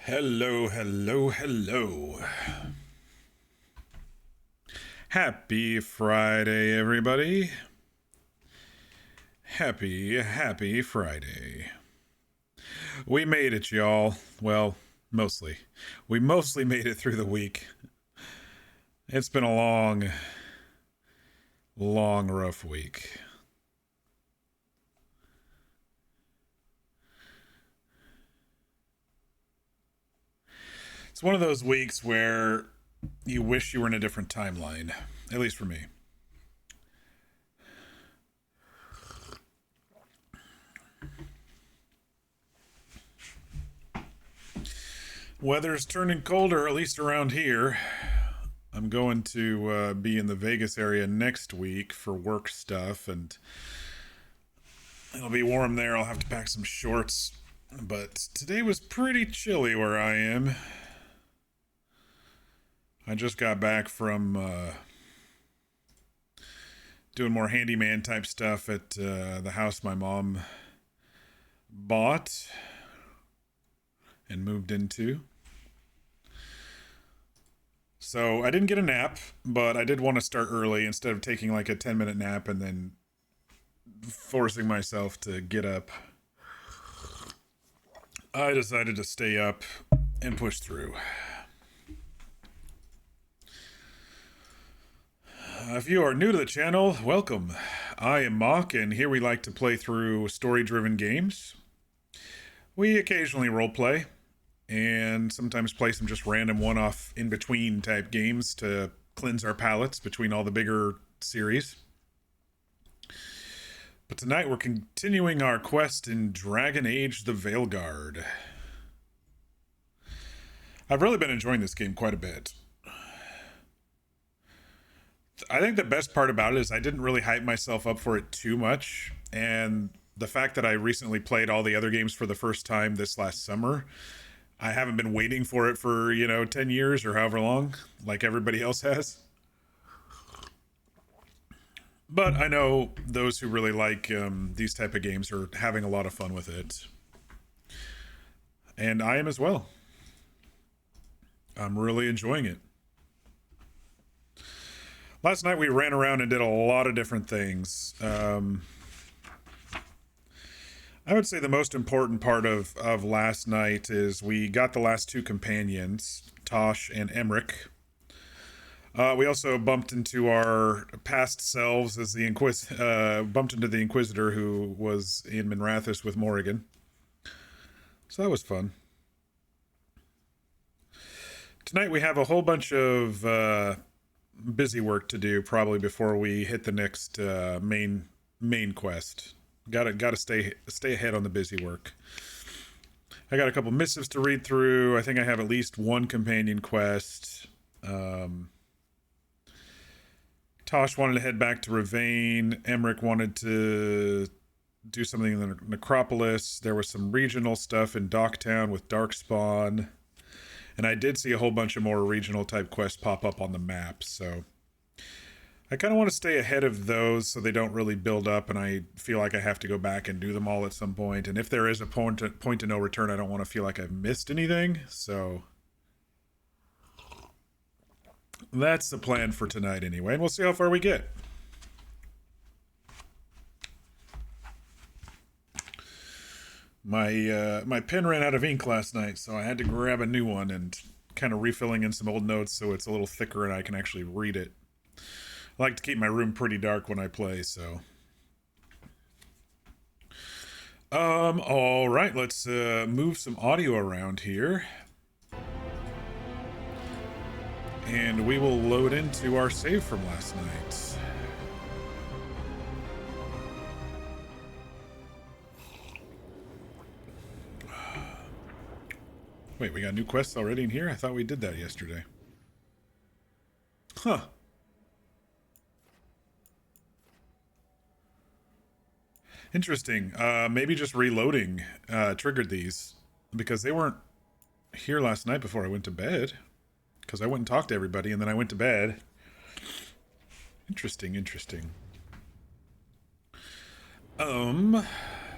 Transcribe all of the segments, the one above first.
Hello, hello, hello. Happy Friday, everybody. Happy Friday. We made it, y'all. Well, mostly. We mostly made it through the week. It's been a long, rough week. It's one of those weeks where you wish you were in a different timeline, at least for me. Weather's turning colder, at least around here. I'm going to be in the Vegas area next week for work stuff, and it'll be warm there. I'll have to pack some shorts. But today was pretty chilly where I am. I just got back from doing more handyman type stuff at the house my mom bought and moved into. So I didn't get a nap, but I did want to start early instead of taking like a 10-minute nap and then forcing myself to get up. I decided to stay up and push through. If you are new to the channel, welcome. I am Mock, and here we like to play through story-driven games. We occasionally roleplay, and sometimes play some just random one-off in-between type games to cleanse our palates between all the bigger series. But tonight we're continuing our quest in Dragon Age the Veilguard. I've really been enjoying this game quite a bit. I think the best part about it is I didn't really hype myself up for it too much, and the fact that I recently played all the other games for the first time this last summer, I haven't been waiting for it for, 10 years or however long, like everybody else has. But I know those who really like these type of games are having a lot of fun with it. And I am as well. I'm really enjoying it. Last night we ran around and did a lot of different things. I would say the most important part of last night is we got the last two companions, Taash and Emmrich. We also bumped into our past selves as the bumped into the Inquisitor who was in Minrathous with Morrigan. So that was fun. Tonight we have a whole bunch of busy work to do probably before we hit the next main quest. Gotta stay ahead on the busy work. I got a couple missives to read through. I think I have at least one companion quest. Tosh wanted to head back to Ravane. Emmerich wanted to do something in the Necropolis. There was some regional stuff in Docktown with Darkspawn. And I did see a whole bunch of more regional type quests pop up on the map, so I kind of want to stay ahead of those so they don't really build up and I feel like I have to go back and do them all at some point. And if there is a point to no return, I don't want to feel like I've missed anything. So that's the plan for tonight anyway. And we'll see how far we get. My pen ran out of ink last night, so I had to grab a new one and kind of refilling in some old notes so it's a little thicker and I can actually read it. I like to keep my room pretty dark when I play, so. All right, let's move some audio around here. And we will load into our save from last night. Wait, we got new quests already in here? I thought we did that yesterday. Huh. Interesting. Maybe just reloading triggered these because they weren't here last night before I went to bed. Because I went and talked to everybody and then I went to bed. Interesting.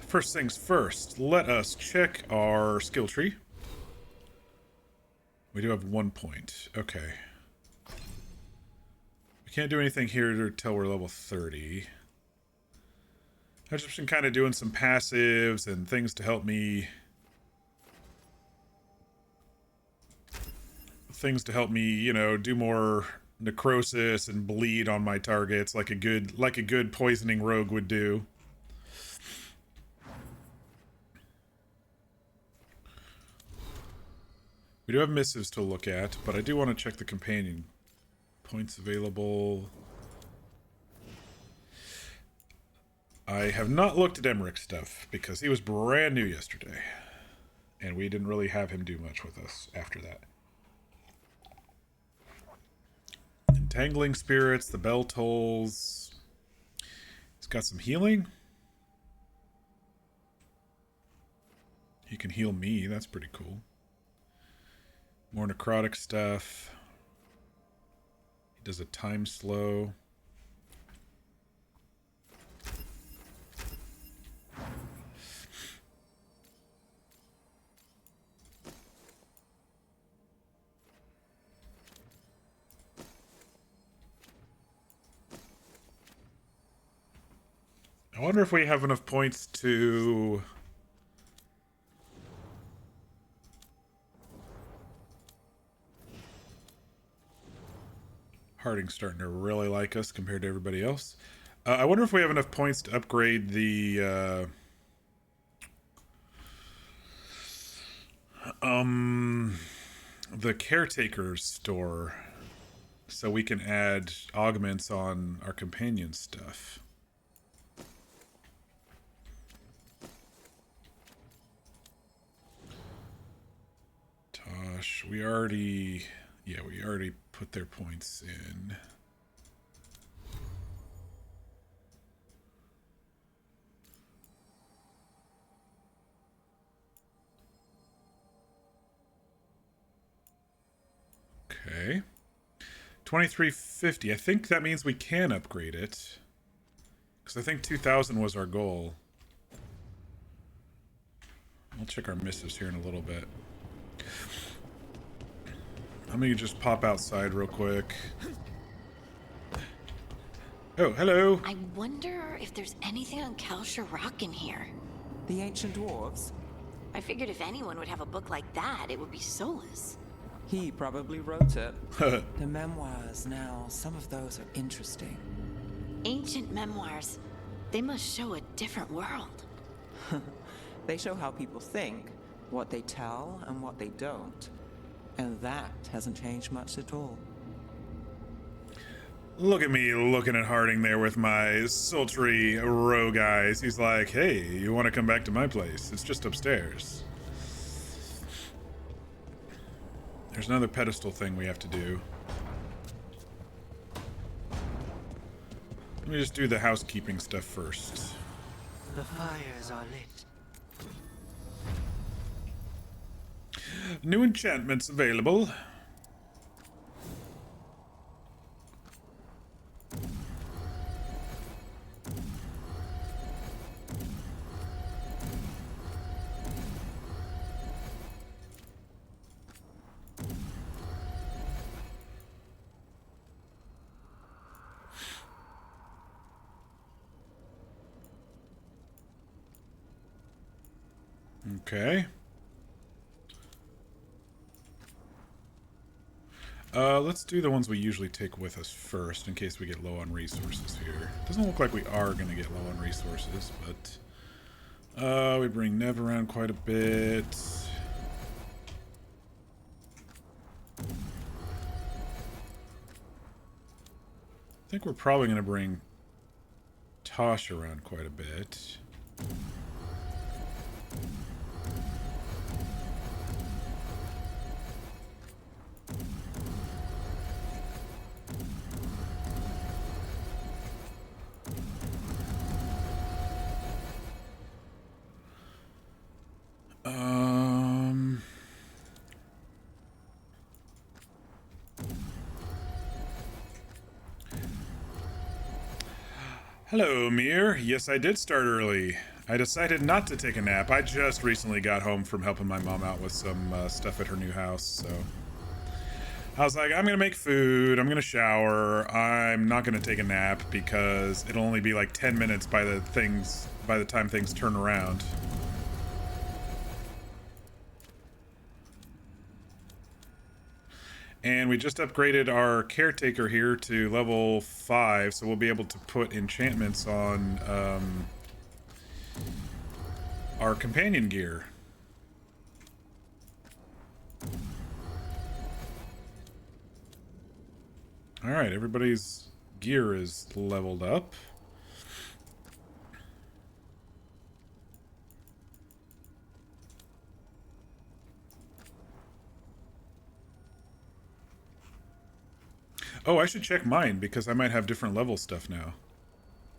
First things first, let us check our skill tree. We do have 1 point. Okay. We can't do anything here until we're level 30. I've just been kind of doing some passives and things to help me... you know, do more necrosis and bleed on my targets like a good poisoning rogue would do. We do have missives to look at, but I do want to check the companion points available. I have not looked at Emmerich's stuff because he was brand new yesterday, and we didn't really have him do much with us after that. Entangling spirits, the bell tolls. He's got some healing. He can heal me, that's pretty cool. More necrotic stuff. He does a time slow. I wonder if we have enough points to... Harding's starting to really like us compared to everybody else. I wonder if we have enough points to upgrade the caretaker's store, so we can add augments on our companion stuff. Taash, we already put their points in. Okay. 2350. I think that means we can upgrade it, because I think 2000 was our goal. We'll check our misses here in a little bit. I'm gonna just pop outside real quick. Oh, hello. I wonder if there's anything on Kalsha Rock in here. The ancient dwarves? I figured if anyone would have a book like that, it would be Solus. He probably wrote it. The memoirs now, some of those are interesting. Ancient memoirs. They must show a different world. They show how people think, what they tell and what they don't. And that hasn't changed much at all. Look at me looking at Harding there with my sultry rogue eyes. He's like, hey, you want to come back to my place? It's just upstairs. There's another pedestal thing we have to do. Let me just do the housekeeping stuff first. The fires are lit. New enchantments available. Okay. Let's do the ones we usually take with us first, in case we get low on resources here. Doesn't look like we are going to get low on resources, but... we bring Nev around quite a bit. I think we're probably going to bring Taash around quite a bit. Hello, Mir. Yes, I did start early. I decided not to take a nap. I just recently got home from helping my mom out with some stuff at her new house, so... I was like, I'm gonna make food, I'm gonna shower, I'm not gonna take a nap because it'll only be like 10 minutes by the time things turn around. And we just upgraded our caretaker here to level 5, so we'll be able to put enchantments on our companion gear. Alright, everybody's gear is leveled up. Oh, I should check mine because I might have different level stuff now.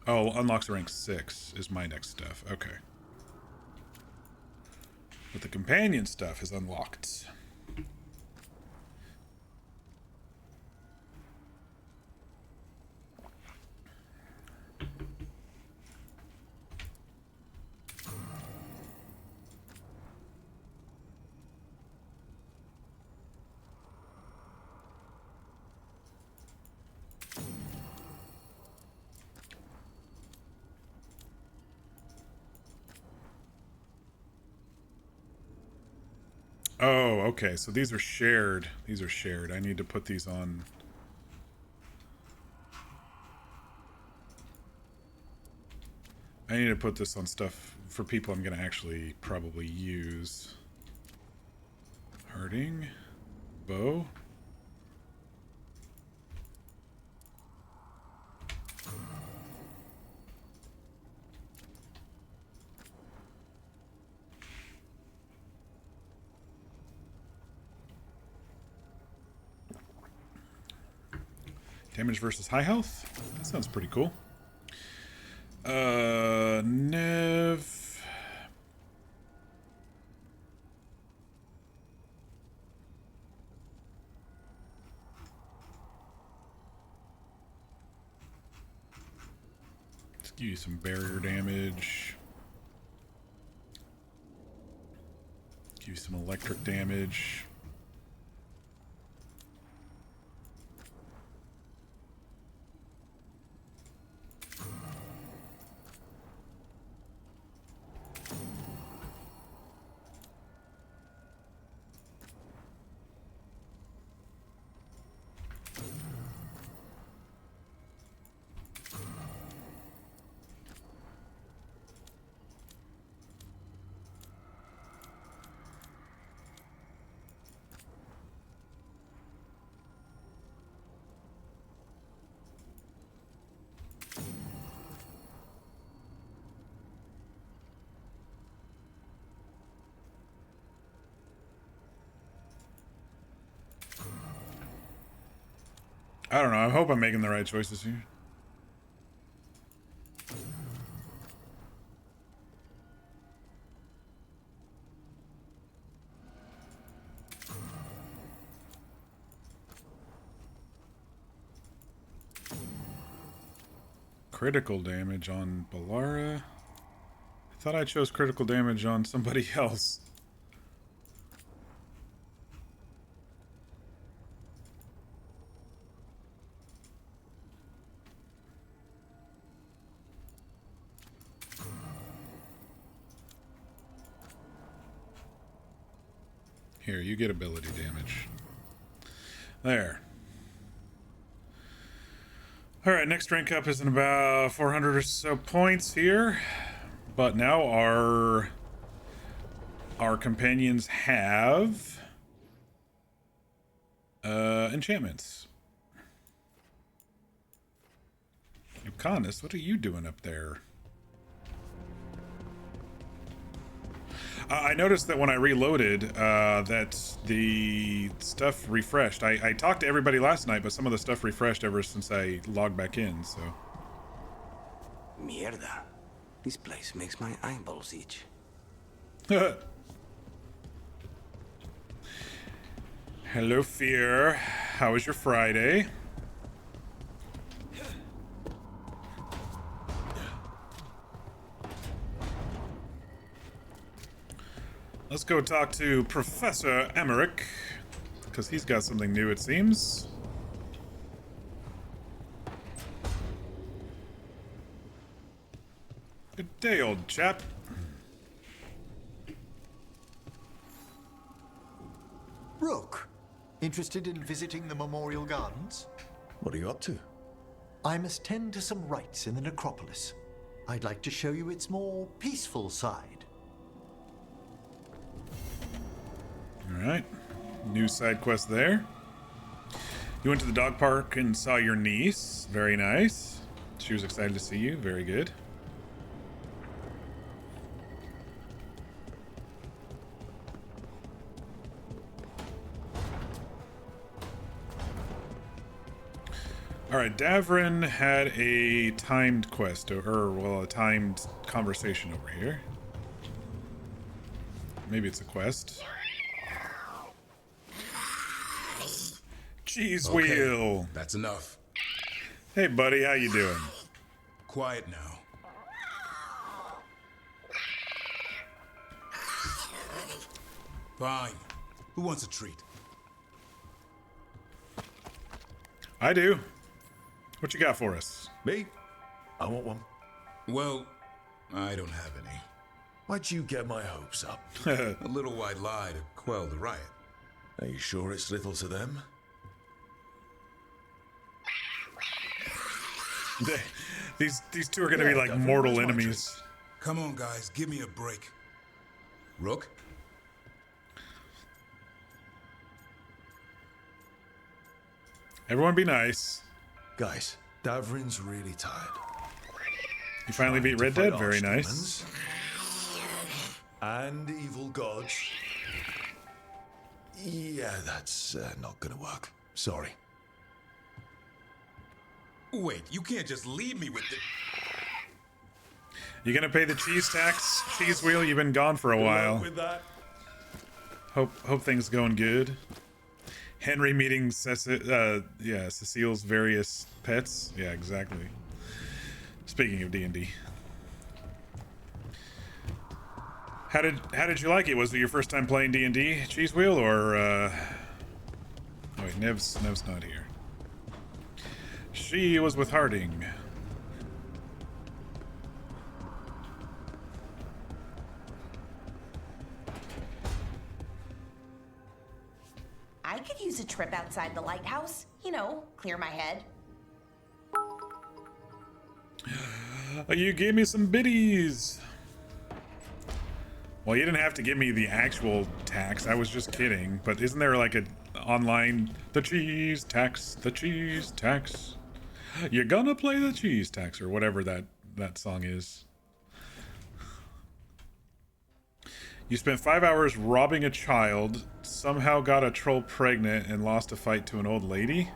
Oh, unlocks rank 6 is my next stuff. Okay. But the companion stuff is unlocked. Oh, okay. So these are shared. These are shared. I need to put these on. I need to put this on stuff for people I'm going to actually probably use. Harding. Bow. Damage versus high health? That sounds pretty cool. Nev. Let's give you some barrier damage. Give you some electric damage. I don't know. I hope I'm making the right choices here. Critical damage on Balara. I thought I chose critical damage on somebody else. Here, you get ability damage. There. Alright, next rank up is in about 400 or so points here. But now our companions have enchantments. Yukanis, what are you doing up there? I noticed that when I reloaded, that the stuff refreshed. I talked to everybody last night, but some of the stuff refreshed ever since I logged back in, so. Mierda. This place makes my eyeballs itch. Hello, Fear. How was your Friday? Let's go talk to Professor Emmrich. because he's got something new, it seems. Good day, old chap. Rook, interested in visiting the Memorial Gardens? What are you up to? I must tend to some rites in the necropolis. I'd like to show you its more peaceful side. Alright. New side quest there. You went to the dog park and saw your niece. Very nice. She was excited to see you. Very good. Alright, Davrin had a timed quest, or, well, a timed conversation over here. Maybe it's a quest. Cheese wheel! That's enough. Hey buddy, how you doing? Quiet now. Fine. Who wants a treat? I do. What you got for us? Me? I want one. Well, I don't have any. Why'd you get my hopes up? A little white lie to quell the riot. Are you sure it's little to them? These two are gonna be like mortal where's my enemies. Come on, guys, give me a break. Rook? Everyone be nice. Guys, Davrin's really tired. You finally beat Red Dead? Very nice. And evil gods. Yeah, that's not gonna work. Sorry. Wait, you can't just leave me with the... You gonna pay the cheese tax, cheese wheel? You've been gone for a while. With that. Hope things going good. Henry meeting Cecile's various pets. Yeah, exactly. Speaking of D&D. How did you like it? Was it your first time playing D&D, Cheese Wheel, or oh wait, Nev's not here. She was with Harding. I could use a trip outside the lighthouse. You know, clear my head. You gave me some biddies. Well, you didn't have to give me the actual tax. I was just kidding. But isn't there like an online the cheese tax? You're gonna play the cheese tax or whatever that song is. You spent 5 hours robbing a child, somehow got a troll pregnant, and lost a fight to an old lady?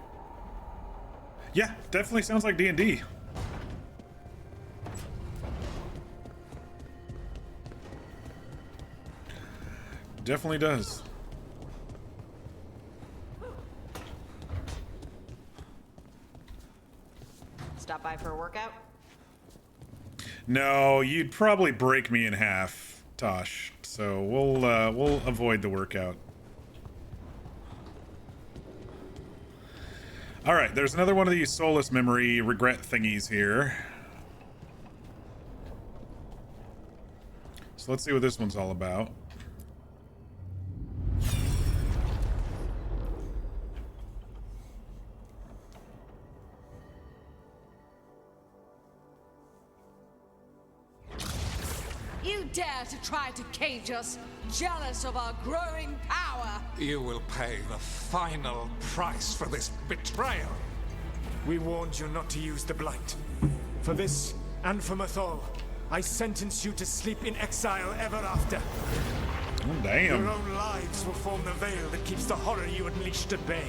Yeah, definitely sounds like D&D. Definitely does. Stop by for a workout? No, you'd probably break me in half, Taash. So we'll avoid the workout. All right, there's another one of these soulless memory regret thingies here. So let's see what this one's all about. You dare to try to cage us, jealous of our growing power. You will pay the final price for this betrayal. We warned you not to use the Blight. For this, and for Mathol, I sentence you to sleep in exile ever after. Oh, damn. Your own lives will form the veil that keeps the horror you unleashed at bay.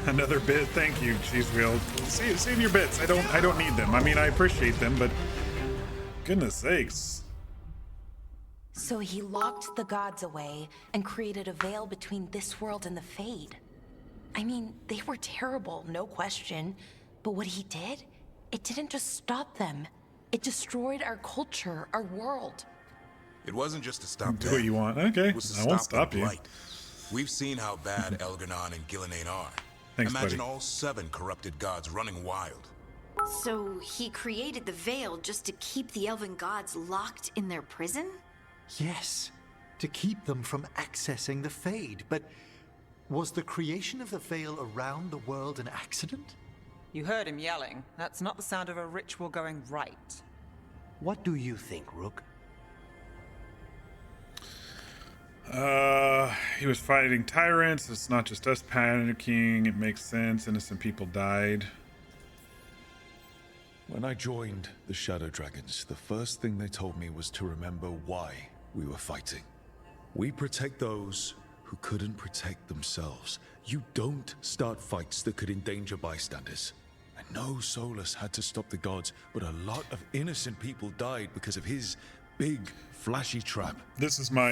Another bit, thank you, Cheese Wheel. Save your bits. I don't need them. I mean, I appreciate them, but goodness sakes. So he locked the gods away and created a veil between this world and the Fade. I mean, they were terrible, no question. But what he did, it didn't just stop them. It destroyed our culture, our world. It wasn't just to stop Do death. what you want. Okay, It was to I won't stop stop the you. blight. We've seen how bad Elganon and Gillenane are. Thanks, Imagine buddy. all 7 corrupted gods running wild. So he created the Veil just to keep the elven gods locked in their prison? Yes, to keep them from accessing the Fade. But was the creation of the Veil around the world an accident? You heard him yelling. That's not the sound of a ritual going right. What do you think, Rook? He was fighting tyrants. It's not just us panicking. It makes sense. Innocent people died. When I joined the Shadow Dragons, the first thing they told me was to remember why we were fighting. We protect those who couldn't protect themselves. You don't start fights that could endanger bystanders. I know Solus had to stop the gods, but a lot of innocent people died because of his big, flashy trap. This is my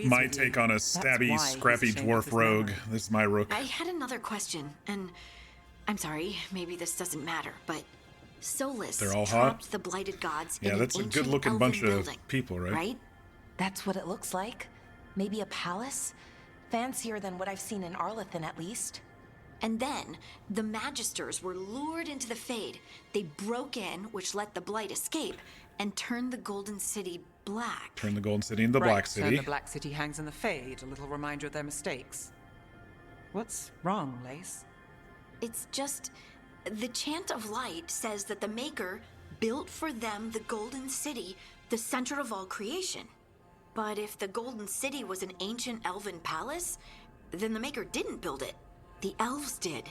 my take on a stabby, scrappy dwarf rogue. This is my rook. I had another question, and I'm sorry, maybe this doesn't matter, but Solus They're all trapped hot? the blighted gods Yeah, in that's an a ancient good-looking elven bunch building, of people, right? Right? That's what it looks like. Maybe a palace? Fancier than what I've seen in Arlethan, at least. And then, the Magisters were lured into the Fade. They broke in, which let the Blight escape, and turned the Golden City black. Turn the Golden City into Right, Black so City. the Black City hangs in the Fade, a little reminder of their mistakes. What's wrong, Lace? It's just... The Chant of Light says that the Maker built for them the Golden City, the center of all creation. But if the Golden City was an ancient elven palace, then the Maker didn't build it. The elves did.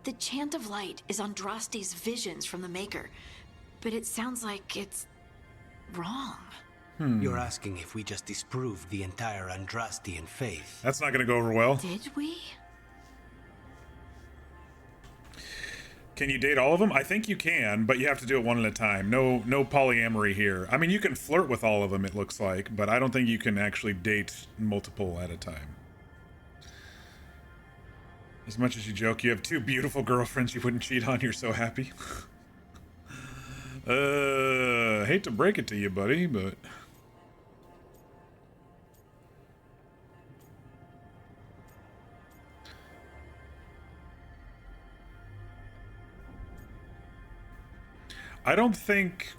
The Chant of Light is Andraste's visions from the Maker, but it sounds like it's wrong. You're asking if we just disproved the entire Andrastian faith. That's not going to go over well. Did we? Can you date all of them? I think you can, but you have to do it one at a time. No polyamory here. I mean, you can flirt with all of them, it looks like, but I don't think you can actually date multiple at a time. As much as you joke, you have 2 beautiful girlfriends you wouldn't cheat on, you're so happy. Hate to break it to you, buddy, but... I don't think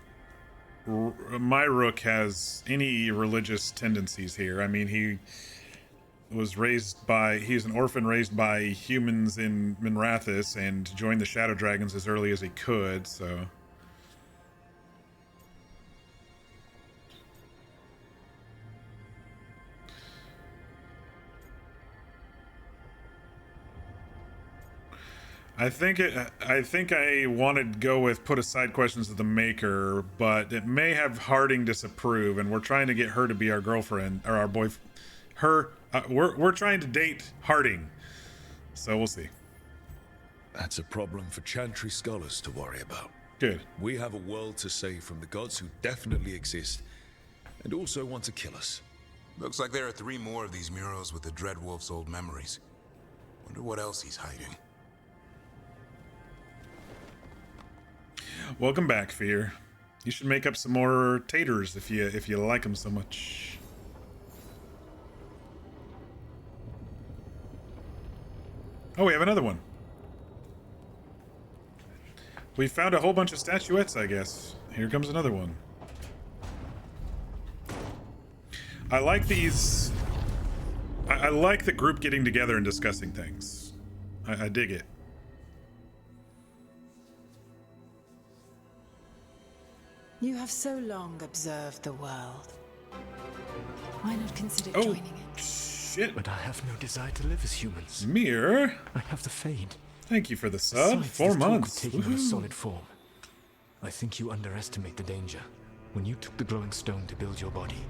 my rook has any religious tendencies here. I mean, he was raised by... He's an orphan raised by humans in Minrathous and joined the Shadow Dragons as early as he could, so... I think I wanted to go with put aside questions of the Maker, but it may have Harding disapprove, and we're trying to get her to be our girlfriend or our boyfriend. We're trying to date Harding, so we'll see. That's a problem for Chantry scholars to worry about. Good. We have a world to save from the gods who definitely exist, and also want to kill us. Looks like there are 3 more of these murals with the Dreadwolf's old memories. Wonder what else he's hiding. Welcome back, Fear. You should make up some more taters if you like them so much. Oh, we have another one. We found a whole bunch of statuettes, I guess. Here comes another one. I like these. I like the group getting together and discussing things. I dig it. You have so long observed the world. Why not consider Oh, joining it? shit. But I have no desire to live as humans. Mir, I have the Fade. thank you for the sub. Besides, 4 this talk of months. taking on a Woohoo. solid form. I think you underestimate the danger. When you took the glowing stone to build your body,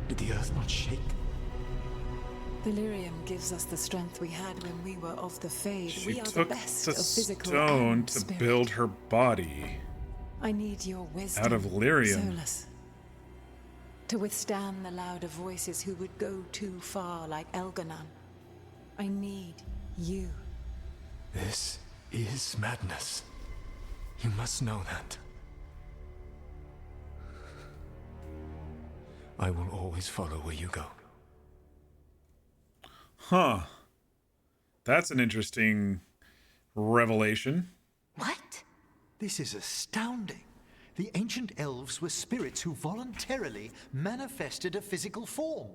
did the earth not shake? Delirium gives us the strength we had when we were of the Fade. She We are the took best the of physical stone and to spirit. build her body. I need your wisdom, Out of lyrium. Solus, to withstand the louder voices who would go too far like Elganon. I need you. This is madness. You must know that. I will always follow where you go. Huh. That's an interesting revelation. What? This is astounding. The ancient elves were spirits who voluntarily manifested a physical form.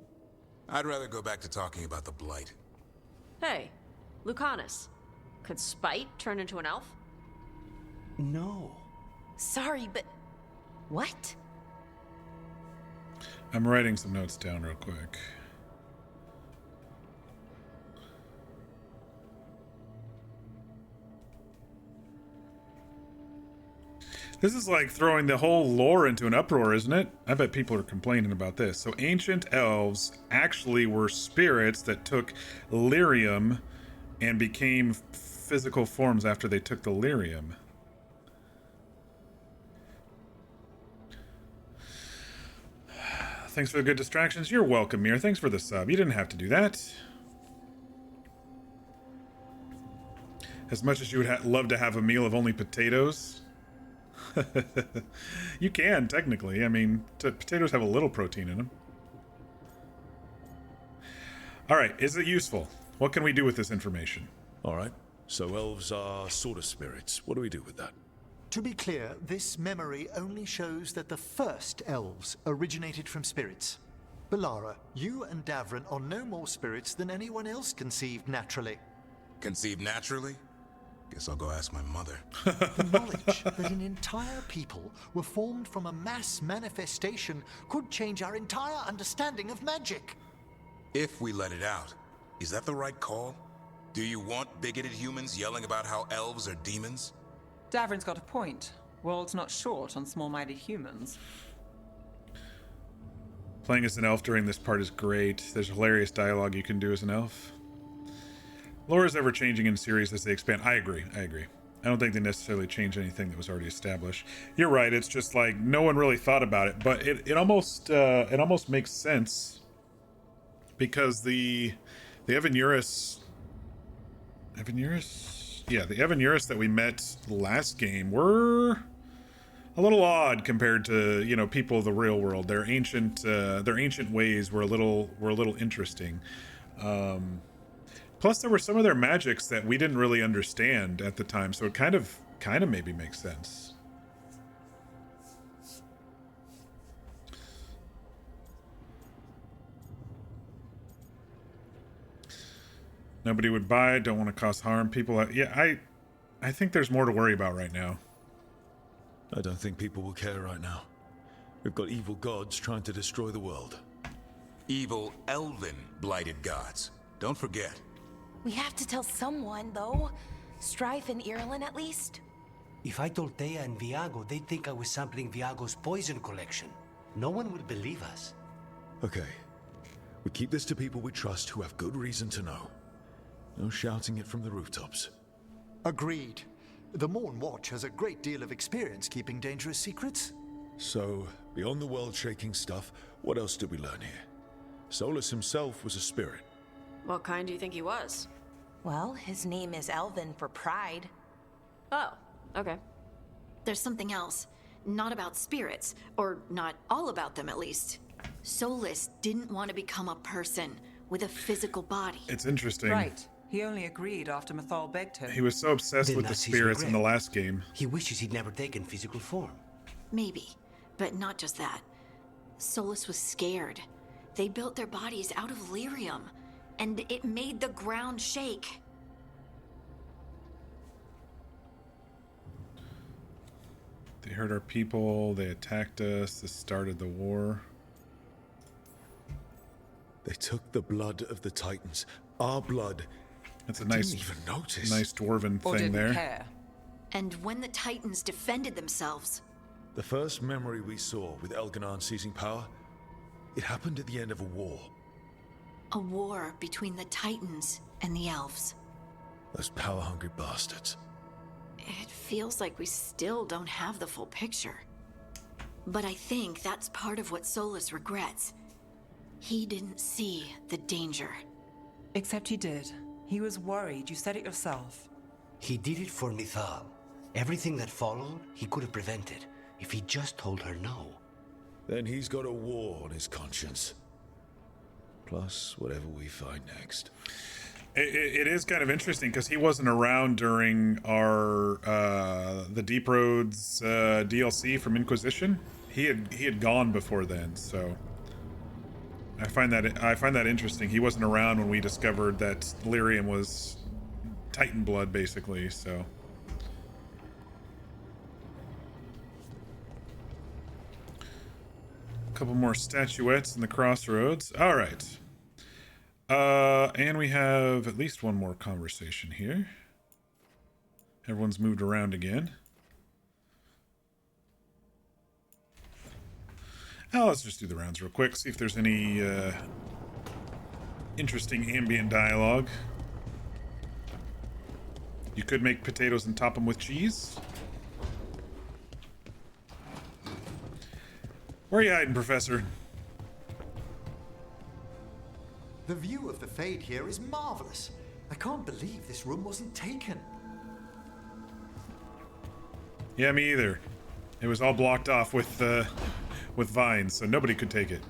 I'd rather go back to talking about the Blight. Hey, Lucanus. Could Spite turn into an elf? No. Sorry, but... What? I'm writing some notes down real quick. This is like throwing the whole lore into an uproar, isn't it? I bet people are complaining about this. So ancient elves actually were spirits that took lyrium and became physical forms after they took the lyrium. Thanks for the good distractions. You're welcome, Mir. Thanks for the sub. You didn't have to do that. As much as you would love to have a meal of only potatoes. You can, technically. I mean, potatoes have a little protein in them. Alright, is it useful? What can we do with this information? Alright, so elves are sort of spirits. What do we do with that? To be clear, this memory only shows that the first elves originated from spirits. Balara, you and Davrin are no more spirits than anyone else conceived naturally. Conceived naturally? Guess I'll go ask my mother. The knowledge that an entire people were formed from a mass manifestation could change our entire understanding of magic. If we let it out, is that the right call? Do you want bigoted humans yelling about how elves are demons? Davrin's got a point. World's not short on small-minded humans. Playing as an elf during this part is great. There's hilarious dialogue you can do as an elf. Lore is ever changing in series as they expand. I agree. I don't think they necessarily change anything that was already established. You're right. It's just like no one really thought about it, but it almost makes sense because the Evanuris, the Evanuris that we met last game were a little odd compared to, you know, people of the real world. Their ancient ways were a little interesting. Plus, there were some of their magics that we didn't really understand at the time, so it kind of maybe makes sense. Nobody would buy it. Don't want to cause harm. People, yeah, I think there's more to worry about right now. I don't think people will care right now. We've got evil gods trying to destroy the world. Evil elven blighted gods. Don't forget. We have to tell someone, though. Strife and Irulan, at least. If I told Thea and Viago, they'd think I was sampling Viago's poison collection. No one would believe us. Okay. We keep this to people we trust who have good reason to know. No shouting it from the rooftops. Agreed. The Morn Watch has a great deal of experience keeping dangerous secrets. So, beyond the world-shaking stuff, what else did we learn here? Solus himself was a spirit. What kind do you think he was? Well, his name is Elven for pride. Oh, okay. There's something else. Not about spirits, or not all about them at least. Solus didn't want to become a person with a physical body. It's interesting. Right. He only agreed after Mathal begged him. He was so obsessed with the spirits in the last game. He wishes he'd never taken physical form. Maybe, but not just that. Solus was scared. They built their bodies out of lyrium, and it made the ground shake. They hurt our people, they attacked us, this started the war. They took the blood of the Titans. Our blood. That's a I nice, didn't even notice. Nice dwarven Or thing didn't there. care. And when the Titans defended themselves... The first memory we saw with Elganon seizing power, it happened at the end of a war. A war between the Titans and the elves. Those power-hungry bastards. It feels like we still don't have the full picture. But I think that's part of what Solus regrets. He didn't see the danger. Except he did. He was worried. You said it yourself. He did it for Mithal. Everything that followed, he could have prevented if he just told her no. then he's got a war on his conscience. Plus, whatever we find next. It is kind of interesting because he wasn't around during our the Deep Roads DLC from Inquisition. He had gone before then, so I find that interesting. He wasn't around when we discovered that Lyrium was Titan blood, basically. So. Couple more statuettes in the crossroads. All right. And we have at least one more conversation here. Everyone's moved around again. Oh, let's just do the rounds real quick. See if there's any interesting ambient dialogue. You could make potatoes and top them with cheese. Where are you hiding, Professor? The view of the Fade here is marvelous. I can't believe this room wasn't taken. Yeah, me either. It was all blocked off with vines, so nobody could take it.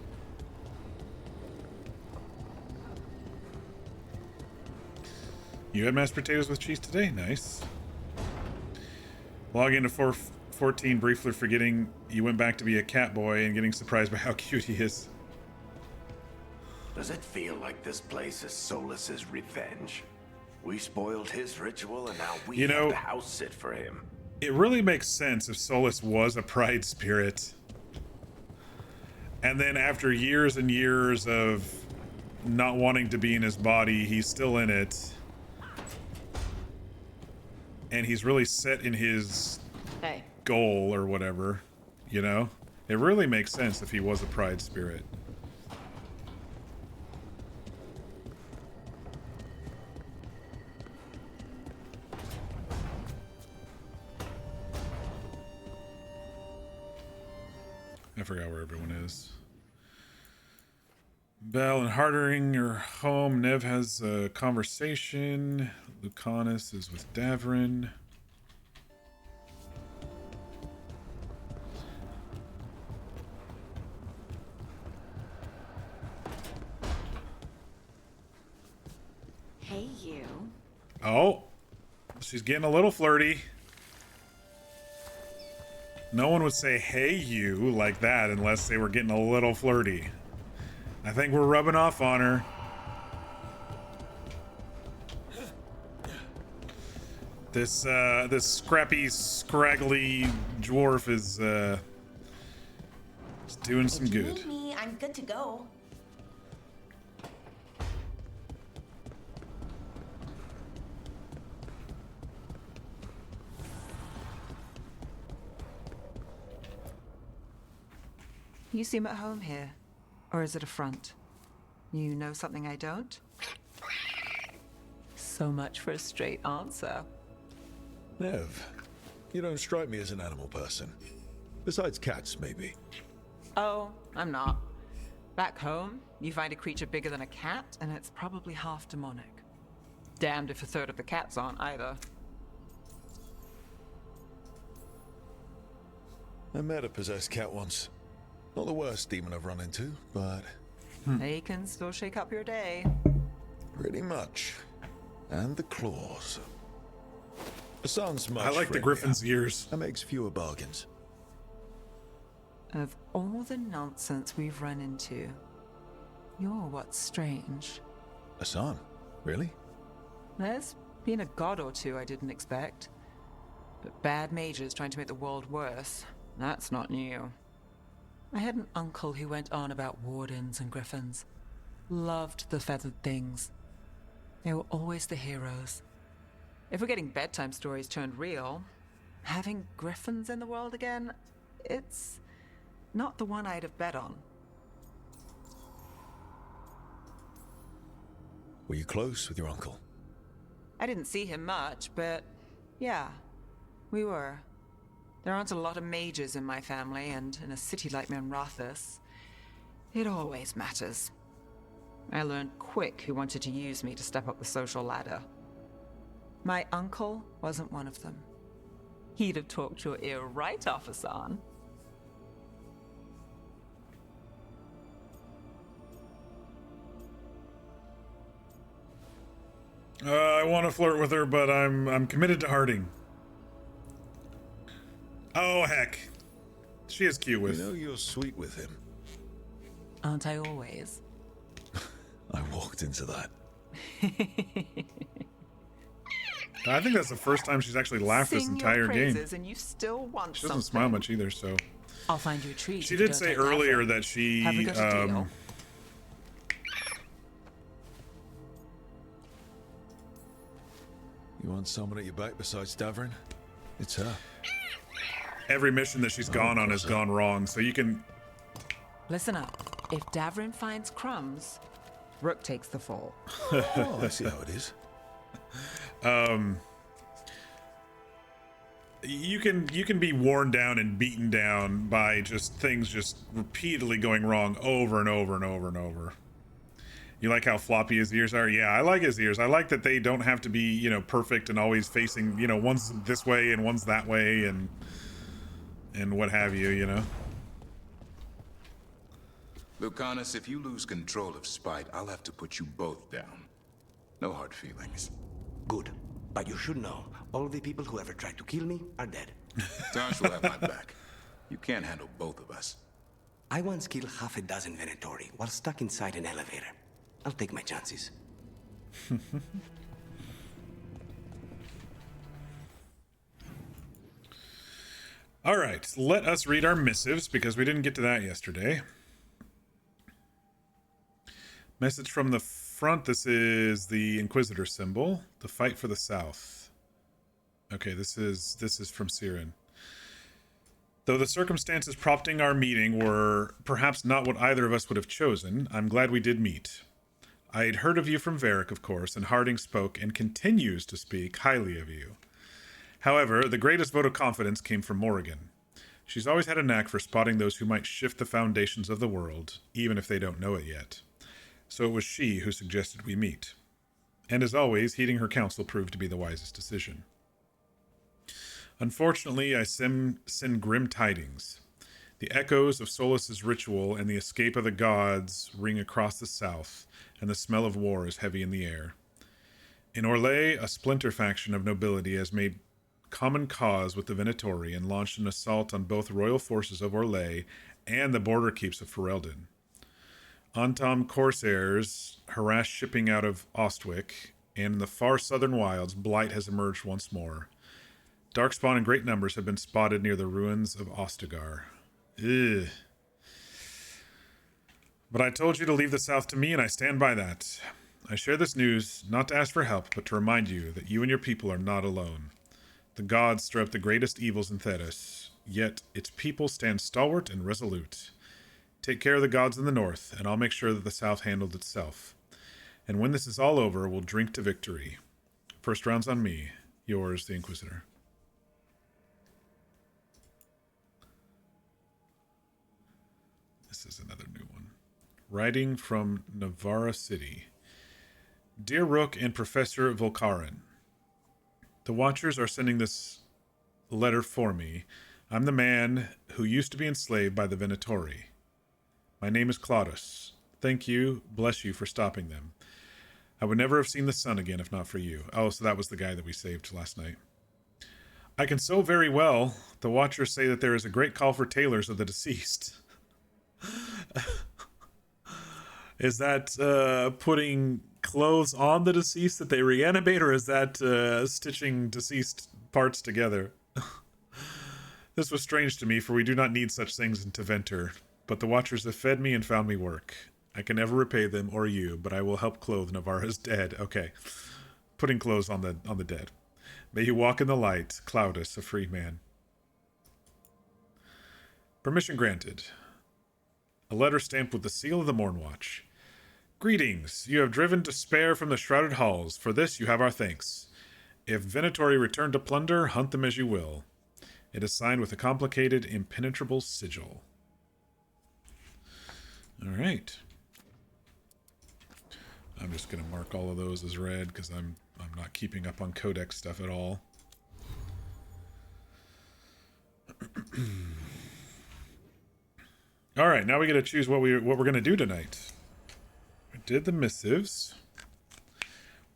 You had mashed potatoes with cheese today? Nice. Log into 414, briefly forgetting you went back to be a cat boy and getting surprised by how cute he is. Does it feel like this place is Solus's revenge? We spoiled his ritual and now we have the house sit for him. It really makes sense if Solus was a pride spirit. And then after years and years of not wanting to be in his body, he's still in it. And he's really set in his goal or whatever, you know? It really makes sense if he was a pride spirit. I forgot where everyone is. Bell and Hardering are home. Nev has a conversation. Lucanus is with Davrin. Hey, you. Oh, she's getting a little flirty. No one would say, hey, you, like that unless they were getting a little flirty. I think we're rubbing off on her. This scrappy, scraggly dwarf is doing some good. If you need me, I'm good to go. You seem at home here. Or is it a front? You know something I don't? So much for a straight answer. Nev, you don't strike me as an animal person. Besides cats, maybe. Oh, I'm not. Back home, you find a creature bigger than a cat, and it's probably half demonic. Damned if a third of the cats aren't either. I met a possessed cat once. Not the worst demon I've run into, but... They can still shake up your day. Pretty much. And the claws. Sounds much I like the griffin's ears. That makes fewer bargains. Of all the nonsense we've run into, you're what's strange. Asan? Really? There's been a god or two I didn't expect. But bad mages trying to make the world worse, that's not new. I had an uncle who went on about wardens and griffins. Loved the feathered things. They were always the heroes. If we're getting bedtime stories turned real, having griffins in the world again, it's not the one I'd have bet on. Were you close with your uncle? I didn't see him much, but yeah, we were. There aren't a lot of mages in my family, and in a city like Menrathis, it always matters. I learned quick who wanted to use me to step up the social ladder. My uncle wasn't one of them. He'd have talked your ear right off, Asan. I want to flirt with her, but I'm committed to Harding. Oh, heck. She is cute with. You know you're sweet with him. Aren't I always? I walked into that. I think that's the first time she's actually laughed this entire game. And you still want she doesn't smile much either, so. I'll find you a treat. She did say earlier that she You want someone at your back besides Davrin? It's her. Every mission that she's gone on has gone wrong, so you can... Listen up. If Davrin finds crumbs, Rook takes the fall. Oh, I see how it is. You can be worn down and beaten down by just things just repeatedly going wrong over and over and over and over. You like how floppy his ears are? Yeah, I like his ears. I like that they don't have to be, you know, perfect and always facing, you know, one's this way and one's that way and what have you, you know. Lucanus, if you lose control of Spite, I'll have to put you both down. No hard feelings. Good. But you should know, all the people who ever tried to kill me are dead. Taash will have my back. You can't handle both of us. I once killed half a dozen Venatori while stuck inside an elevator. I'll take my chances. All right, let us read our missives because we didn't get to that yesterday. Message from the front. This is the Inquisitor symbol. The fight for the South. Okay, this is from Siren. Though the circumstances prompting our meeting were perhaps not what either of us would have chosen, I'm glad we did meet. I had heard of you from Varric, of course, and Harding spoke and continues to speak highly of you. However, the greatest vote of confidence came from Morrigan. She's always had a knack for spotting those who might shift the foundations of the world, even if they don't know it yet. So it was she who suggested we meet. And as always, heeding her counsel proved to be the wisest decision. Unfortunately, I send grim tidings. The echoes of Solas's ritual and the escape of the gods ring across the south, and the smell of war is heavy in the air. In Orlais, a splinter faction of nobility has made common cause with the Venatori and launched an assault on both royal forces of Orlais and the border keeps of Ferelden. Antom corsairs harass shipping out of Ostwick, and in the far southern wilds, blight has emerged once more. Darkspawn in great numbers have been spotted near the ruins of Ostagar. Ugh. But I told you to leave the south to me, and I stand by that. I share this news not to ask for help, but to remind you that you and your people are not alone. The gods stir up the greatest evils in Thedas, yet its people stand stalwart and resolute. Take care of the gods in the north, and I'll make sure that the south handles itself. And when this is all over, we'll drink to victory. First round's on me. Yours, the Inquisitor. This is another new one. Writing from Navarra City. Dear Rook and Professor Volkaren, the Watchers are sending this letter for me. I'm the man who used to be enslaved by the Venatori. My name is Claudius. Thank you, bless you for stopping them. I would never have seen the sun again if not for you. Oh, so that was the guy that we saved last night. I can sew very well. The Watchers say that there is a great call for tailors of the deceased. Is that putting clothes on the deceased that they reanimate, or is that stitching deceased parts together? This was strange to me, for we do not need such things in Teventer. But the Watchers have fed me and found me work. I can never repay them or you, but I will help clothe Navarra's dead. Okay. Putting clothes on the dead. May you walk in the light, Claudius, a free man. Permission granted. A letter stamped with the seal of the Mornwatch. Greetings. You have driven despair from the shrouded halls. For this you have our thanks. If Venatori return to plunder, hunt them as you will. It is signed with a complicated, impenetrable sigil. All right. I'm just going to mark all of those as read because I'm not keeping up on codex stuff at all. All right, now we got to choose what we're going to do tonight. We did the missives.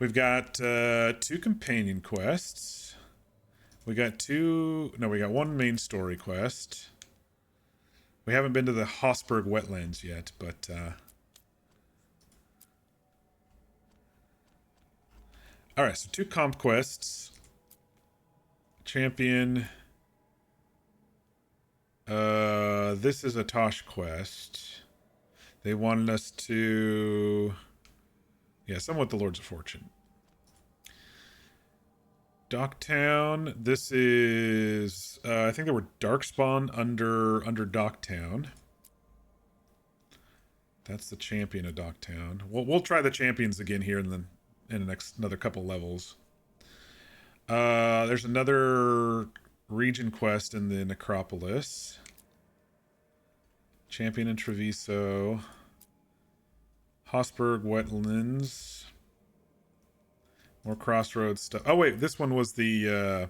We've got 2 companion quests. We got one main story quest. We haven't been to the Hossberg wetlands yet, but all right, so 2 comp quests. Champion. This is a Taash quest. They wanted us to... Yeah, somewhat the Lords of Fortune. Docktown. This is... I think there were Darkspawn under Docktown. That's the champion of Docktown. We'll try the champions again here in another couple levels. There's another region quest in the Necropolis. Champion in Treviso. Hossberg Wetlands. More Crossroads stuff. Oh wait, this one was the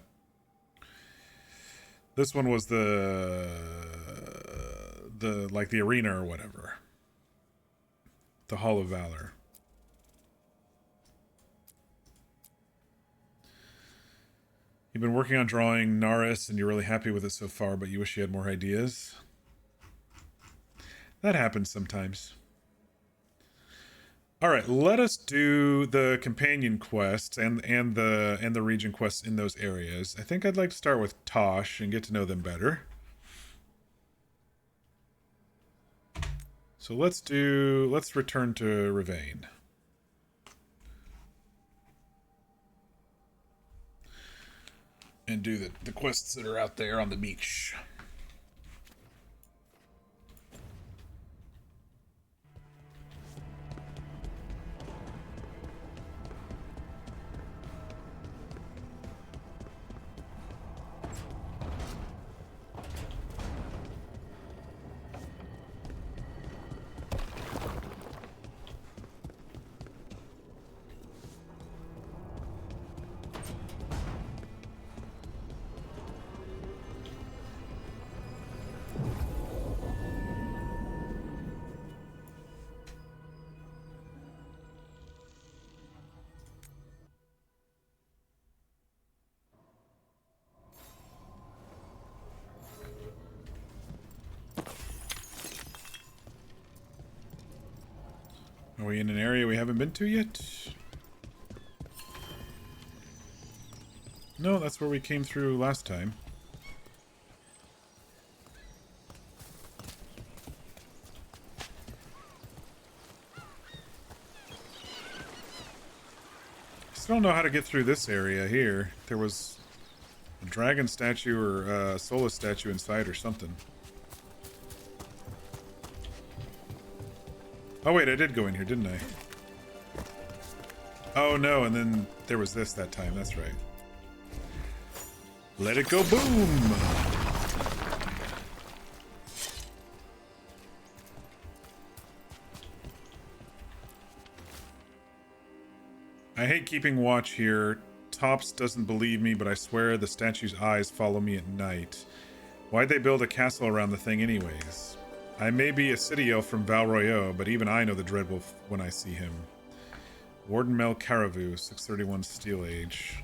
like the arena or whatever. The Hall of Valor. You've been working on drawing Naris and you're really happy with it so far, but you wish you had more ideas. That happens sometimes. All right, let us do the companion quests and the region quests in those areas. I think I'd like to start with Taash and get to know them better. So let's return to Rivain. And do the quests that are out there on the beach. Are we in an area we haven't been to yet? No, that's where we came through last time. I still don't know how to get through this area here. There was a dragon statue or a Solus statue inside or something. Oh wait, I did go in here, didn't I? Oh no, and then there was this that time, that's right. Let it go boom! I hate keeping watch here. Tops doesn't believe me, but I swear the statue's eyes follow me at night. Why'd they build a castle around the thing anyways? I may be a city elf from Val Royeaux, but even I know the Dreadwolf when I see him. Warden Mel Caravu, 631 Steel Age.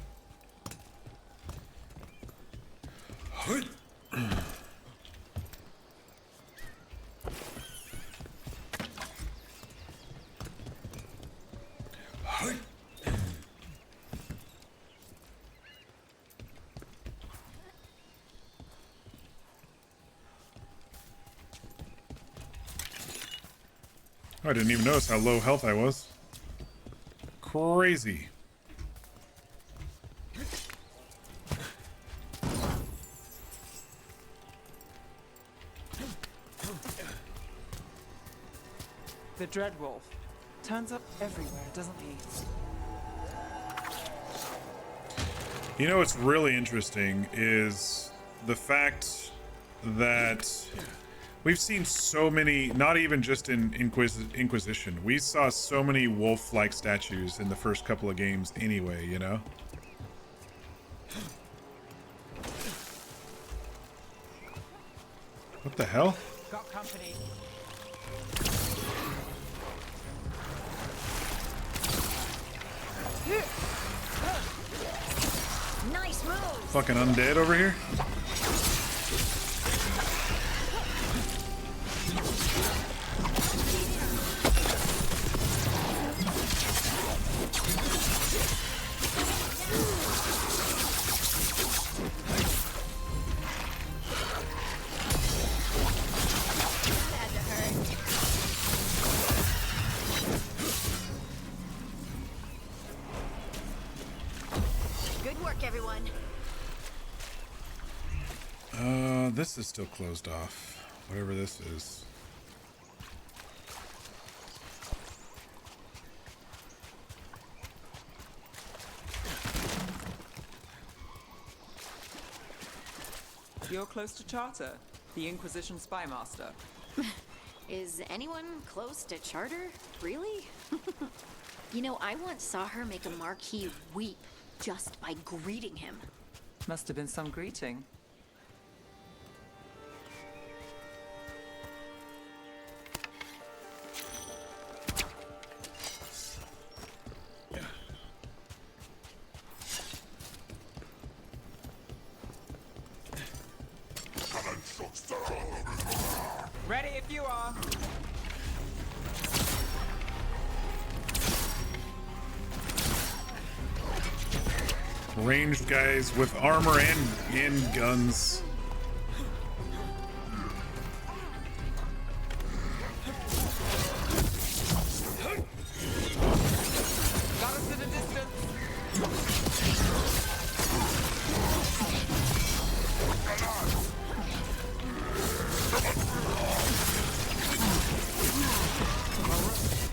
I didn't even notice how low health I was. Crazy. The Dreadwolf turns up everywhere, doesn't he? You know what's really interesting is the fact that we've seen so many, not even just in Inquisition, we saw so many wolf-like statues in the first couple of games anyway, you know? What the hell? Got company. Nice move. Fucking undead over here. Good work, everyone. This is still closed off. Whatever this is. You're close to Charter, the Inquisition spy master. Is anyone close to Charter? Really? You know, I once saw her make a Marquis weep just by greeting him. Must have been some greeting. Ready if you are. Ranged guys with armor and guns. Got us at a distance.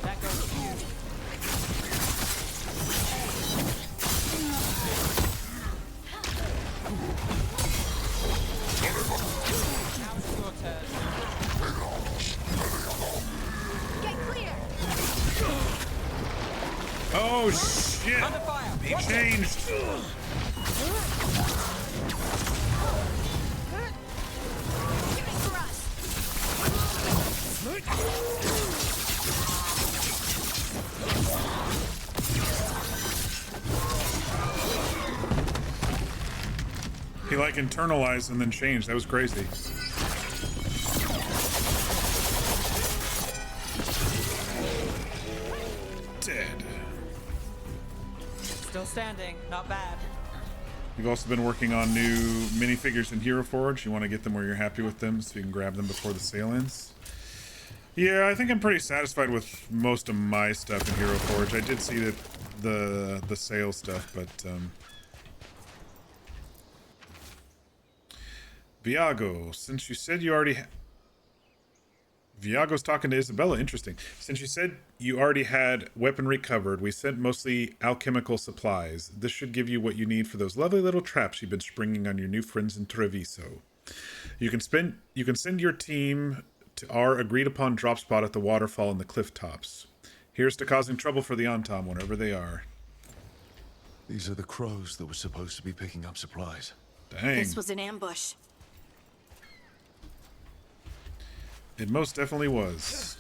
That goes to you. Now it's your turn. Get clear! Oh shit! Under fire. He changed. Shooting for us! He like internalized and then changed. That was crazy. Dead. Still standing. Not bad. You've also been working on new minifigures in Hero Forge. You want to get them where you're happy with them so you can grab them before the sale ends. Yeah, I think I'm pretty satisfied with most of my stuff in Hero Forge. I did see that the sale stuff, but Viago, since you said you already Viago's talking to Isabella. Interesting. Since you said you already had weaponry covered, we sent mostly alchemical supplies. This should give you what you need for those lovely little traps you've been springing on your new friends in Treviso. You can send your team to our agreed upon drop spot at the waterfall in the cliff tops. Here's to causing trouble for the Antom wherever they are. These are the crows that were supposed to be picking up supplies. Dang. This was an ambush. It most definitely was.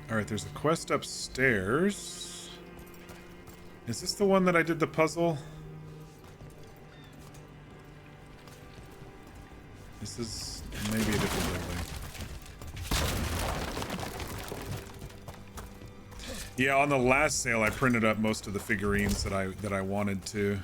Alright, there's a quest upstairs. Is this the one that I did the puzzle? This is maybe a different building. Yeah, on the last sale, I printed up most of the figurines that I wanted to.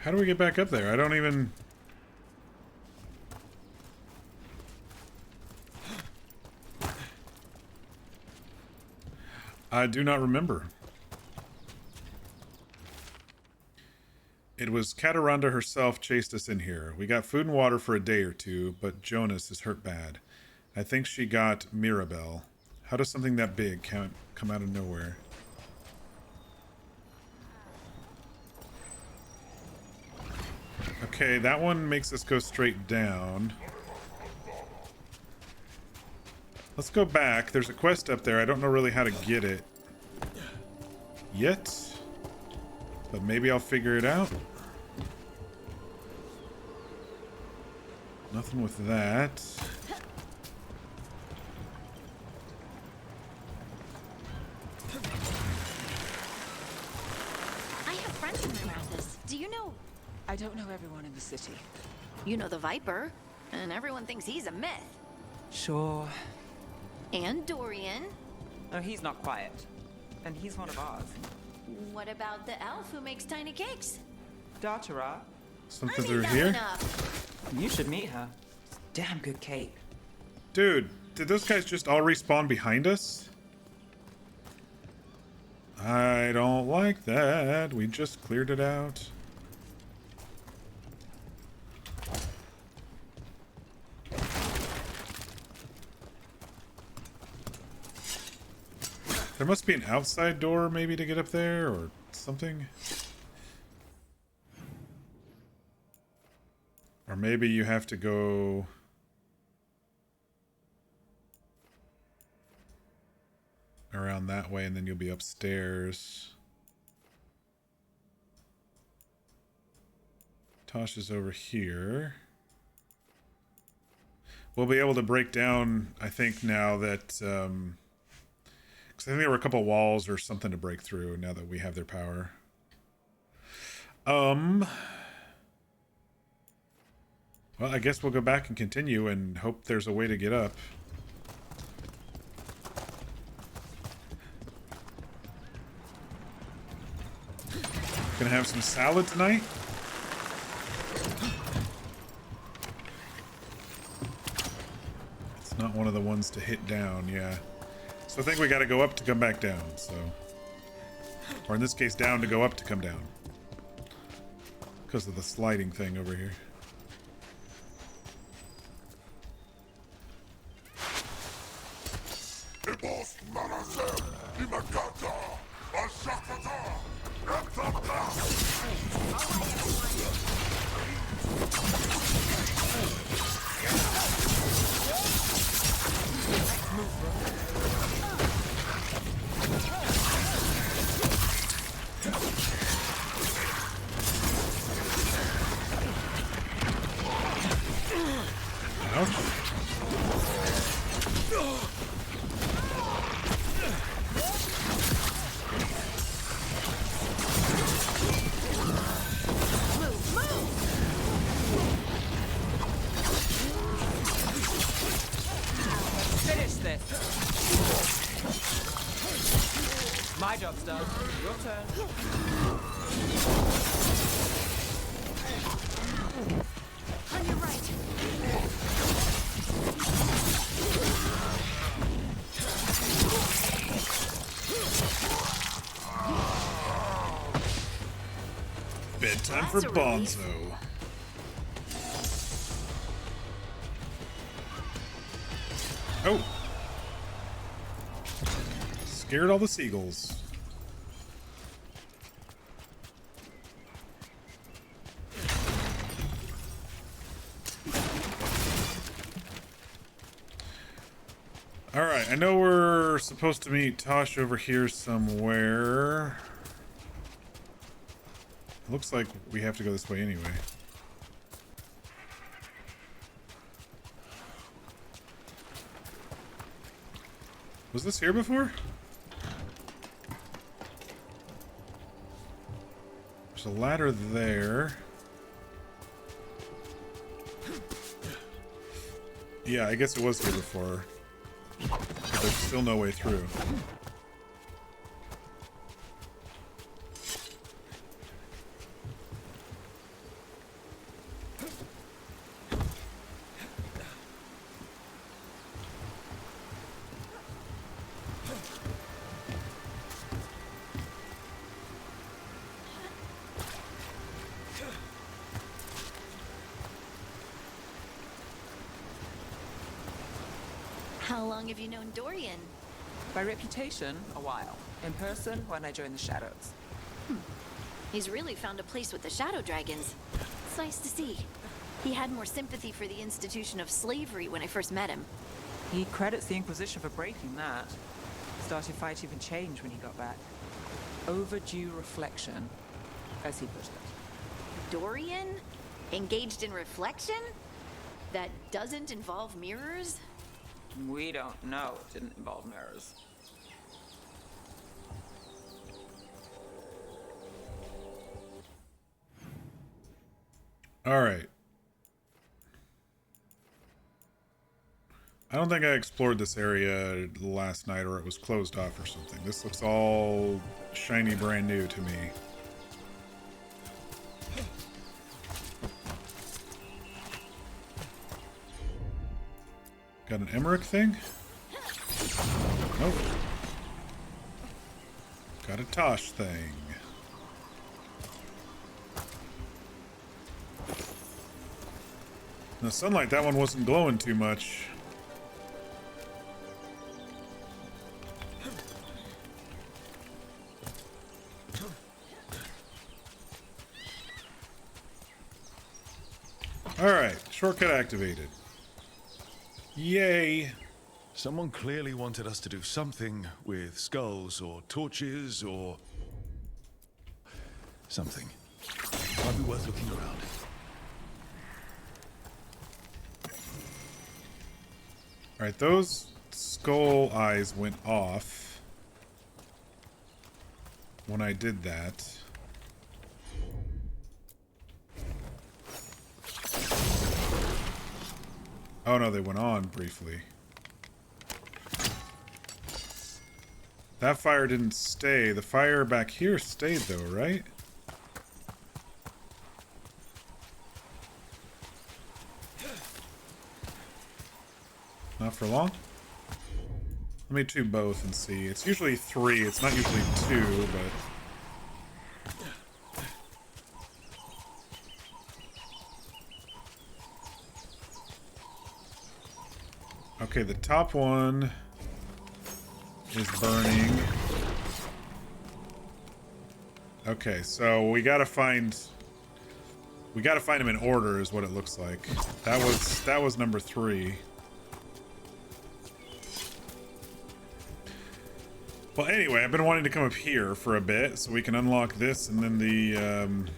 How do we get back up there? I don't even... I do not remember. It was Cataranda herself chased us in here. We got food and water for a day or two, but Jonas is hurt bad. I think she got Mirabelle. How does something that big come out of nowhere? Okay, that one makes us go straight down. Let's go back. There's a quest up there. I don't know really how to get it yet, but maybe I'll figure it out. Nothing with that. I have friends in Mirathis. Do you know? I don't know everyone in the city. You know the Viper, and everyone thinks he's a myth. Sure. And Dorian. Oh, he's not quiet. And he's one of ours. What about the elf who makes tiny cakes? Dartara. Something through here? You should meet her. Damn good cake. Dude, did those guys just all respawn behind us? I don't like that. We just cleared it out. There must be an outside door maybe to get up there or something. Or maybe you have to go around that way and then you'll be upstairs. Taash is over here. We'll be able to break down, I think, now that... because I think there were a couple walls or something to break through now that we have their power. Well, I guess we'll go back and continue and hope there's a way to get up. Gonna have some salad tonight. It's not one of the ones to hit down, yeah. So I think we gotta go up to come back down, so... Or in this case, down to go up to come down. Because of the sliding thing over here. My job's done. Your turn. On your right. Bedtime for Bonzo. Oh! Scared all the seagulls. Alright, I know we're supposed to meet Taash over here somewhere. Looks like we have to go this way anyway. Was this here before? There's a ladder there. Yeah, I guess it was here before. But there's still no way through. How long have you known Dorian? By reputation, a while. In person, when I joined the Shadows. He's really found a place with the Shadow Dragons. It's nice to see. He had more sympathy for the institution of slavery when I first met him. He credits the Inquisition for breaking that. Started fight even changed when he got back. Overdue reflection, as he put it. Dorian? Engaged in reflection? That doesn't involve mirrors? We don't know it didn't involve mirrors. All right. I don't think I explored this area last night, or it was closed off or something. This looks all shiny brand new to me. Got an Emmrich thing? Nope. Got a Taash thing. In the sunlight, that one wasn't glowing too much. Alright, shortcut activated. Yay! Someone clearly wanted us to do something with skulls or torches or something. Might be worth looking around. Alright, those skull eyes went off when I did that. Oh no, they went on briefly. That fire didn't stay. The fire back here stayed though, right? Not for long? Let me do both and see. It's usually 3. It's not usually 2, but... Okay, the top one is burning. Okay, so we gotta find him in order is what it looks like. That was number 3. Well, anyway, I've been wanting to come up here for a bit so we can unlock this and then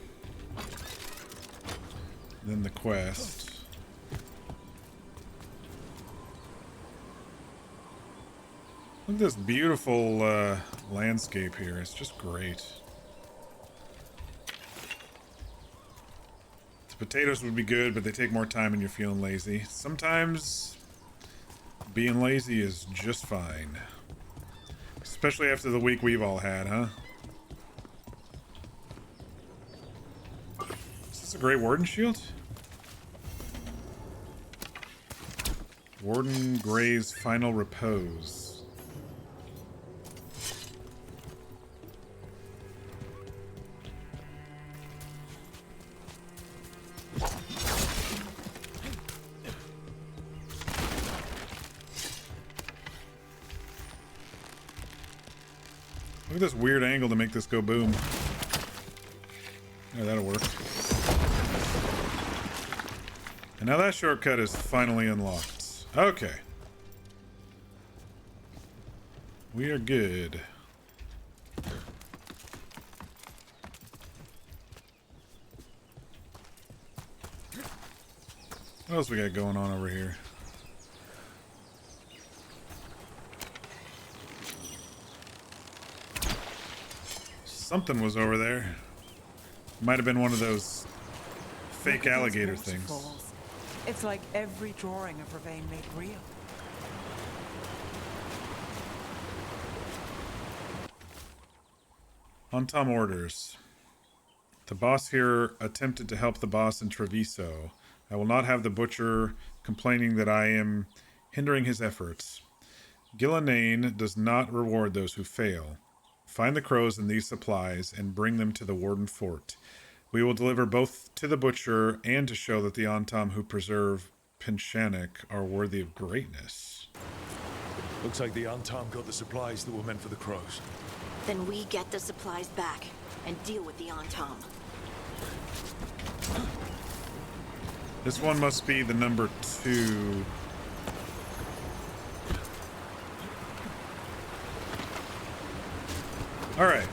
the quest. Look at this beautiful landscape here. It's just great. The potatoes would be good, but they take more time and you're feeling lazy. Sometimes being lazy is just fine. Especially after the week we've all had, huh? Is this a Great Warden shield? Warden Gray's Final Repose. Look at this weird angle to make this go boom. Yeah, that'll work. And now that shortcut is finally unlocked. Okay. We are good. What else we got going on over here? Something was over there. Might have been one of those fake alligator things. It's like every drawing of Ravane made real. Antom orders. The boss here attempted to help the boss in Treviso. I will not have the butcher complaining that I am hindering his efforts. Gillanane does not reward those who fail. Find the crows and these supplies and bring them to the Warden Fort. We will deliver both to the butcher and to show that the Antom who preserve Pinshanik are worthy of greatness. Looks like the Antom got the supplies that were meant for the crows. Then we get the supplies back and deal with the Antom. This one must be the number 2. Alright.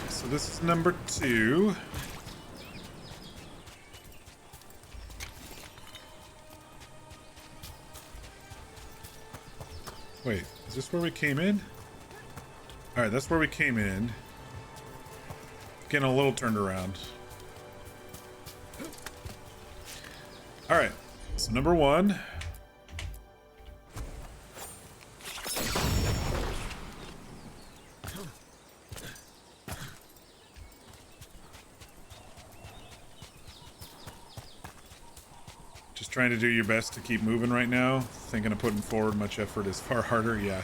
So this is number 2. Wait, is this where we came in? Alright, that's where we came in. Getting a little turned around. Alright, so number 1. Just trying to do your best to keep moving right now. Thinking of putting forward much effort is far harder, yeah.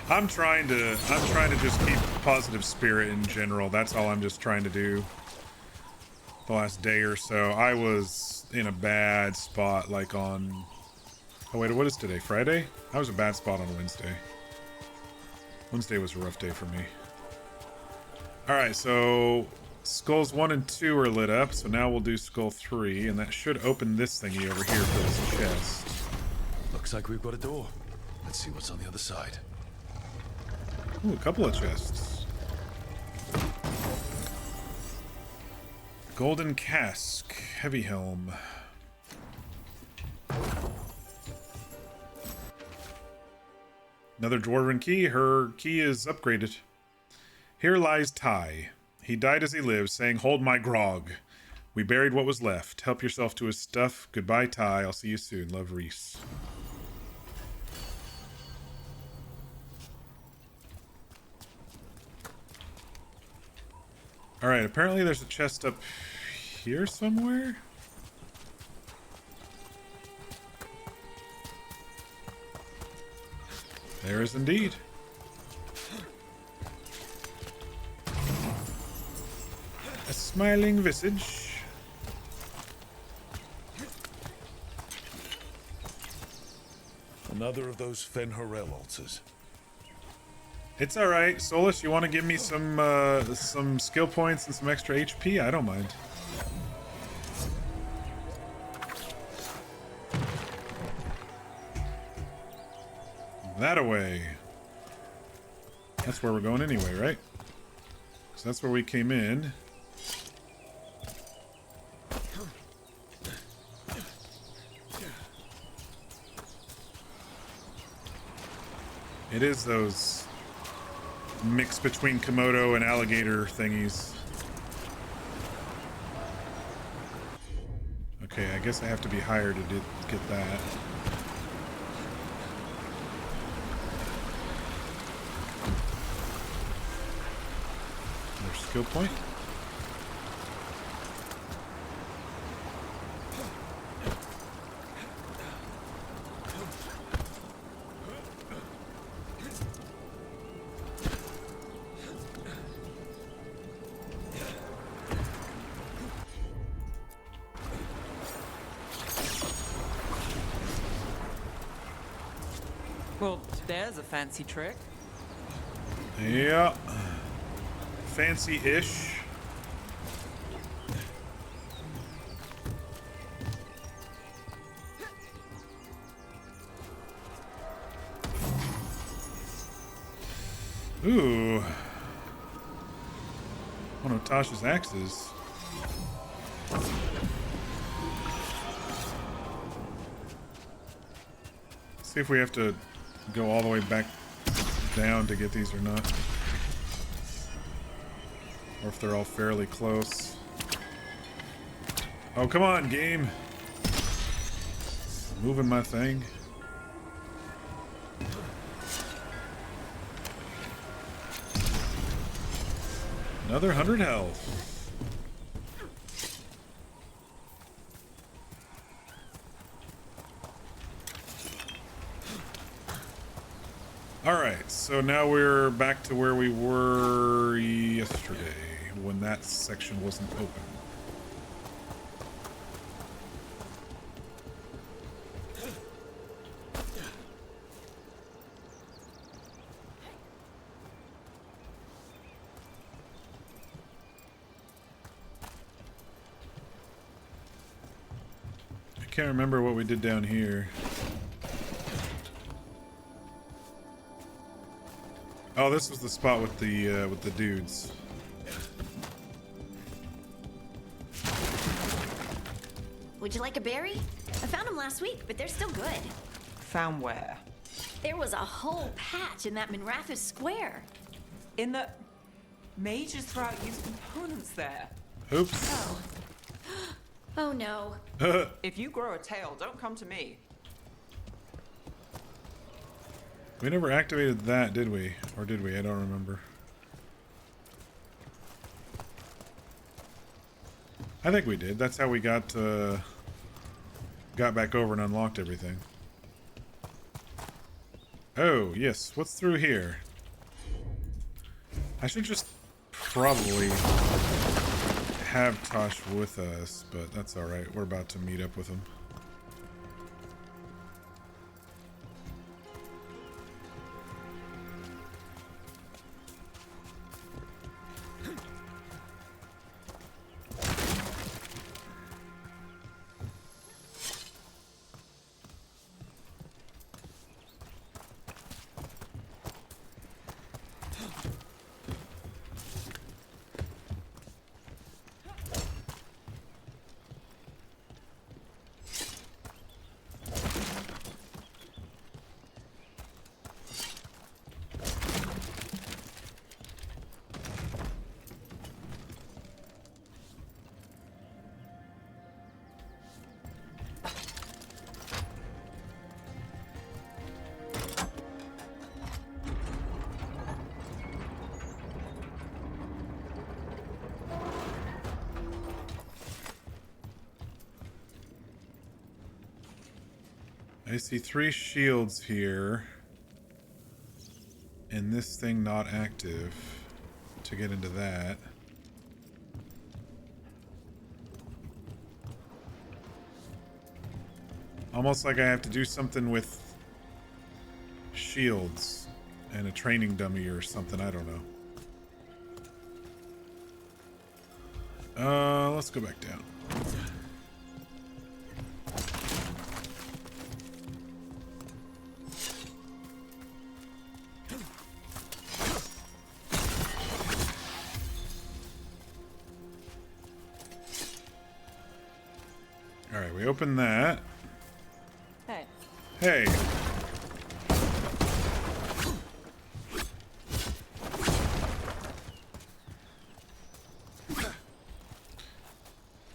I'm trying to just keep positive spirit in general. That's all I'm just trying to do. The last day or so, I was in a bad spot, like on... Oh wait, what is today? Friday? I was a bad spot on Wednesday. Wednesday was a rough day for me. Alright, so... Skulls 1 and 2 are lit up, so now we'll do skull 3, and that should open this thingy over here for this chest. Looks like we've got a door. Let's see what's on the other side. Ooh, a couple of chests. Golden cask, heavy helm. Another dwarven key. Her key is upgraded. Here lies Ty. He died as he lived, saying, "Hold my grog." We buried what was left. Help yourself to his stuff. Goodbye, Ty. I'll see you soon. Love, Reese. Alright, apparently there's a chest up here somewhere? There is indeed. A smiling visage. Another of those Fen'Harel altars. It's alright. Solus, you want to give me some skill points and some extra HP? I don't mind. That away. That's where we're going anyway, right? So that's where we came in. It is those mix between Komodo and alligator thingies. Okay, I guess I have to be higher to get that. Another skill point. Well, there's a fancy trick. Yeah. Fancy-ish. Ooh. One of Tash's axes. See if we have to go all the way back down to get these or not. Or if they're all fairly close. Oh, come on, game. Moving my thing. Another 100 health. Alright, so now we're back to where we were yesterday, when that section wasn't open. I can't remember what we did down here. Oh, this was the spot with the dudes. Would you like a berry? I found them last week, but they're still good. Found where? There was a whole patch in that Minrathous square. In the... Mages throw out used components there. Oops. Oh. Oh no. If you grow a tail, don't come to me. We never activated that, did we? Or did we? I don't remember. I think we did. That's how we got back over and unlocked everything. Oh, yes. What's through here? I should just probably have Taash with us, but that's alright. We're about to meet up with him. I see 3 shields here. And this thing not active to get into that. Almost like I have to do something with shields and a training dummy or something. I don't know. Let's go back down. Alright, we open that. Hey. Hey.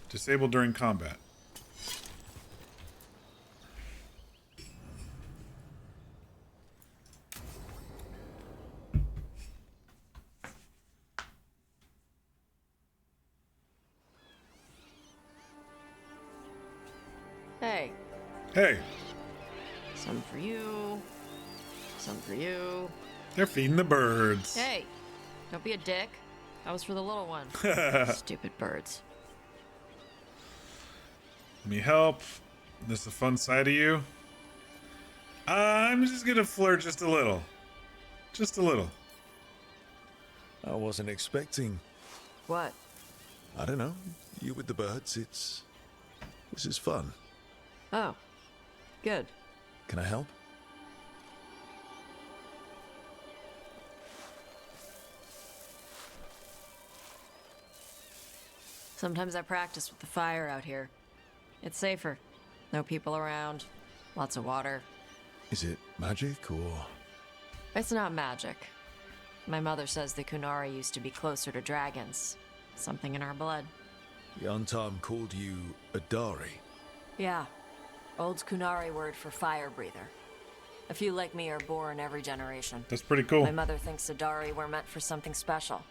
Disabled during combat. Hey. Hey. Some for you. Some for you. They're feeding the birds. Hey. Don't be a dick. That was for the little one. Stupid birds. Let me help. This a fun side of you? I'm just gonna flirt just a little. Just a little. I wasn't expecting... What? I don't know. You with the birds, this is fun. Oh. Good. Can I help? Sometimes I practice with the fire out here. It's safer. No people around. Lots of water. Is it magic or... It's not magic. My mother says the Kunari used to be closer to dragons. Something in our blood. The Untarm called you a Dari. Yeah. Old Kunari word for fire breather. A few like me are born every generation. That's pretty cool. My mother thinks the Dari were meant for something special.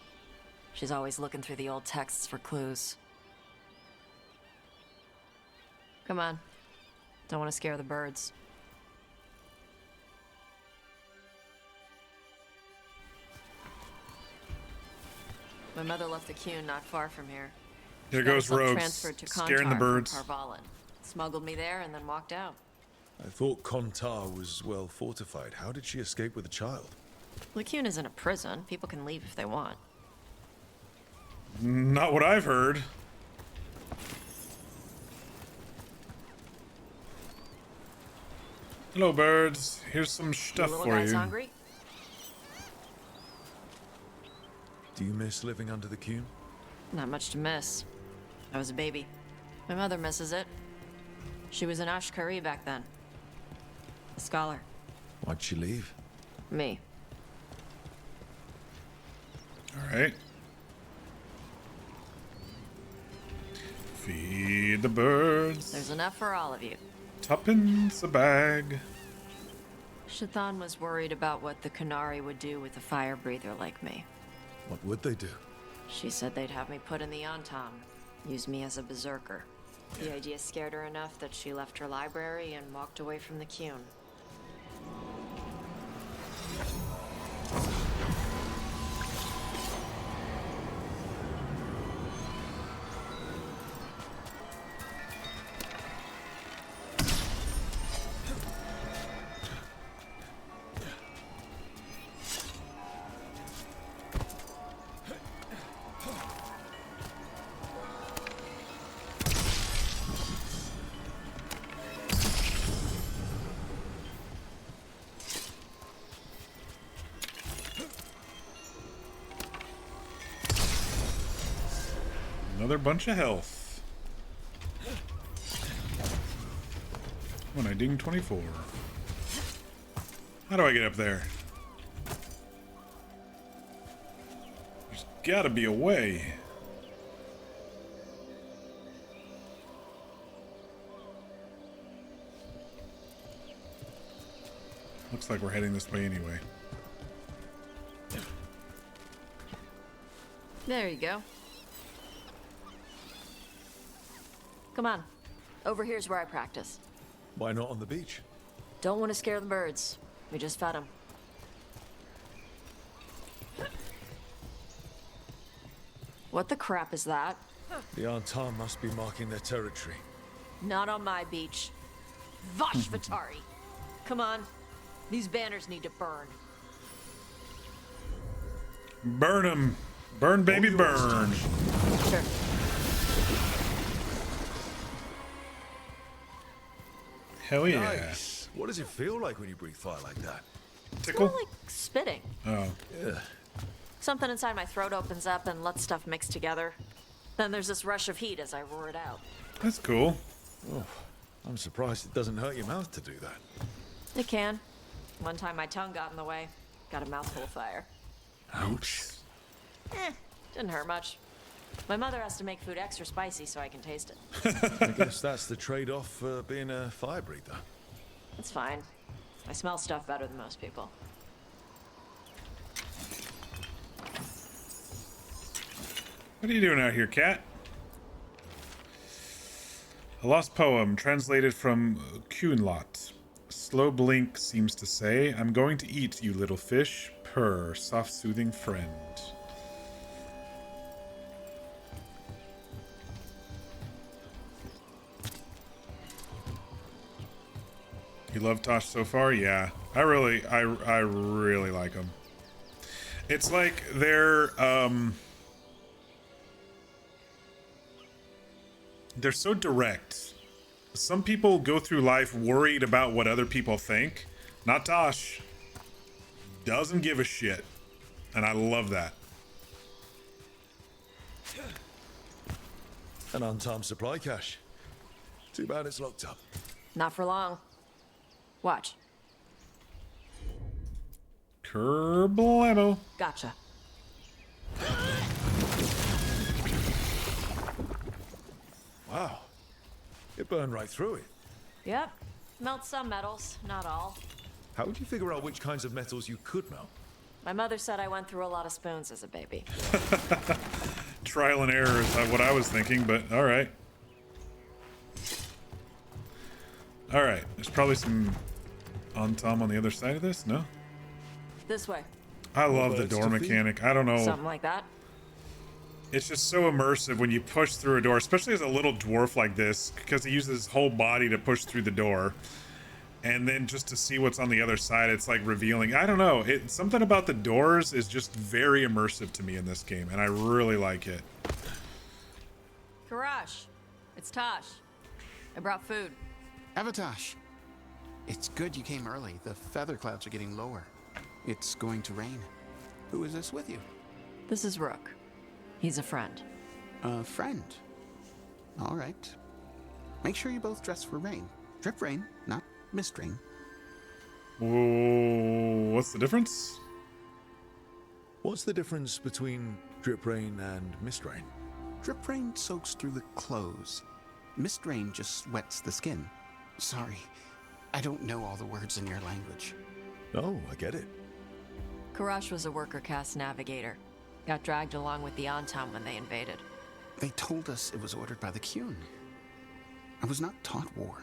She's always looking through the old texts for clues. Come on. Don't want to scare the birds. My mother left the Kuhn not far from here. There goes Rogues, transferred to scaring the Kontar birds. from Karvalan. Smuggled me there and then walked out. I thought Kontar was well fortified. How did she escape with a child? The Kuhn isn't a prison. People can leave if they want. Not what I've heard. Hello, birds. Here's some stuff Little for guys you. hungry? Do you miss living under the Cune? Not much to miss. I was a baby. My mother misses it. She was an Ashkari back then. A scholar. Why'd she leave? Me. All right. Feed the birds. There's enough for all of you. Tuppence a bag. Shathan was worried about what the Kunari would do with a fire breather like me. What would they do? She said they'd have me put in the Antam, use me as a berserker. The idea scared her enough that she left her library and walked away from the Cune. Another bunch of health. When I ding 24. How do I get up there? There's gotta be a way. Looks like we're heading this way anyway. There you go. Come on. Over here's where I practice. Why not on the beach? Don't want to scare the birds. We just fed them. What the crap is that? The Antam must be marking their territory. Not on my beach. Vashvatari. Come on. These banners need to burn. Burn them. Burn, baby, burn. Sure. Hell yeah. Nice. What does it feel like when you breathe fire like that? Tickle? It's more like spitting. Oh. Yeah. Something inside my throat opens up and lets stuff mix together. Then there's this rush of heat as I roar it out. That's cool. Oh, I'm surprised it doesn't hurt your mouth to do that. It can. One time my tongue got in the way. Got a mouthful of fire. Ouch. Didn't hurt much. My mother has to make food extra spicy so I can taste it. I guess that's the trade-off for being a fire breather. It's fine. I smell stuff better than most people. What are you doing out here, cat? A lost poem translated from Kunlot. Slow blink seems to say, I'm going to eat you, little fish. Purr, soft soothing friend. You love Taash so far? Yeah. I really like them. It's like they're so direct. Some people go through life worried about what other people think. Not Taash. Doesn't give a shit. And I love that. An untimed supply cache. Too bad it's locked up. Not for long. Watch. Kerblamo. Gotcha. Wow. It burned right through it. Yep. Melt some metals, not all. How would you figure out which kinds of metals you could melt? My mother said I went through a lot of spoons as a baby. Trial and error is what I was thinking, but all right. All right. There's probably some Antam on the other side of this, no? This way. I love the door mechanic. I don't know. Something like that. It's just so immersive when you push through a door, especially as a little dwarf like this, because he uses his whole body to push through the door. And then just to see what's on the other side, it's like revealing. I don't know. Something about the doors is just very immersive to me in this game, and I really like it. Karash, it's Taash. I brought food. Avatash, it's good you came early. The feather clouds are getting lower. It's going to rain. Who is this with you? This is Rook. He's a friend. A friend? All right. Make sure you both dress for rain. Drip rain, not mist rain. Whoa, what's the difference? What's the difference between drip rain and mist rain? Drip rain soaks through the clothes. Mist rain just wets the skin. Sorry, I don't know all the words in your language. Oh, I get it. Karash was a worker caste navigator. Got dragged along with the Antam when they invaded. They told us it was ordered by the Qun. I was not taught war.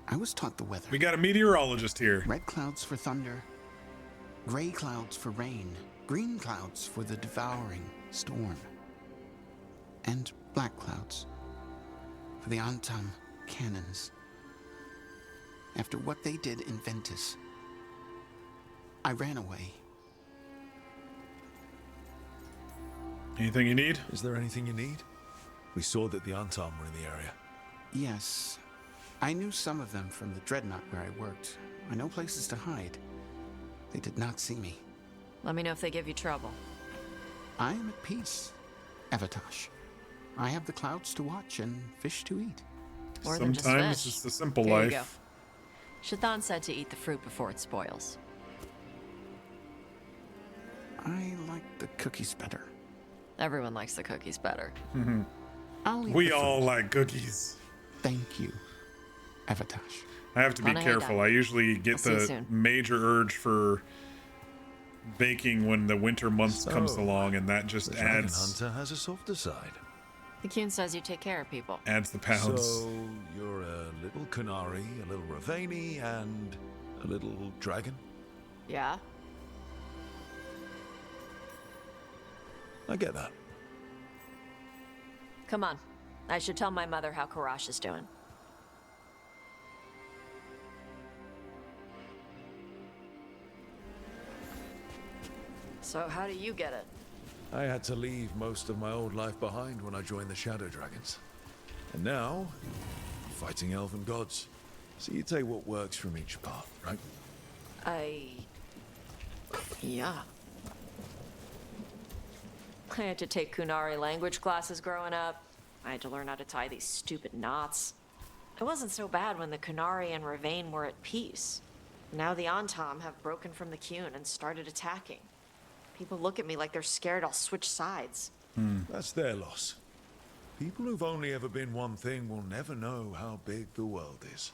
I was taught the weather. We got a meteorologist here. Red clouds for thunder, gray clouds for rain, green clouds for the devouring storm, and black clouds for the Antam cannons. After what they did in Ventus, I ran away. Anything you need? Is there anything you need? We saw that the Antam were in the area. Yes. I knew some of them from the Dreadnought where I worked. I know places to hide. They did not see me. Let me know if they give you trouble. I am at peace, Evatash. I have the clouds to watch and fish to eat. More than just Sometimes fish. it's the simple Here you life. go. Shathan said to eat the fruit before it spoils. I like the cookies better. Everyone likes the cookies better. I'll eat We the all fruit. like cookies. Thank you, Evatash. I have to be Wanna hear careful. that? I usually get I'll see you the soon. major urge for baking when the winter comes So, along, and that just The Dragon adds Hunter has a softer side. The Qun says you take care of people. the pounds. So, you're a little Kunari, a little Ravani, and a little dragon? Yeah? I get that. Come on. I should tell my mother how Karash is doing. So how do you get it? I had to leave most of my old life behind when I joined the Shadow Dragons. And now, I'm fighting elven gods. So you take what works from each part, right? Yeah. I had to take Kunari language classes growing up. I had to learn how to tie these stupid knots. It wasn't so bad when the Kunari and Ravane were at peace. Now the Antam have broken from the Qun and started attacking. People look at me like they're scared I'll switch sides. That's their loss. People who've only ever been one thing will never know how big the world is.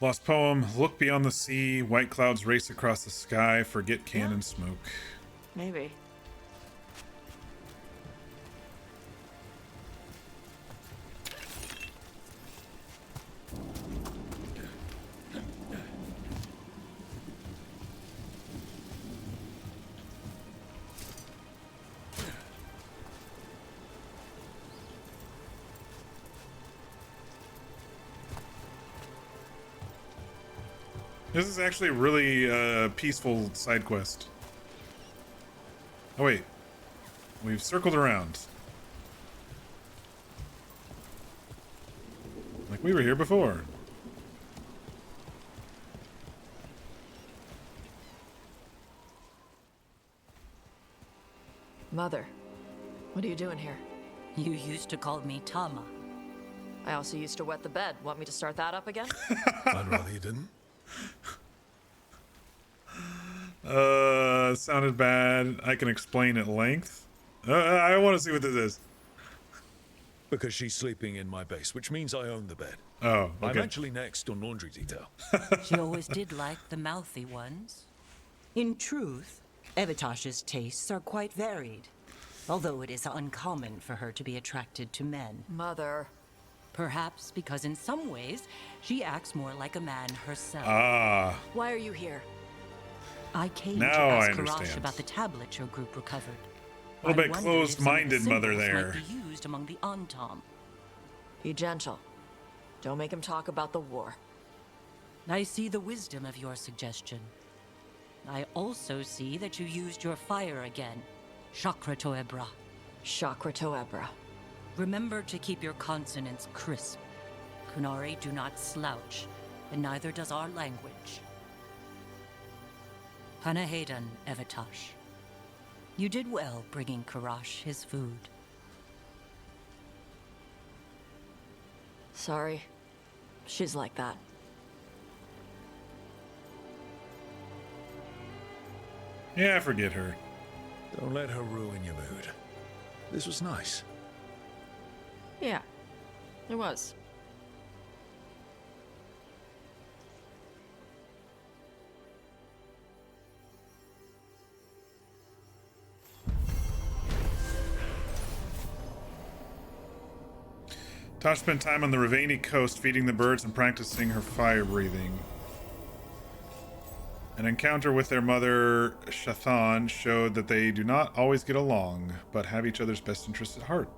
Lost poem. Look beyond the sea. White clouds race across the sky. Forget cannon smoke. Maybe. This is actually a really peaceful side quest. Oh wait, we've circled around. Like we were here before. Mother, what are you doing here? You used to call me Tama. I also used to wet the bed. Want me to start that up again? I'd rather you didn't. Sounded bad. I can explain at length. I want to see what this is. Because she's sleeping in my base, which means I own the bed. Oh, I'm okay. actually next on laundry detail. She always did like the mouthy ones. In truth, Evitash's tastes are quite varied, although it is uncommon for her to be attracted to men. Mother. Perhaps because in some ways, she acts more like a man herself. Ah. Why are you here? I came Now to I ask Karash understand. about the tablet your group recovered. A little I bit wondered if some of the closed-minded mother symbols there. might be used among the Antam. Be gentle. Don't make him talk about the war. I see the wisdom of your suggestion. I also see that you used your fire again. Chakra Toebra. Chakra Toebra. Remember to keep your consonants crisp. Kunari do not slouch, and neither does our language. Panahedan, Evatash. You did well bringing Karash his food. Sorry. She's like that. Yeah, forget her. Don't let her ruin your mood. This was nice. Yeah, it was. Taash spent time on the Ravani coast feeding the birds and practicing her fire breathing. An encounter with their mother, Shathan, showed that they do not always get along, but have each other's best interests at heart.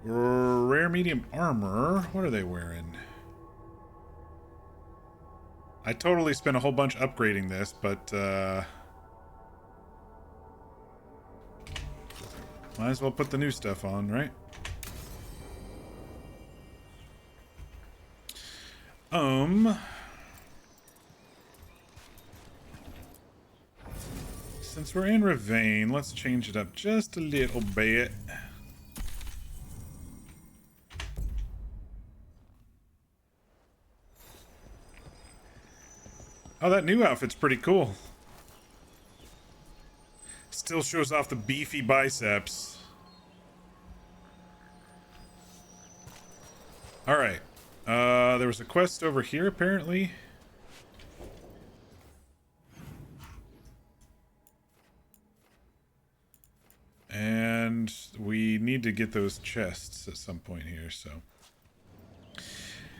Rare medium armor. What are they wearing? I totally spent a whole bunch upgrading this, but might as well put the new stuff on, right? Since we're in Ravane, let's change it up just a little bit. Oh, that new outfit's pretty cool. Still shows off the beefy biceps. Alright. There was a quest over here, apparently. And we need to get those chests at some point here, so.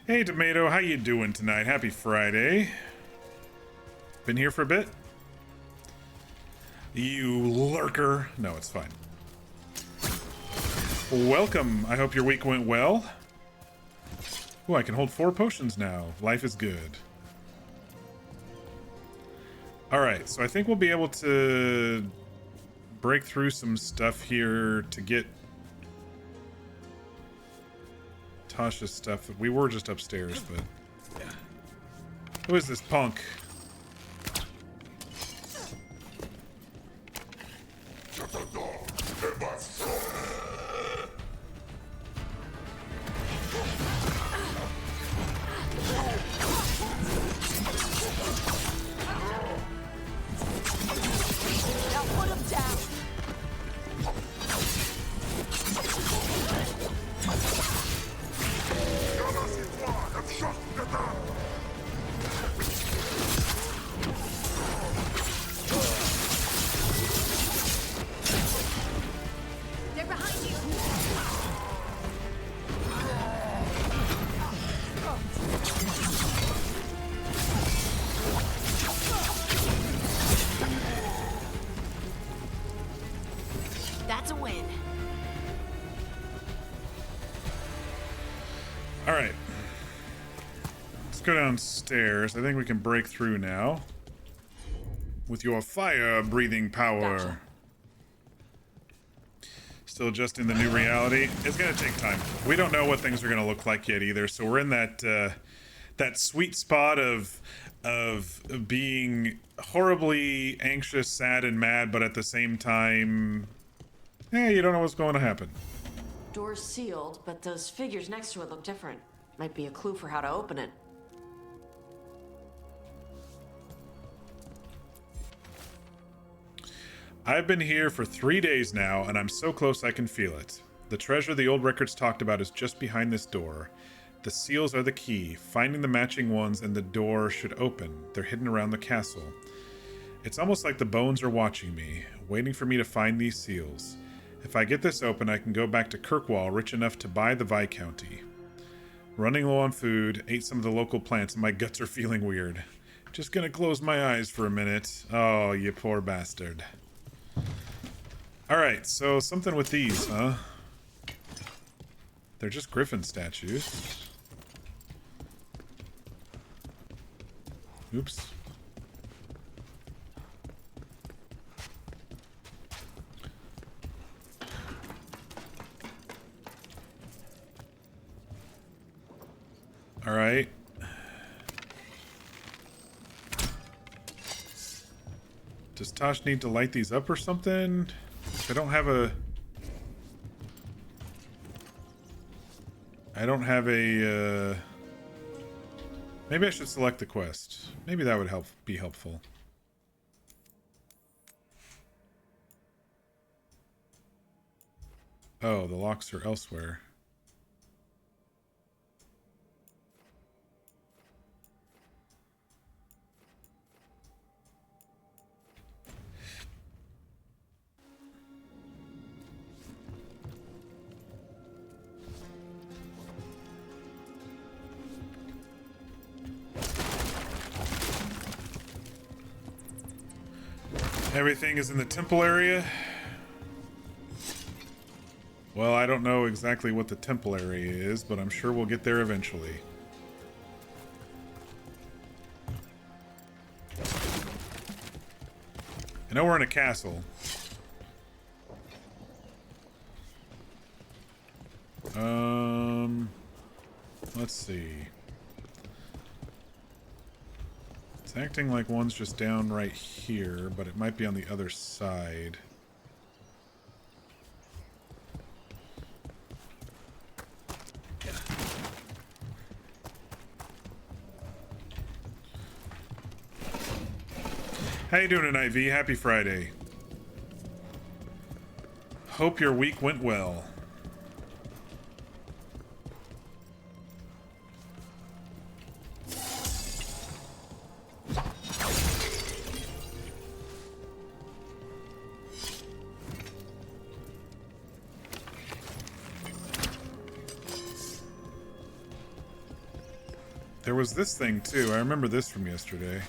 Hey, Tomato, how you doing tonight? Happy Friday. Been here for a bit? You lurker. No, it's fine. Welcome. I hope your week went well. Oh, I can hold 4 potions now. Life is good. Alright, so I think we'll be able to break through some stuff here to get Tasha's stuff. We were just upstairs, but yeah. Who is this punk? That's a win. Alright. Let's go downstairs. I think we can break through now. With your fire-breathing power. Gotcha. Still just in the new reality. It's gonna take time. We don't know what things are gonna look like yet either, so we're in that that sweet spot of being horribly anxious, sad, and mad, but at the same time, you don't know what's going to happen. Door's sealed, but those figures next to it look different. Might be a clue for how to open it. I've been here for 3 days now, and I'm so close I can feel it. The treasure the old records talked about is just behind this door. The seals are the key. Finding the matching ones and the door should open. They're hidden around the castle. It's almost like the bones are watching me, waiting for me to find these seals. If I get this open, I can go back to Kirkwall rich enough to buy the Viscounty. Running low on food, ate some of the local plants, and my guts are feeling weird. Just gonna close my eyes for a minute. Oh, you poor bastard. Alright, so something with these, huh? They're just griffin statues. Oops. Alright. Does Taash need to light these up or something? I don't have a... Maybe I should select the quest. Maybe that would be helpful. Oh, the locks are elsewhere. Everything is in the temple area. Well, I don't know exactly what the temple area is, but I'm sure we'll get there eventually. I know we're in a castle. Let's see. It's acting like one's just down right here, but it might be on the other side. How you doing tonight, V? Happy Friday. Hope your week went well. There was this thing too. I remember this from yesterday.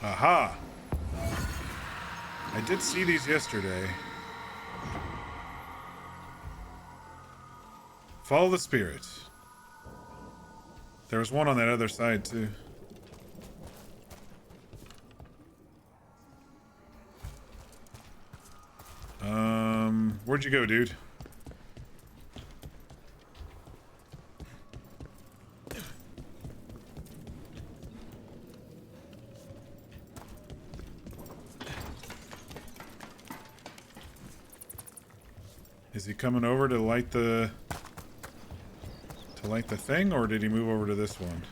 Aha! I did see these yesterday. Follow the spirit. There was one on that other side too. Where'd you go, dude? Is he coming over to light the thing, or did he move over to this one?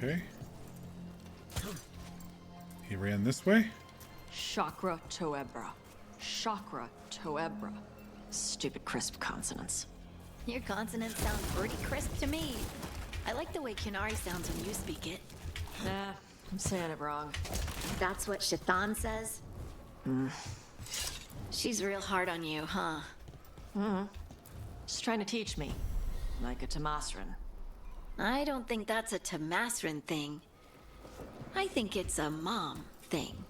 Okay. He ran this way? Chakra Toebra. Chakra Toebra. Stupid crisp consonants. Your consonants sound pretty crisp to me. I like the way Kunari sounds when you speak it. Nah, I'm saying it wrong. That's what Shathan says? She's real hard on you, huh? She's trying to teach me. Like a Tamasran. I don't think that's a Tamasran thing. I think it's a mom thing.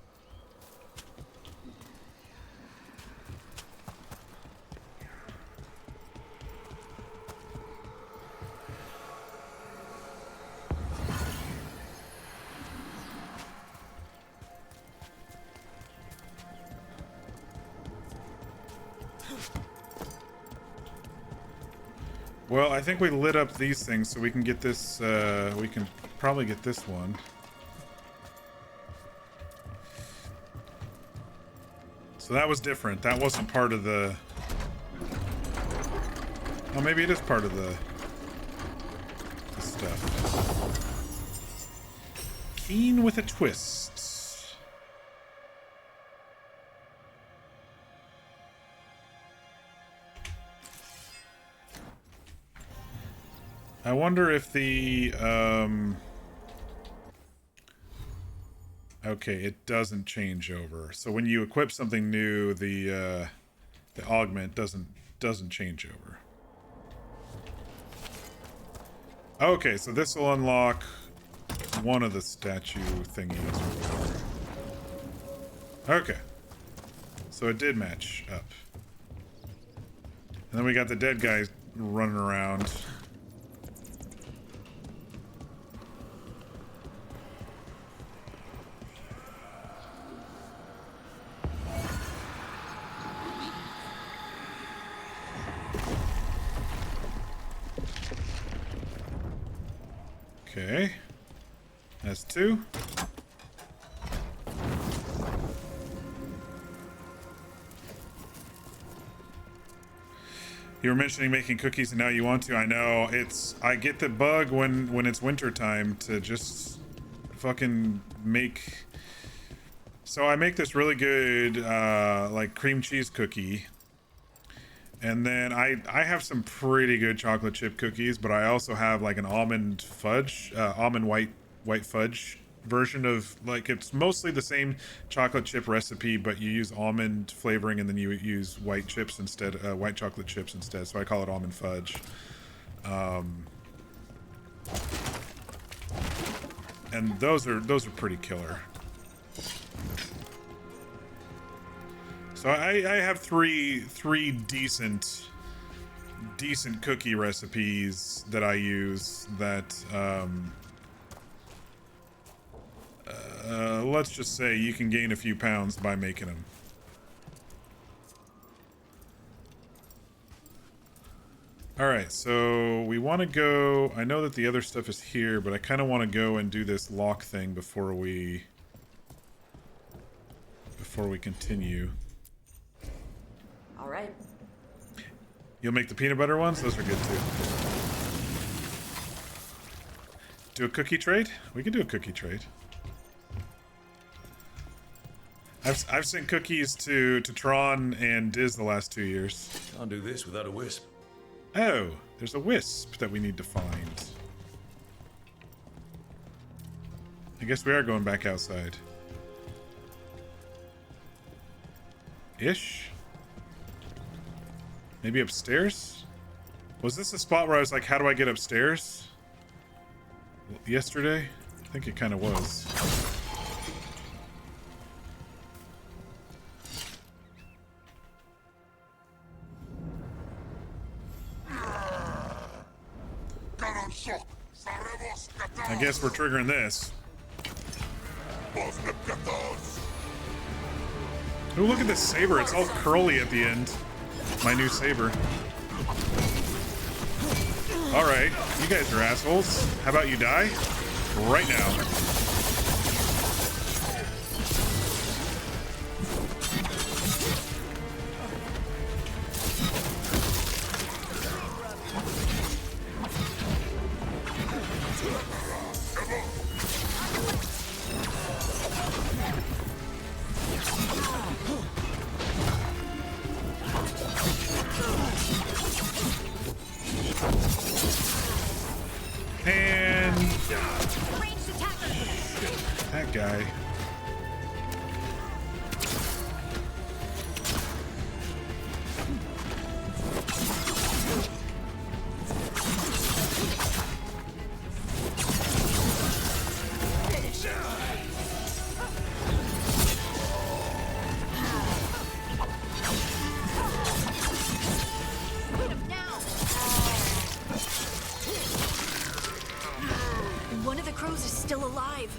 Well, I think we lit up these things so we can get this, we can probably get this one. So that was different. That wasn't part of the... Oh, maybe it is part of the stuff. Keen with a twist. I wonder if the, okay, it doesn't change over. So when you equip something new, the augment doesn't change over. Okay, so this will unlock one of the statue thingies. Okay. So it did match up. And then we got the dead guy running around. Okay. That's 2. You were mentioning making cookies and now you want to. I know. I get the bug when it's winter time to just fucking make. So I make this really good like cream cheese cookie. And then I have some pretty good chocolate chip cookies, but I also have like an almond fudge, almond white fudge version of, like, it's mostly the same chocolate chip recipe, but you use almond flavoring and then you use white chips instead, white chocolate chips instead. So I call it almond fudge. And those are pretty killer. So I have three decent cookie recipes that I use that let's just say you can gain a few pounds by making them. Alright, so we want to go... I know that the other stuff is here, but I kind of want to go and do this lock thing before we continue. Alright. You'll make the peanut butter ones? Those are good too. Do a cookie trade? We can do a cookie trade. I've sent cookies to Tron and Diz the last 2 years. Can't do this without a wisp. Oh, there's a wisp that we need to find. I guess we are going back outside. Ish? Maybe upstairs? Was this a spot where I was like, how do I get upstairs? Yesterday? I think it kind of was. I guess we're triggering this. Oh, look at this saber. It's all curly at the end. My new saber. Alright, you guys are assholes. How about you die? Right now. And that guy. One of the crows is still alive.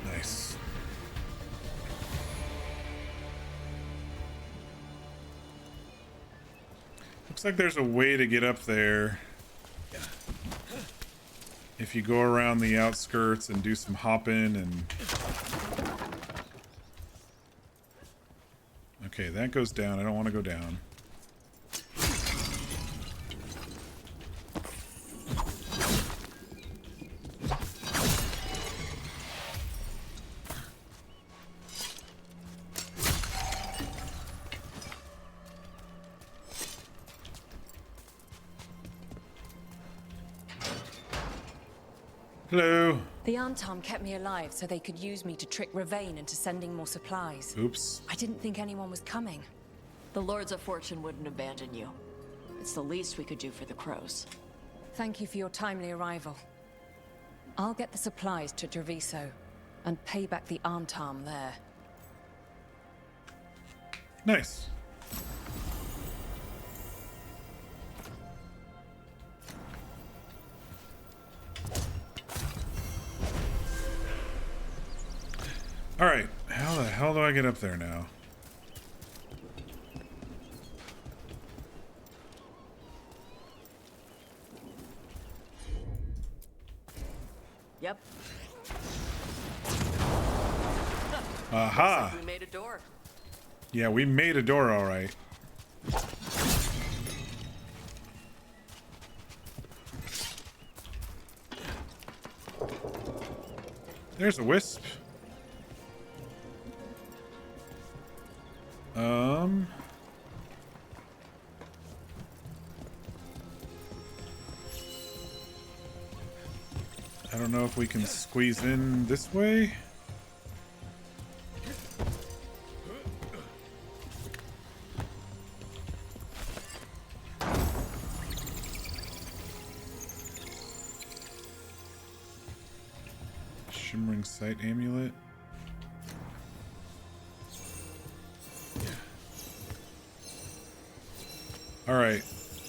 Nice. Looks like there's a way to get up there. If you go around the outskirts and do some hopping and... Okay, that goes down. I don't want to go down. Hello. The Antom kept me alive so they could use me to trick Ravain into sending more supplies. Oops. I didn't think anyone was coming. The Lords of Fortune wouldn't abandon you. It's the least we could do for the crows. Thank you for your timely arrival. I'll get the supplies to Treviso and pay back the Antom there. Nice. All right, how the hell do I get up there now? Yep. Aha! We made a door. Yeah, we made a door, all right. There's a wisp. I don't know if we can squeeze in this way. Shimmering Sight Amulet. Alright.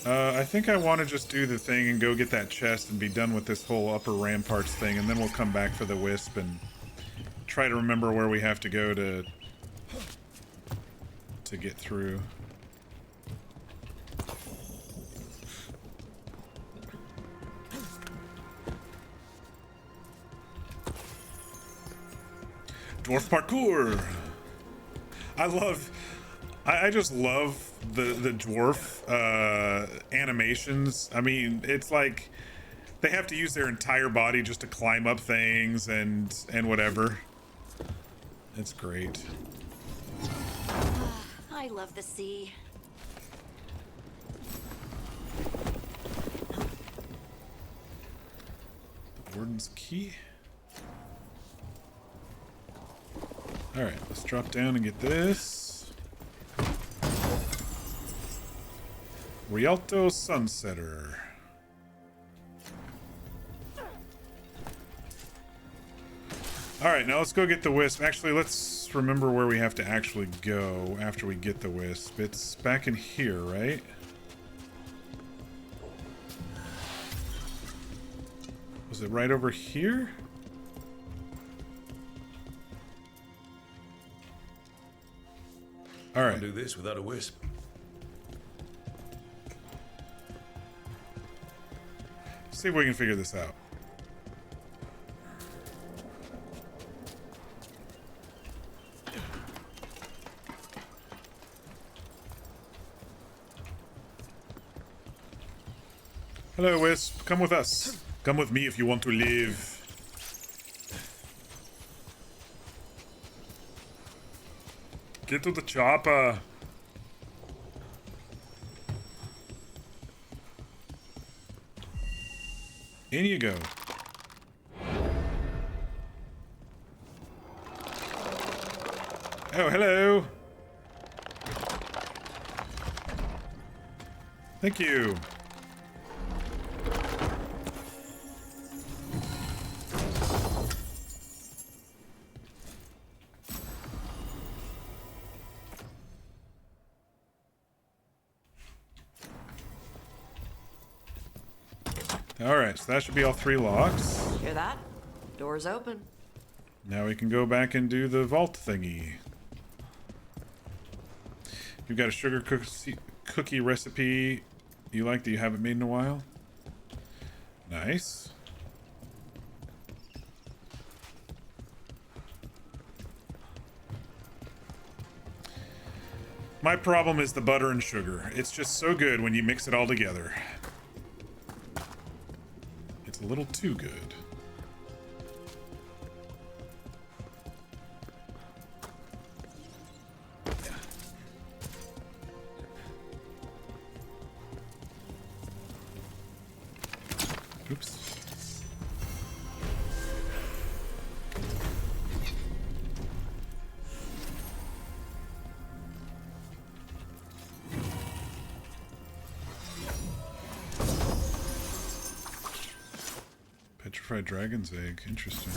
I think I want to just do the thing and go get that chest and be done with this whole upper ramparts thing, and then we'll come back for the wisp and try to remember where we have to go to get through. Dwarf parkour! I just love the dwarf animations. I mean, it's like they have to use their entire body just to climb up things and whatever. It's great. I love the sea. The Warden's Key. Alright, let's drop down and get this. Rialto Sunsetter. Alright, now let's go get the wisp. Actually, let's remember where we have to actually go after we get the wisp. It's back in here, right? Was it right over here? Alright. Can't do this without a wisp. See if we can figure this out. Hello, Wisp. Come with us. Come with me if you want to live. Get to the chopper. In you go. Oh, hello. Thank you. Alright, so that should be all 3 locks. Hear that? Door's open. Now we can go back and do the vault thingy. You've got a sugar cookie recipe you like that you haven't made in a while. Nice. My problem is the butter and sugar. It's just so good when you mix it all together. It's a little too good. Oops. Petrified dragon's egg. Interesting.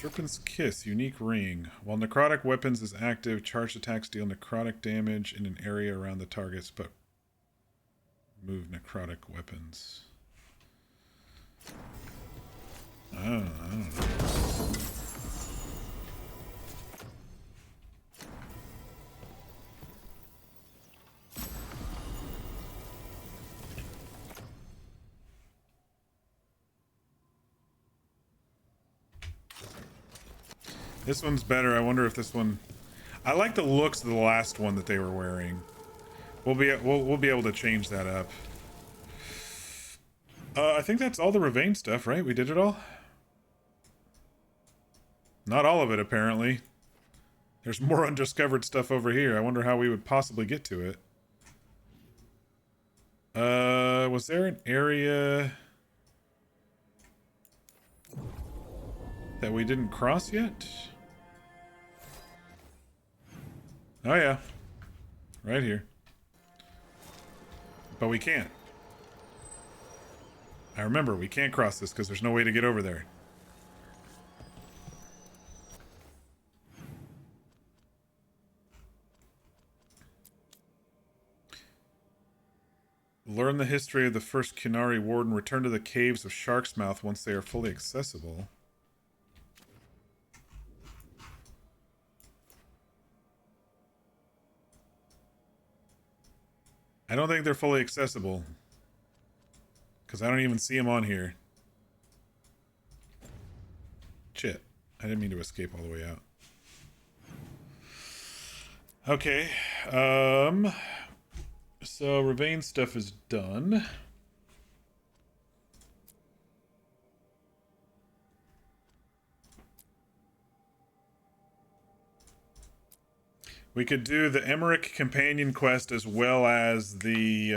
Serpent's Kiss, unique ring. While necrotic weapons is active, charged attacks deal necrotic damage in an area around the targets, but move necrotic weapons. I don't know. This one's better. I wonder if this one... I like the looks of the last one that they were wearing. We'll be able to change that up. I think that's all the Ravane stuff, right? We did it all? Not all of it, apparently. There's more undiscovered stuff over here. I wonder how we would possibly get to it. Was there an area that we didn't cross yet? Oh yeah. Right here. But we can't. I remember, we can't cross this because there's no way to get over there. Learn the history of the first Qunari warden. Return to the caves of Shark's Mouth once they are fully accessible. I don't think they're fully accessible. Because I don't even see them on here. Shit. I didn't mean to escape all the way out. Okay. So Ravane stuff is done. We could do the Emmrich companion quest as well as the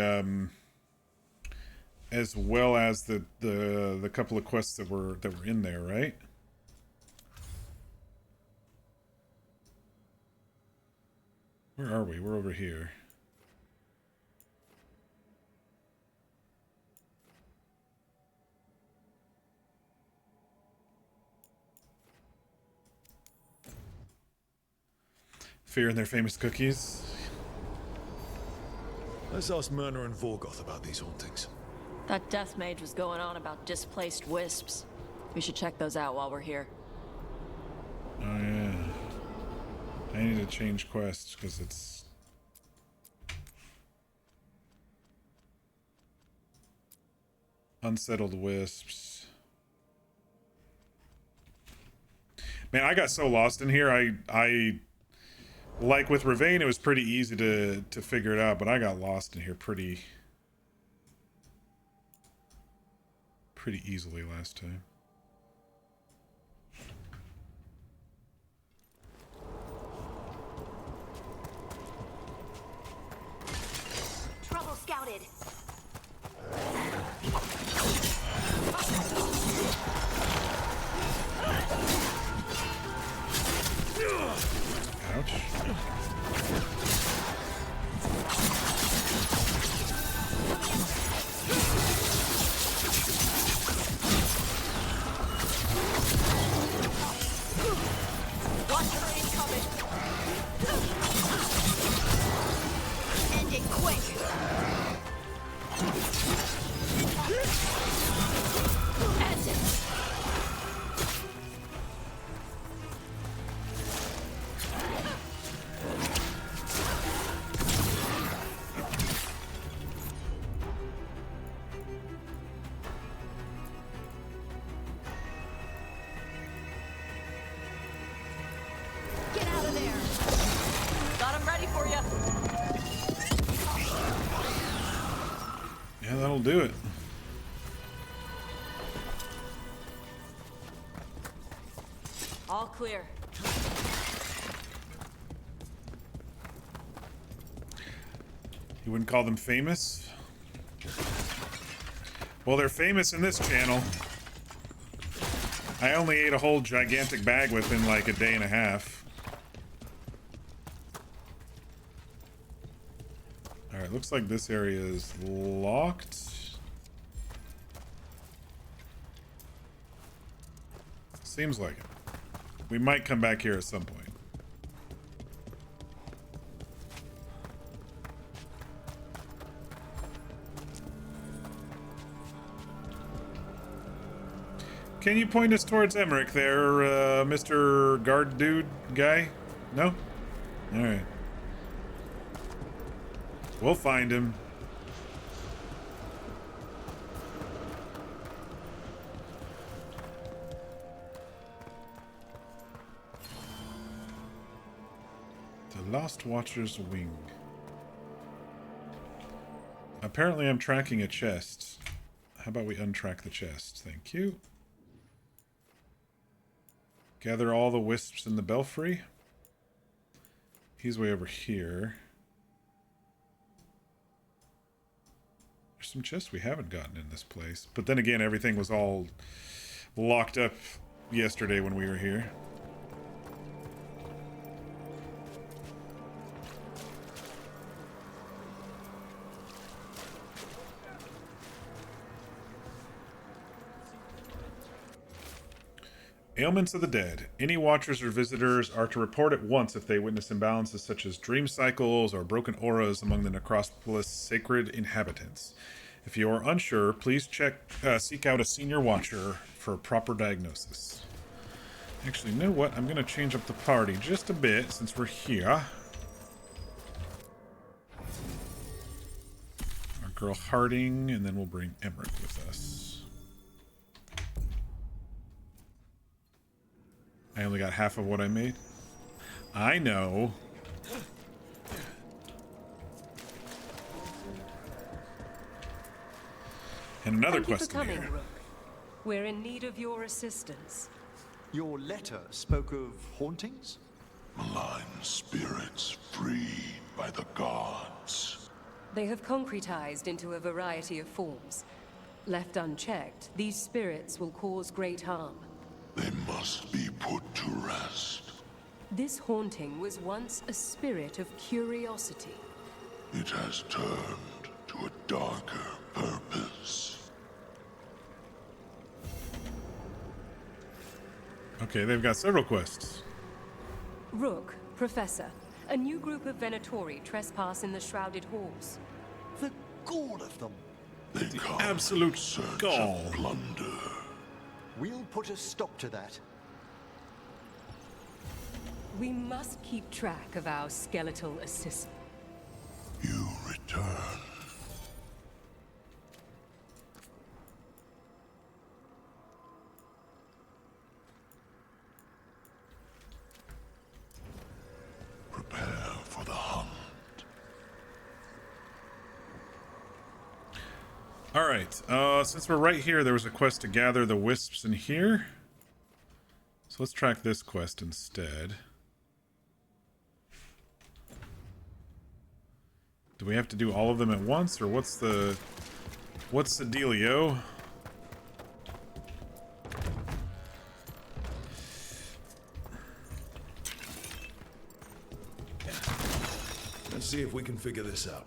the couple of quests that were in there, right? Where are we? We're over here. Fear and their famous cookies. Let's ask Myrna and Veilguard about these hauntings. That death mage was going on about displaced wisps. We should check those out while we're here. Oh yeah. I need to change quests because it's... Unsettled wisps. Man, I got so lost in here. I like with Ravane, it was pretty easy to figure it out, but I got lost in here pretty easily last time. Trouble scouted. Ouch. Watch her incoming. End it quick. End it. Get out of there. Got him ready for you. Yeah, that'll do it. All clear. You wouldn't call them famous? Well, they're famous in this channel. I only ate a whole gigantic bag within like a day and a half. Alright, looks like this area is locked. Seems like it. We might come back here at some point. Can you point us towards Emmrich there, Mr. Guard Dude guy? No? Alright. We'll find him. The Lost Watcher's Wing. Apparently I'm tracking a chest. How about we untrack the chest? Thank you. Gather all the wisps in the belfry. He's way over here. There's some chests we haven't gotten in this place. But then again, everything was all locked up yesterday when we were here. Ailments of the dead. Any watchers or visitors are to report at once if they witness imbalances such as dream cycles or broken auras among the necropolis' sacred inhabitants. If you are unsure, please seek out a senior watcher for a proper diagnosis. Actually, you know what? I'm going to change up the party just a bit since we're here. Our girl Harding, and then we'll bring Emmrich with us. I only got half of what I made. I know. And another question here. Rook. We're in need of your assistance. Your letter spoke of hauntings? Malign spirits freed by the gods. They have concretized into a variety of forms. Left unchecked, these spirits will cause great harm. They must be put to rest. This haunting was once a spirit of curiosity. It has turned to a darker purpose. Okay, they've got several quests. Rook, Professor, a new group of Venatori trespass in the Shrouded Halls. The gall of them. The absolute gall. Plunder. We'll put a stop to that. We must keep track of our skeletal assistant. You return. Prepare for the hunt. Alright, since we're right here, there was a quest to gather the wisps in here. So let's track this quest instead. Do we have to do all of them at once, or what's the dealio? Let's see if we can figure this out.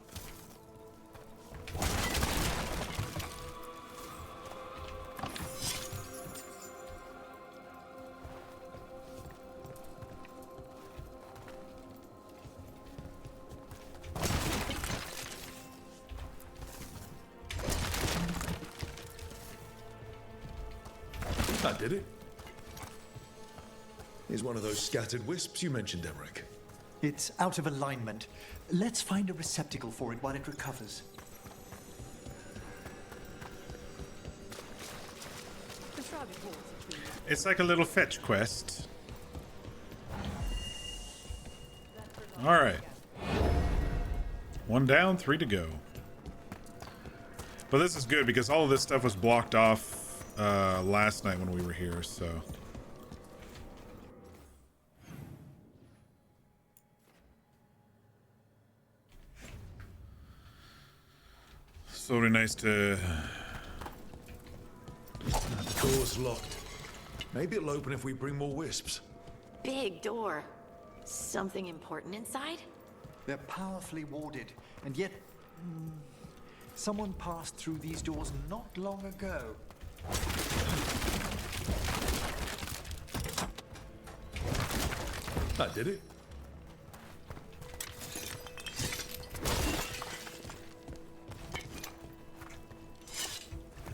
That did it. Here's one of those scattered wisps you mentioned, Emmrich. It's out of alignment. Let's find a receptacle for it while it recovers. It's like a little fetch quest. Alright. 1 down, 3 to go. But this is good because all of this stuff was blocked off last night when we were here, so. So really nice to. The door's locked. Maybe it'll open if we bring more wisps. Big door. Something important inside? They're powerfully warded, and yet someone passed through these doors not long ago. I did it.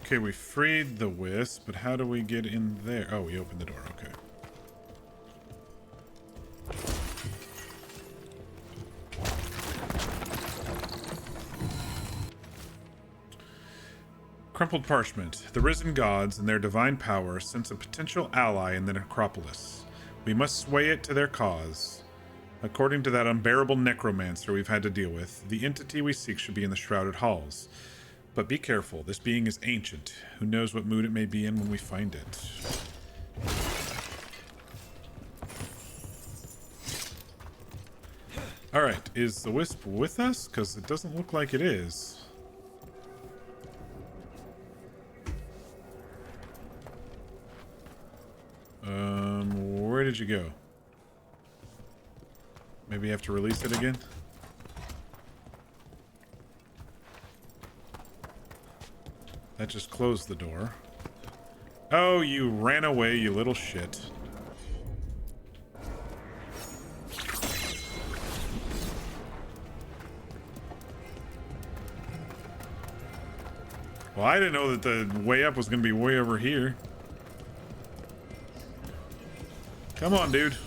Okay, we freed the wisp, but how do we get in there? Oh, we opened the door. Okay. Crumpled parchment. The risen gods and their divine power sense a potential ally in the necropolis. We must sway it to their cause. According to that unbearable necromancer we've had to deal with, the entity we seek should be in the shrouded halls. But be careful, this being is ancient. Who knows what mood it may be in when we find it. Alright, is the wisp with us? Because it doesn't look like it is. Where did you go? Maybe you have to release it again? That just closed the door. Oh, you ran away, you little shit. Well, I didn't know that the way up was going to be way over here. Come on, dude.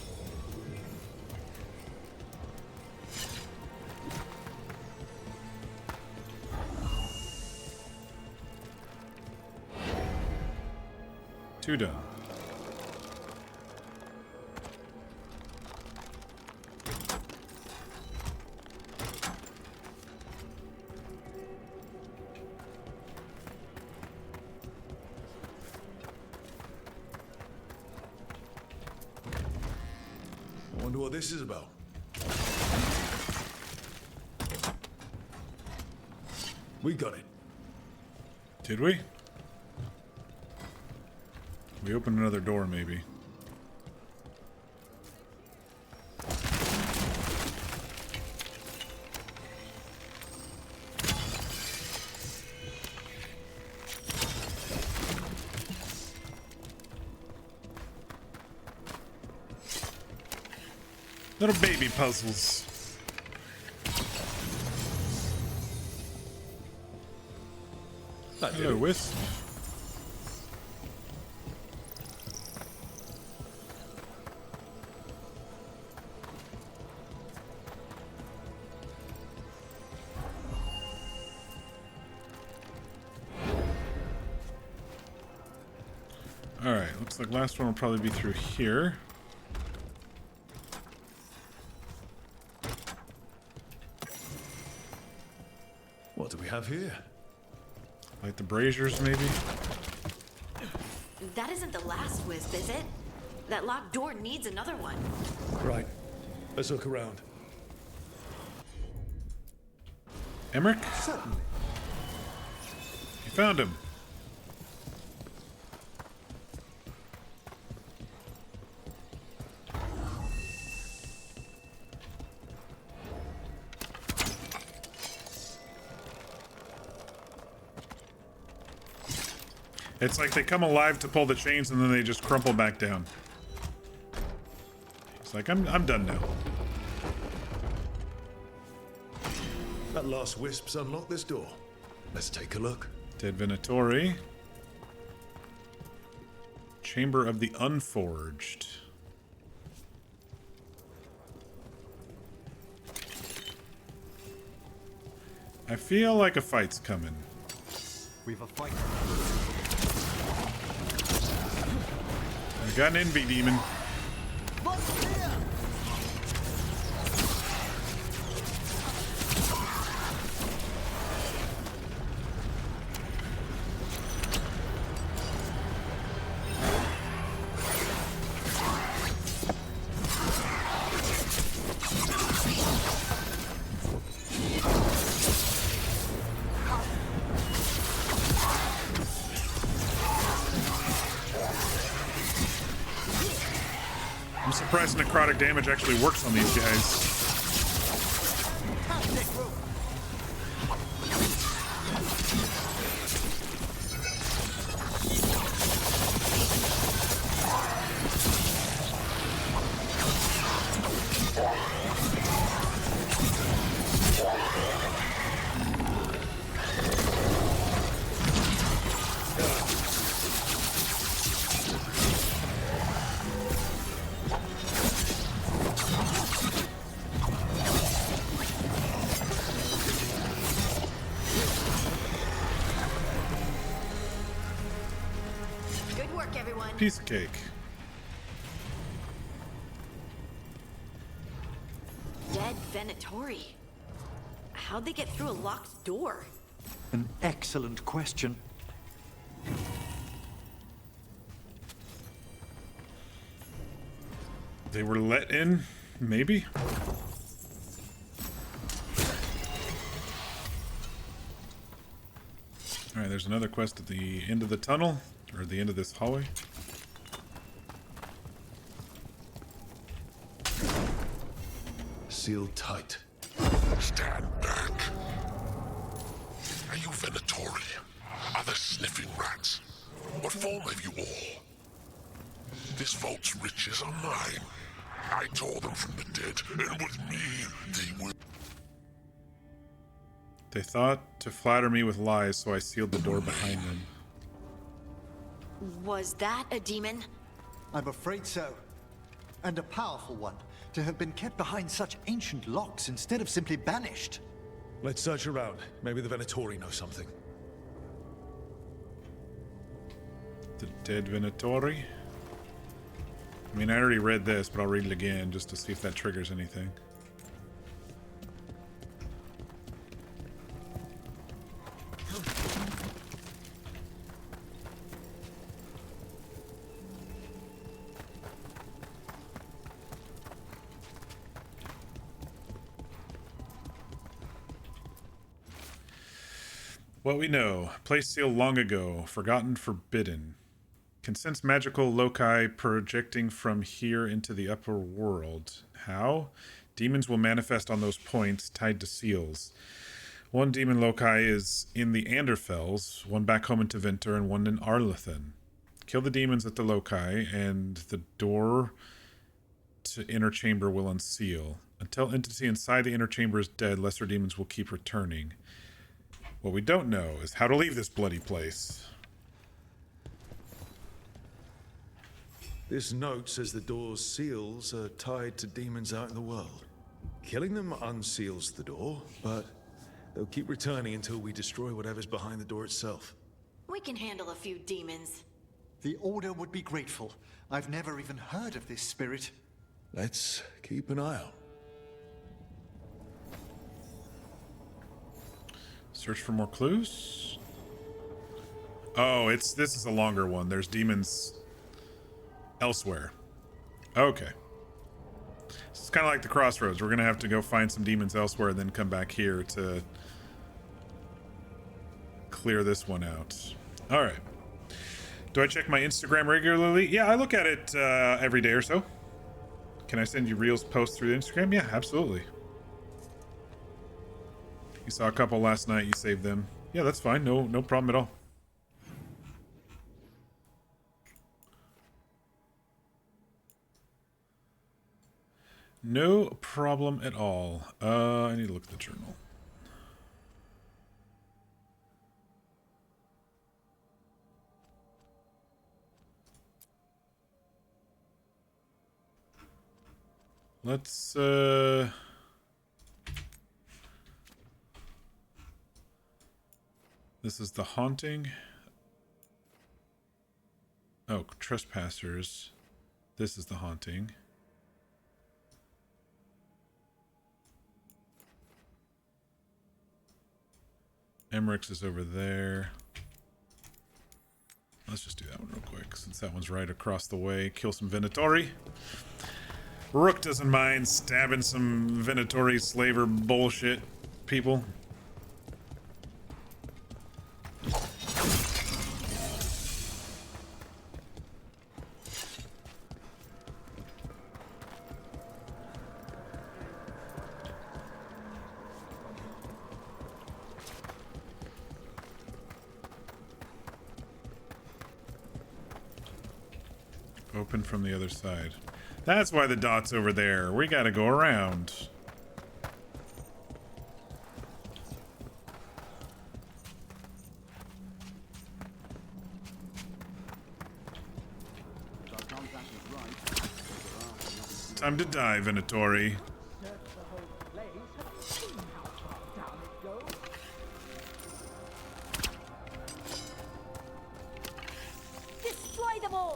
Two done. I wonder what this is about. We got it. Did we? We opened another door, maybe. Little baby puzzles. Hello, Wisp. Alright, looks like last one will probably be through here. What do we have here? Like the braziers, maybe? That isn't the last wisp, is it? That locked door needs another one. Right. Let's look around. Emmrich? Certainly. You found him. It's like they come alive to pull the chains and then they just crumple back down. It's like, I'm done now. That last wisp's unlocked this door. Let's take a look. Dead Venatori. Chamber of the Unforged. I feel like a fight's coming. We've a fight. I got an envy demon. I'm surprised necrotic damage actually works on these guys. everyone. Piece of cake. Dead Venatori. How'd they get through a locked door? An excellent question. They were let in, maybe? Alright, there's another quest at the end of the tunnel, or the end of this hallway. Sealed tight. Stand back. Are you Venatori? Other sniffing rats? What form have you all? This vault's riches are mine. I tore them from the dead, and with me, they will... They thought to flatter me with lies, so I sealed the door behind them. Was that a demon? I'm afraid so. And a powerful one, to have been kept behind such ancient locks instead of simply banished. Let's search around. Maybe the Venatori know something. The dead Venatori? I mean, I already read this, but I'll read it again just to see if that triggers anything. What we know. Place sealed long ago. Forgotten, forbidden. Can sense magical loci projecting from here into the upper world. How? Demons will manifest on those points tied to seals. One demon loci is in the Anderfels, one back home in Teventer, and one in Arlethen. Kill the demons at the loci, and the door to inner chamber will unseal. Until entity inside the inner chamber is dead, lesser demons will keep returning. What we don't know is how to leave this bloody place. This note says the door's seals are tied to demons out in the world. Killing them unseals the door, but they'll keep returning until we destroy whatever's behind the door itself. We can handle a few demons. The Order would be grateful. I've never even heard of this spirit. Let's keep an eye out. Search for more clues. Oh, this is a longer one. There's demons elsewhere. Okay. It's kind of like the crossroads. We're gonna have to go find some demons elsewhere and then come back here to clear this one out. All right. Do I check my Instagram regularly? Yeah, I look at it every day or so. Can I send you reels posts through Instagram? Yeah, absolutely. You saw a couple last night, you saved them. Yeah, that's fine. No problem at all. No problem at all. I need to look at the journal. Let's this is the haunting. Oh, trespassers. This is the haunting. Emmrich's is over there. Let's just do that one real quick, since that one's right across the way. Kill some Venatori. Rook doesn't mind stabbing some Venatori slaver bullshit people. Open from the other side. That's why the dot's over there. We gotta go around. Time to die, Venatori. Destroy them all!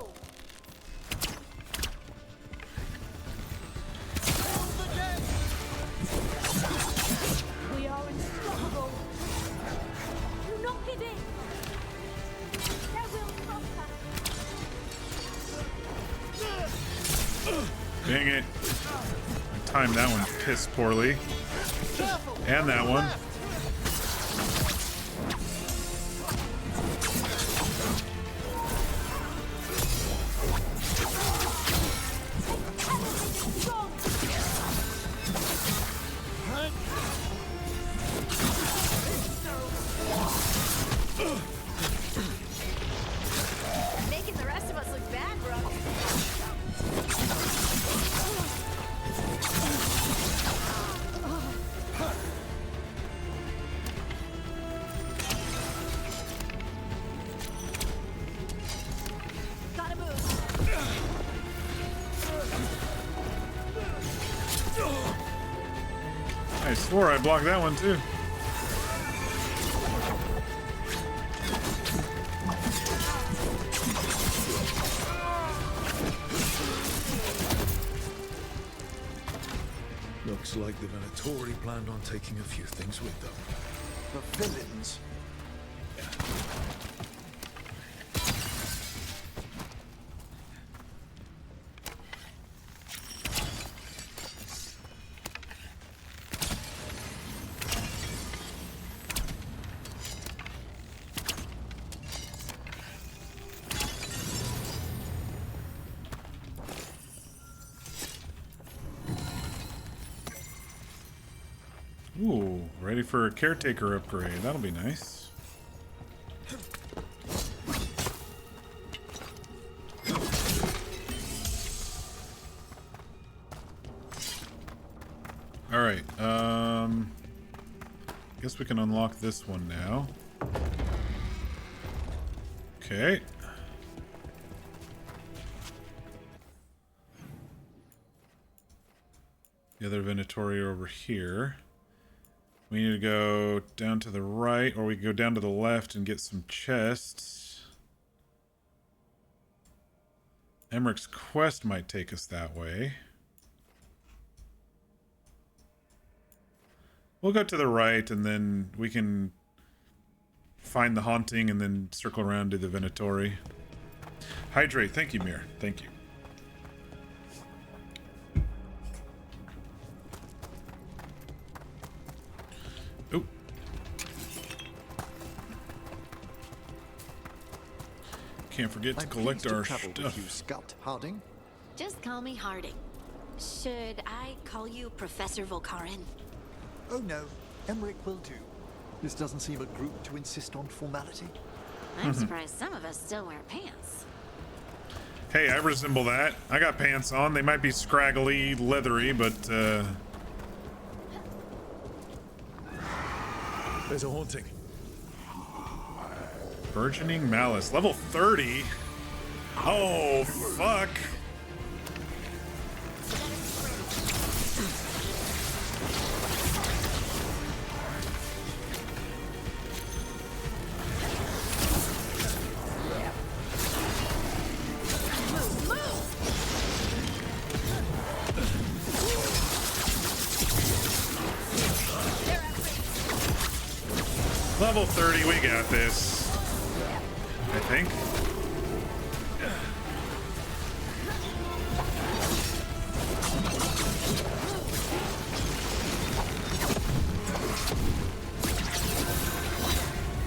Dang it. I timed that one piss poorly. And that one. Making the rest of us look bad, bro. Gotta move. I swore I blocked that one too. Looks like the Venatori planned on taking a few things with them. The villains. Ooh, ready for a caretaker upgrade. That'll be nice. All right. Guess we can unlock this one now. Okay. The other Venatori over here. We need to go down to the right, or we can go down to the left and get some chests. Emmrich's quest might take us that way. We'll go to the right, and then we can find the haunting and then circle around to the Venatori. Hydrate. Thank you, Mir. Thank you. Oh. Can't forget to collect our stuff. With you, Scout Harding. Just call me Harding. Should I call you Professor Volkarin? Oh no, Emmrich will do. This doesn't seem a group to insist on formality. I'm surprised some of us still wear pants. Hey, I resemble that. I got pants on. They might be scraggly, leathery, but There's a haunting. Burgeoning Malice. Level 30? Oh, fuck. Level 30, we got this. I think.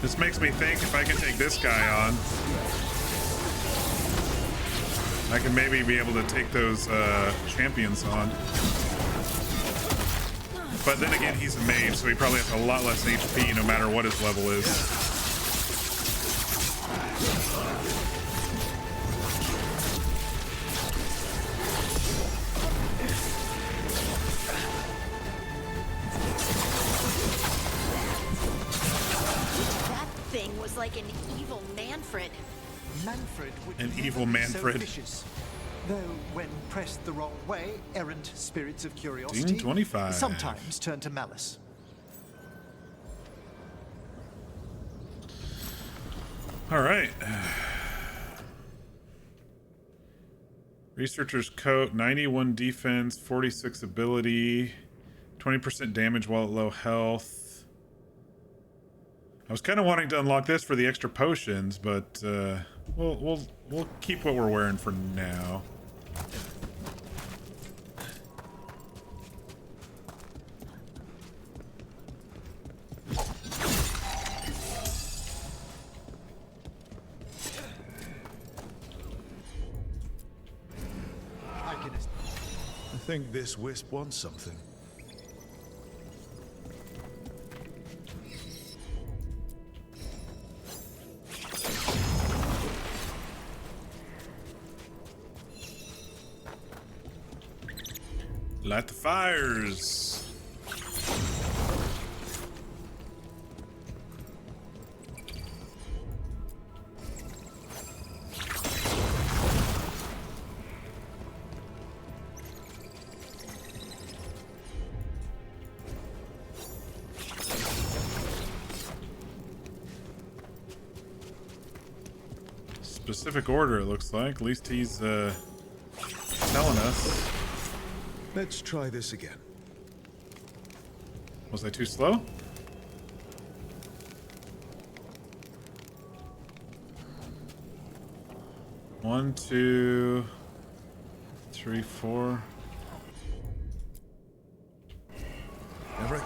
This makes me think if I can take this guy on, I can maybe be able to take those champions on. But then again, he's a mage, so he probably has a lot less HP no matter what his level is. That thing was like an evil Manfred. Manfred would An never evil be Manfred. So vicious. Though, when pressed the wrong way, errant spirits of curiosity Ding 25. sometimes turn to malice. All right. Researcher's coat, 91 defense, 46 ability, 20% damage while at low health. I was kind of wanting to unlock this for the extra potions, but we'll keep what we're wearing for now. think this wisp wants something. Light the fires. Specific order, it looks like. At least he's telling us. Let's try this again. Was I too slow? One, two, three, four. Emmrich,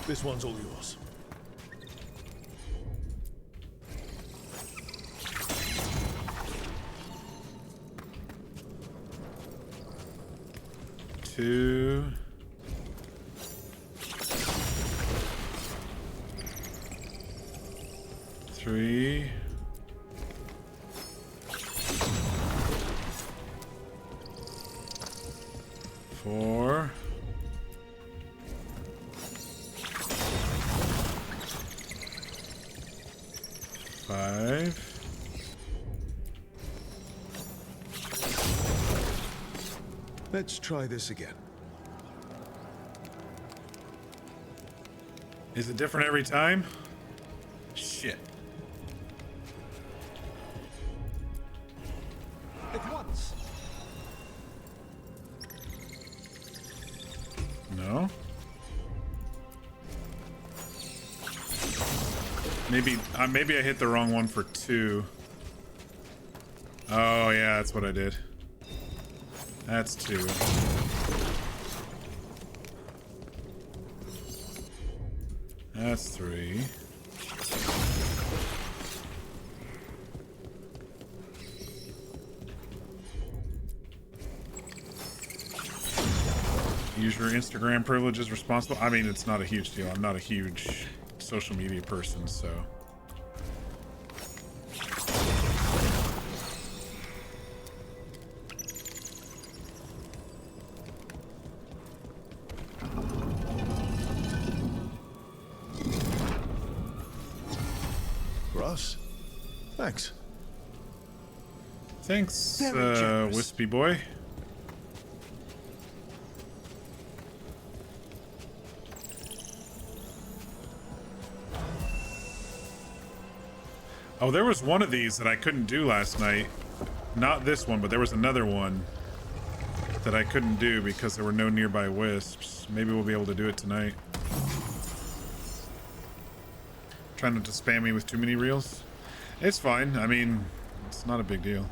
this one's all yours. Two. Three. Four. Five. Let's try this again. Is it different every time? Shit. At once. No. Maybe I hit the wrong one for two. Oh yeah, that's what I did. That's two. That's three. Use your Instagram privileges responsible. I mean, it's not a huge deal. I'm not a huge social media person, so. Ross, thanks. Thanks, Very generous. Wispy boy. Oh, there was one of these that I couldn't do last night. Not this one, but there was another one that I couldn't do because there were no nearby wisps. Maybe we'll be able to do it tonight. Trying not to spam me with too many reels. It's fine. I mean, it's not a big deal.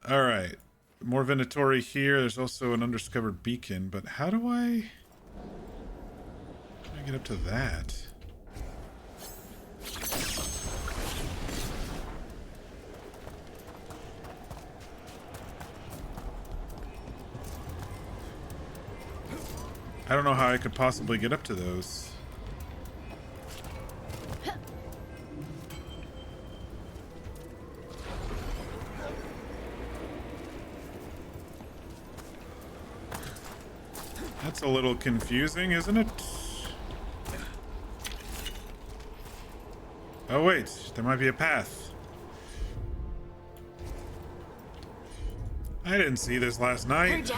All right. More Venatori here. There's also an undiscovered beacon, but how do I get up to that? I don't know how I could possibly get up to those. That's a little confusing, isn't it? Oh wait, there might be a path. I didn't see this last night.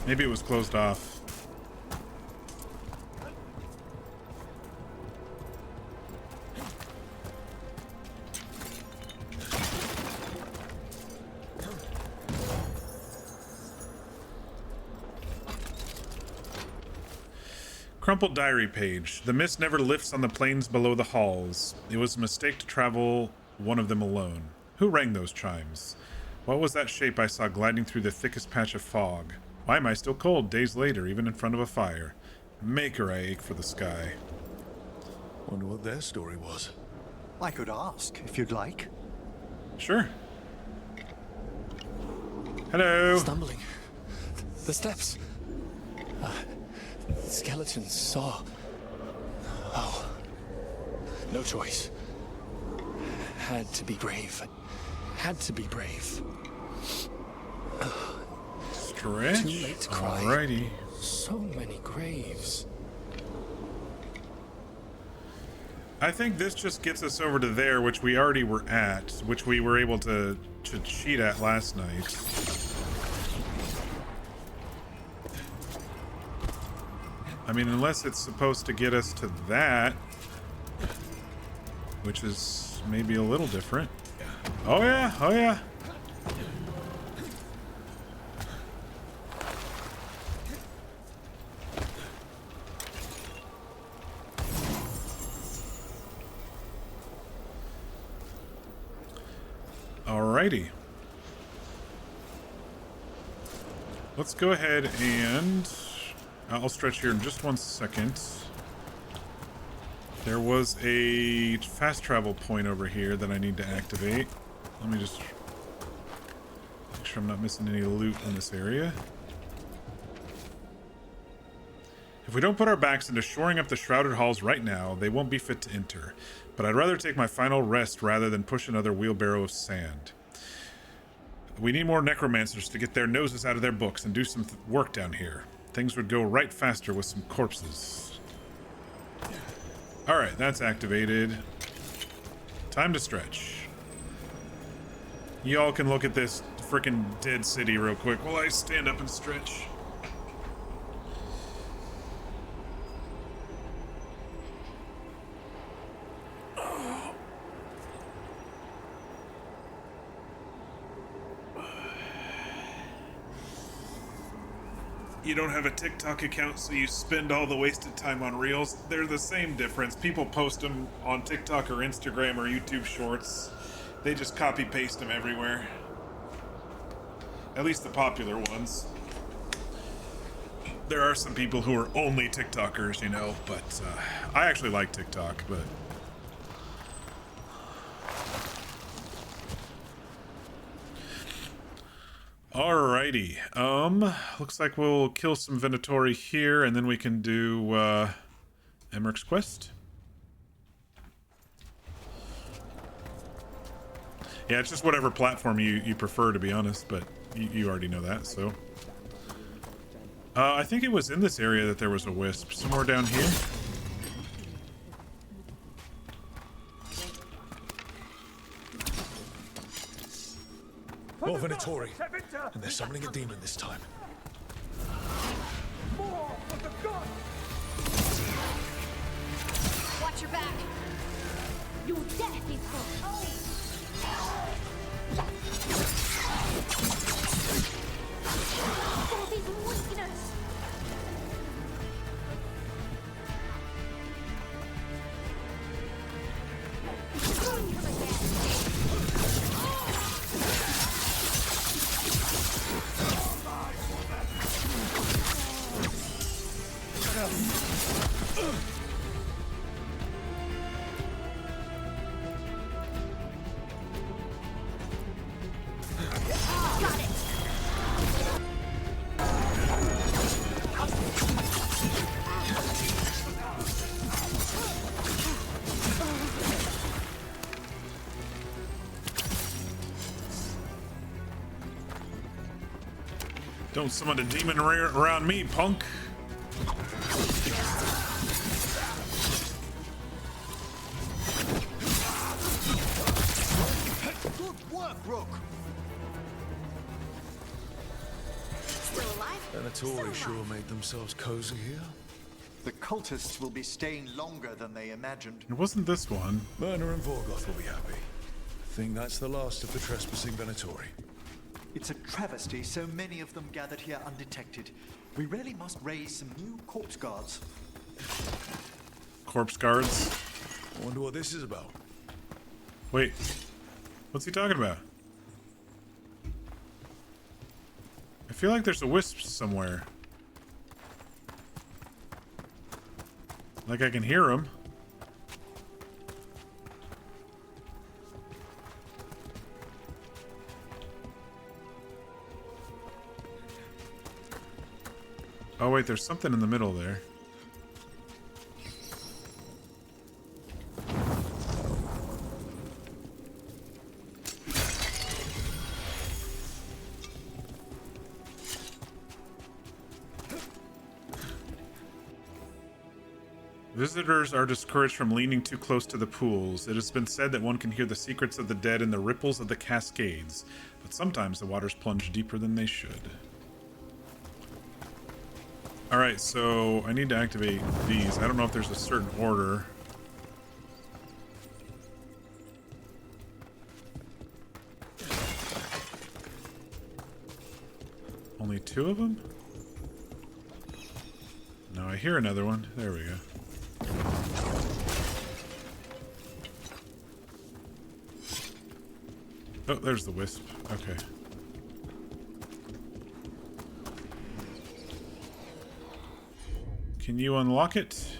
Maybe it was closed off. Crumpled diary page. The mist never lifts on the plains below the halls. It was a mistake to travel one of them alone. Who rang those chimes? What was that shape I saw gliding through the thickest patch of fog? Why am I still cold days later, even in front of a fire? Maker, I ache for the sky. Wonder what their story was. I could ask, if you'd like. Sure. Hello. Stumbling. The steps. Skeletons saw. Oh. No choice. Had to be brave. Had to be brave. Stretch. Too late to cry. Alrighty. So many graves. I think this just gets us over to there, which we already were at, which we were able to cheat at last night. I mean, unless it's supposed to get us to that, which is maybe a little different. Oh yeah, oh yeah. Alrighty. Let's go ahead and I'll stretch here in just 1 second. There was a fast travel point over here that I need to activate. Let me just make sure I'm not missing any loot in this area. If we don't put our backs into shoring up the shrouded halls right now, they won't be fit to enter. But I'd rather take my final rest rather than push another wheelbarrow of sand. We need more necromancers to get their noses out of their books and do some work down here. Things would go right faster with some corpses. Alright, that's activated. Time to stretch. Y'all can look at this freaking dead city real quick while I stand up and stretch. You don't have a TikTok account, so you spend all the wasted time on Reels. They're the same difference. People post them on TikTok or Instagram or YouTube Shorts. They just copy-paste them everywhere. At least the popular ones. There are some people who are only TikTokers, you know, but I actually like TikTok, but... Alrighty, looks like we'll kill some Venatori here, and then we can do, Emmrich's quest. Yeah, it's just whatever platform you prefer, to be honest, but you already know that, so. I think it was in this area that there was a wisp, somewhere down here. More Venatori, and they're summoning a demon this time. More of the gods! Watch your back. You death is for these weakness. Don't summon a demon around me, punk. Good work, Rook. Still alive? Venatori sure made themselves cozy here. The cultists will be staying longer than they imagined. It wasn't this one. Myrna and Veilguard will be happy. I think that's the last of the trespassing Venatori. It's a travesty so many of them gathered here undetected. We really must raise some new corpse guards. Corpse guards? I wonder what this is about. Wait, what's he talking about? I feel like there's a wisp somewhere. Like I can hear him. Oh wait, there's something in the middle there. Visitors are discouraged from leaning too close to the pools. It has been said that one can hear the secrets of the dead in the ripples of the cascades, but sometimes the waters plunge deeper than they should. Alright, so I need to activate these. I don't know if there's a certain order. Only 2 of them? No, I hear another one. There we go. Oh, there's the wisp. Okay. Can you unlock it?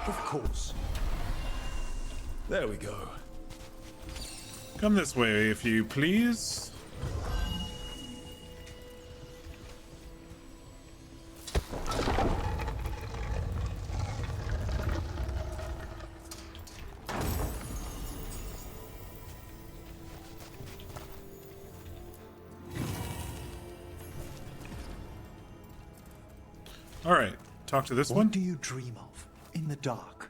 Of course. There we go. Come this way, if you please. All right, talk to this one. What do you dream of in the dark?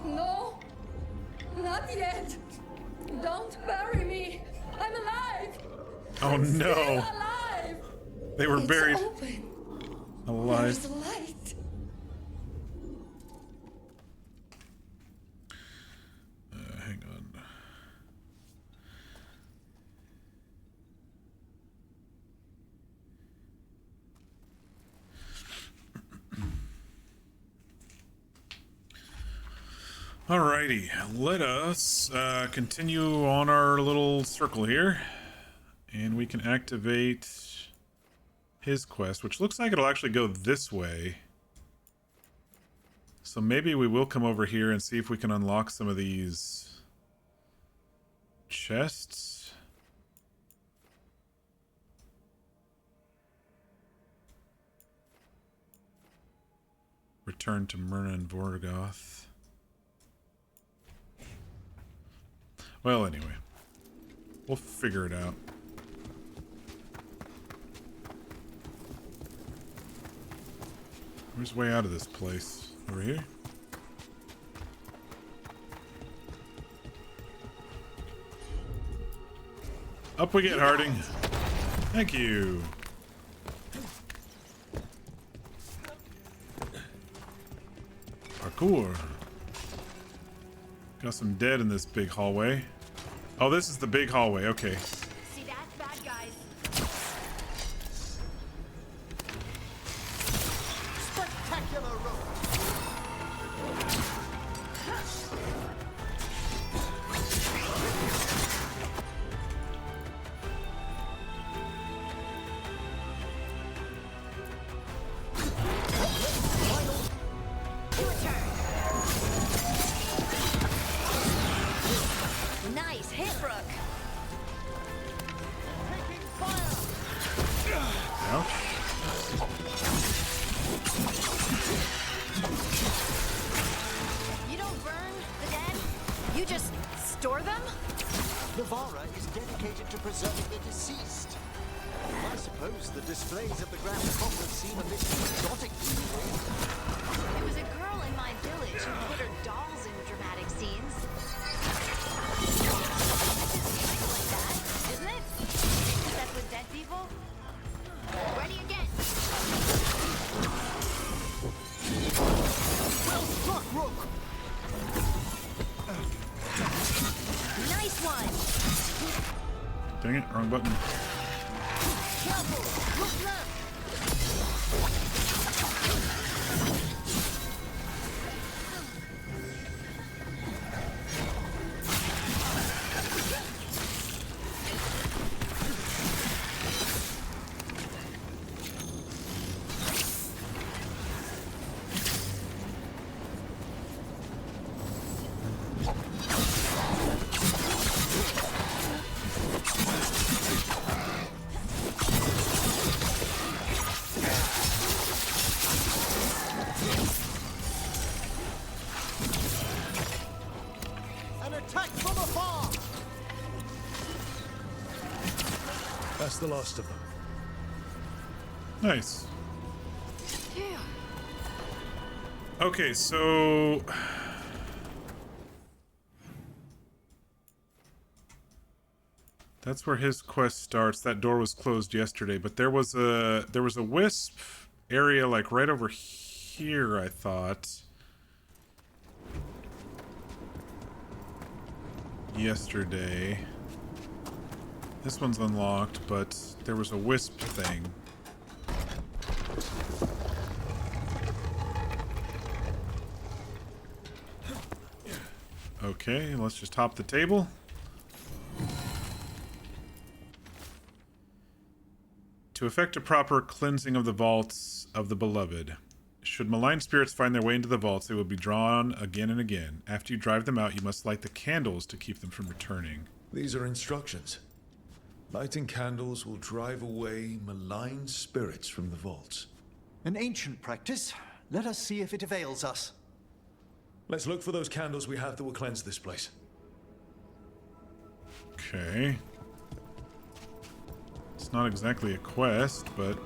No, not yet. Don't bury me. I'm alive. Oh I'm no! still alive. They were It's buried open. alive. There's light. Hang on. Alrighty, let us continue on our little circle here, and we can activate his quest, which looks like it'll actually go this way. So maybe we will come over here and see if we can unlock some of these chests. Return to Myrna and Vorgoth. Well, anyway, we'll figure it out. Where's the way out of this place? Over here? Up we get, Harding. Thank you. Parkour. Got some dead in this big hallway. Oh, this is the big hallway. Okay. See that? Bad guys. Spectacular rope. Nice hit, Brooke. Ouch. You don't burn the dead. You just store them. The Vara is dedicated to preserving the deceased. I suppose the displays of the Grand Metropolis seem a bit exotic to you all. There was a girl in my village who put her dolls in dramatic scenes. Like that, isn't it? Except with dead people. Ready again. Well struck, Rook. Nice one. Dang it, wrong button. Careful. Look left. Attack from afar! That's the last of them. Nice. Okay, so that's where his quest starts. That door was closed yesterday, but there was a wisp area like right over here, I thought. Yesterday. This one's unlocked, but there was a wisp thing. Okay, let's just hop the table. To effect a proper cleansing of the vaults of the beloved. Should malign spirits find their way into the vaults, they will be drawn again and again. After you drive them out, you must light the candles to keep them from returning. These are instructions. Lighting candles will drive away malign spirits from the vaults. An ancient practice. Let us see if it avails us. Let's look for those candles we have that will cleanse this place. Okay. It's not exactly a quest, but...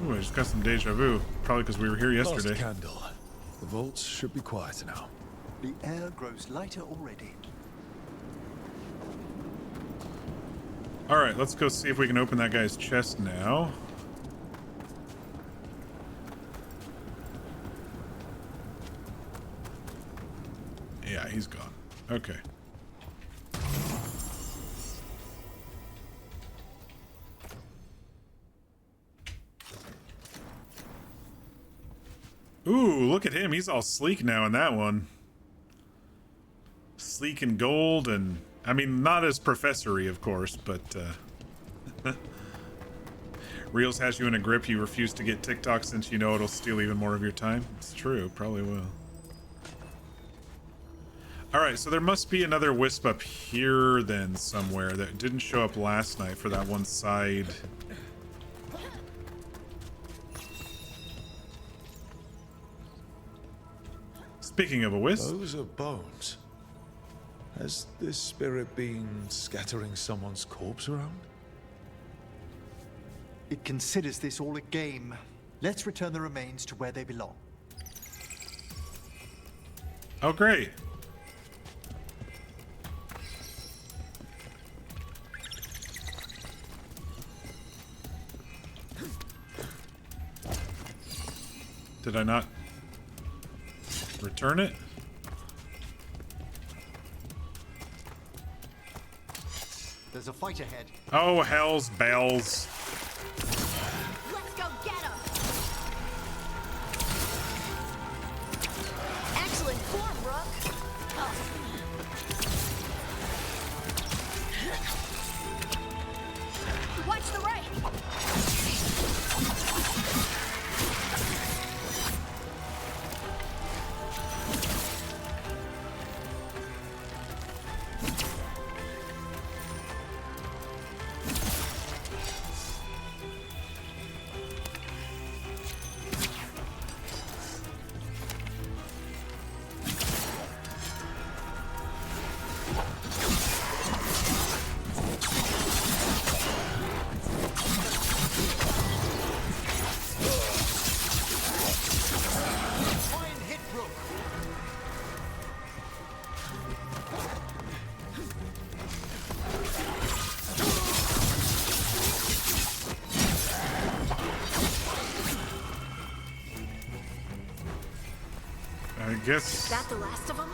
Ooh, I just got some deja vu. Probably because we were here yesterday. Last candle. The vaults should be quieter now. The air grows lighter already. Alright, let's go see if we can open that guy's chest now. Yeah, he's gone. Okay. Ooh, look at him. He's all sleek now in that one. Sleek and gold and... I mean, not as professory, of course, but... Reels has you in a grip. You refuse to get TikTok since you know it'll steal even more of your time. It's true. Probably will. Alright, so there must be another wisp up here then somewhere that didn't show up last night for that one side... Speaking of a wisp... Those are bones. Has this spirit been scattering someone's corpse around? It considers this all a game. Let's return the remains to where they belong. Oh, great. Did I not return it? There's a fight ahead. Oh, hell's bells. Let's go get him! Excellent form, Rook. Watch the right! Guess... Is that the last of them?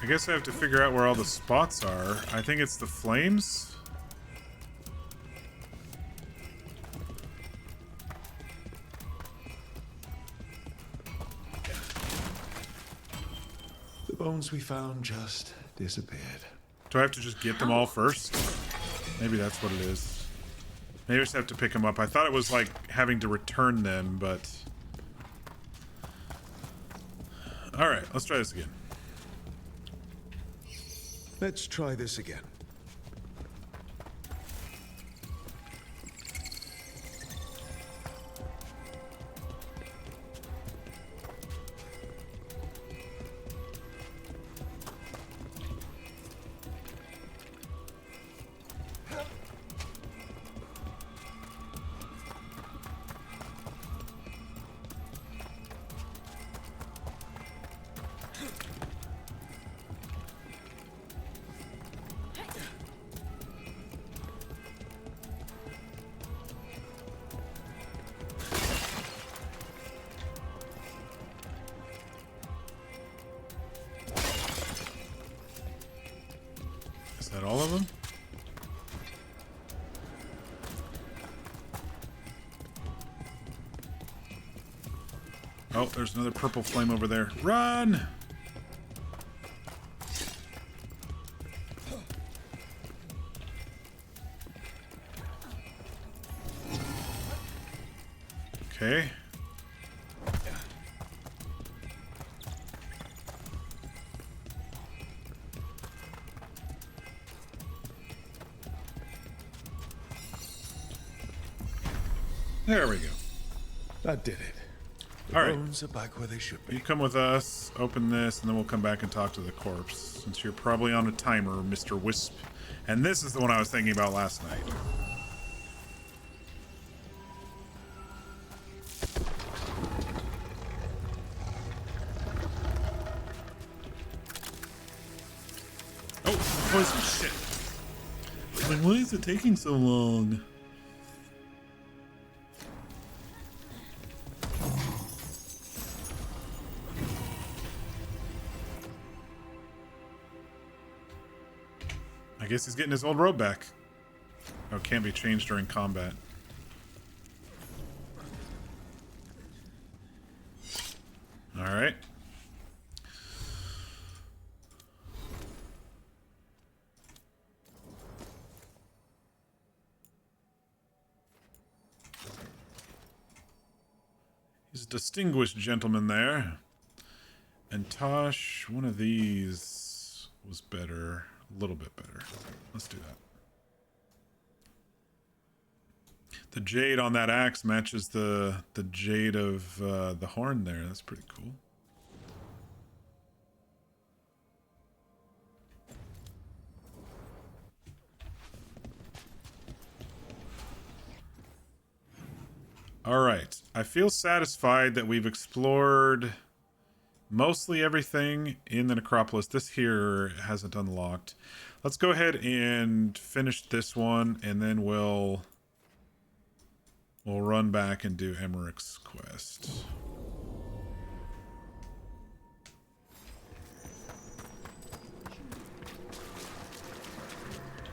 I guess I have to figure out where all the spots are. I think it's the flames. The bones we found just disappeared. Do I have to just get them all first? Maybe that's what it is. Maybe I just have to pick them up. I thought it was like having to return them, but... Alright, let's try this again. Let's try this again. Is that all of them? Oh, there's another purple flame over there. Run! Okay. There we go. That did it. The All right. bones are back where they should be. You come with us, open this, and then we'll come back and talk to the corpse. Since you're probably on a timer, Mr. Wisp. And this is the one I was thinking about last night. Oh, poison shit. I was like, why is it taking so long? I guess he's getting his old robe back. Oh, can't be changed during combat. Alright. He's a distinguished gentleman there. And Taash, one of these was better. A little bit better. Let's do that. The jade on that axe matches the jade of the horn there. That's pretty cool. All right. I feel satisfied that we've explored mostly everything in the necropolis. This here hasn't unlocked. Let's go ahead and finish this one, and then we'll run back and do Emmrich's quest.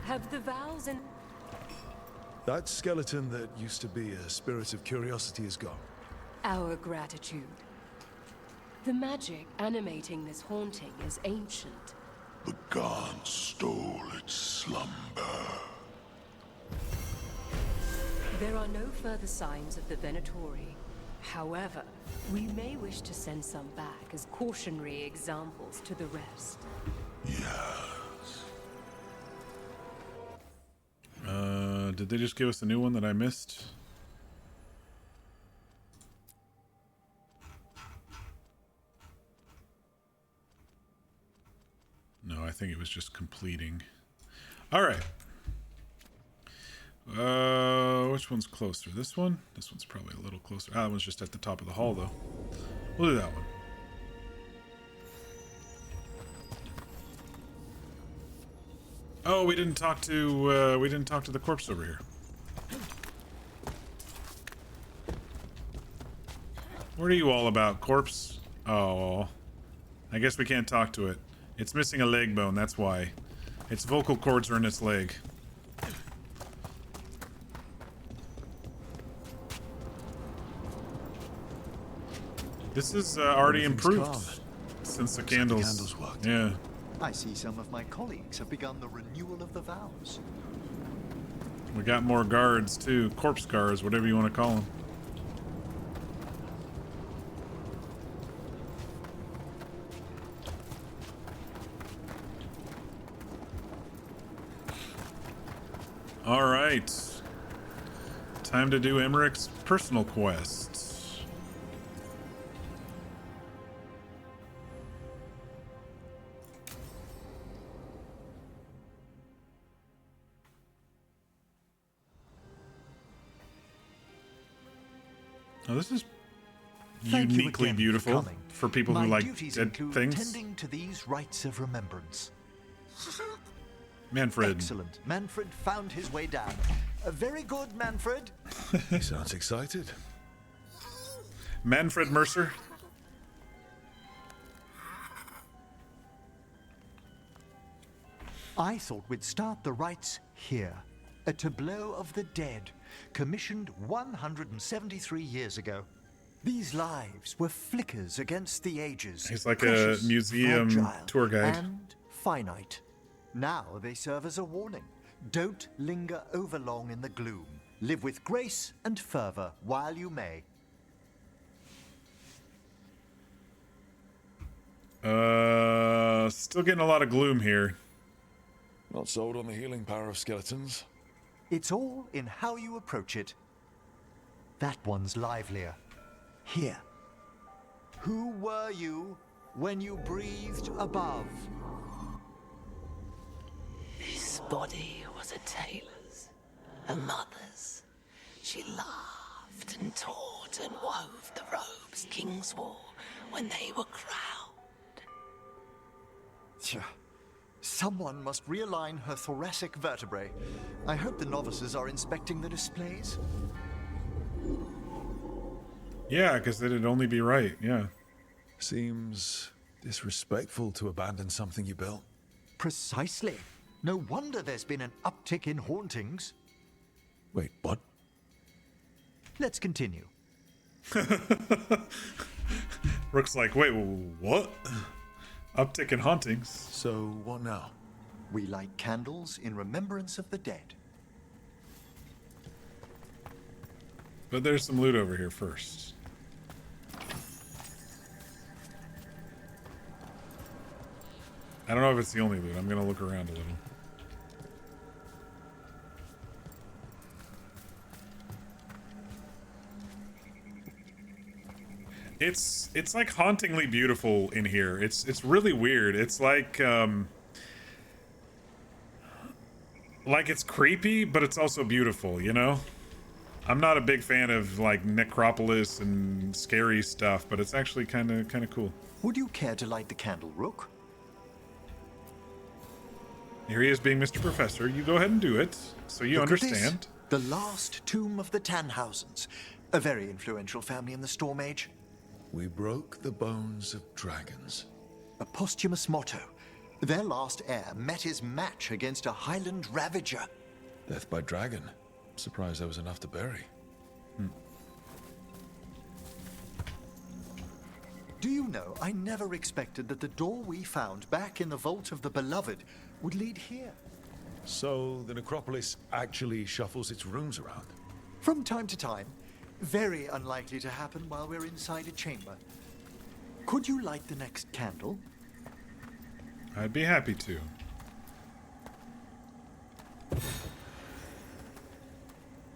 Have the vows and... That skeleton that used to be a spirit of curiosity is gone. Our gratitude. The magic animating this haunting is ancient. The gods stole its slumber. There are no further signs of the Venatori. However, we may wish to send some back as cautionary examples to the rest. Yes. Did they just give us a new one that I missed? No, I think it was just completing. All right. Which one's closer? This one? This one's probably a little closer. Ah, that one's just at the top of the hall, though. We'll do that one. Oh, we didn't talk to the corpse over here. What are you all about, corpse? Oh, I guess we can't talk to it. It's missing a leg bone, that's why. Its vocal cords are in its leg. This is already improved since the candles worked. Yeah. I see some of my colleagues have begun the renewal of the vows. We got more guards too. Corpse guards, whatever you want to call them. All right. Time to do Emmerich's personal quests. Oh, this is uniquely beautiful for people who like dead things. Tending to these rites of remembrance. Manfred. Excellent. Manfred found his way down. Very good, Manfred. He sounds excited. Manfred Mercer. I thought we'd start the rites here. A tableau of the dead, commissioned 173 years ago. These lives were flickers against the ages. He's like precious, a museum fragile, tour guide. And finite. Now they serve as a warning. Don't linger overlong in the gloom. Live with grace and fervor while you may. Still getting a lot of gloom here. Not sold on the healing power of skeletons. It's all in how you approach it. That one's livelier. Here. Who were you when you breathed above? This body was a tailor's, a mother's. She laughed and taught and wove the robes kings wore when they were crowned. Someone must realign her thoracic vertebrae. I hope the novices are inspecting the displays. Yeah, because it'd only be right, yeah. Seems disrespectful to abandon something you built. Precisely. No wonder there's been an uptick in hauntings. Wait, what? Let's continue. Rook's like, wait, what? Uptick in hauntings. So, what now? We light candles in remembrance of the dead. But there's some loot over here first. I don't know if it's the only loot. I'm gonna look around a little. It's like hauntingly beautiful in here. It's really weird. It's like it's creepy, but it's also beautiful, you know? I'm not a big fan of like necropolis and scary stuff, but it's actually kind of cool. Would you care to light the candle, Rook? Here he is being Mr. Professor. You go ahead and do it, so you Look at this. understand. The last tomb of the Tannhausens, a very influential family in the Storm Age. We broke the bones of dragons. A posthumous motto. Their last heir met his match against a Highland Ravager. Death by dragon. Surprised there was enough to bury. Do you know, I never expected that the door we found back in the Vault of the Beloved would lead here. So the necropolis actually shuffles its rooms around? From time to time. Very unlikely to happen while we're inside a chamber. Could you light the next candle? I'd be happy to.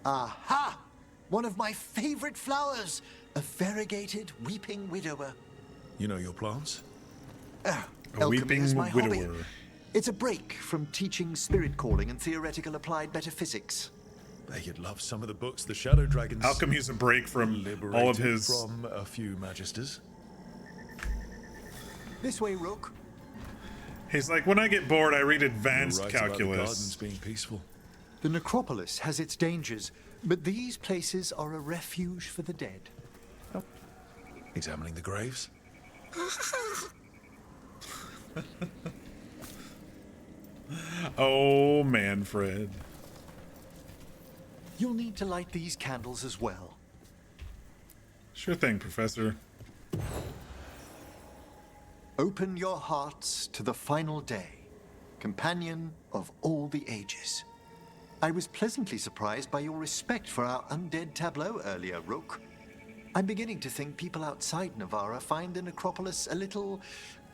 Aha! One of my favorite flowers! A variegated weeping widower. You know your plants? A weeping alchemy is my hobby. widower. It's a break from teaching spirit calling and theoretical applied metaphysics. They could love some of the books the Shadow Dragons. Alchemy's a break from all of his. From a few magisters. This way, Rook. He's like, when I get bored, I read advanced You're right about the calculus. gardens being peaceful. The necropolis has its dangers, but these places are a refuge for the dead. Examining the graves? Oh, Manfred. You'll need to light these candles as well. Sure thing, Professor. Open your hearts to the final day, companion of all the ages. I was pleasantly surprised by your respect for our undead tableau earlier, Rook. I'm beginning to think people outside Navarra find the necropolis a little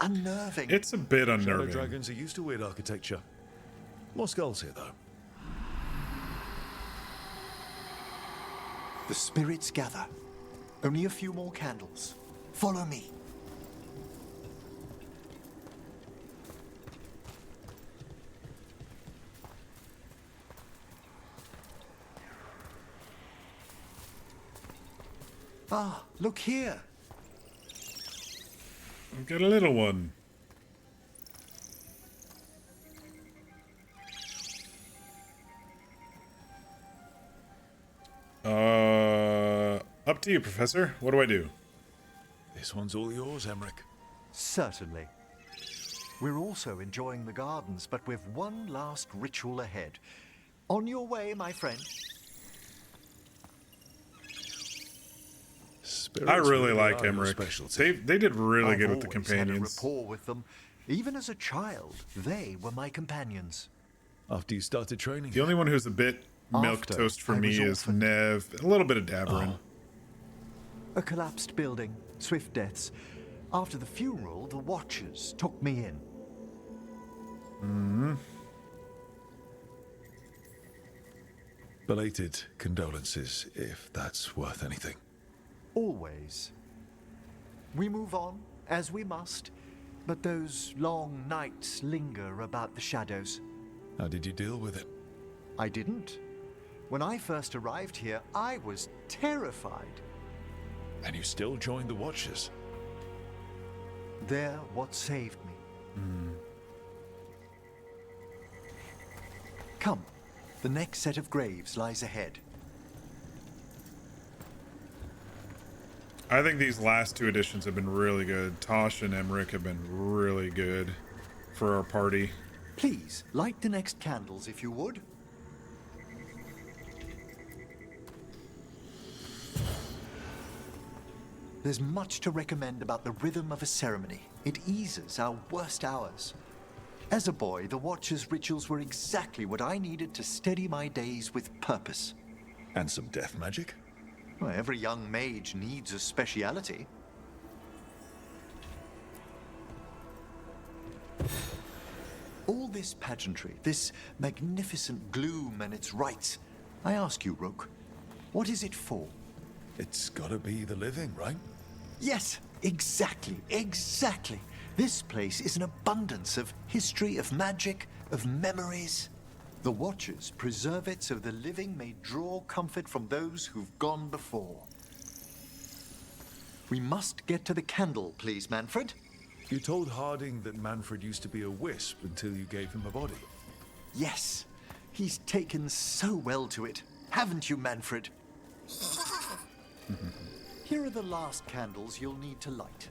unnerving. It's a bit Shadow unnerving. dragons are used to weird architecture. More skulls here, though. The spirits gather. Only a few more candles. Follow me. Ah, look here. I've got a little one. Up to you, Professor. What do I do? This one's all yours, Emmrich. Certainly. We're also enjoying the gardens, but with one last ritual ahead. On your way, my friend. I really like Emmrich. They did really good with the companions. I've always had a rapport with them. Even as a child, they were my companions. After you started training? The only one who's a bit milquetoast for me is Nev. A little bit of Daverin. A collapsed building, swift deaths. After the funeral, the Watchers took me in. Belated condolences, if that's worth anything. Always. We move on, as we must, but those long nights linger about the shadows. How did you deal with it? I didn't. When I first arrived here, I was terrified. And you still joined the Watchers? They're what saved me. Come, the next set of graves lies ahead. I think these last two editions have been really good. Taash and Emmrich have been really good for our party. Please, light the next candles if you would. There's much to recommend about the rhythm of a ceremony. It eases our worst hours. As a boy, the Watcher's rituals were exactly what I needed to steady my days with purpose. And some death magic? Well, every young mage needs a speciality. All this pageantry, this magnificent gloom and its rites, I ask you, Rook, what is it for? It's gotta be the living, right? Yes, exactly, exactly. This place is an abundance of history, of magic, of memories. The Watchers preserve it so the living may draw comfort from those who've gone before. We must get to the candle, please, Manfred. You told Harding that Manfred used to be a wisp until you gave him a body. Yes, he's taken so well to it. Haven't you, Manfred? Here are the last candles you'll need to light.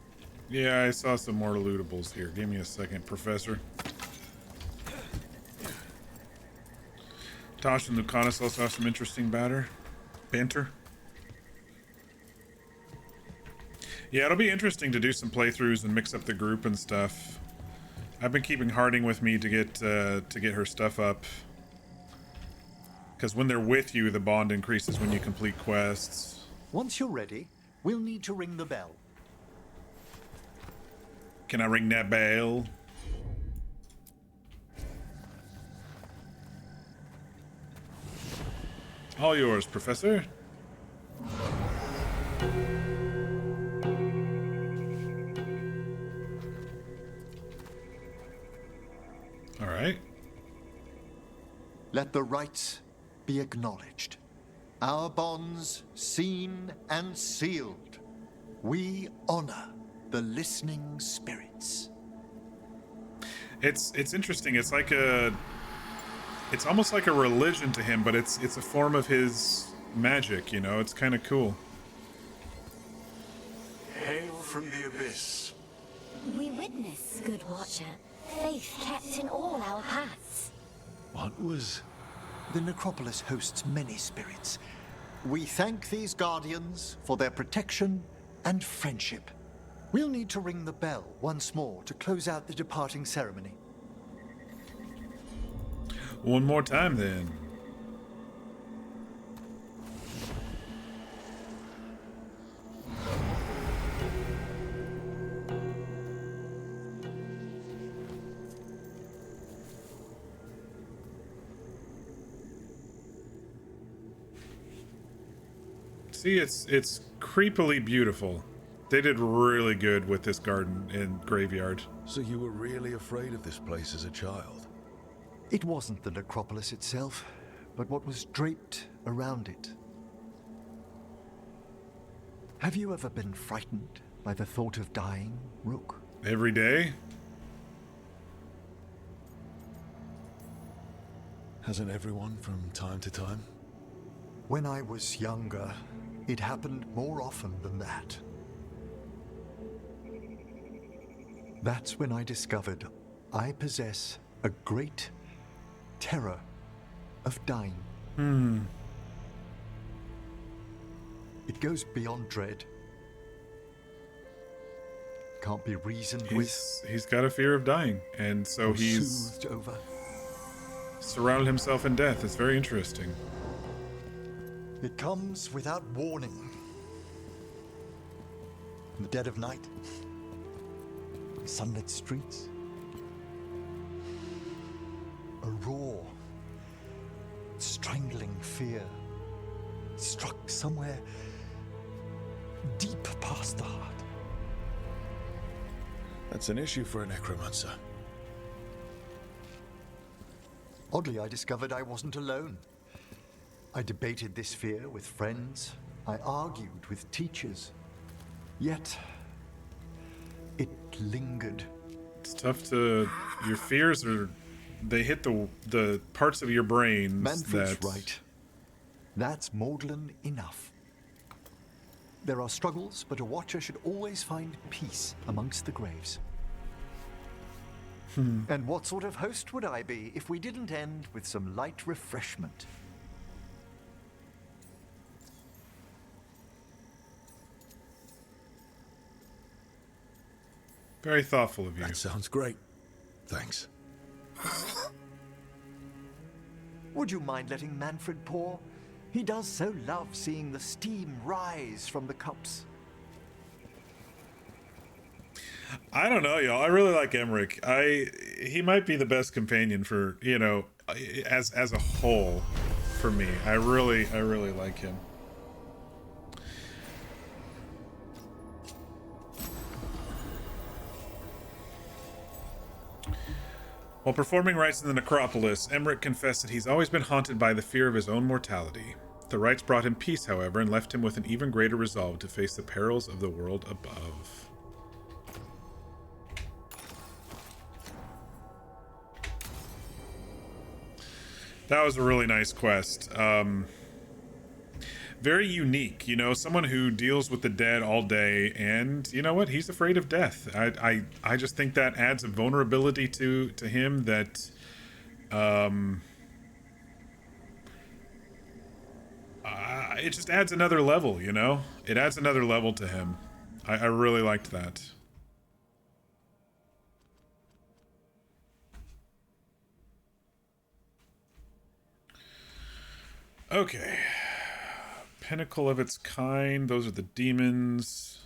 Yeah, I saw some more lootables here. Give me a second, Professor. Taash and Lucanus also have some interesting banter. Yeah, it'll be interesting to do some playthroughs and mix up the group and stuff. I've been keeping Harding with me to get her stuff up. Because when they're with you, the bond increases when you complete quests. Once you're ready, we'll need to ring the bell. Can I ring that bell? All yours, Professor. All right. Let the rites be acknowledged. Our bonds seen and sealed. We honor the listening spirits. It's interesting. It's like it's almost like a religion to him, but it's a form of his magic, you know? It's kind of cool. Hail from the abyss. We witness, good Watcher, faith kept in all our paths. What was... The necropolis hosts many spirits. We thank these guardians for their protection and friendship. We'll need to ring the bell once more to close out the departing ceremony. One more time, then. See, it's creepily beautiful. They did really good with this garden and graveyard. So you were really afraid of this place as a child? It wasn't the necropolis itself, but what was draped around it. Have you ever been frightened by the thought of dying, Rook? Every day? Hasn't everyone from time to time? When I was younger, it happened more often than that. That's when I discovered I possess a great terror of dying. It goes beyond dread. Can't be reasoned with. He's got a fear of dying, and so he's soothed over. Surrounded himself in death. It's very interesting. It comes without warning. In the dead of night, sunlit streets, a raw, strangling fear struck somewhere deep past the heart. That's an issue for a necromancer. Oddly, I discovered I wasn't alone. I debated this fear with friends. I argued with teachers. Yet, it lingered. It's tough to... Your fears are... They hit the parts of your brains Manfred's that... right. That's maudlin enough. There are struggles, but a watcher should always find peace amongst the graves. And what sort of host would I be if we didn't end with some light refreshment? Very thoughtful of you. That sounds great. Thanks. Would you mind letting Manfred pour? He does so love seeing the steam rise from the cups. I don't know, y'all. I really like Emmrich. He might be the best companion for, you know, as a whole for me. I really like him. While performing rites in the necropolis, Emmrich confessed that he's always been haunted by the fear of his own mortality. The rites brought him peace, however, and left him with an even greater resolve to face the perils of the world above. That was a really nice quest. Very unique, you know, someone who deals with the dead all day, and you know what? He's afraid of death. I just think that adds a vulnerability to him that it just adds another level, you know? It adds another level to him. I really liked that. Okay. Pinnacle of its kind. Those are the demons.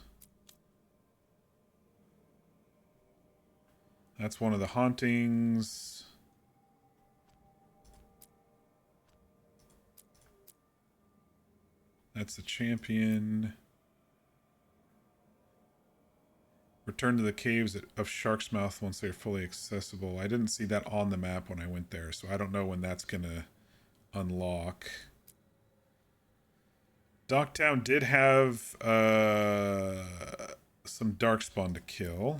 That's one of the hauntings. That's the champion. Return to the caves of Shark's Mouth once they're fully accessible. I didn't see that on the map when I went there, so I don't know when that's gonna unlock. Docktown did have some darkspawn to kill.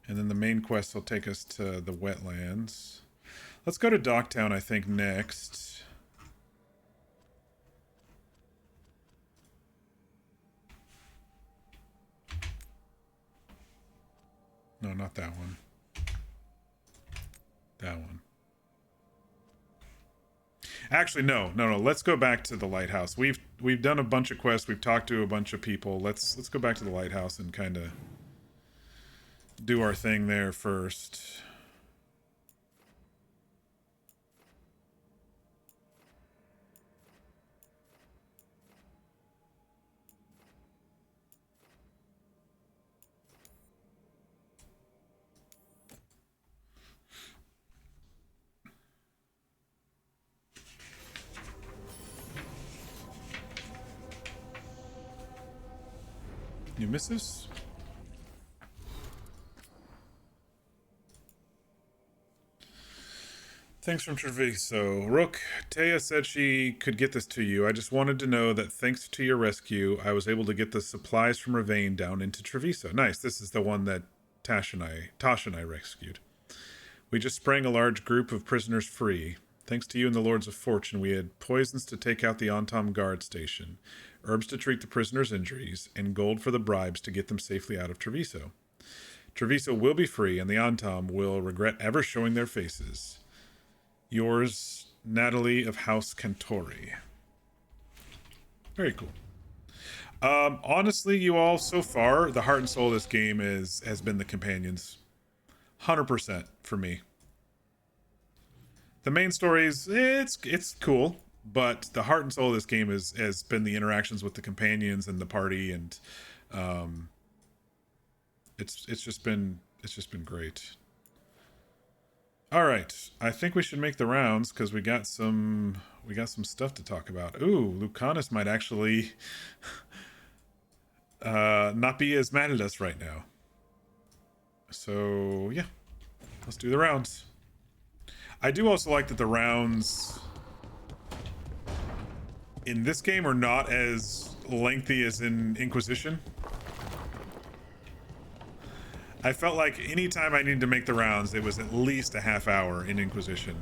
And then the main quest will take us to the wetlands. Let's go to Docktown, I think, next. No, not that one. That one. Actually, no. Let's go back to the lighthouse. We've done a bunch of quests. We've talked to a bunch of people. Let's go back to the lighthouse and kind of do our thing there first. New missives? Thanks from Treviso. Rook, Taya said she could get this to you. I just wanted to know that thanks to your rescue, I was able to get the supplies from Ravane down into Treviso. Nice. This is the one that Taash and I rescued. We just sprang a large group of prisoners free. Thanks to you and the Lords of Fortune, we had poisons to take out the Antom guard station, herbs to treat the prisoners' injuries, and gold for the bribes to get them safely out of Treviso. Treviso will be free, and the Antom will regret ever showing their faces. Yours, Natalie of House Cantori. Very cool. Honestly, you all, so far, the heart and soul of this game has been the companions. 100% for me. The main story is, it's cool, but the heart and soul of this game has been the interactions with the companions and the party, and it's just been great. All right, I think we should make the rounds because we got some stuff to talk about. Ooh, Lucanus might actually not be as mad at us right now. So yeah, let's do the rounds. I do also like that the rounds in this game are not as lengthy as in Inquisition. I felt like anytime I needed to make the rounds, it was at least a half hour in Inquisition.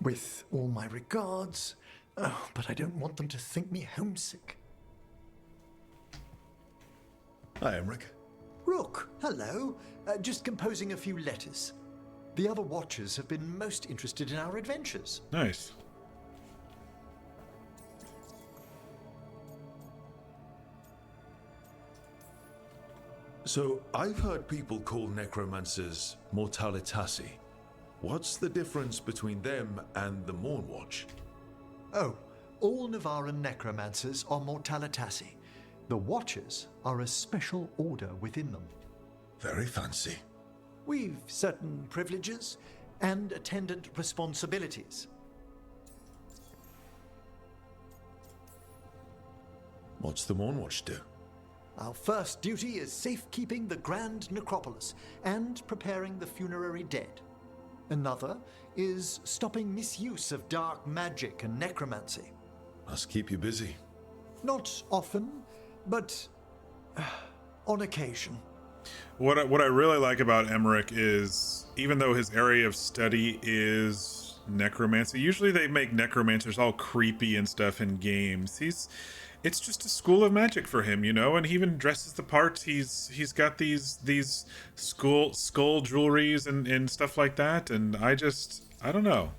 With all my regards, but I don't want them to think me homesick. Hi, Emmrich. Rook, hello. Just composing a few letters. The other Watchers have been most interested in our adventures. Nice. So, I've heard people call necromancers mortalitasi. What's the difference between them and the Mornwatch? Oh, all Navaran necromancers are mortalitasi. The Watchers are a special order within them. Very fancy. We've certain privileges and attendant responsibilities. What's the Mornwatch do? Our first duty is safekeeping the Grand Necropolis and preparing the funerary dead. Another is stopping misuse of dark magic and necromancy. Must keep you busy. Not often, but on occasion. What I really like about Emmrich is, even though his area of study is necromancy, usually they make necromancers all creepy and stuff in games. It's just a school of magic for him, you know, and he even dresses the parts. He's got these skull jewelries and stuff like that, and I don't know.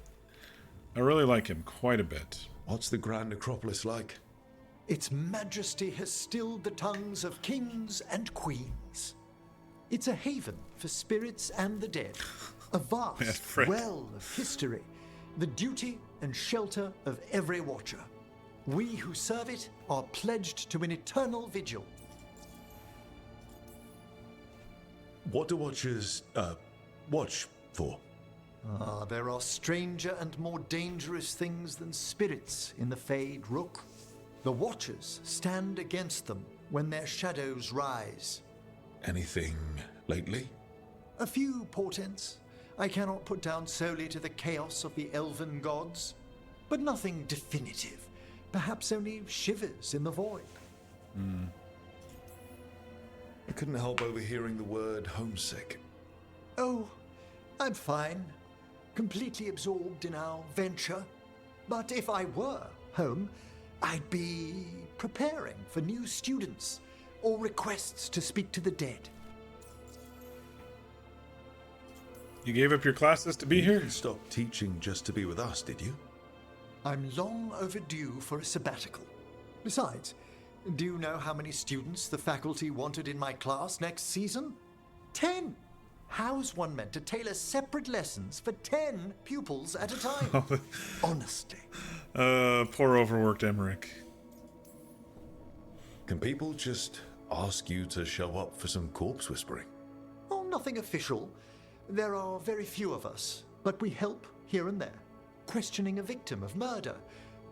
I really like him quite a bit. What's the Grand Necropolis like? Its majesty has stilled the tongues of kings and queens. It's a haven for spirits and the dead, a vast well of history, the duty and shelter of every Watcher. We who serve it are pledged to an eternal vigil. What do Watchers, watch for? There are stranger and more dangerous things than spirits in the Fade, Rook. The Watchers stand against them when their shadows rise. Anything lately? A few portents I cannot put down solely to the chaos of the elven gods, but nothing definitive. Perhaps only shivers in the void. I couldn't help overhearing the word homesick. Oh, I'm fine. Completely absorbed in our venture. But if I were home, I'd be preparing for new students or requests to speak to the dead. You gave up your classes to be You here? didn't stop teaching just to be with us, did you? I'm long overdue for a sabbatical. Besides, do you know how many students the faculty wanted in my class next season? 10! How's one meant to tailor separate lessons for 10 pupils at a time? Honestly. Poor overworked Emmrich. Can people just ask you to show up for some corpse whispering? Oh, nothing official. There are very few of us. but we help here and there, questioning a victim of murder,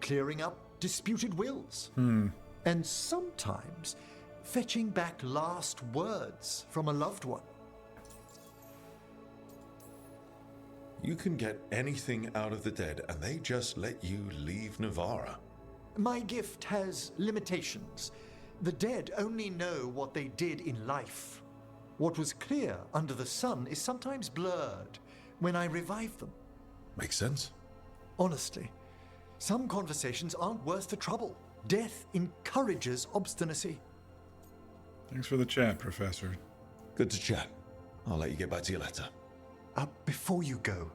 clearing up disputed wills, and sometimes fetching back last words from a loved one. You can get anything out of the dead, and they just let you leave Navarra. My gift has limitations. The dead only know what they did in life. What was clear under the sun is sometimes blurred when I revive them. Makes sense. Honestly, some conversations aren't worth the trouble. Death encourages obstinacy. Thanks for the chat, Professor. Good to chat. I'll let you get back to your letter. Before you go,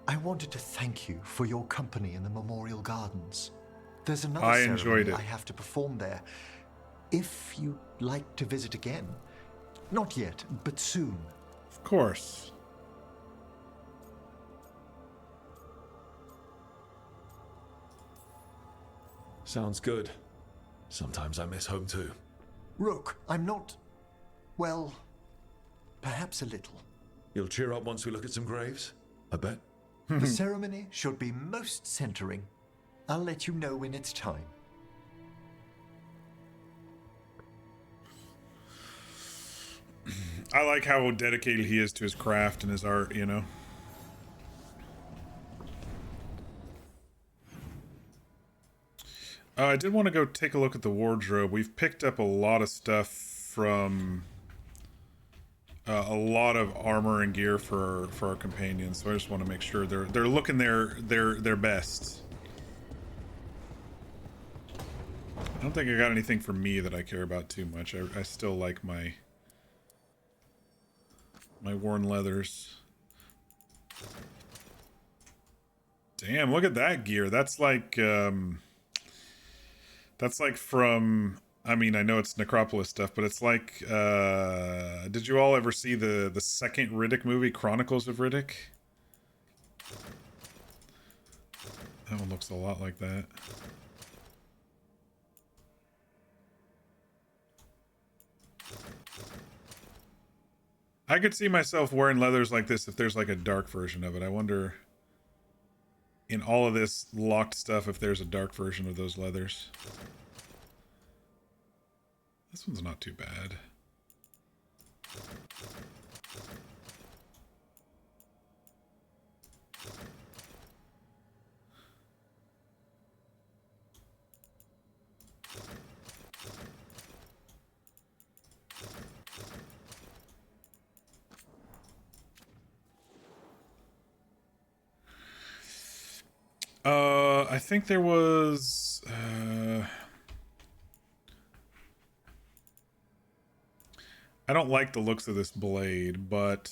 I wanted to thank you for your company in the Memorial Gardens. There's another ceremony I have to perform there. If you'd like to visit again. Not yet, but soon. Of course. Sounds good. Sometimes I miss home too. Rook, I'm not... well, perhaps a little. You'll cheer up once we look at some graves, I bet. The ceremony should be most centering. I'll let you know when it's time. I like how dedicated he is to his craft and his art, you know? I did want to go take a look at the wardrobe. We've picked up a lot of stuff from a lot of armor and gear for our companions, so I just want to make sure they're looking their best. I don't think I got anything for me that I care about too much. I still like my worn leathers. Damn, look at that gear. That's like from, I mean, I know it's Necropolis stuff, but it's like, did you all ever see the second Riddick movie, Chronicles of Riddick? That one looks a lot like that. I could see myself wearing leathers like this if there's like a dark version of it. I wonder, in all of this locked stuff, if there's a dark version of those leathers. This one's not too bad. I think there was, I don't like the looks of this blade, but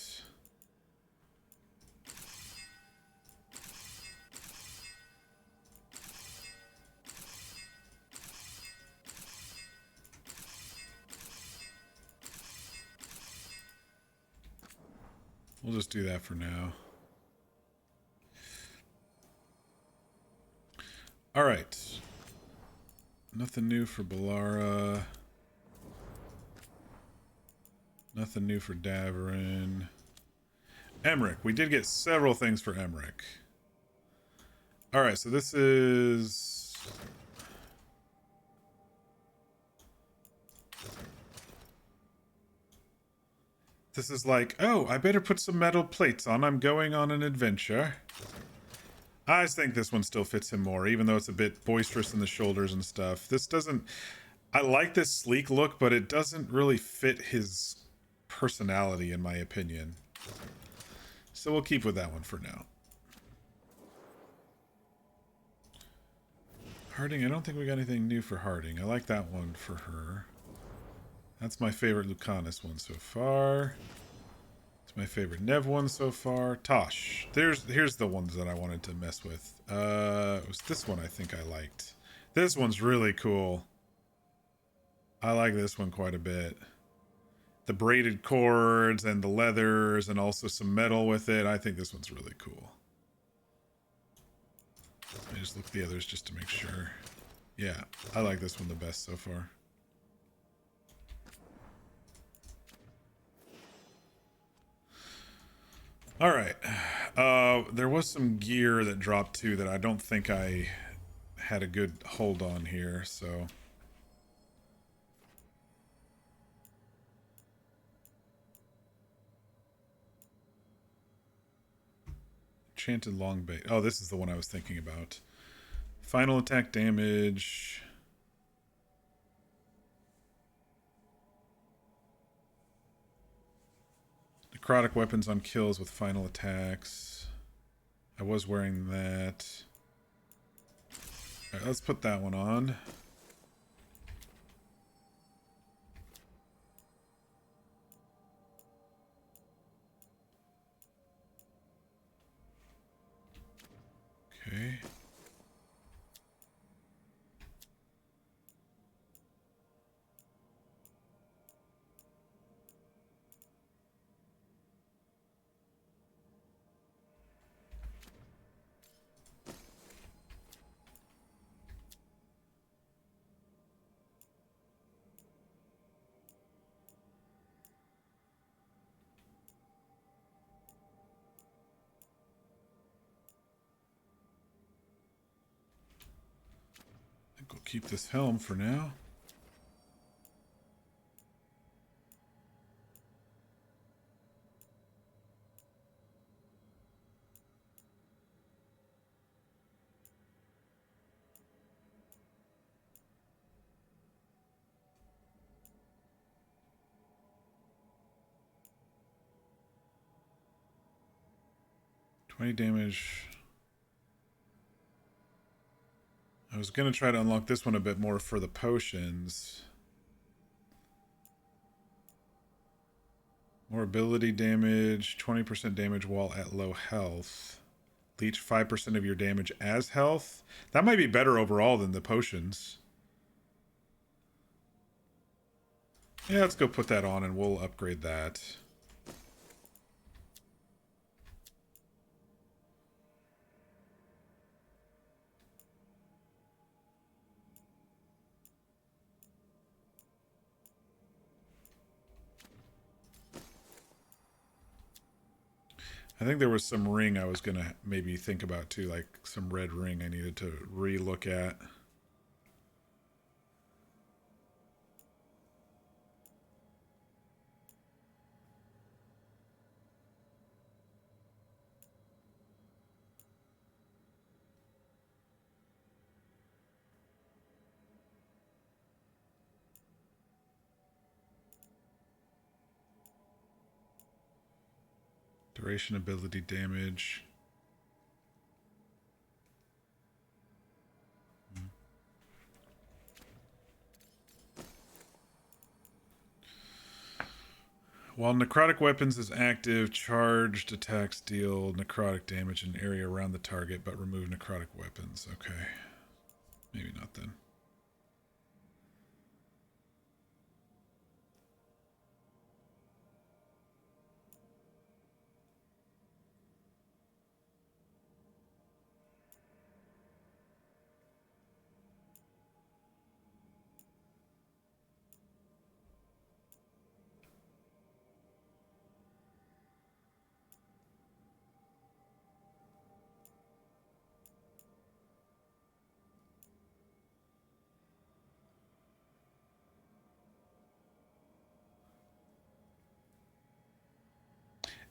we'll just do that for now. All right. Nothing new for Ballara. Nothing new for Davarin. Emmrich. We did get several things for Emmrich. All right, so this is... This is like, oh, I better put some metal plates on. I'm going on an adventure. I think this one still fits him more, even though it's a bit boisterous in the shoulders and stuff. This doesn't... I like this sleek look, but it doesn't really fit his personality, in my opinion. So we'll keep with that one for now. Harding, I don't think we got anything new for Harding. I like that one for her. That's my favorite Lucanus one so far. It's my favorite Nev one so far. Taash. Here's the ones that I wanted to mess with. It was this one I think I liked. This one's really cool. I like this one quite a bit. The braided cords and the leathers and also some metal with it. I think this one's really cool. I just look at the others just to make sure. Yeah, I like this one the best so far. All right. There was some gear that dropped too that I don't think I had a good hold on here, so. Enchanted long bait. Oh, this is the one I was thinking about. Final attack damage. Necrotic weapons on kills with final attacks. I was wearing that. Alright, let's put that one on. Okay. I think we'll keep this helm for now. Damage. I was going to try to unlock this one a bit more for the potions. More ability damage, 20% damage while at low health. Leech 5% of your damage as health. That might be better overall than the potions. Yeah, let's go put that on and we'll upgrade that. I think there was some ring I was going to maybe think about too, like some red ring I needed to re-look at. Duration ability damage. While necrotic weapons is active, charged attacks deal necrotic damage in an area around the target, but remove necrotic weapons. Okay. Maybe not then.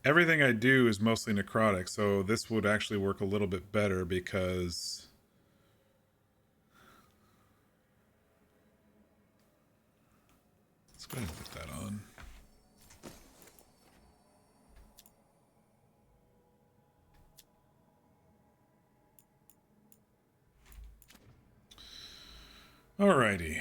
Everything I do is mostly necrotic, so this would actually work a little bit better because let's go ahead and put that on. Alrighty.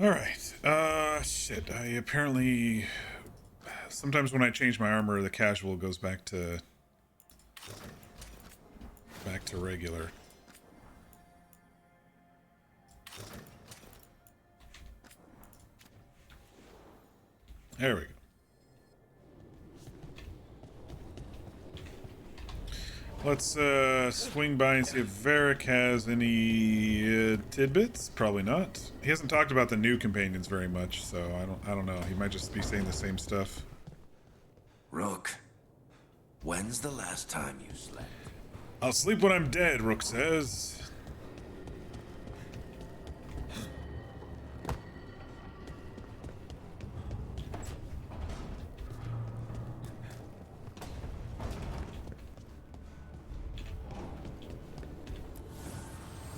Alright. Shit. I apparently... Sometimes when I change my armor, the casual goes back to regular. There we go. Let's swing by and see if Varric has any tidbits. Probably not. He hasn't talked about the new companions very much, so I don't know. He might just be saying the same stuff. Rook, when's the last time you slept? I'll sleep when I'm dead, Rook says.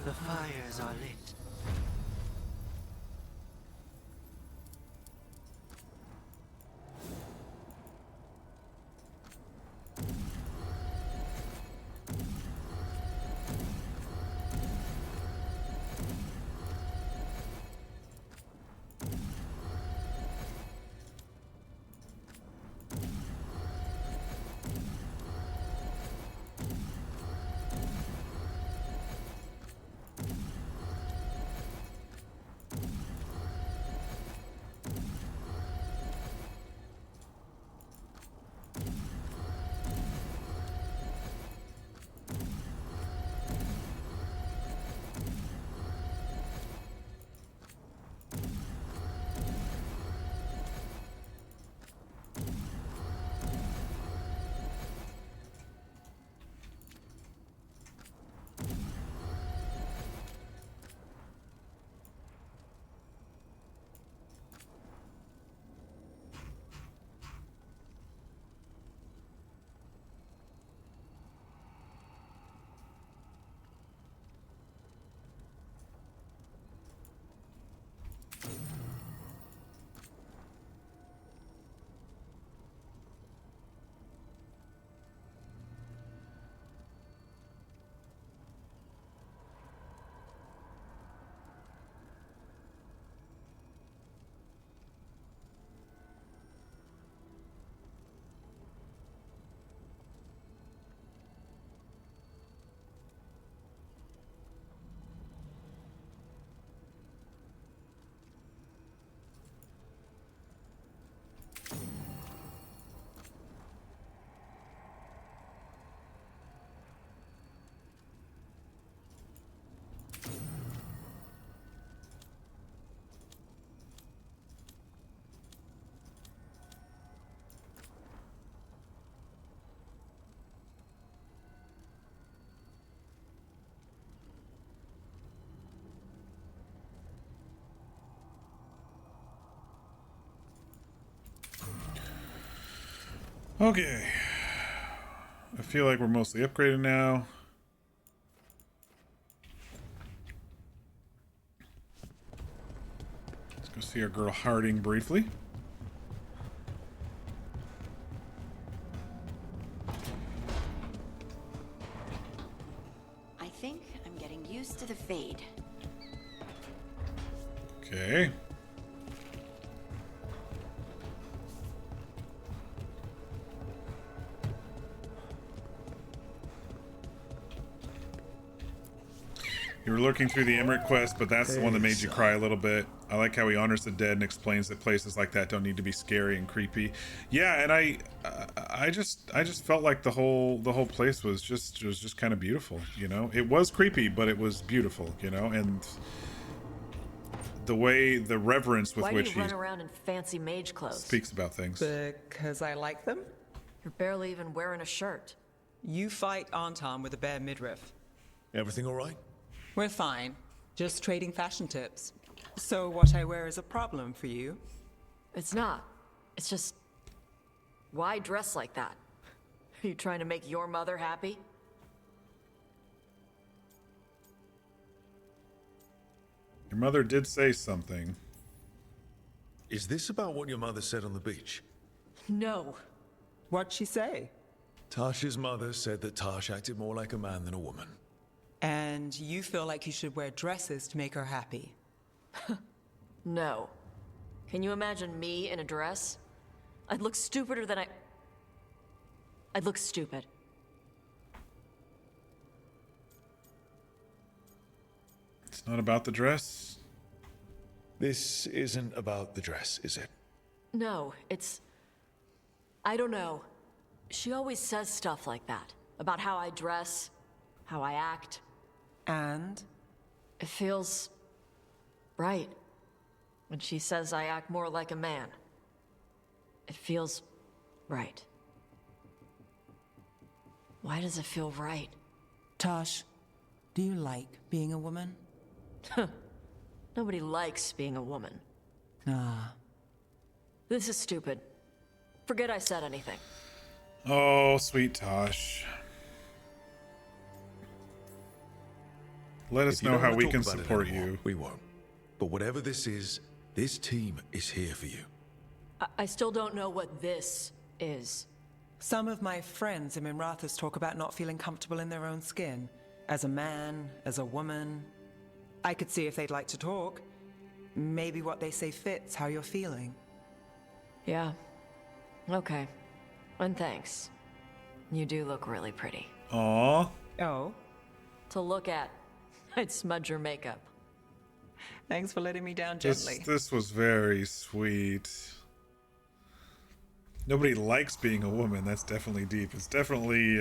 The fires are lit. Okay. I feel like we're mostly upgraded now. Let's go see our girl Harding briefly. I think I'm getting used to the fade. Okay. You were looking through the Emmrich quest, but that's the one that made you cry a little bit. I like how he honors the dead and explains that places like that don't need to be scary and creepy. Yeah, and I just felt like the whole place was just kind of beautiful, you know. It was creepy, but it was beautiful, you know, and the reverence with which he run around in fancy mage clothes? Speaks about things. Because I like them. You're barely even wearing a shirt. You fight Anton with a bare midriff. Everything all right? We're fine. Just trading fashion tips. So what I wear is a problem for you? It's not. It's just... why dress like that? Are you trying to make your mother happy? Your mother did say something. Is this about what your mother said on the beach? No. What'd she say? Tash's mother said that Taash acted more like a man than a woman. And you feel like you should wear dresses to make her happy? No. Can you imagine me in a dress? I'd look stupider than I'd look stupid. It's not about the dress? This isn't about the dress, is it? No, it's... I don't know. She always says stuff like that. About how I dress, how I act. And? It feels... right. When she says I act more like a man. It feels... right. Why does it feel right? Taash, do you like being a woman? Nobody likes being a woman. Ah. This is stupid. Forget I said anything. Oh, sweet Taash. Let us know how we can support you. We won't. But whatever this is, this team is here for you. I still don't know what this is. Some of my friends in Minrathous talk about not feeling comfortable in their own skin. As a man, as a woman. I could see if they'd like to talk. Maybe what they say fits how you're feeling. Yeah. Okay. And thanks. You do look really pretty. Aww. Oh? To look at. I'd smudge your makeup. Thanks for letting me down gently. This was very sweet. Nobody likes being a woman. That's definitely deep. It's definitely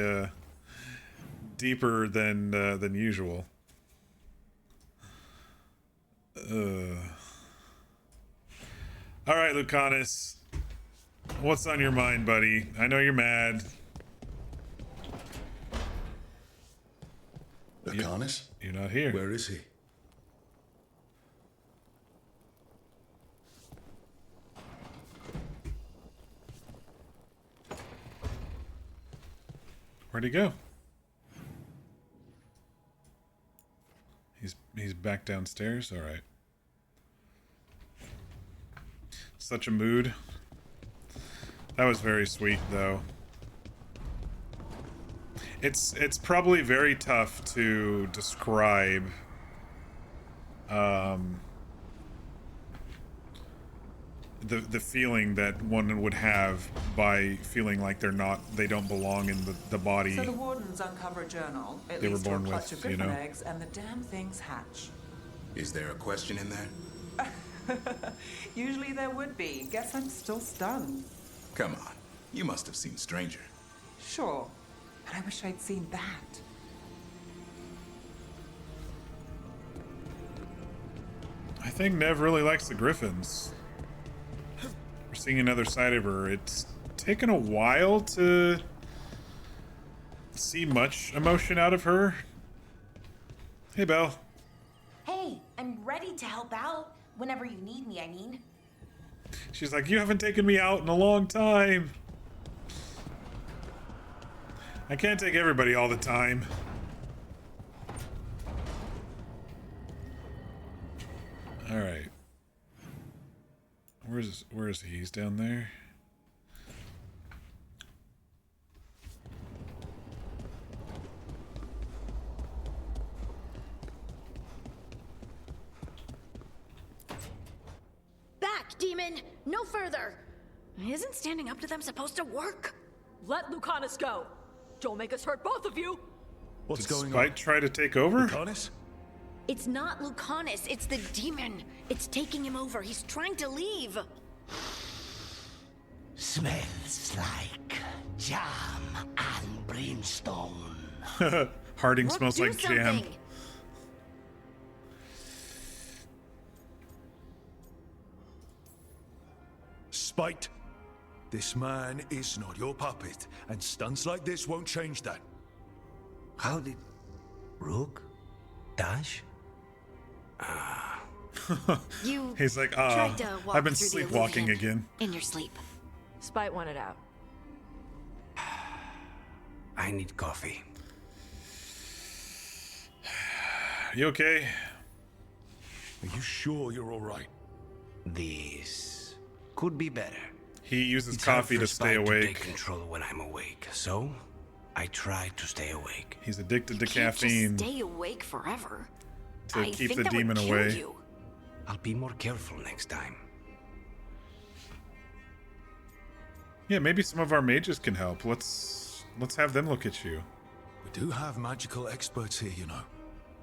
deeper than usual. All right, Lucanus. What's on your mind, buddy? I know you're mad. Lucanus? You're not here. Where is he? Where'd he go? He's back downstairs? Alright. Such a mood. That was very sweet, though. It's probably very tough to describe the feeling that one would have by feeling like they don't belong in the body. So the wardens uncover a journal, at They were least born a clutch with, of griffin you know. eggs, and the damn things hatch. Is there a question in there? Usually there would be. Guess I'm still stunned. Come on. You must have seen Stranger. Sure. But I wish I'd seen that. I think Nev really likes the Griffins. We're seeing another side of her. It's taken a while to see much emotion out of her. Hey, Belle. Hey, I'm ready to help out. Whenever you need me, I mean. She's like, you haven't taken me out in a long time. I can't take everybody all the time. All right. Where is he? He's down there. Back, demon! No further! Isn't standing up to them supposed to work? Let Lucanus go! Don't make us hurt both of you! What's Did going Spite on? try to take over? Lucanus? It's not Lucanus, it's the demon. It's taking him over. He's trying to leave. Smells like jam and brimstone. Harding Look, smells do like jam. something. Spite. This man is not your puppet, and stunts like this won't change that. How did... Rook? Taash? You He's like, tried to walk I've been through the sleepwalking illusion again. in your sleep. Spite wanted out. I need coffee. You okay? Are you sure you're all right? This could be better. He uses It's hard coffee for to stay Spite awake. To take control when I'm awake, so I try to stay awake. He's addicted to Can't caffeine just stay awake forever. to I keep think the that demon would kill away. you. I'll be more careful next time. Yeah, maybe some of our mages can help. Let's have them look at you. We do have magical experts here, you know.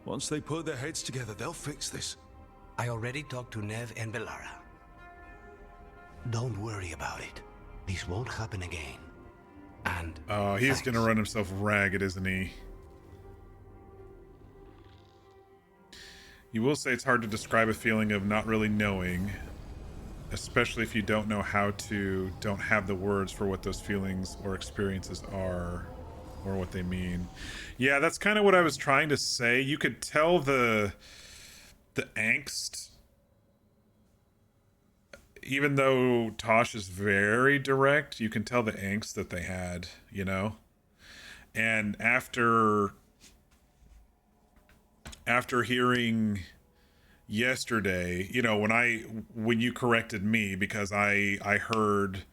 Once they put their heads together, they'll fix this. I already talked to Nev and Belara. Don't worry about it. This won't happen again. And oh, he's gonna run himself ragged, isn't he? You will say it's hard to describe a feeling of not really knowing, especially if you don't know how to, don't have the words for what those feelings or experiences are, or what they mean. Yeah, that's kind of what I was trying to say. You could tell the angst, even though Taash is very direct, you can tell the angst that they had, you know? And after hearing yesterday, you know, when you corrected me, because I heard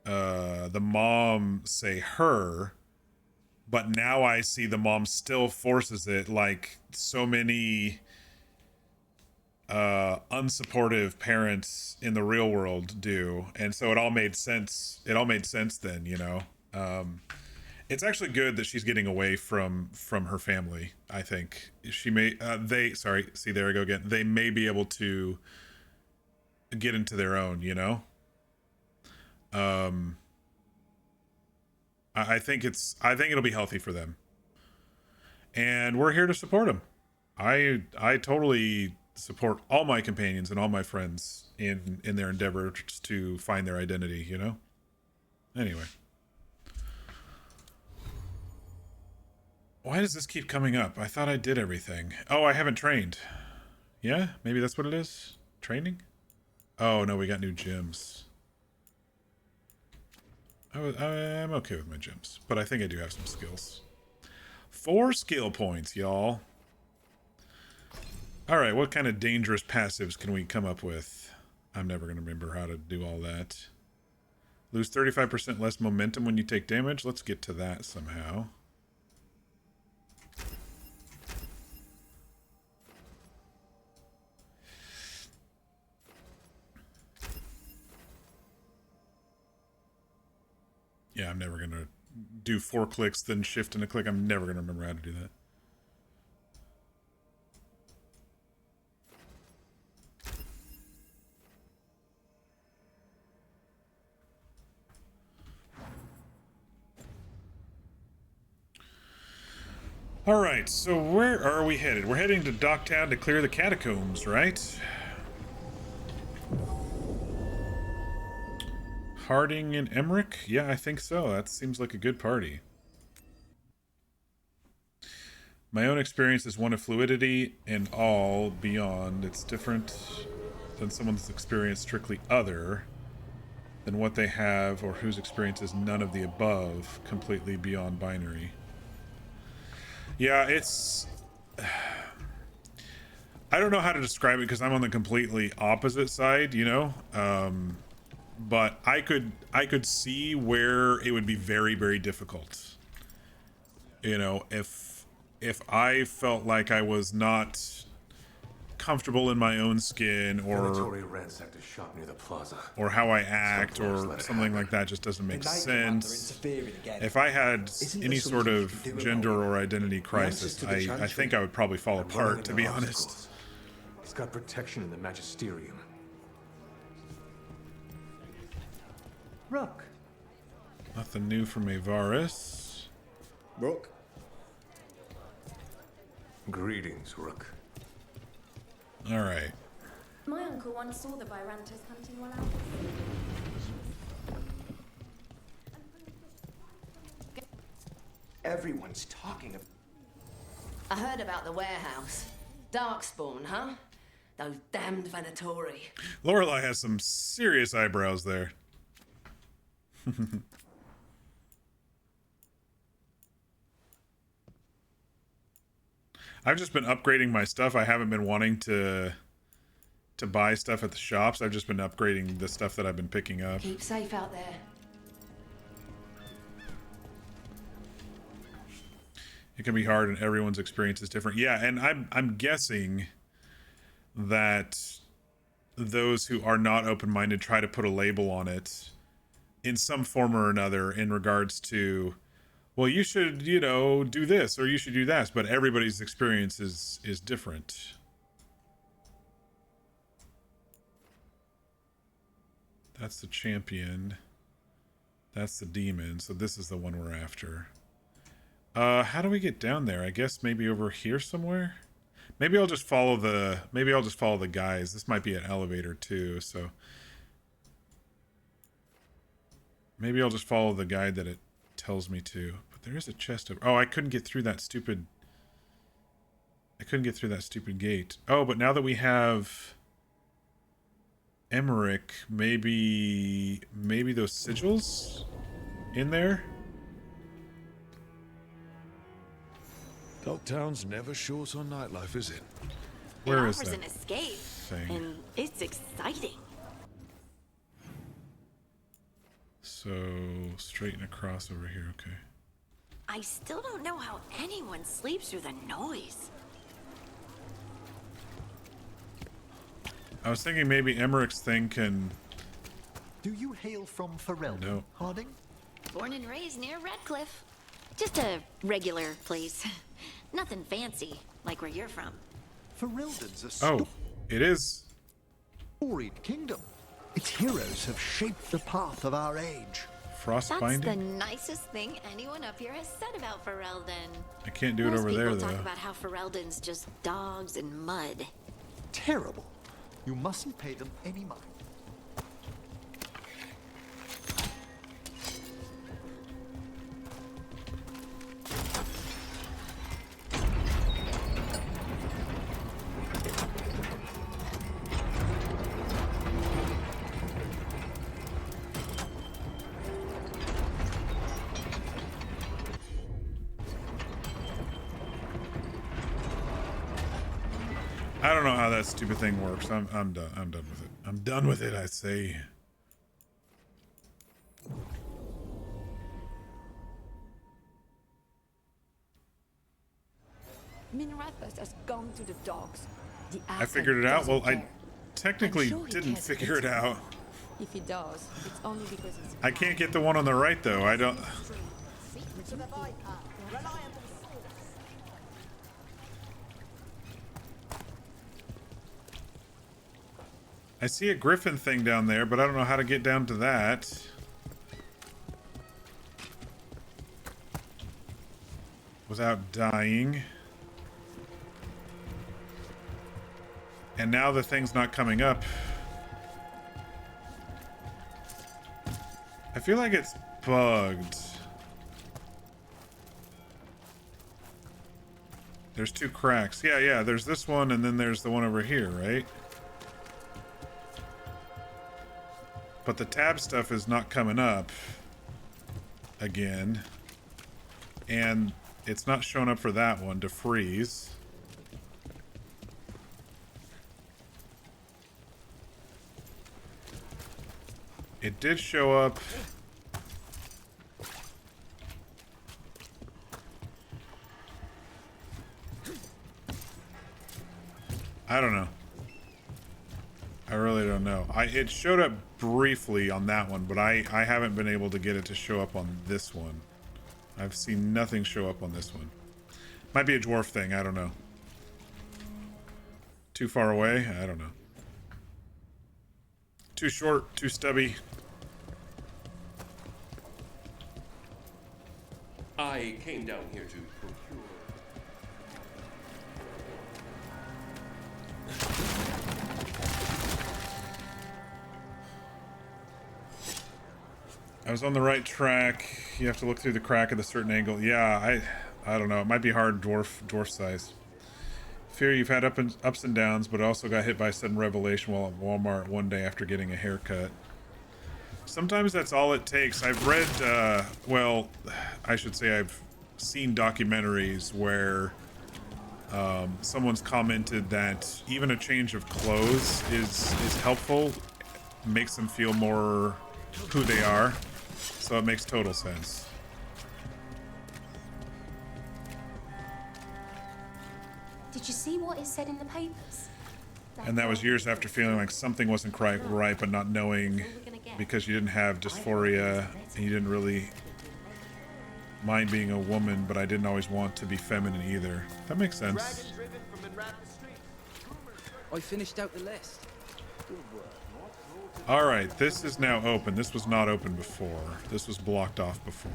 the mom say her, but now I see the mom still forces it, like so many unsupportive parents in the real world do. And so it all made sense then, you know. It's actually good that she's getting away from her family. I think she may see, there I go again, they may be able to get into their own, you know. I think it'll be healthy for them, and we're here to support them. I totally support all my companions and all my friends in their endeavor to find their identity, you know. Anyway, why does this keep coming up? I thought I did everything. Oh, I haven't trained. Yeah, maybe that's what it is. Training? Oh no, we got new gyms. I'm okay with my gyms, but I think I do have some skills. 4 skill points, y'all. All right, what kind of dangerous passives can we come up with? I'm never going to remember how to do all that. Lose 35% less momentum when you take damage. Let's get to that somehow. Yeah, I'm never going to do 4 clicks, then shift and a click. I'm never going to remember how to do that. All right, so where are we headed? We're heading to Docktown to clear the catacombs, right? Harding and Emmrich? Yeah, I think so. That seems like a good party. My own experience is one of fluidity and all beyond. It's different than someone's experience strictly other than what they have or whose experience is none of the above, completely beyond binary. Yeah, it's... I don't know how to describe it because I'm on the completely opposite side, you know? But I could see where it would be very, very difficult. You know, if I felt like I was not comfortable in my own skin, or how I act, or something like that just doesn't make sense. If I had any sort of gender or identity crisis, I think I would probably fall apart, to be honest. He's got protection in the Magisterium. Rook. Nothing new from Avaris. Rook. Greetings, Rook. All right. My uncle once saw the Byrantas hunting while out. Everyone's talking of. I heard about the warehouse. Darkspawn, huh? Those damned Venatori. Lorelei has some serious eyebrows there. I've just been upgrading my stuff. I haven't been wanting to buy stuff at the shops. I've just been upgrading the stuff that I've been picking up. Keep safe out there. It can be hard and everyone's experience is different. Yeah, and I'm guessing that those who are not open-minded try to put a label on it in some form or another in regards to, well, you should, you know, do this or you should do that, but everybody's experience is different. That's the champion. That's the demon. So this is the one we're after. How do we get down there? I guess maybe over here somewhere. Maybe I'll just follow the guys. This might be an elevator too, so maybe I'll just follow the guide that it tells me to. But there is a chest over. Oh, I couldn't get through that stupid gate. Oh, but now that we have Emmrich, maybe those sigils in there. Dogtown's never short on nightlife, is it? Where is offers that an escape, thing? and it's exciting. So straighten across over here. Okay. I still don't know how anyone sleeps through the noise. I was thinking maybe Emmerich's thing can. Do you hail from Ferelden, No. Harding? Born and raised near Redcliffe. Just a regular place. Nothing fancy, like where you're from. Ferelden's a Oh, it is. storied kingdom. Its heroes have shaped the path of our age. That's the Frostbinding? nicest thing anyone up here has said about Ferelden. I can't do it Most over there, people talk though. about how Ferelden's just dogs and mud. Terrible. You mustn't pay them any mind. I don't know how that stupid thing works. I'm done. I'm done with it. I'm done with it, I say. Minrathus has gone to the dogs. The I asshole figured it out. doesn't Well, I care. technically I'm sure he didn't cares figure it about out. If he does, it's only because he's I can't get the one on the right, though. I don't. I see a griffin thing down there, but I don't know how to get down to that. Without dying. And now the thing's not coming up. I feel like it's bugged. There's two cracks. Yeah, there's this one and then there's the one over here, right? But the tab stuff is not coming up again. And it's not showing up for that one to freeze. It did show up. I don't know. I really don't know. It showed up briefly on that one, but I haven't been able to get it to show up on this one. I've seen nothing show up on this one. Might be a dwarf thing, I don't know. Too far away? I don't know. Too short, too stubby. I came down here to procure. I was on the right track. You have to look through the crack at a certain angle. Yeah, I don't know. It might be hard dwarf size. Fear you've had ups and downs, but also got hit by a sudden revelation while at Walmart one day after getting a haircut. Sometimes that's all it takes. I've read, well, I should say I've seen documentaries where someone's commented that even a change of clothes is helpful, makes them feel more who they are. So it makes total sense. Did you see what it said in the papers? And that was years after feeling like something wasn't quite right, but not knowing because you didn't have dysphoria and you didn't really mind being a woman, but I didn't always want to be feminine either. That makes sense. I finished out the list. Alright, this is now open. This was not open before. This was blocked off before.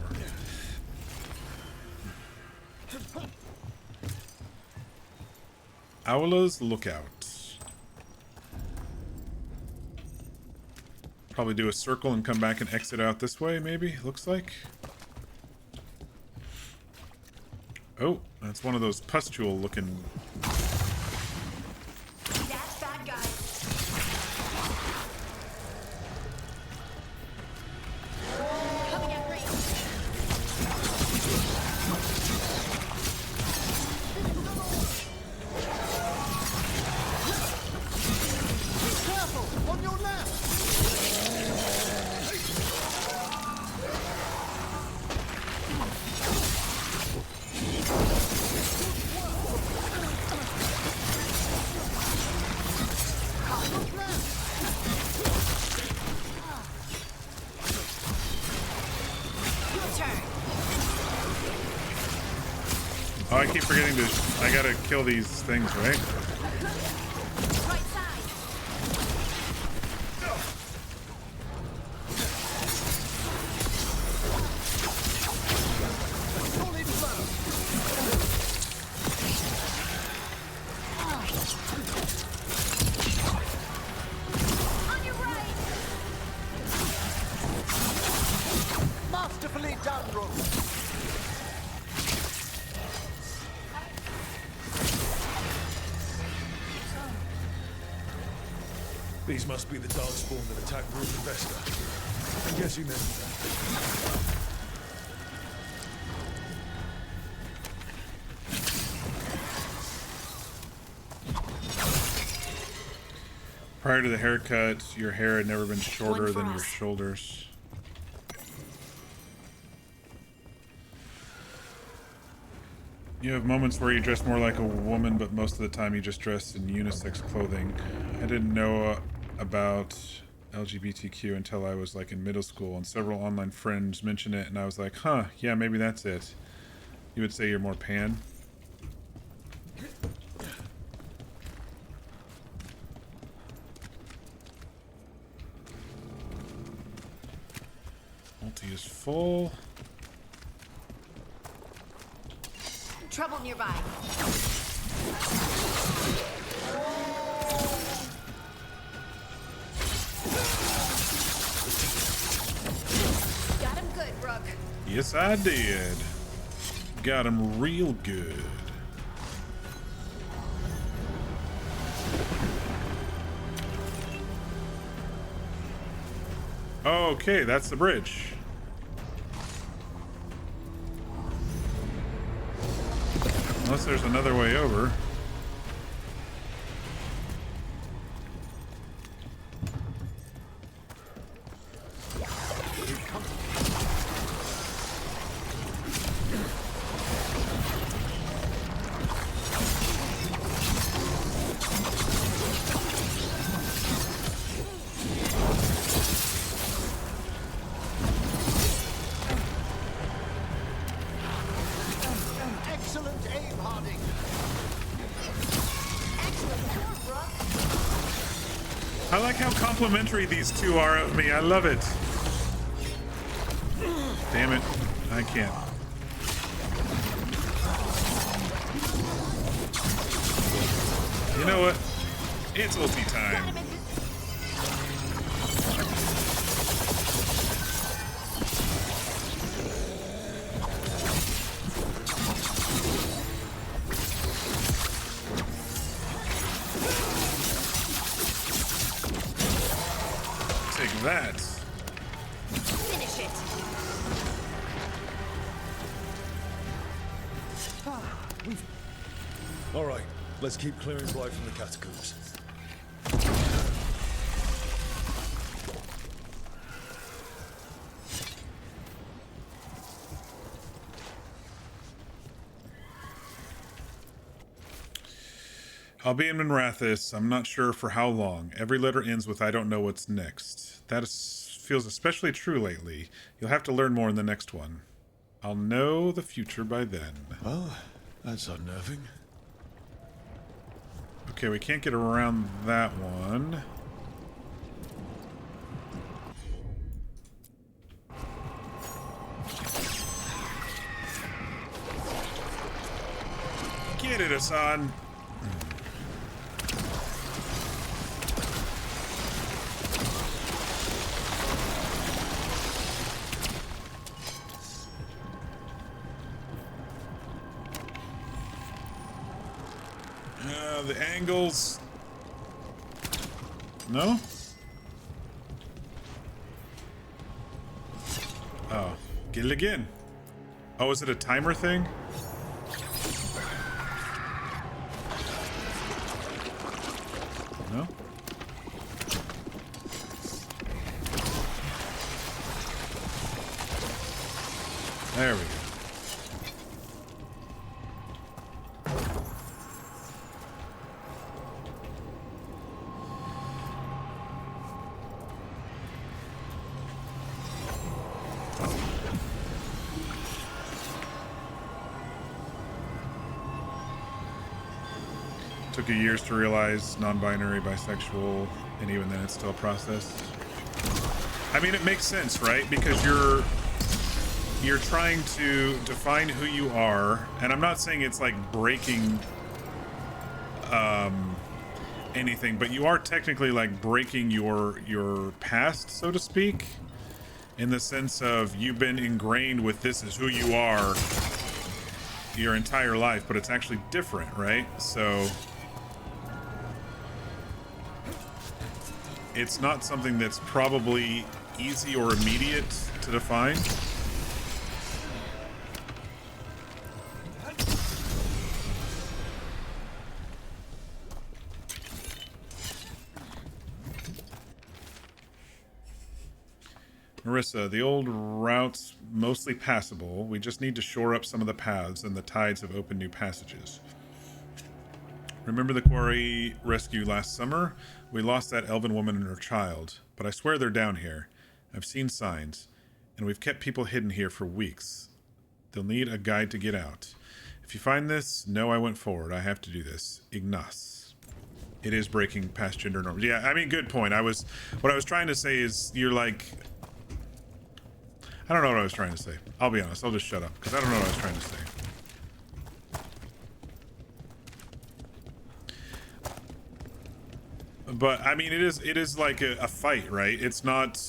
Aula's Lookout. Probably do a circle and come back and exit out this way, maybe? Looks like. Oh, that's one of those pustule looking. That's bad guys. Coming at range. Be careful! On your left! Oh, I keep forgetting to. I gotta kill these things, right? Right side. Solid blow! On your right. Masterfully done, Rook! These must be the darkspawn that attacked Rook and Vesta. I'm guessing that. Prior to the haircut, your hair had never been shorter than your shoulders. You have moments where you dress more like a woman, but most of the time you just dress in unisex clothing. I didn't know about LGBTQ until I was like in middle school, and several online friends mentioned it, and I was like, huh, yeah, maybe that's it. You would say you're more pan? Multi is full. Trouble nearby. Got him good, Rook. Yes, I did. Got him real good. Okay, that's the bridge. Unless there's another way over. Excellent aim, Harding! I like how complimentary these two are of me. I love it. Damn it. I can't. You know what? It's ulti time. Take that. Finish it. All right, let's keep clearing Blight from the catacombs. I'll be in Minrathis. I'm not sure for how long. Every letter ends with I don't know what's next. Feels especially true lately. You'll have to learn more in the next one. I'll know the future by then. Oh, that's unnerving. Okay, we can't get around that one. Get it, Hassan. The angles. No? Oh, get it again. Oh, is it a timer thing? No? There we go. Took you years to realize non-binary, bisexual, and even then it's still a process. I mean, it makes sense, right? Because you're trying to define who you are, and I'm not saying it's like breaking anything, but you are technically like breaking your past, so to speak, in the sense of you've been ingrained with this is who you are your entire life, but it's actually different, right? So it's not something that's probably easy or immediate to define. Marissa, the old route's mostly passable. We just need to shore up some of the paths, and the tides have opened new passages. Remember the quarry rescue last summer? We lost that elven woman and her child, but I swear they're down here. I've seen signs, and we've kept people hidden here for weeks. They'll need a guide to get out. If you find this, know I went forward. I have to do this. Ignace. It is breaking past gender norms. Yeah, I mean, good point. What I was trying to say is you're like... I don't know what I was trying to say. I'll be honest. I'll just shut up, because I don't know what I was trying to say. But I mean, it is like a fight, right? It's not.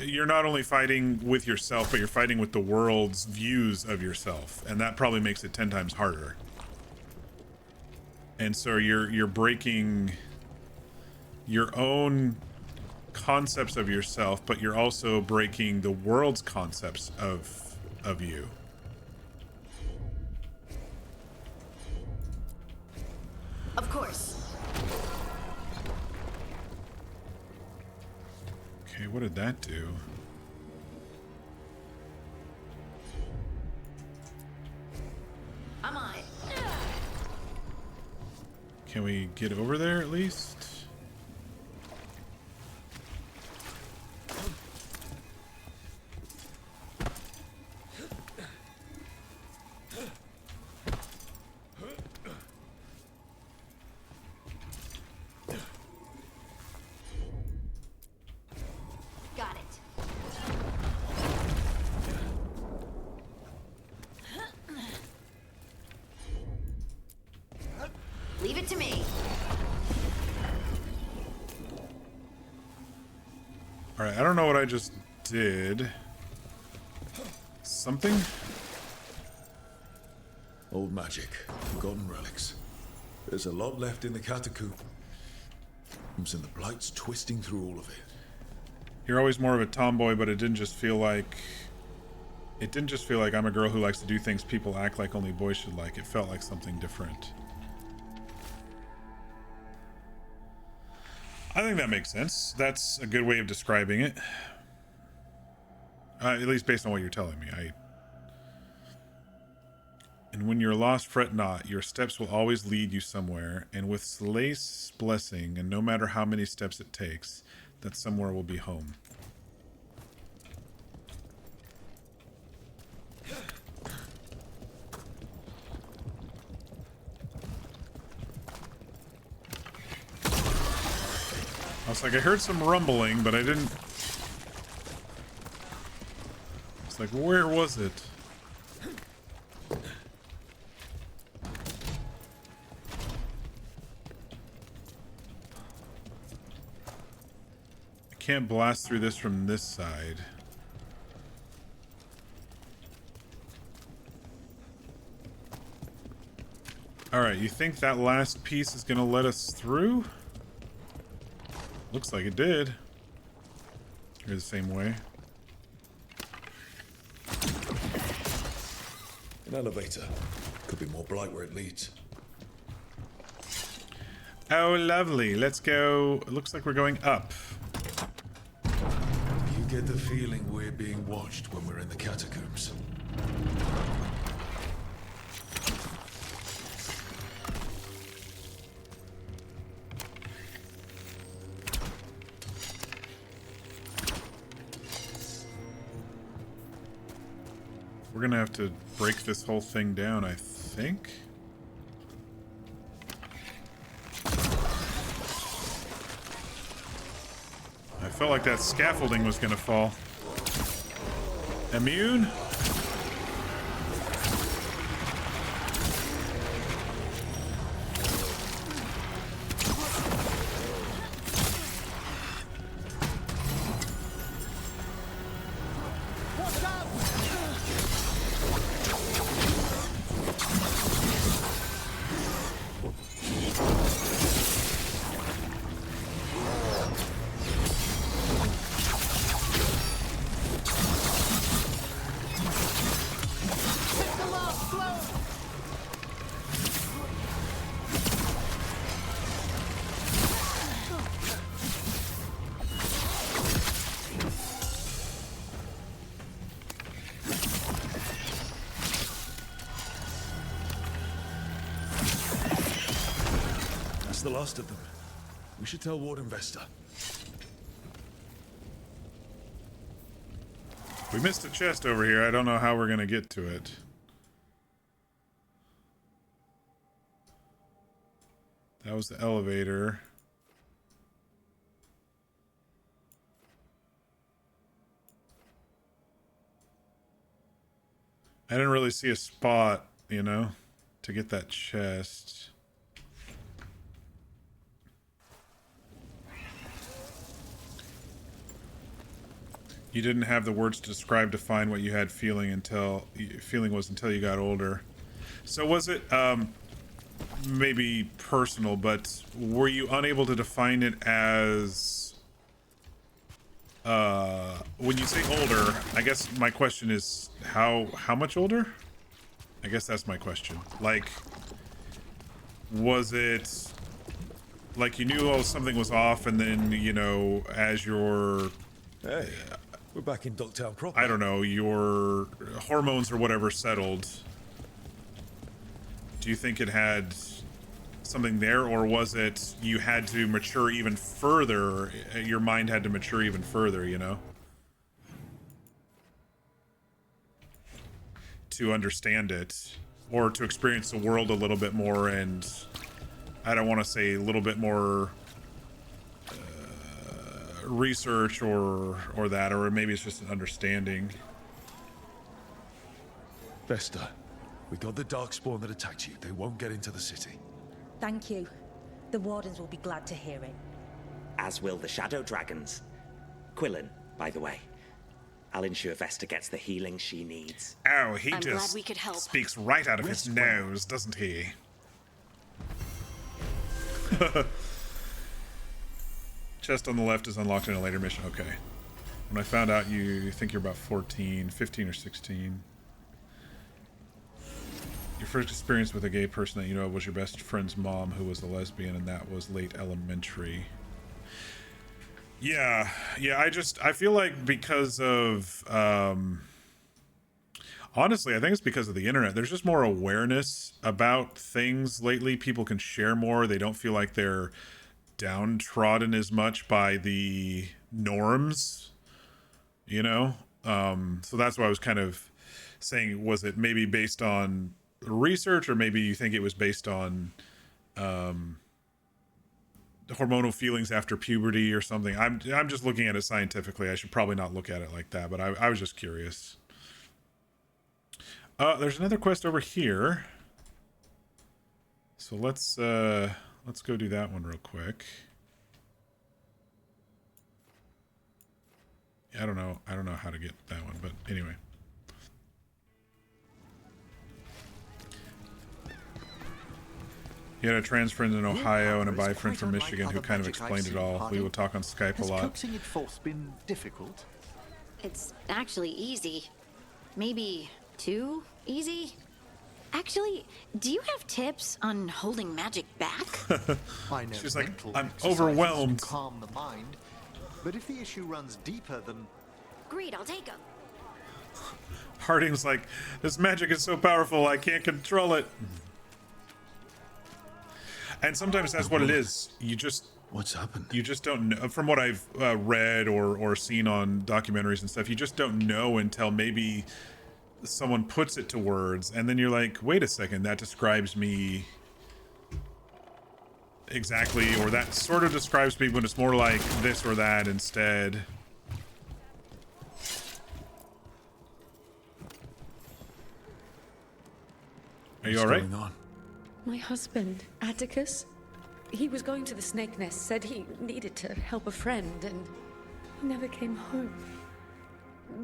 You're not only fighting with yourself, but you're fighting with the world's views of yourself, and that probably makes it 10 times harder. And so you're breaking your own concepts of yourself, but you're also breaking the world's concepts of you. Of course. Okay, what did that do? I'm on it. Can we get over there at least? Got it. Leave it to me. All right, I don't know what I just did. Something? Old magic, forgotten relics. There's a lot left in the catacombs, and the Blight's twisting through all of it. You're always more of a tomboy, but it didn't just feel like I'm a girl who likes to do things people act like only boys should like. It felt like something different. I think that makes sense. That's a good way of describing it. At least based on what you're telling me. And when you're lost, fret not. Your steps will always lead you somewhere. And with Slay's blessing, and no matter how many steps it takes, that somewhere will be home. I was like, I heard some rumbling, but I didn't... It's like, where was it? I can't blast through this from this side. Alright, you think that last piece is gonna let us through? Looks like it did. You're the same way. An elevator. Could be more bright where it leads. Oh, lovely. Let's go. It looks like we're going up. You get the feeling we're being watched when we're in the catacombs. We're gonna have to break this whole thing down, I think. I felt like that scaffolding was gonna fall. Immune? The last of them. We should tell Warden Vesta. We missed a chest over here. I don't know how we're gonna get to it. That was the elevator. I didn't really see a spot, you know, to get that chest. You didn't have the words to describe, define what you had feeling until you got older. So was it maybe personal, but were you unable to define it as when you say older? I guess my question is how much older? I guess that's my question. Like, was it like you knew something was off, and then, you know, as your We're back in Dogtown proper. I don't know, your hormones or whatever settled. Do you think it had something there, or was it you had to mature even further? Your mind had to mature even further, you know? To understand it, or to experience the world a little bit more, and I don't want to say a little bit more research or that, or maybe it's just an understanding. Vesta, we got the Darkspawn that attacked you. They won't get into the city. Thank you. The Wardens will be glad to hear it. As will the Shadow Dragons. Quillen, by the way. I'll ensure Vesta gets the healing she needs. Oh, he I'm just glad we could help. Speaks right out of his nose, doesn't he? Chest on the left is unlocked in a later mission. Okay. When I found out you think you're about 14, 15 or 16. Your first experience with a gay person that you know of was your best friend's mom, who was a lesbian, and that was late elementary. Yeah, I feel like because of Honestly, I think it's because of the internet. There's just more awareness about things lately. People can share more. They don't feel like they're downtrodden as much by the norms, you know? So that's why I was kind of saying, was it maybe based on research, or maybe you think it was based on hormonal feelings after puberty or something? I'm just looking at it scientifically. I should probably not look at it like that, but I was just curious. There's another quest over here, so let's go do that one real quick. I don't know how to get that one, but anyway. He had a trans friend in Ohio and a bi friend from Michigan who kind of explained it all. We would talk on Skype a lot. Has coaxing it forth been difficult? It's actually easy. Maybe too easy? Actually, do you have tips on holding magic back? I know. She's like, I'm overwhelmed. Calm the mind, but if the issue runs deeper than... Great, I'll take them. Harding's like, this magic is so powerful, I can't control it. And sometimes that's what it is. You just... What's happened? You just don't know. From what I've read or seen on documentaries and stuff, you just don't know until maybe someone puts it to words, and then you're like, wait a second, that describes me exactly, or that sort of describes me, but it's more like this or that instead. Are you all right? My husband, Atticus, he was going to the snake nest, said he needed to help a friend, and he never came home.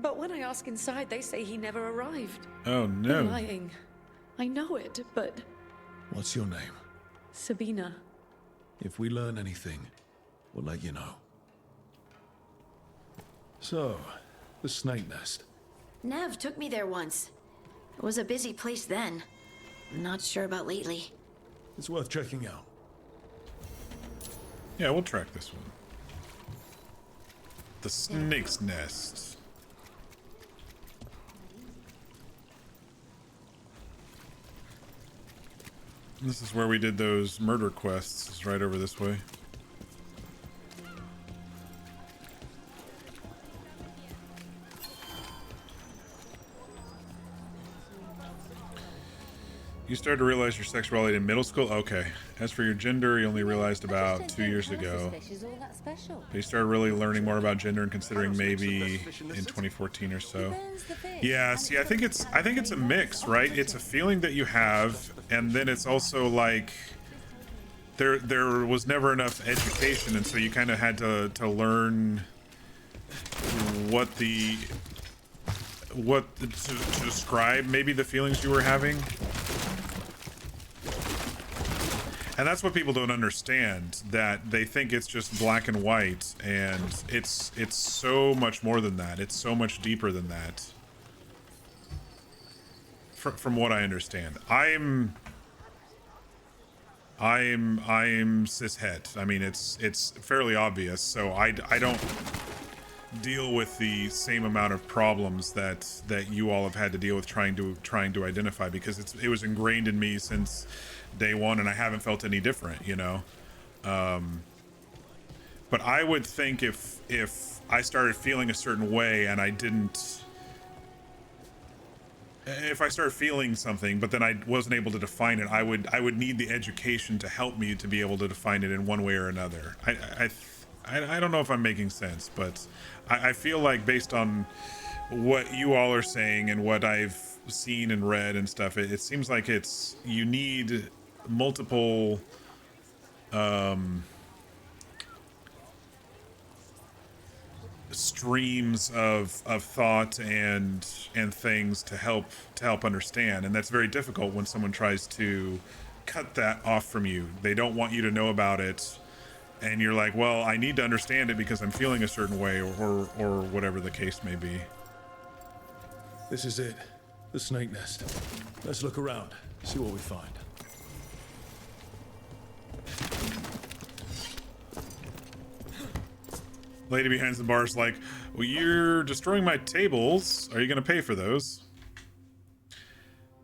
But when I ask inside, they say he never arrived. Oh, no. They're lying. I know it, but... What's your name? Sabina. If we learn anything, we'll let you know. So, the snake nest. Nev took me there once. It was a busy place then. I'm not sure about lately. It's worth checking out. Yeah, we'll track this one. The snake's nest. This is where we did those murder quests. It's right over this way. You started to realize your sexuality in middle school? Okay. As for your gender, you only realized about 2 years ago. But you started really learning more about gender and considering maybe in 2014 or so. Yeah, see, I think it's a mix, right? It's a feeling that you have, and then it's also like there was never enough education, and so you kind of had to learn to describe maybe the feelings you were having. And that's what people don't understand, that they think it's just black and white, and it's so much more than that. It's so much deeper than that. From what I understand. I'm cishet. I mean, it's fairly obvious, so I don't deal with the same amount of problems that you all have had to deal with trying to identify, because it was ingrained in me since day one, and I haven't felt any different, you know. But I would think if I started feeling a certain way and if I started feeling something but then I wasn't able to define it, I would need the education to help me to be able to define it in one way or another. I don't know if I'm making sense, but I feel like based on what you all are saying and what I've seen and read and stuff, it seems like you need multiple streams of thought and things to help understand, and that's very difficult when someone tries to cut that off from you. They don't want you to know about it, and you're like, well, I need to understand it because I'm feeling a certain way, or whatever the case may be. This is it. The snake nest. Let's look around, see what we find. Lady behind the bar is like, well, you're destroying my tables. Are you going to pay for those?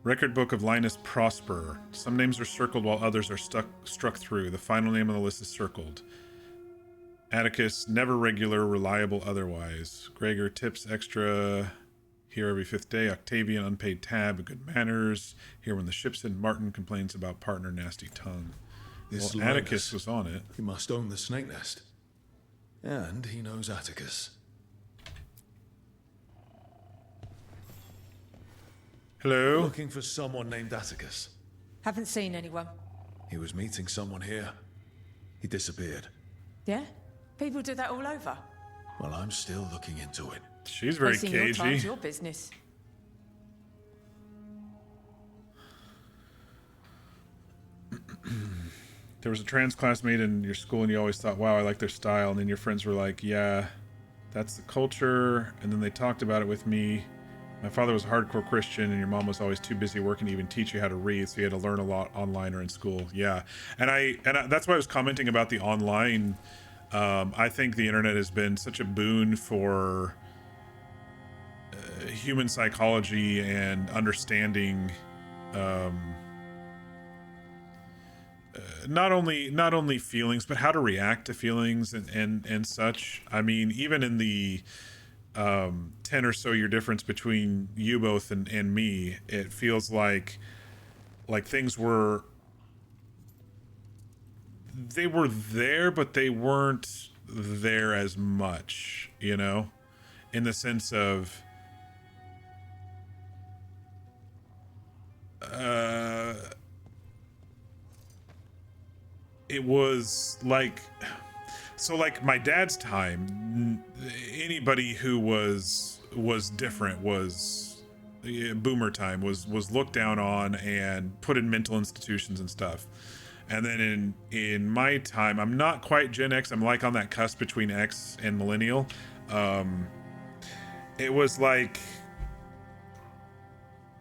Record book of Linus Prosper. Some names are circled while others are struck through. The final name on the list is circled. Atticus, never regular, reliable otherwise. Gregor, tips extra here every 5th day. Octavian, unpaid tab, good manners. Here when the ship's in. Martin complains about partner, nasty tongue. This Well, Atticus was on it. He must own the snake nest. And he knows Atticus. Hello? Looking for someone named Atticus. Haven't seen anyone. He was meeting someone here. He disappeared. Yeah? People do that all over. Well, I'm still looking into it. She's very Wasting your cagey. time's your business. There was a trans classmate in your school and you always thought, wow, I like their style. And then your friends were like, yeah, that's the culture. And then they talked about it with me. My father was a hardcore Christian and your mom was always too busy working to even teach you how to read. So you had to learn a lot online or in school. Yeah. And that's why I was commenting about the online. I think the internet has been such a boon for human psychology and understanding, not only feelings, but how to react to feelings and such. I mean, even in the 10 or so year difference between you both and me, it feels like things were there, but they weren't there as much, you know, in the sense of it was like, so like my dad's time, anybody who was different was boomer time, was looked down on and put in mental institutions and stuff. And then in my time, I'm not quite Gen X, I'm like on that cusp between X and millennial. It was like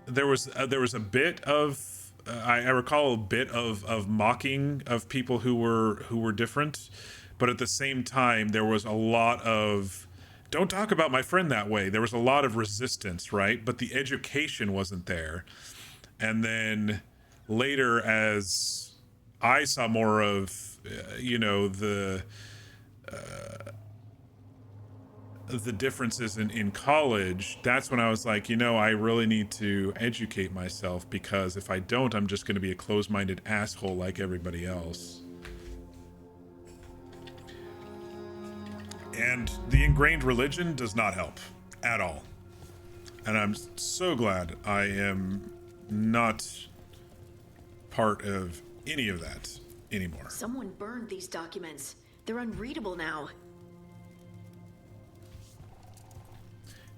there was a bit of I recall a bit of mocking of people who were different, but at the same time there was a lot of don't talk about my friend that way. There was a lot of resistance, right? But the education wasn't there. And then later, as I saw more of the differences in college, that's when I was like, I really need to educate myself, because if I don't, I'm just going to be a closed-minded asshole like everybody else. And the ingrained religion does not help at all. And I'm so glad I am not part of any of that anymore. Someone burned these documents. They're unreadable now.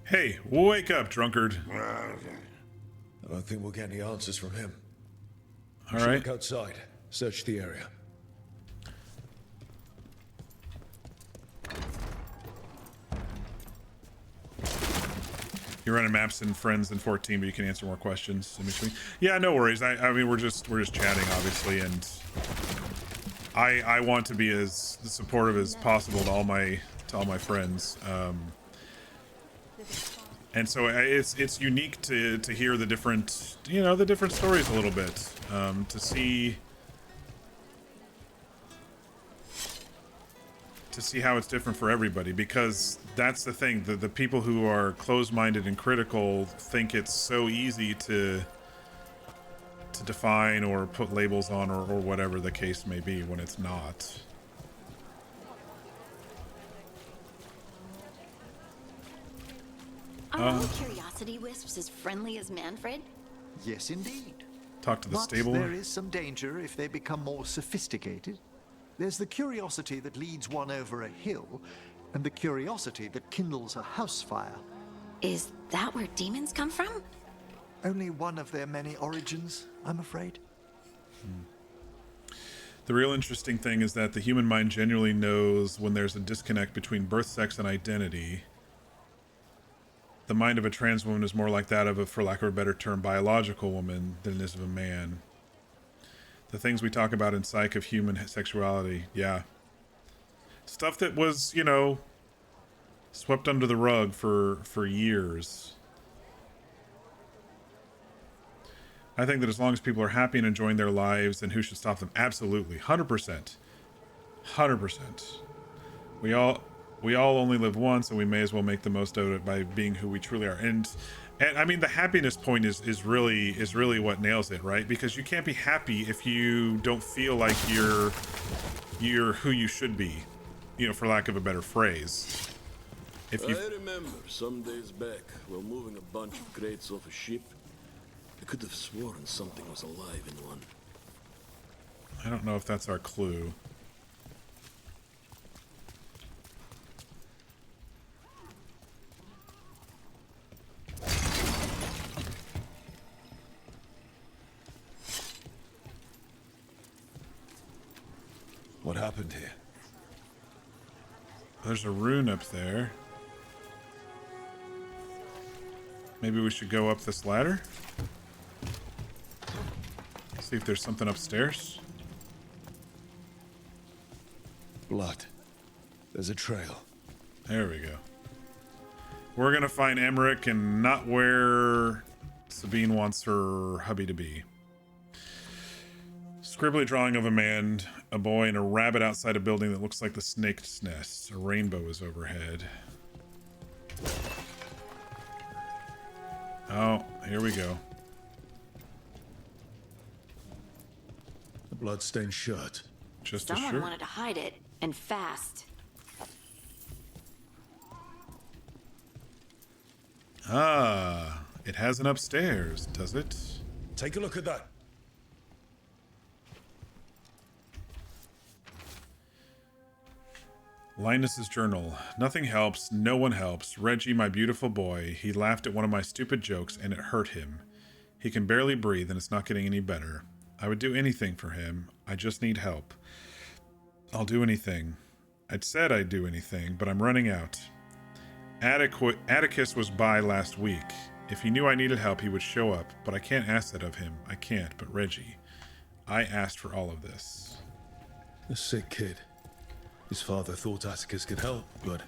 Hey, wake up, drunkard. I don't think we'll get any answers from him. All right. Look outside. Search the area. You're running maps and friends in 14, but you can answer more questions in between. Yeah, no worries. I mean, we're just chatting, obviously, and I want to be as supportive as possible to all my friends. And so it's unique to hear the different the different stories a little bit, to see how it's different for everybody, because that's the thing. The people who are closed-minded and critical think it's so easy to define or put labels on or whatever the case may be, when it's not. Are all curiosity wisps as friendly as Manfred? Yes, indeed. Talk to the But stable. there is some danger if they become more sophisticated. There's the curiosity that leads one over a hill, and the curiosity that kindles a house fire. Is that where demons come from? Only one of their many origins, I'm afraid. The real interesting thing is that the human mind genuinely knows when there's a disconnect between birth, sex, and identity. The mind of a trans woman is more like that of a, for lack of a better term, biological woman than it is of a man. The things we talk about in psych of human sexuality, yeah. Stuff that was, swept under the rug for years. I think that as long as people are happy and enjoying their lives, then who should stop them? Absolutely. 100%. 100%. We all only live once, and we may as well make the most of it by being who we truly are. And I mean, the happiness point is really what nails it, right? Because you can't be happy if you don't feel like you're who you should be, you know, for lack of a better phrase. I remember some days back while moving a bunch of crates off a ship, I could have sworn something was alive in one. I don't know if that's our clue. What happened here? There's a rune up there. Maybe we should go up this ladder? See if there's something upstairs. Blood. There's a trail. There we go. We're gonna find Emmrich and not where Sabine wants her hubby to be. Scribbly drawing of a man, a boy, and a rabbit outside a building that looks like the snake's nest. A rainbow is overhead. Oh, here we go. The bloodstained shirt. Just a Someone shirt? wanted to hide it, and fast. Ah, it has an upstairs, does it? Take a look at that. Linus's journal. Nothing helps. No one helps. Reggie, my beautiful boy. He laughed at one of my stupid jokes and it hurt him. He can barely breathe and it's not getting any better. I would do anything for him. I just need help. I'll do anything. I'd said I'd do anything, but I'm running out. Atticus was by last week. If he knew I needed help, he would show up, but I can't ask that of him. I can't, but Reggie. I asked for all of this. A sick kid. His father thought Atticus could help, but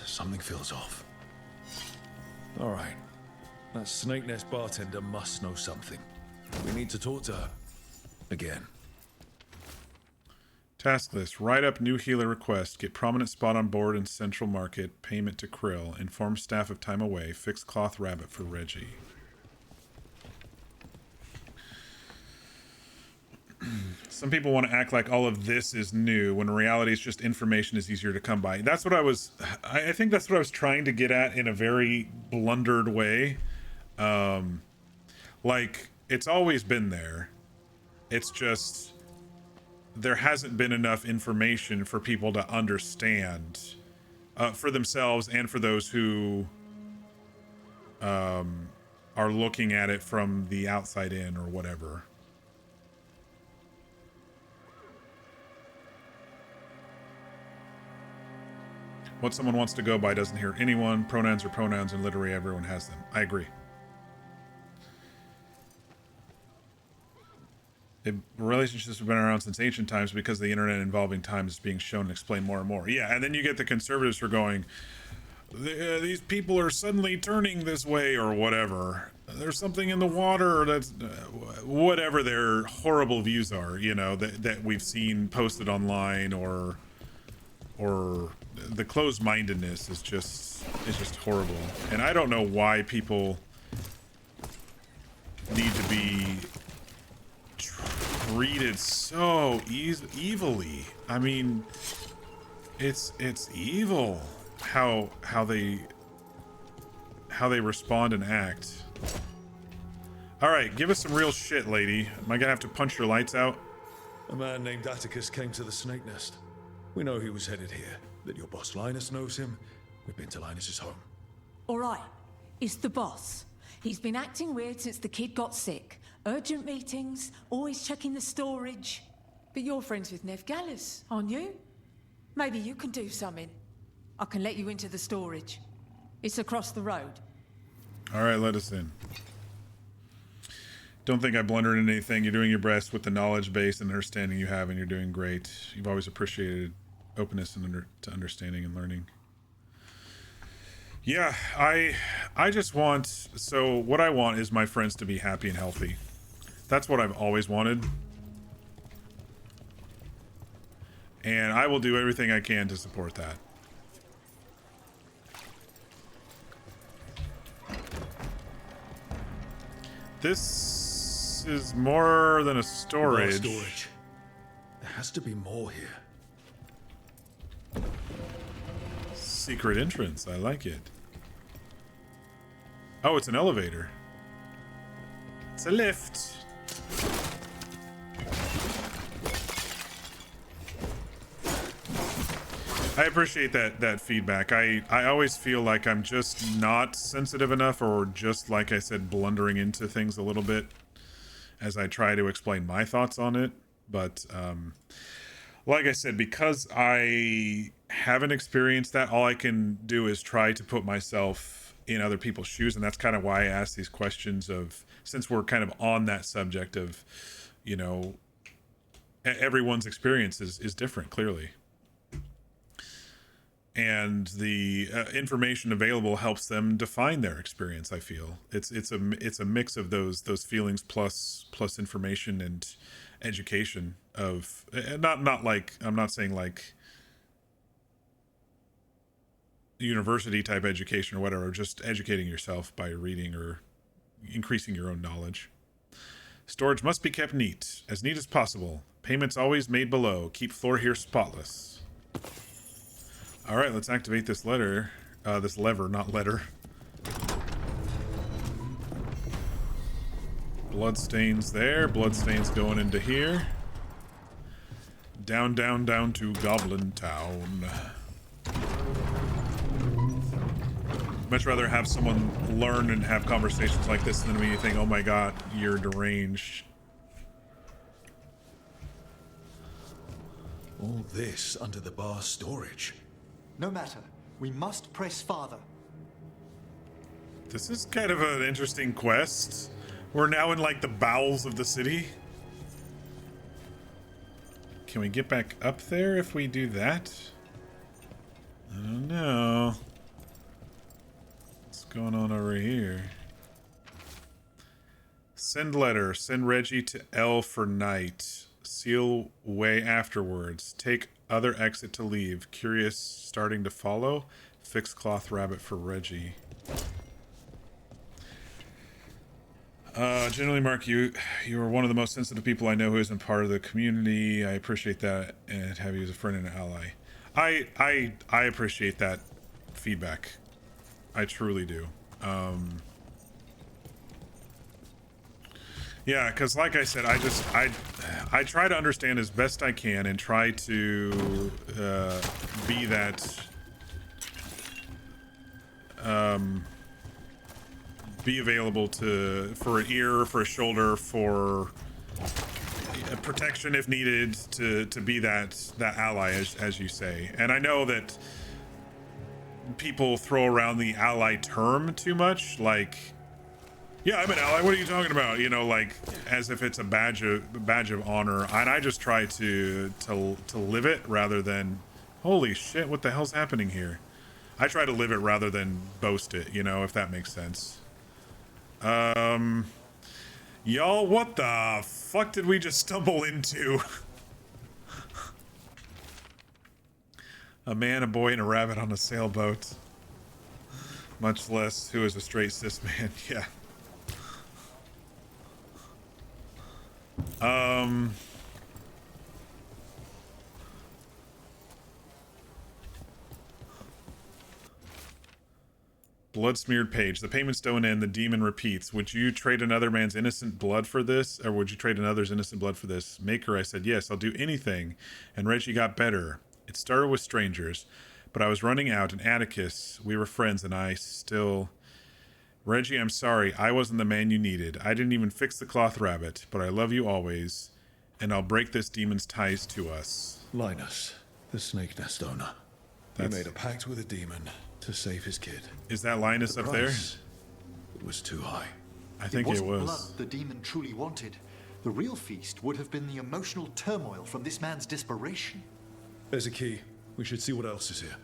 something feels off. All right. That Snake Nest bartender must know something. We need to talk to her. Again. Task list. Write up new healer request. Get prominent spot on board in Central Market. Payment to Krill. Inform staff of time away. Fix cloth rabbit for Reggie. Some people want to act like all of this is new when in reality it's just information is easier to come by. That's what I think that's what I was trying to get at in a very blundered way. Like, it's always been there. It's just there hasn't been enough information for people to understand for themselves and for those who are looking at it from the outside in or whatever. What someone wants to go by doesn't hear anyone. Pronouns are pronouns, and literally everyone has them. I agree. Relationships have been around since ancient times because the internet involving time is being shown and explained more and more. Yeah, and then you get the conservatives who are going, these people are suddenly turning this way or whatever. There's something in the water that's... whatever their horrible views are, you know, that we've seen posted online or the closed-mindedness is just horrible. And I don't know why people need to be treated so evilly. I mean, it's evil how they respond and act. All right, give us some real shit, lady. Am I gonna have to punch your lights out? A man named Atticus came to the Snake Nest. We know he was headed here, that your boss Linus knows him. We've been to Linus's home. All right, it's the boss. He's been acting weird since the kid got sick. Urgent meetings, always checking the storage. But you're friends with Nev Gallus, aren't you? Maybe you can do something. I can let you into the storage. It's across the road. All right, let us in. Don't think I blundered in anything. You're doing your best with the knowledge base and understanding you have, and you're doing great. You've always appreciated openness and to understanding and learning. Yeah, I just want, so what I want is my friends to be happy and healthy. That's what I've always wanted. And I will do everything I can to support that. This is more than a storage. There has to be more here. Secret entrance. I like it. Oh, it's an elevator. It's a lift. I appreciate that feedback. I always feel like I'm just not sensitive enough, or just, like I said, blundering into things a little bit as I try to explain my thoughts on it. But like I said, because I haven't experienced that, all I can do is try to put myself in other people's shoes. And that's kind of why I ask these questions of, since we're kind of on that subject of, you know, everyone's experience is different, clearly. And the information available helps them define their experience. I feel it's a mix of those feelings plus information and education of not like, I'm not saying like university type education or whatever, just educating yourself by reading or increasing your own knowledge. Storage must be kept neat as possible. Payments always made below. Keep floor here spotless. All right, let's activate this lever, not letter. Bloodstains there. Bloodstains going into here. Down, down, down to Goblin Town. Much rather have someone learn and have conversations like this than me think, oh my god, you're deranged. All this under the bar storage. No matter. We must press farther. This is kind of an interesting quest. We're now in like the bowels of the city. Can we get back up there if we do that? I don't know. What's going on over here? Send letter. Send Reggie to L for night. Seal way afterwards. Take other exit to leave. Curious starting to follow. Fix cloth rabbit for Reggie. Generally, Mark, you are one of the most sensitive people I know who isn't part of the community. I appreciate that and have you as a friend and an ally. I appreciate that feedback. I truly do. Yeah, because like I said, I try to understand as best I can and try to be that be available for an ear, for a shoulder, for protection if needed, to be that ally, as you say. And I know that people throw around the ally term too much, like, yeah, I'm an ally. What are you talking about? You know, like as if it's a badge of honor. And I just try to live it rather than, holy shit, what the hell's happening here? I try to live it rather than boast it. You know, if that makes sense. Y'all, what the fuck did we just stumble into? A man, a boy, and a rabbit on a sailboat. Much less who is a straight cis man. Yeah. Blood-smeared page. The payments don't end. The demon repeats. Would you trade another man's innocent blood for this? Or would you trade another's innocent blood for this? Maker, I said, yes, I'll do anything. And Reggie got better. It started with strangers, but I was running out, and Atticus, we were friends, and I still... Reggie, I'm sorry. I wasn't the man you needed. I didn't even fix the cloth rabbit, but I love you always, and I'll break this demon's ties to us. Linus, the snake nest owner. He made a pact with a demon to save his kid. Is that Linus up there? It was too high. I think it was. Blood the demon truly wanted. The real feast would have been the emotional turmoil from this man's desperation. There's a key. We should see what else is here.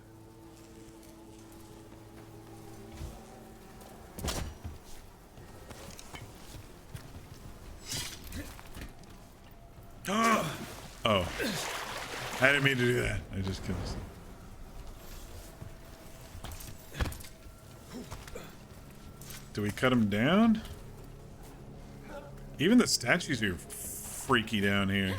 Uh-oh. I didn't mean to do that. I just killed myself. Do we cut him down? Even the statues are freaky down here.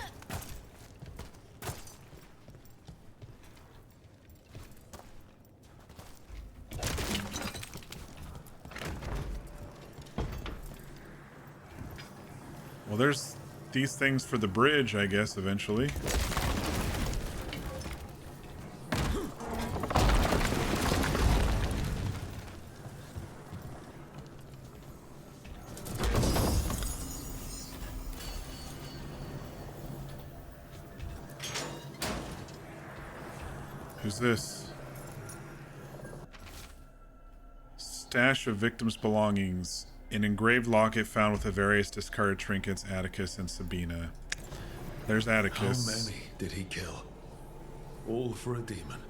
Well, there's these things for the bridge, I guess, eventually. Who's this? Stash of victims' belongings. An engraved locket found with the various discarded trinkets, Atticus and Sabina. There's Atticus. How many did he kill? All for a demon.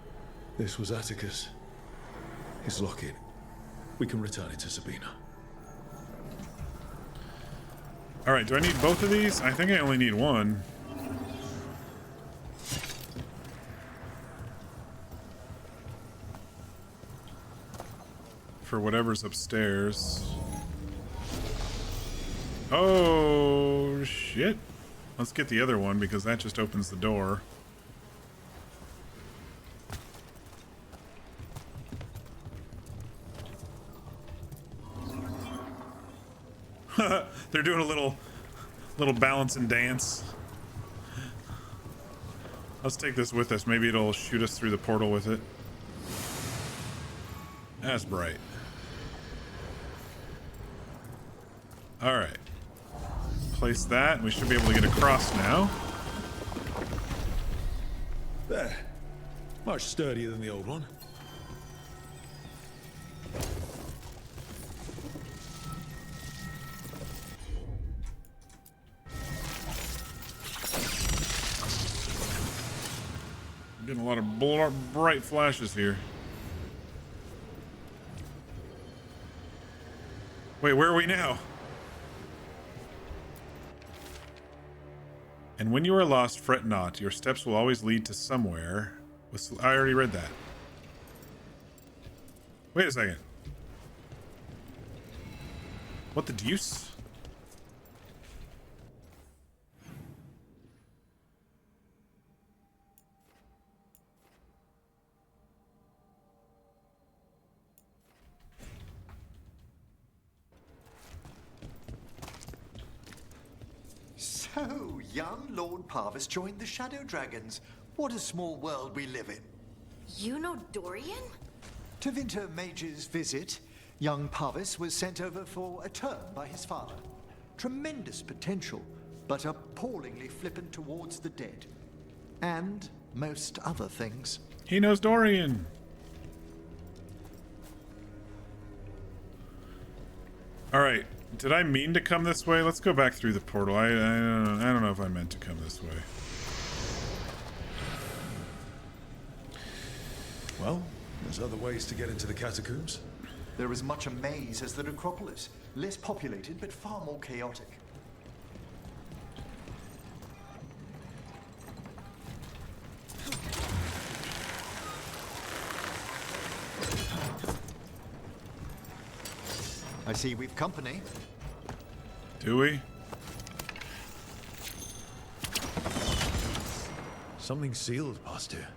This was Atticus. His locket. We can return it to Sabina. Alright, do I need both of these? I think I only need one. For whatever's upstairs. Oh, shit. Let's get the other one because that just opens the door. They're doing a little balance and dance. Let's take this with us. Maybe it'll shoot us through the portal with it. That's bright. All right. Place that. We should be able to get across now. There. Much sturdier than the old one. I'm getting a lot of bright flashes here. Wait, where are we now? And when you are lost, fret not. Your steps will always lead to somewhere. I already read that. Wait a second. What the deuce? So, young Lord Parvis joined the Shadow Dragons. What a small world we live in. You know Dorian? To Winter Mage's visit, young Parvis was sent over for a term by his father. Tremendous potential, but appallingly flippant towards the dead. And most other things. He knows Dorian. All right. Did I mean to come this way? Let's go back through the portal. I don't know if I meant to come this way. Well, there's other ways to get into the catacombs. They're as much a maze as the necropolis. Less populated, but far more chaotic. I see we've company. Do we? Something sealed past here.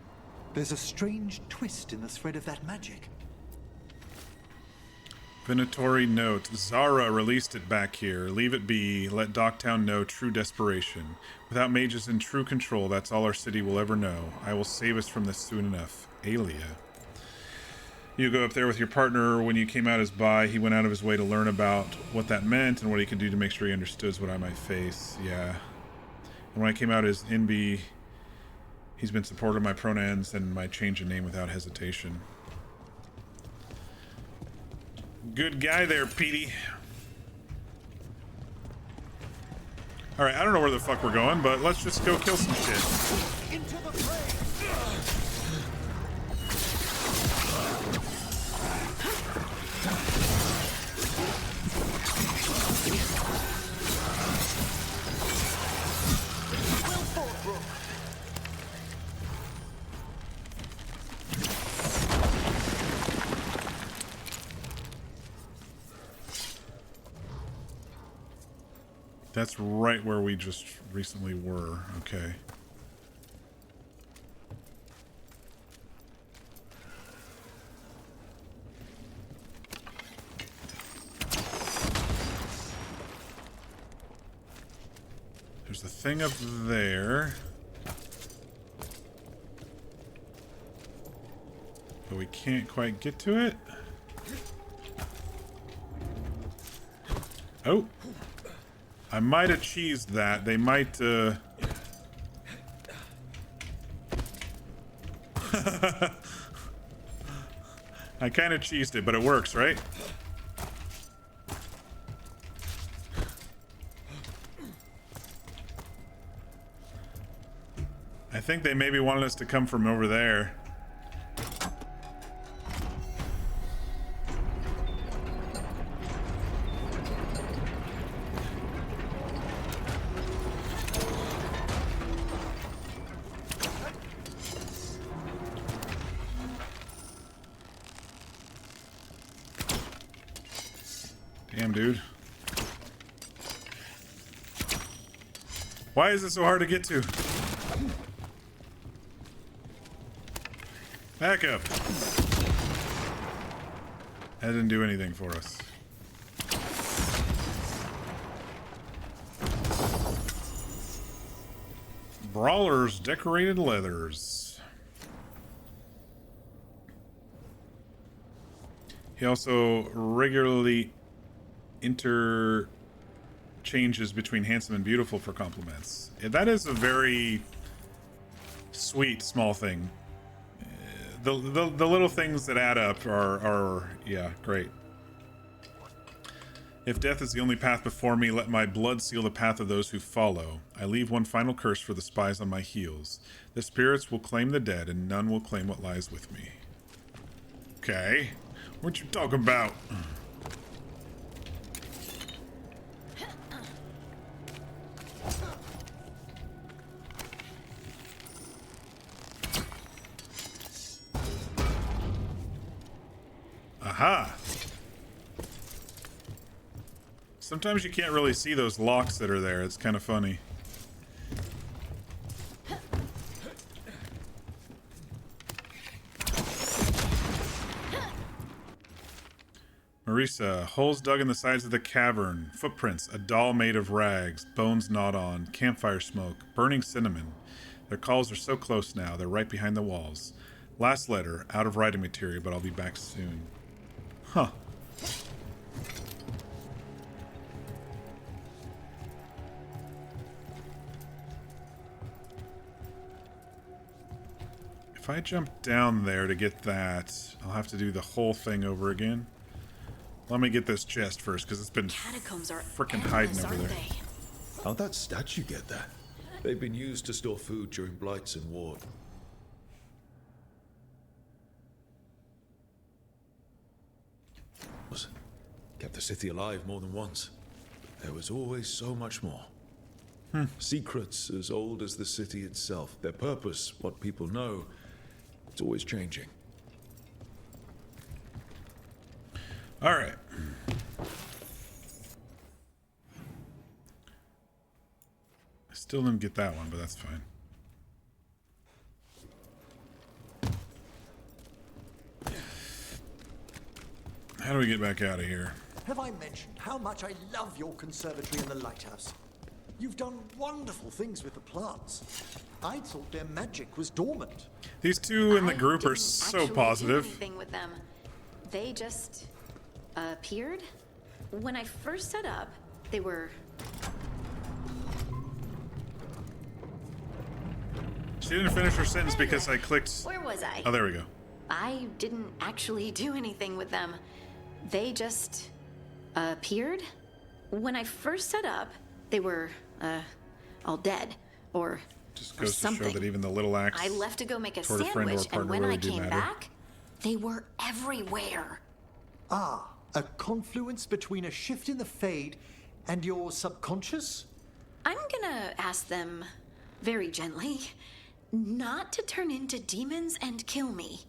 There's a strange twist in the thread of that magic. Venatory note. Zara released it back here. Leave it be. Let Docktown know true desperation. Without mages in true control, that's all our city will ever know. I will save us from this soon enough. Aelia. You go up there with your partner. When you came out as bi, he went out of his way to learn about what that meant and what he could do to make sure he understood what I might face. Yeah. And when I came out as Inbi, he's been supportive of my pronouns and my change in name without hesitation. Good guy there, Petey. Alright, I don't know where the fuck we're going, but let's just go kill some shit. Into the fray! That's right where we just recently were. Okay. There's the thing up there. But we can't quite get to it. Oh. I might have cheesed that. They might, I kind of cheesed it, but it works, right? I think they maybe wanted us to come from over there. Damn, dude. Why is it so hard to get to? Back up. That didn't do anything for us. Brawler's decorated leathers. He also regularly interchanges between handsome and beautiful for compliments. That is a very sweet small thing. The little things that add up are yeah, great. If death is the only path before me, let my blood seal the path of those who follow. I leave one final curse for the spies on my heels. The spirits will claim the dead, and none will claim what lies with me. Okay. What you talking about? Aha! Sometimes you can't really see those locks that are there. It's kind of funny. Marisa, holes dug in the sides of the cavern, footprints, a doll made of rags, bones gnawed on, campfire smoke, burning cinnamon. Their calls are so close now, they're right behind the walls. Last letter, out of writing material, but I'll be back soon. Huh. If I jump down there to get that, I'll have to do the whole thing over again. Let me get this chest first, because it's been freaking hiding over there. How'd that statue get there? They've been used to store food during blights and war. Kept the city alive more than once. There was always so much more. Secrets as old as the city itself. Their purpose, what people know, it's always changing. All right. I still didn't get that one, but that's fine. How do we get back out of here? Have I mentioned how much I love your conservatory and the lighthouse? You've done wonderful things with the plants. I thought their magic was dormant. These two in the group are so positive. Do anything with them. They just appeared. When I first set up, they were. She didn't finish her sentence because I clicked. Where was I? Oh, there we go. I didn't actually do anything with them. They just appeared. When I first set up, they were all dead or just goes something. To show that even the little acts I left to go make a toward sandwich, a friend or a partner and when really I came matter. back, they were everywhere. Ah, a confluence between a shift in the Fade and your subconscious? I'm gonna ask them very gently not to turn into demons and kill me.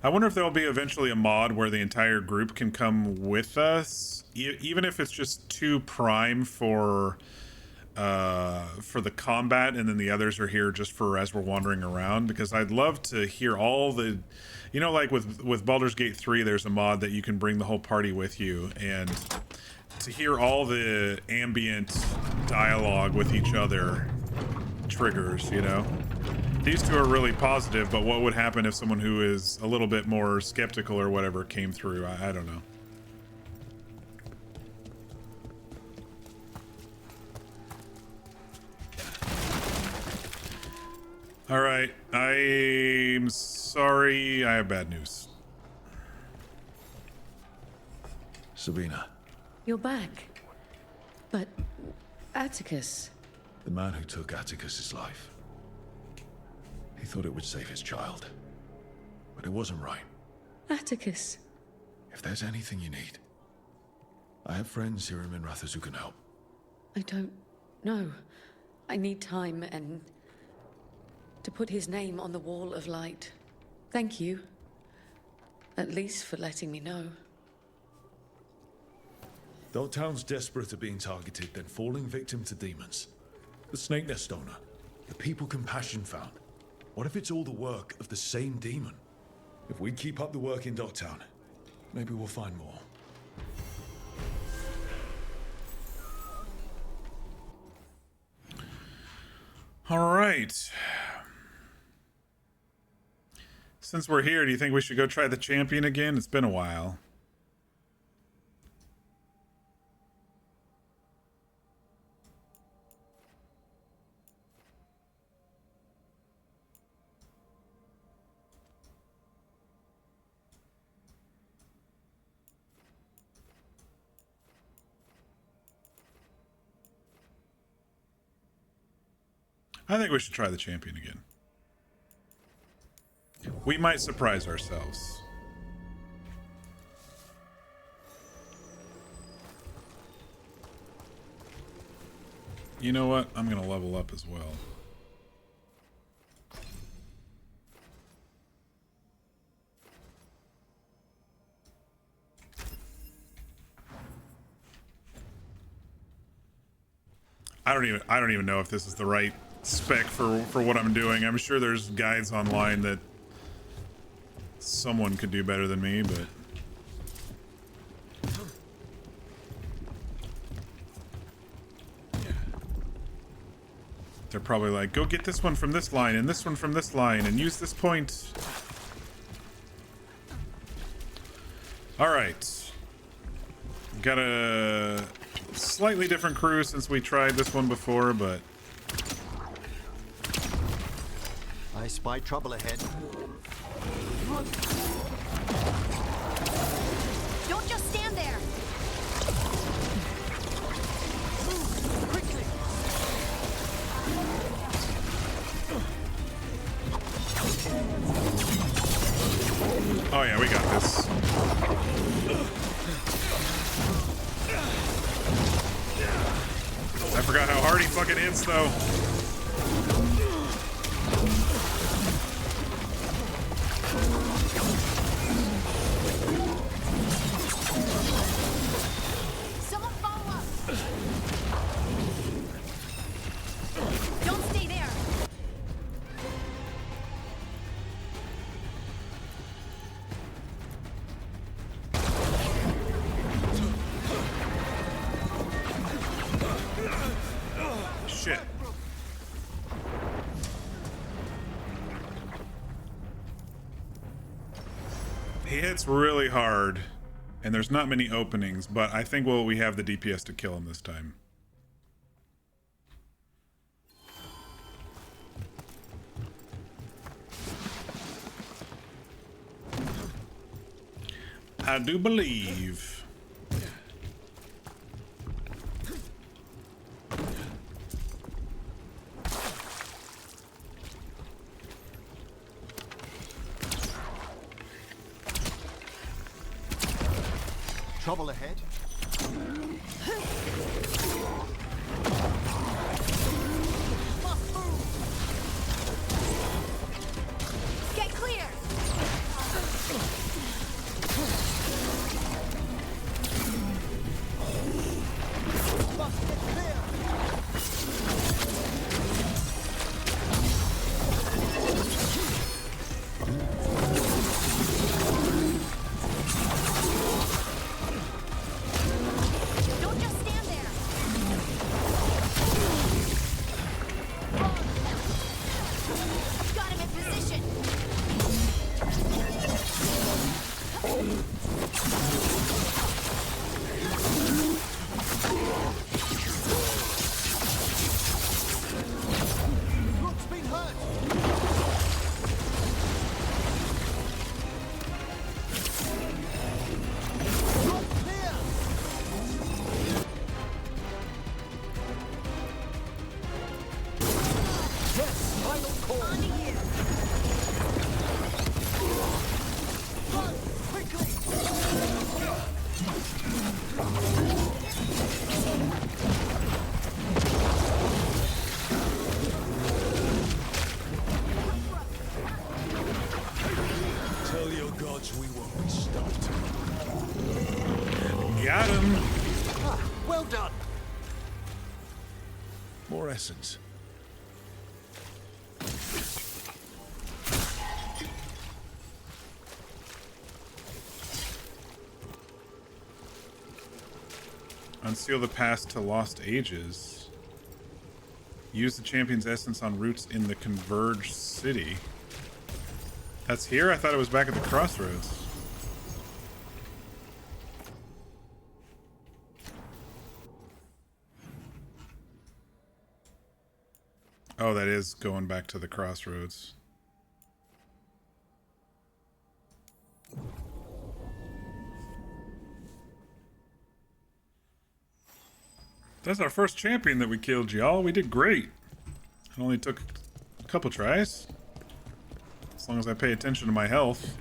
I wonder if there'll be eventually a mod where the entire group can come with us, even if it's just 2 prime for the combat, and then the others are here just for as we're wandering around. Because I'd love to hear all the, you know, like with Baldur's Gate 3, there's a mod that you can bring the whole party with you, and to hear all the ambient dialogue with each other triggers, you know. These 2 are really positive, but what would happen if someone who is a little bit more skeptical or whatever came through? I don't know. All right, I'm sorry, I have bad news. Sabina. You're back. But Atticus. The man who took Atticus's life. He thought it would save his child. But it wasn't right. Atticus. If there's anything you need, I have friends here in Minrathous who can help. I don't know. I need time and to put his name on the wall of light. Thank you. At least for letting me know. Though town's desperate at being targeted, then falling victim to demons. The Snake Nest owner. The people Compassion found. What if it's all the work of the same demon? If we keep up the work in Docktown, maybe we'll find more. All right. Since we're here, do you think we should go try the champion again? It's been a while. I think we should try the champion again. We might surprise ourselves. You know what? I'm gonna level up as well. I don't even know if this is the right spec for what I'm doing. I'm sure there's guides online that someone could do better than me, but they're probably like, go get this one from this line and this one from this line and use this point. All right, got a slightly different crew since we tried this one before, but I spy trouble ahead. Don't just stand there. Move quickly. oh yeah, we got this. I forgot how hard he fucking hits, though. Someone follow us. Don't stay there. Shit. He hits really hard, and there's not many openings, but I think we have the DPS to kill him this time. I do believe. Trouble ahead. Get clear. Don't just stand there. I've got him in position. Rook's been hurt. Rook clear. Yes, final call. On to you. Run, quickly. Tell your gods we won't be stopped. Got him. Ah, well done. More essence. Unseal the past to lost ages. Use the champion's essence on routes in the converged city. That's here? I thought it was back at the crossroads. Oh, that is going back to the crossroads. That's our first champion that we killed, y'all. We did great. It only took a couple tries. As long as I pay attention to my health.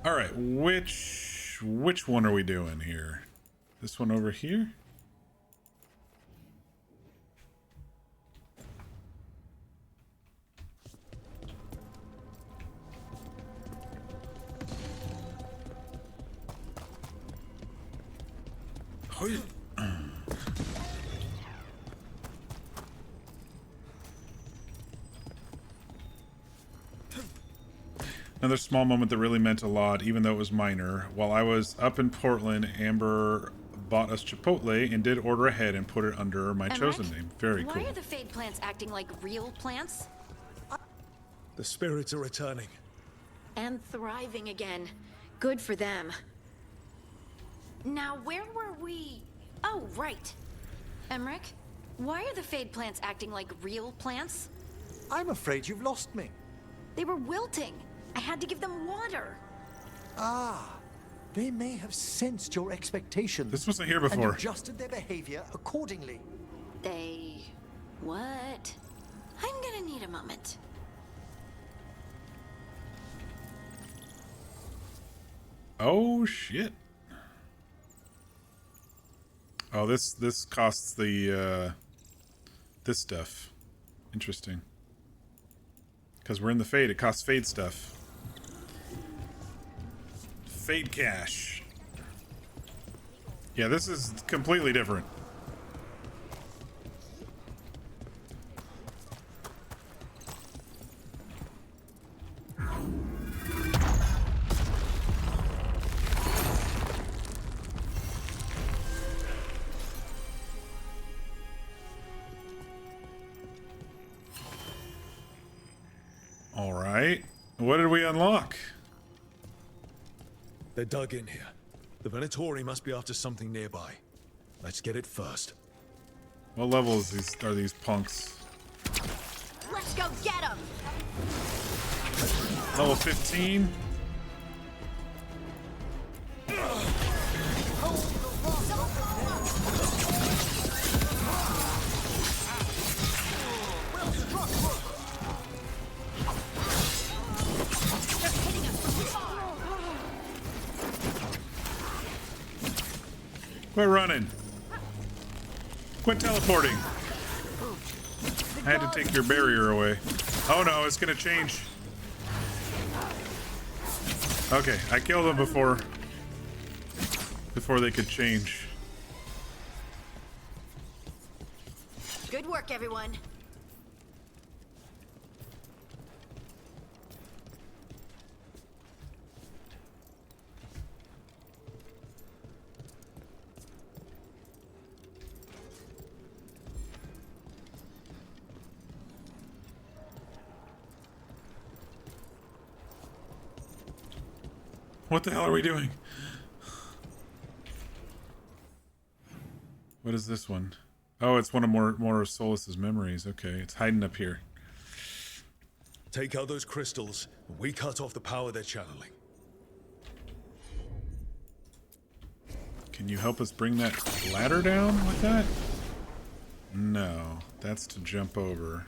All right, which one are we doing here? This one over here? Another small moment that really meant a lot, even though it was minor. While I was up in Portland, Amber bought us Chipotle and did order ahead and put it under my chosen name. Very cool. Why are the Fade plants acting like real plants? The spirits are returning. And thriving again. Good for them. Now, where were we? Oh, right. Emmrich, why are the Fade plants acting like real plants? I'm afraid you've lost me. They were wilting. I had to give them water. Ah, they may have sensed your expectations. This wasn't here before. And adjusted their behavior accordingly. They... what? I'm gonna need a moment. Oh, shit. Oh, this costs the, this stuff. Interesting. Because we're in the Fade, it costs Fade stuff. Fade cash. Yeah, this is completely different. All right. What did we unlock? They're dug in here. The Venatori must be after something nearby. Let's get it first. What level is are these punks? Let's go get them. Level 15. We're running. Quit teleporting. I had to take your barrier away. Oh no, it's gonna change. Okay, I killed them before they could change. Good work, everyone. What the hell are we doing? What is this one? Oh, it's one of more of Solus's memories. Okay, it's hiding up here. Take out those crystals, and we cut off the power they're channeling. Can you help us bring that ladder down with that? No, that's to jump over.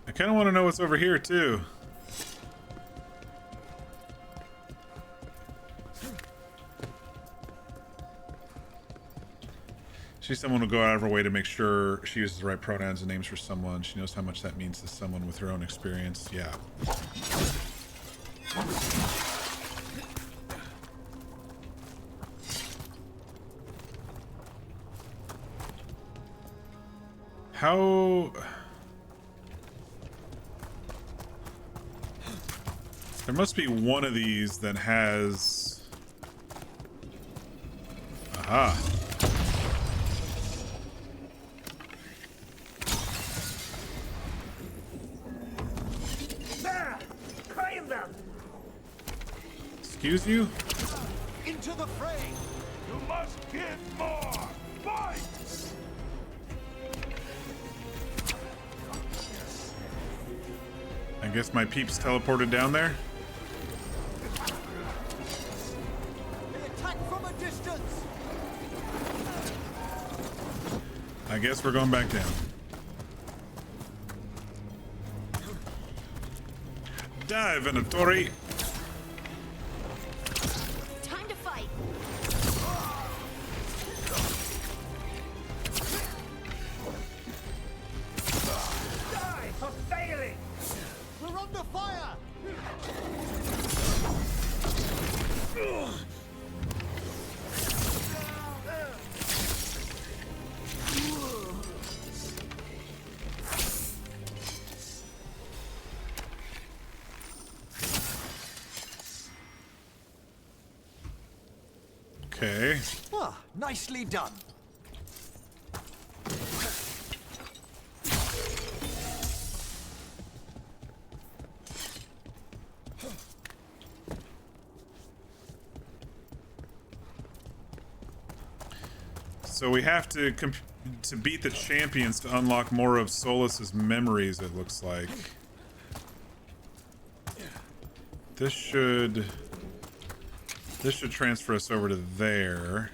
I kind of want to know what's over here, too. She's someone who'll go out of her way to make sure she uses the right pronouns and names for someone. She knows how much that means to someone with her own experience. Yeah. How... There must be one of these that has... Aha. There! Claim them! Excuse you? Into the fray! You must give more! Fight! I guess my peeps teleported down there? I guess we're going back down. Die, Venatori! Time to fight. Die for failing! We're under fire! Okay. Ah, nicely done. So we have to beat the champions to unlock more of Solus's memories, it looks like. This should transfer us over to there.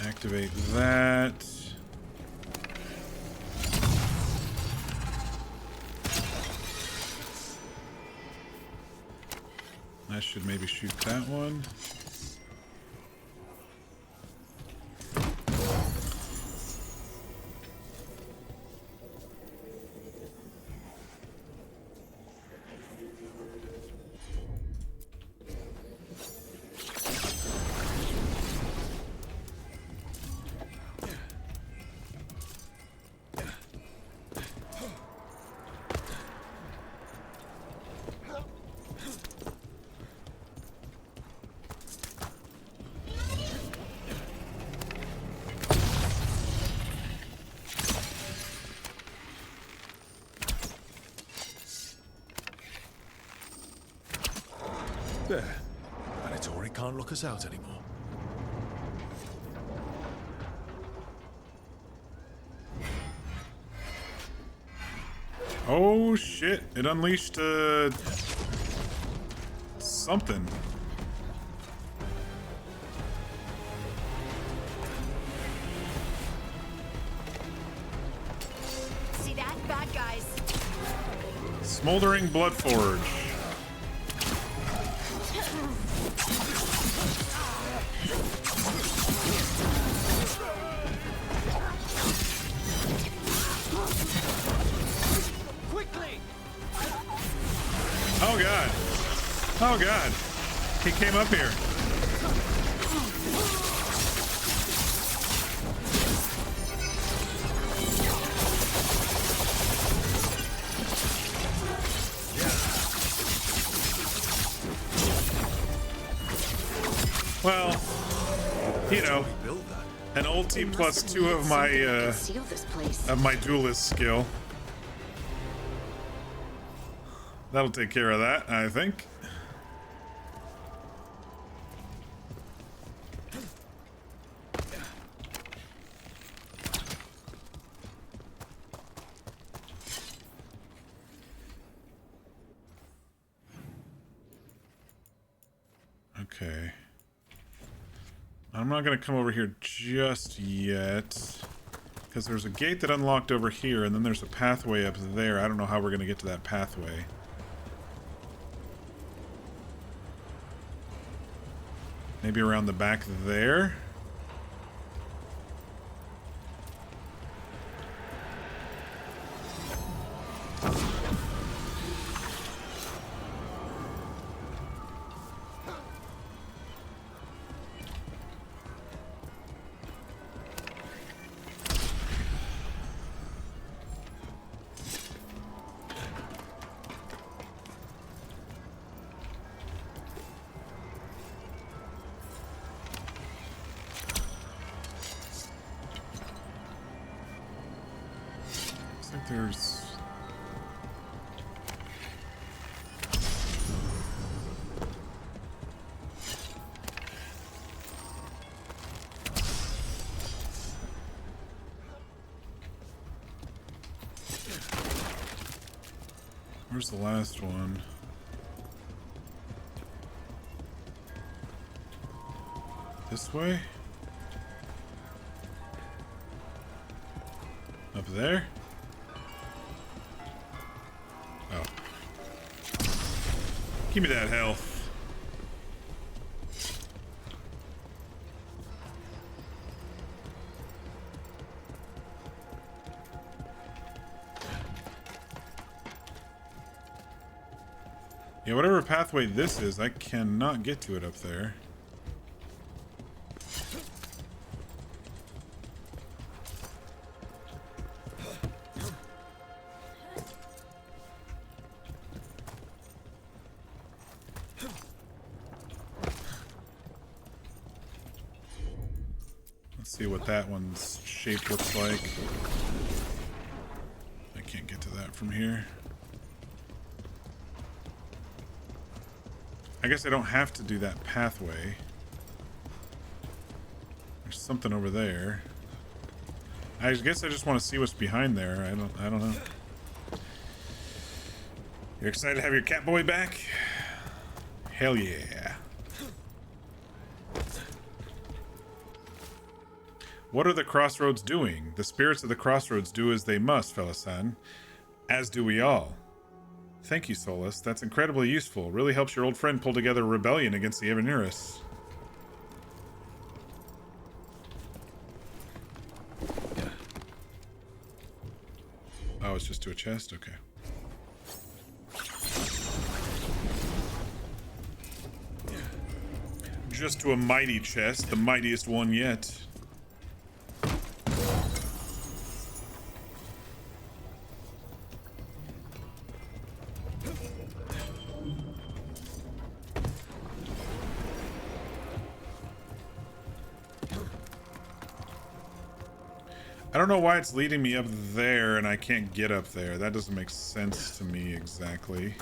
Activate that. I should maybe shoot that one. There. Venatori can't lock us out anymore. Oh shit, it unleashed something. bad guys. Smoldering Bloodforge. Quickly! Oh god. Oh god. He came up here. Well, you know, an ulti plus 2 of my duelist skill. That'll take care of that, I think. Okay. I'm not going to come over here just yet, because there's a gate that unlocked over here, and then there's a pathway up there. I don't know how we're going to get to that pathway. Maybe around the back there? There's... Where's the last one? This way? Up there? Oh. Give me that health. Yeah, whatever pathway this is, I cannot get to it up there. Let's see what that one's shape looks like. I can't get to that from here. I guess I don't have to do that pathway. There's something over there. I guess I just want to see what's behind there. I don't know. You're excited to have your Catboy back? Hell yeah. What are the Crossroads doing? The spirits of the Crossroads do as they must, fella-san. As do we all. Thank you, Solus. That's incredibly useful. Really helps your old friend pull together a rebellion against the Evaneris. Oh, it's just to a chest? Okay. Just to a mighty chest, the mightiest one yet. I don't know why it's leading me up there and I can't get up there. That doesn't make sense to me exactly.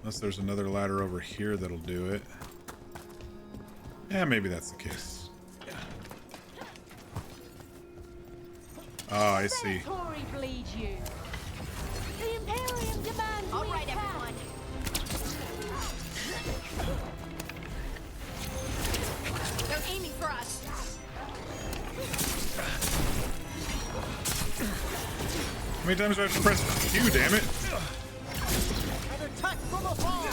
Unless there's another ladder over here that'll do it. Yeah, maybe that's the case. Oh, I see. Tory bleed you. The Imperium demand All right, everyone. They're aiming for us. How many times do I have to press Q, damn it? An attack from afar!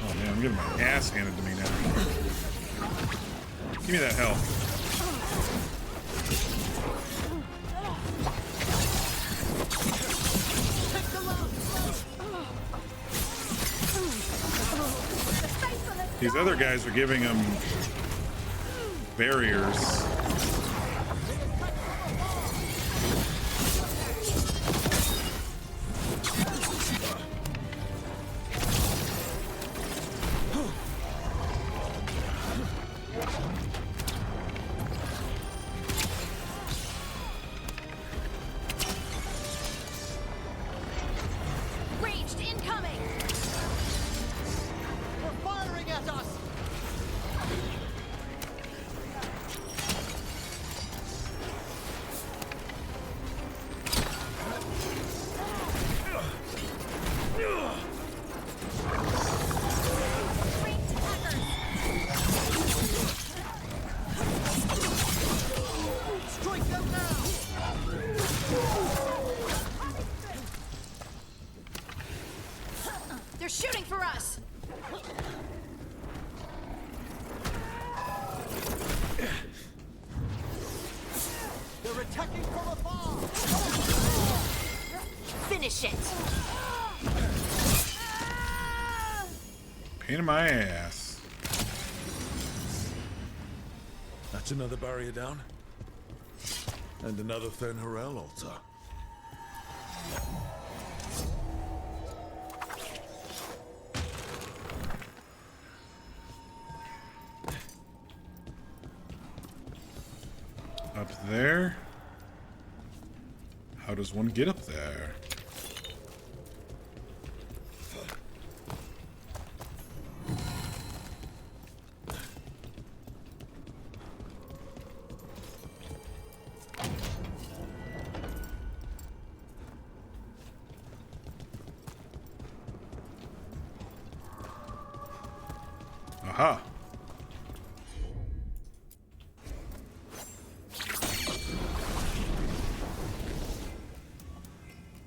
Oh man, I'm getting my ass handed to me now. Give me that health. These other guys are giving him barriers. Ranged incoming. They're firing at us! Strike them now! They're shooting for us. They're attacking from afar! Finish it. Pain in my ass. That's another barrier down. And another Thin Harel altar. Up there? How does one get up there? Aha.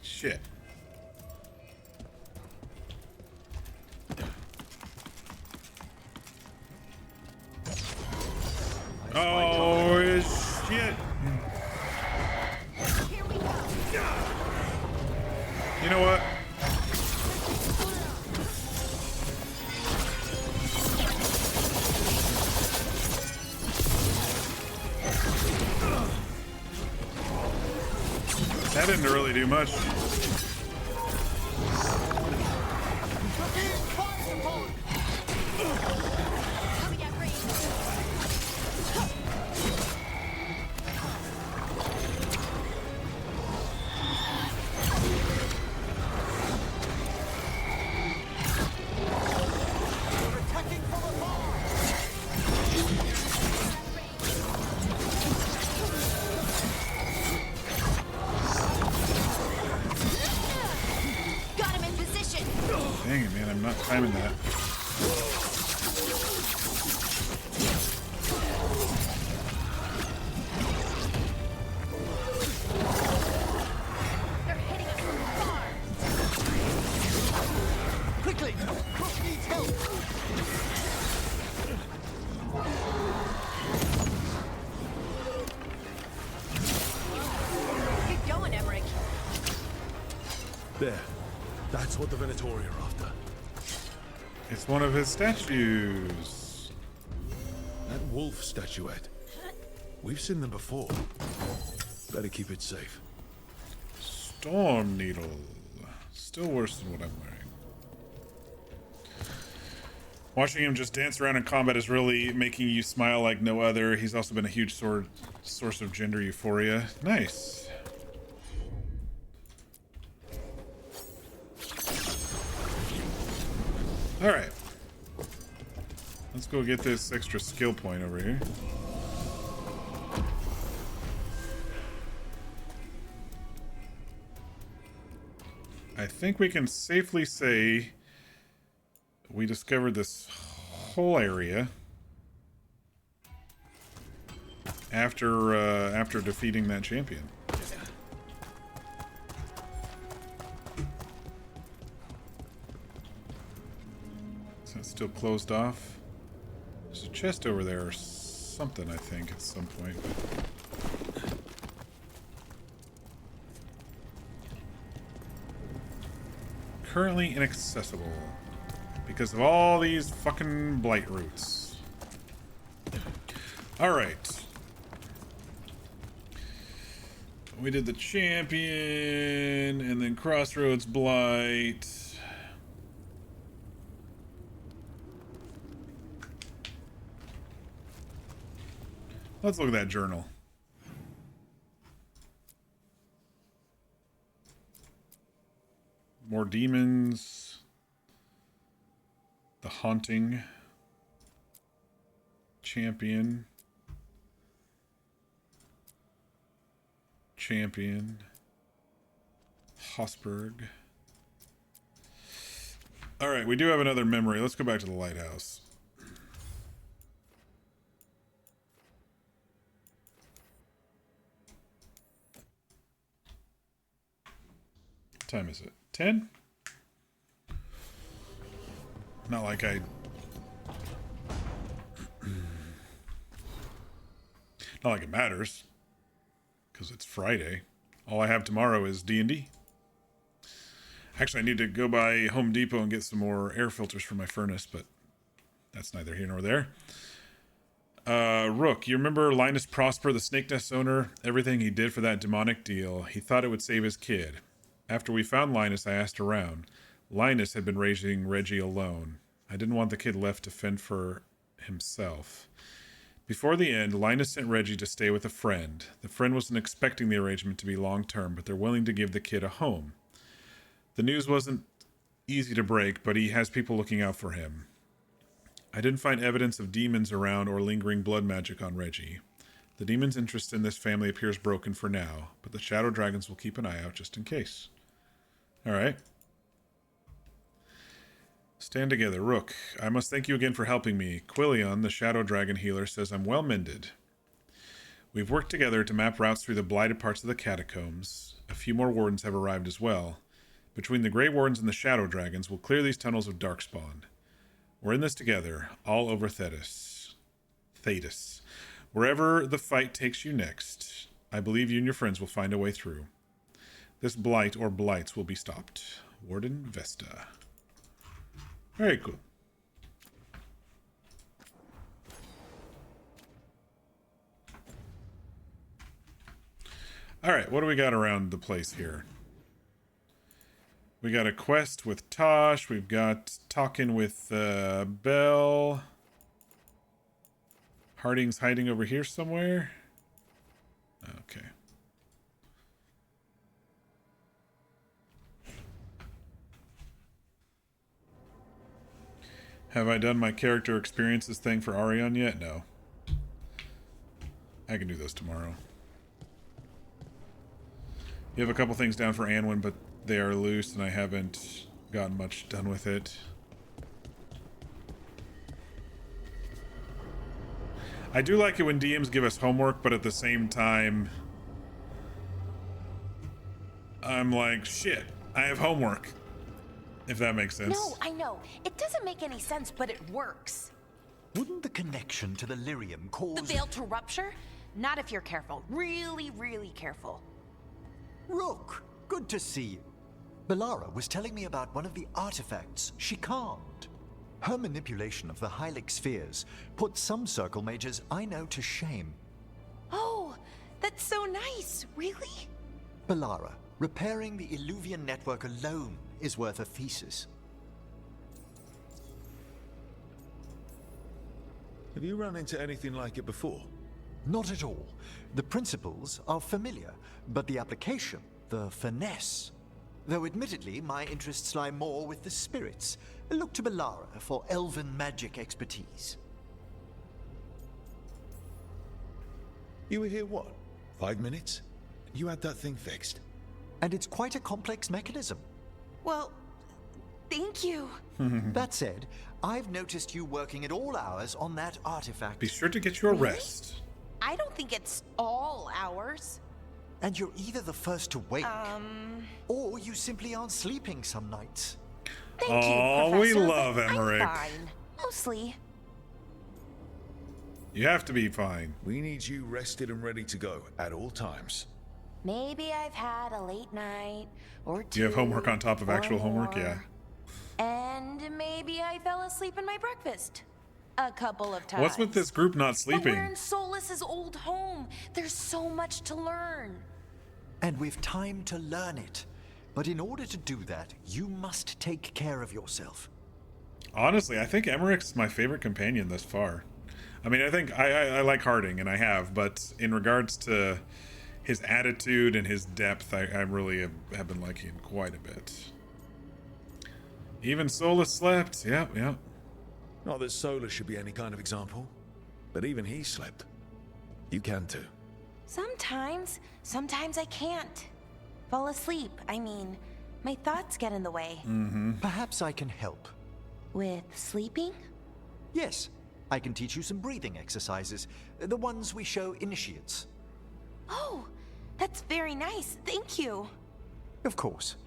Shit. Oh, shit. You know what? That didn't really do much. Got him in position. Dang it, man, I'm not timing that. They're hitting us from far. Quickly! Crook needs help! Keep going, Emmrich. There. That's what the Venatori are after. It's one of his statues. That wolf statuette. We've seen them before. Better keep it safe. Storm Needle. Still worse than what I'm wearing. Watching him just dance around in combat is really making you smile like no other. He's also been a huge source of gender euphoria. Nice. Alright. Let's go get this extra skill point over here. I think we can safely say we discovered this whole area after defeating that champion. So it's still closed off. There's a chest over there or something, I think, at some point. Currently inaccessible because of all these fucking blight roots. Alright. We did the champion and then Crossroads Blight. Let's look at that journal. More demons. The haunting. Champion. Champion. Hosberg. Alright, we do have another memory. Let's go back to the lighthouse. What time is it? 10? Not like I... Not like it matters. Because it's Friday. All I have tomorrow is D&D. Actually, I need to go by Home Depot and get some more air filters for my furnace, but that's neither here nor there. Rook, you remember Linus Prosper, the Snake Nest owner? Everything he did for that demonic deal. He thought it would save his kid. After we found Linus, I asked around. Linus had been raising Reggie alone. I didn't want the kid left to fend for himself. Before the end, Linus sent Reggie to stay with a friend. The friend wasn't expecting the arrangement to be long-term, but they're willing to give the kid a home. The news wasn't easy to break, but he has people looking out for him. I didn't find evidence of demons around or lingering blood magic on Reggie. The demon's interest in this family appears broken for now, but the Shadow Dragons will keep an eye out just in case. Alright. Stand together. Rook, I must thank you again for helping me. Quillion, the Shadow Dragon healer, says I'm well mended. We've worked together to map routes through the blighted parts of the catacombs. A few more wardens have arrived as well. Between the Grey Wardens and the Shadow Dragons, we'll clear these tunnels of Darkspawn. We're in this together, all over Thetis. Wherever the fight takes you next, I believe you and your friends will find a way through. This blight or blights will be stopped. Warden Vesta. Very cool. Alright, what do we got around the place here? We got a quest with Taash. We've got talking with Belle. Harding's hiding over here somewhere. Okay. Have I done my character experiences thing for Arion yet? No. I can do those tomorrow. You have a couple things down for Anwin, but they are loose and I haven't gotten much done with it. I do like it when DMs give us homework, but at the same time, I'm like, shit, I have homework. If that makes sense. No, I know. It doesn't make any sense, but it works. Wouldn't the connection to the lyrium cause... The veil to rupture? Not if you're careful. Really, really careful. Rook, good to see you. Belara was telling me about one of the artifacts she calmed. Her manipulation of the Hylic spheres put some circle mages I know to shame. Oh, that's so nice. Really? Belara, repairing the Illuvian network alone is worth a thesis. Have you run into anything like it before? Not at all. The principles are familiar, but the application, the finesse. Though admittedly, my interests lie more with the spirits. Look to Belara for elven magic expertise. You were here, what, 5 minutes? You had that thing fixed? And it's quite a complex mechanism. Well, thank you. That said, I've noticed you working at all hours on that artifact. Be sure to get your rest. I don't think it's all hours. And you're either the first to wake, or you simply aren't sleeping some nights. Thank Oh, you, Professor, we love but Emmrich. I'm fine. Mostly. You have to be fine. We need you rested and ready to go at all times. Maybe I've had a late night or two. Do you have homework on top of actual homework? Yeah. And maybe I fell asleep in my breakfast a couple of times. What's with this group not But sleeping? we're in Solus's old home. There's so much to learn. And we've time to learn it. But in order to do that, you must take care of yourself. Honestly, I think Emmerich's my favorite companion thus far. I mean, I think I like Harding, and I have, but in regards to his attitude and his depth, I really have been liking him quite a bit. Even Solus slept. Yep. Not that Solus should be any kind of example, but even he slept. You can too. Sometimes I can't. Fall asleep. I mean, my thoughts get in the way. Perhaps I can help. With sleeping? Yes, I can teach you some breathing exercises, the ones we show initiates. Oh, that's very nice. Thank you. Of course.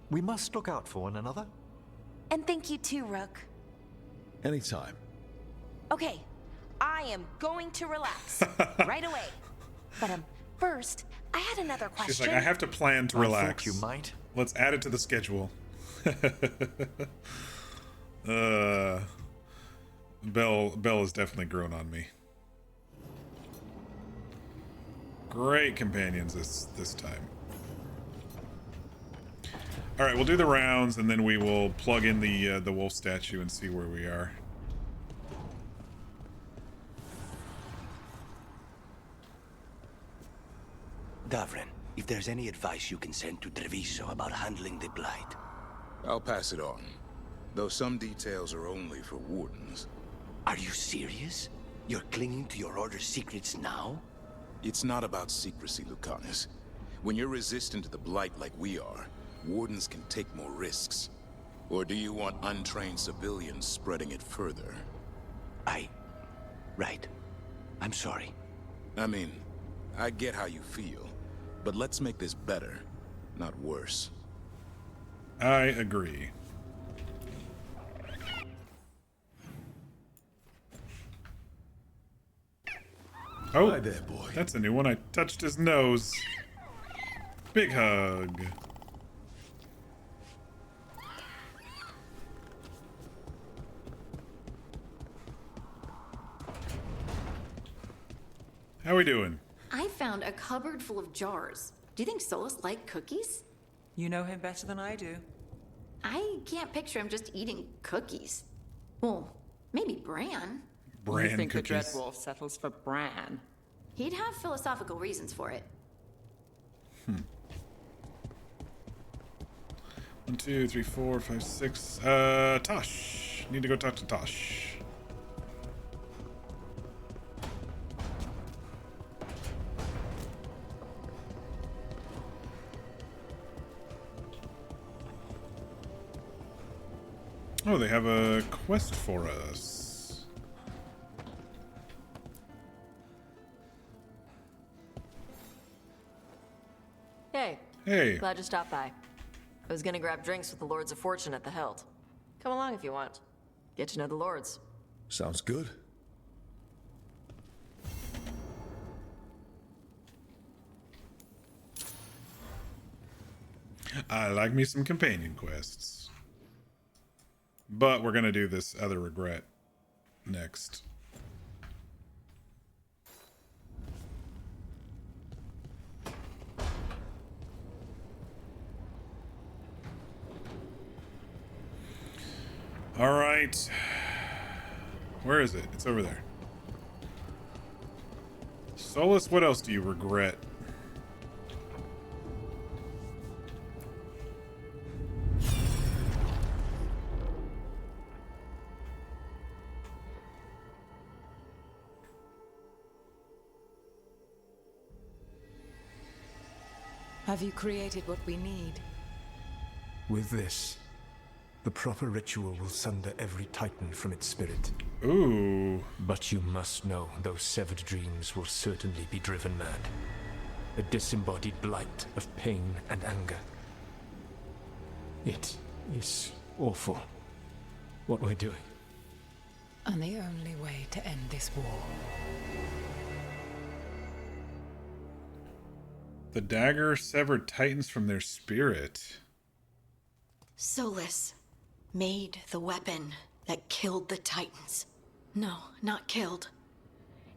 We must look out for one another. And thank you too, Rook. Anytime. Okay, I am going to relax right away. But first, I had another question. She's like, I have to plan to relax. I thought you might. Let's add it to the schedule. Belle has definitely grown on me. Great companions this time. All right, we'll do the rounds, and then we will plug in the wolf statue and see where we are. Davren, if there's any advice you can send to Treviso about handling the Blight. I'll pass it on, though some details are only for wardens. Are you serious? You're clinging to your order's secrets now? It's not about secrecy, Lucanus. When you're resistant to the Blight like we are, wardens can take more risks. Or do you want untrained civilians spreading it further? Right. I'm sorry. I mean, I get how you feel, but let's make this better, not worse. I agree. Oh, hi there, boy. That's a new one. I touched his nose. Big hug. How we doing? I found a cupboard full of jars. Do you think Solus liked cookies? You know him better than I do. I can't picture him just eating cookies. Well, maybe Bran. You think the Dreadwolf settles for Bran? He'd have philosophical reasons for it. 1, 2, 3, 4, 5, 6. Taash. Need to go talk to Taash. Oh, they have a quest for us. Hey. Hey. Glad you stopped by. I was gonna grab drinks with the Lords of Fortune at the Hilt. Come along if you want. Get to know the Lords. Sounds good. I like me some companion quests. But we're gonna do this other regret next. All right. Where is it? It's over there. Solus, what else do you regret? Have you created what we need? With this, the proper ritual will sunder every titan from its spirit. Ooh. But you must know those severed dreams will certainly be driven mad. A disembodied blight of pain and anger. It is awful what we're doing. And the only way to end this war. The dagger severed titans from their spirit. Solus made the weapon that killed the titans. No, not killed.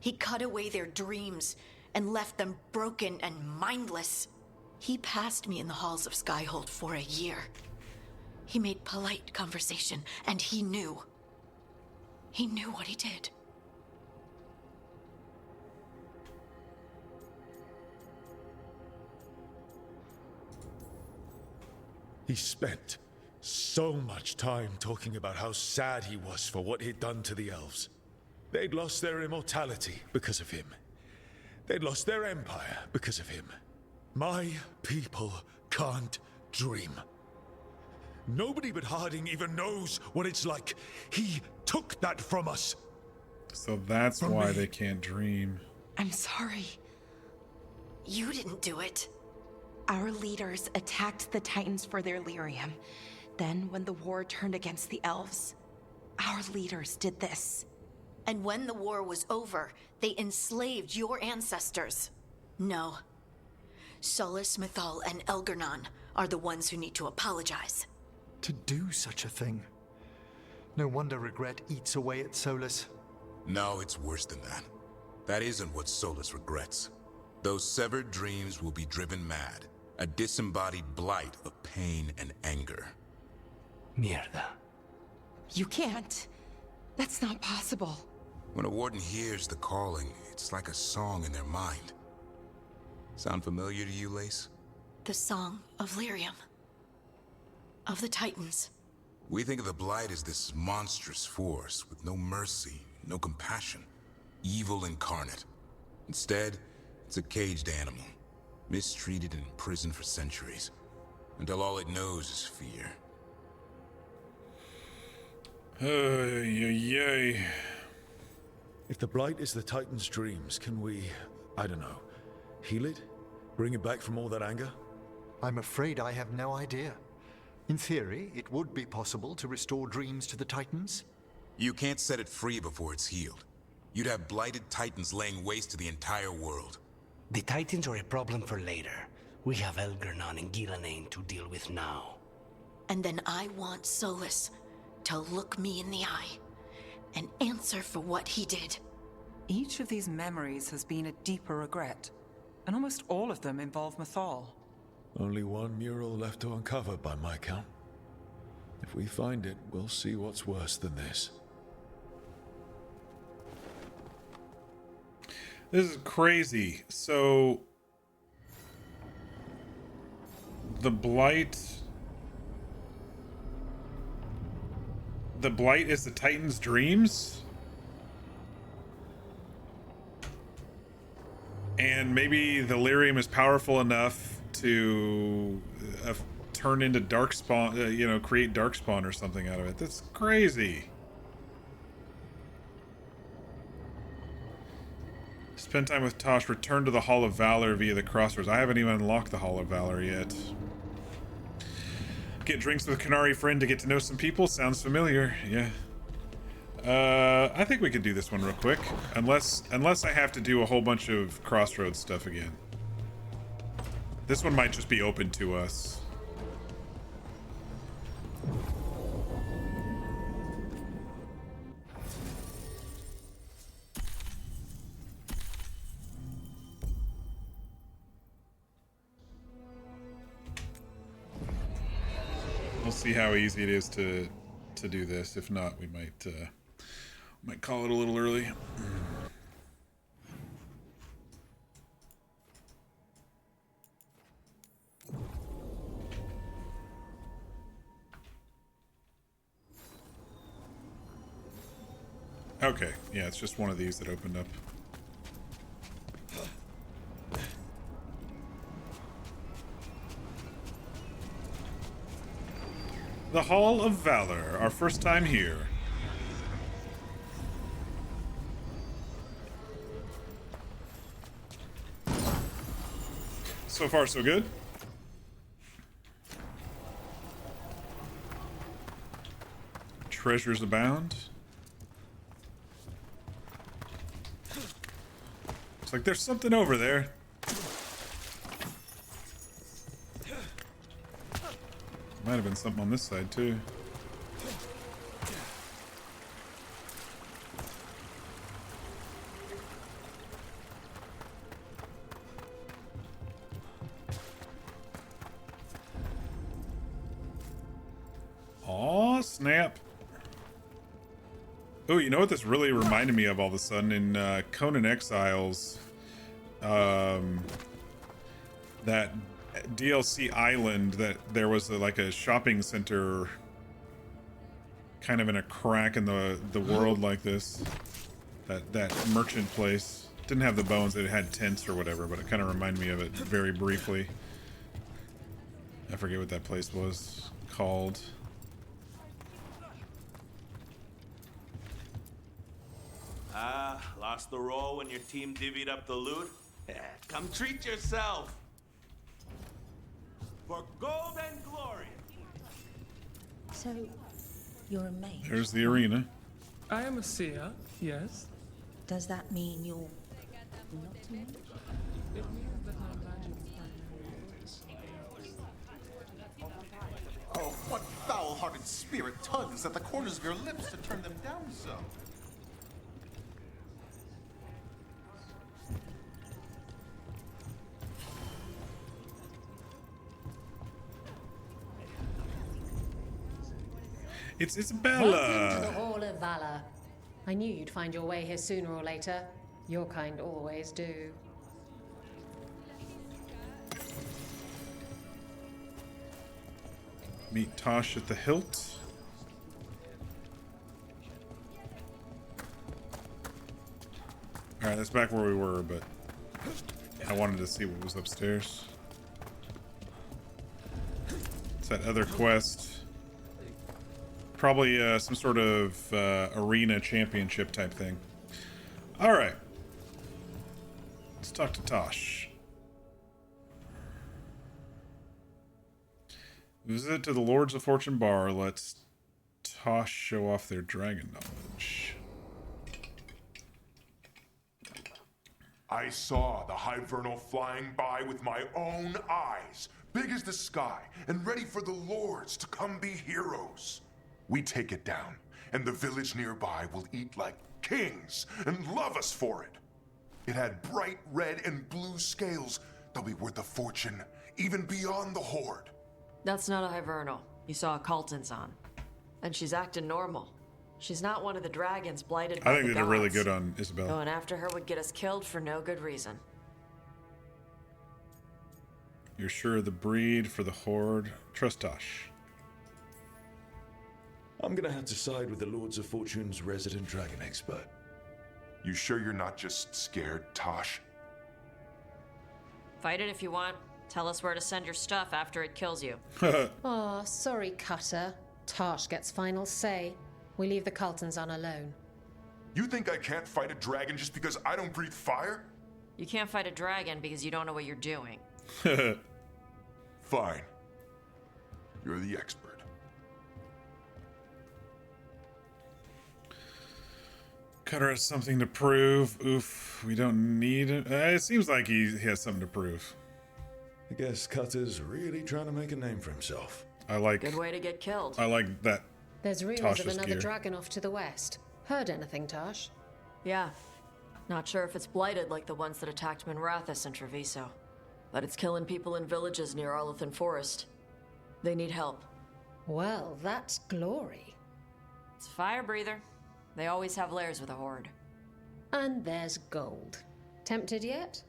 He cut away their dreams and left them broken and mindless. He passed me in the halls of Skyhold for a year. He made polite conversation, and he knew. He knew what he did. He spent so much time talking about how sad he was for what he'd done to the elves. They'd lost their immortality because of him. They'd lost their empire because of him. My people can't dream. Nobody but Harding even knows what it's like. He took that from us. So that's why they can't dream. I'm sorry. You didn't do it. Our leaders attacked the Titans for their lyrium. Then, when the war turned against the elves, our leaders did this. And when the war was over, they enslaved your ancestors. No. Solus, Mythal, and Elgarnon are the ones who need to apologize. To do such a thing. No wonder regret eats away at Solus. No, it's worse than that. That isn't what Solus regrets. Those severed dreams will be driven mad. A disembodied blight of pain and anger. Mierda. You can't. That's not possible. When a warden hears the calling, it's like a song in their mind. Sound familiar to you, Lace? The song of lyrium. Of the Titans. We think of the Blight as this monstrous force with no mercy, no compassion. Evil incarnate. Instead, it's a caged animal. Mistreated and imprisoned for centuries. Until all it knows is fear. Yay. If the Blight is the Titan's dreams, can we, I don't know, heal it? Bring it back from all that anger? I'm afraid I have no idea. In theory, it would be possible to restore dreams to the Titans. You can't set it free before it's healed. You'd have blighted Titans laying waste to the entire world. The Titans are a problem for later. We have Elgarnon and Gillanane to deal with now. And then I want Solus to look me in the eye and answer for what he did. Each of these memories has been a deeper regret, and almost all of them involve Mythal. Only one mural left to uncover by my count. If we find it, we'll see what's worse than this. This is crazy. So the Blight is the Titan's dreams? And maybe the lyrium is powerful enough to turn into Darkspawn, create Darkspawn or something out of it. That's crazy. Spend time with Taash. Return to the Hall of Valor via the Crossroads. I haven't even unlocked the Hall of Valor yet. Get drinks with a Qunari friend to get to know some people. Sounds familiar. Yeah. I think we could do this one real quick. Unless I have to do a whole bunch of Crossroads stuff again. This one might just be open to us. We'll see how easy it is to do this. If not, we might call it a little early. Okay, yeah, it's just one of these that opened up. The Hall of Valor, our first time here. So far, so good. Treasures abound. It's like there's something over there. Might have been something on this side too. Aw, snap. Oh, you know what this really reminded me of all of a sudden? In Conan Exiles, that DLC island, that there was like a shopping center kind of in a crack in the world like this. That merchant place. Didn't have the bones, it had tents or whatever, but it kind of reminded me of it very briefly. I forget what that place was called. Ah, lost the roll when your team divvied up the loot? Yeah, come treat yourself. For gold and glory. So, you're a mage? There's the arena. I am a seer, yes. Does that mean you're not a mage? It means that my magic is Oh, what foul-hearted spirit tugs at the corners of your lips to turn them down so? It's Isabella. Welcome to the Hall of Valor. I knew you'd find your way here sooner or later. Your kind always do. Meet Taash at the hilt. Alright, that's back where we were, but I wanted to see what was upstairs. It's that other quest. Probably some sort of arena championship type thing. Alright. Let's talk to Taash. Visit to the Lords of Fortune Bar. Let's Taash show off their dragon knowledge. I saw the Hivernal flying by with my own eyes, big as the sky, and ready for the Lords to come be heroes. We take it down, and the village nearby will eat like kings and love us for it. It had bright red and blue scales that'll be worth a fortune, even beyond the Horde. That's not a Hivernal. You saw a Calton's on. And she's acting normal. She's not one of the dragons blighted by I think the they did really gods. good on Isabel. Going after her would get us killed for no good reason. You're sure of the breed for the Horde? Trust Taash. I'm gonna have to side with the Lords of Fortune's resident dragon expert. You sure you're not just scared, Taash? Fight it if you want. Tell us where to send your stuff after it kills you. Aw, sorry, Cutter. Taash gets final say. We leave the Caltons on alone. You think I can't fight a dragon just because I don't breathe fire? You can't fight a dragon because you don't know what you're doing. Fine. You're the expert. Cutter has something to prove. Oof, we don't need it. It seems like he has something to prove. I guess Cutter's really trying to make a name for himself. I like. Good way to get killed. I like that. There's rumors Tash's of another gear. dragon off to the west. Heard anything, Taash? Yeah. Not sure if it's blighted like the ones that attacked Minrathous and Treviso. But it's killing people in villages near Arlethan Forest. They need help. Well, that's glory. It's a fire breather. They always have lairs with a horde. And there's gold. Tempted yet?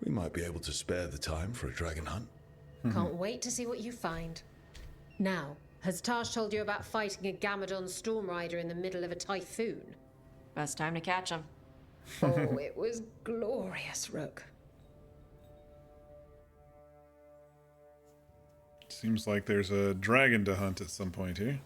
We might be able to spare the time for a dragon hunt. Can't wait to see what you find. Now, has Taash told you about fighting a Gamadon Stormrider in the middle of a typhoon? Best time to catch him. Oh, it was glorious, Rook. Seems like there's a dragon to hunt at some point here.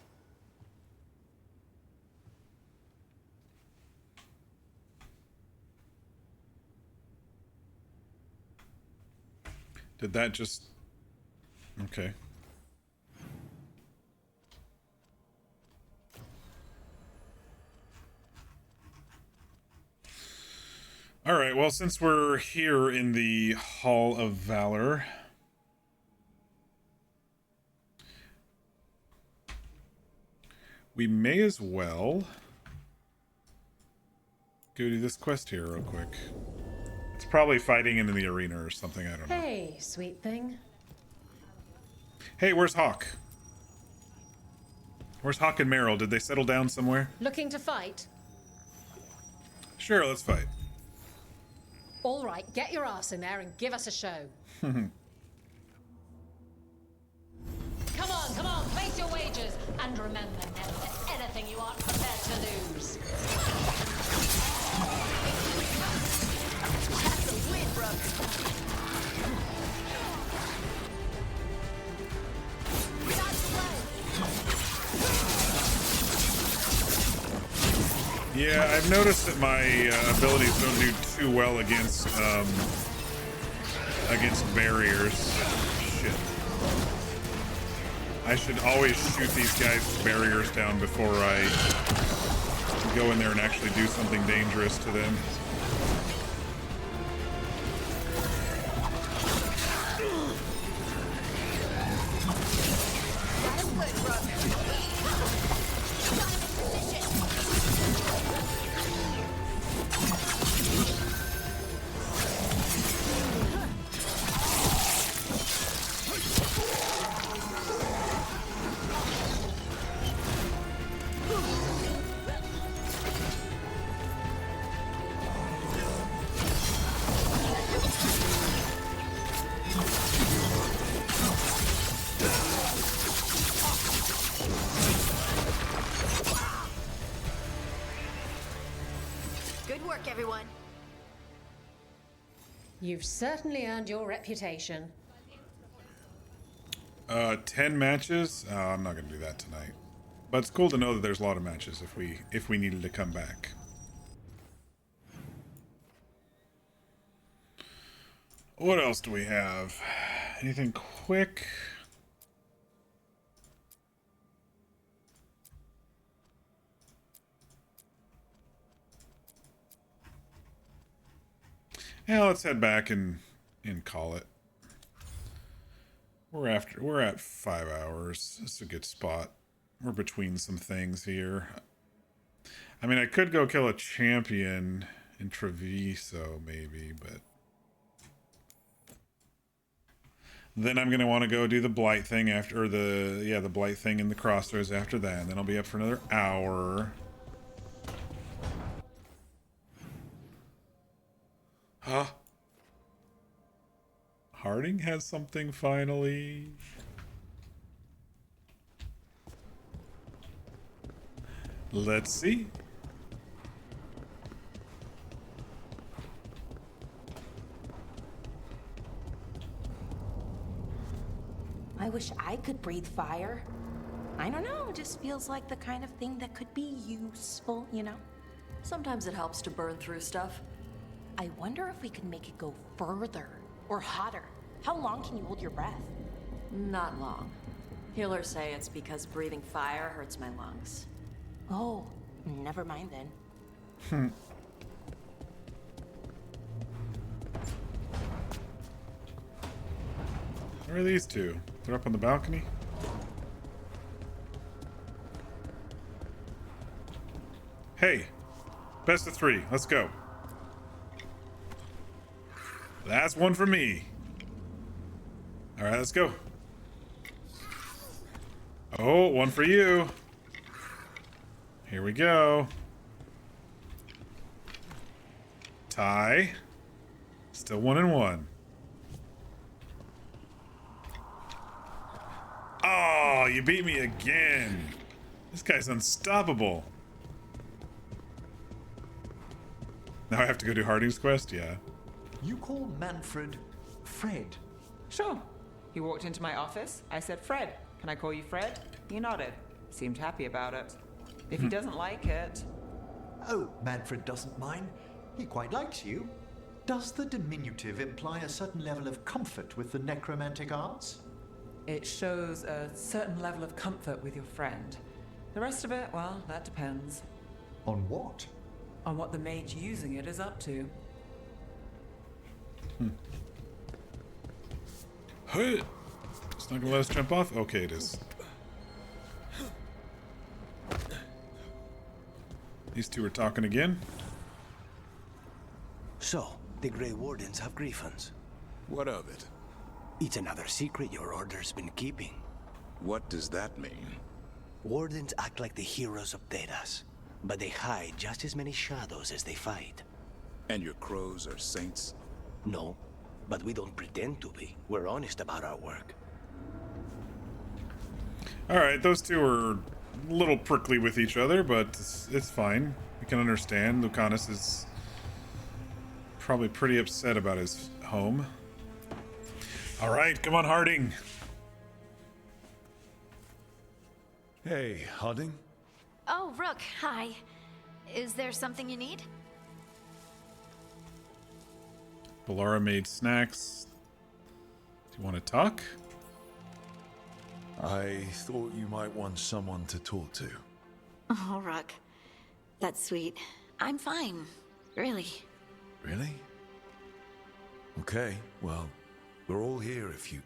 Did that just... Okay. Alright, well, since we're here in the Hall of Valor... we may as well... go do this quest here real quick. It's probably fighting in the arena or something, I don't know. Hey, sweet thing. Hey, where's Hawk? Where's Hawk and Meryl? Did they settle down somewhere? Looking to fight? Sure, let's fight. All right, get your ass in there and give us a show. Come on, place your wagers. And remember, never for anything you aren't prepared to lose. That's a win, brother. Yeah, I've noticed that my abilities don't do too well against barriers. Shit. I should always shoot these guys' barriers down before I go in there and actually do something dangerous to them. Good work, everyone. You've certainly earned your reputation. 10 matches? Oh, I'm not gonna do that tonight. But it's cool to know that there's a lot of matches if we needed to come back. What else do we have? Anything quick? Yeah, let's head back and call it. We're at 5 hours. This is a good spot. We're between some things here. I mean, I could go kill a champion in Treviso, maybe, but then I'm gonna want to go do the blight thing after, or the blight thing in the crossroads after that, and then I'll be up for another hour. Huh? Harding has something finally. Let's see. I wish I could breathe fire. I don't know, it just feels like the kind of thing that could be useful, you know? Sometimes it helps to burn through stuff. I wonder if we can make it go further or hotter. How long can you hold your breath? Not long. Healers say it's because breathing fire hurts my lungs. Oh, never mind then. Where are these two? They're up on the balcony? Hey! Best of 3. Let's go. That's one for me. Alright, let's go. Oh, one for you. Here we go. Tie. Still 1-1. Oh, you beat me again. This guy's unstoppable. Now I have to go do Harding's quest? Yeah. You call Manfred Fred? Sure. He walked into my office. I said, Fred, can I call you Fred? He nodded. Seemed happy about it. If he doesn't like it... Oh, Manfred doesn't mind. He quite likes you. Does the diminutive imply a certain level of comfort with the necromantic arts? It shows a certain level of comfort with your friend. The rest of it, well, that depends. On what? On what the mage using it is up to. Hey! It's not gonna let us jump off? Okay, it is. These two are talking again. So, the Grey Wardens have griffins. What of it? It's another secret your order's been keeping. What does that mean? Wardens act like the heroes of Thedas, but they hide just as many shadows as they fight. And your crows are saints? No, but we don't pretend to be. We're honest about our work. Alright, those two are a little prickly with each other, but it's fine. We can understand. Lucanus is probably pretty upset about his home. Alright, come on, Harding. Hey, Harding. Oh, Rook, hi. Is there something you need? Bellara made snacks. Do you want to talk? I thought you might want someone to talk to. Oh, Rook. That's sweet. I'm fine. Really. Really? Okay, well, we're all here if you...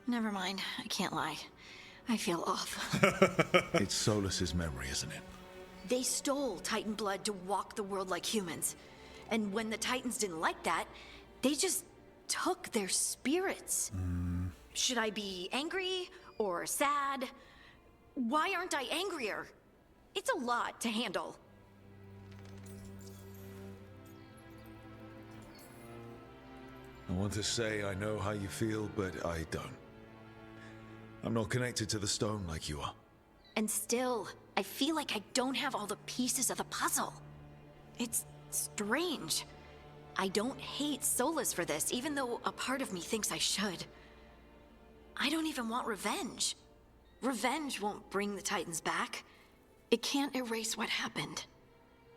Never mind. I can't lie. I feel off. It's Solus's memory, isn't it? They stole Titan blood to walk the world like humans. And when the Titans didn't like that, they just took their spirits. Should I be angry or sad? Why aren't I angrier? It's a lot to handle. I want to say I know how you feel, but I don't. I'm not connected to the stone like you are. And still, I feel like I don't have all the pieces of the puzzle. It's strange. I don't hate Solus for this, even though a part of me thinks I should. I don't even want revenge. Revenge won't bring the Titans back. It can't erase what happened.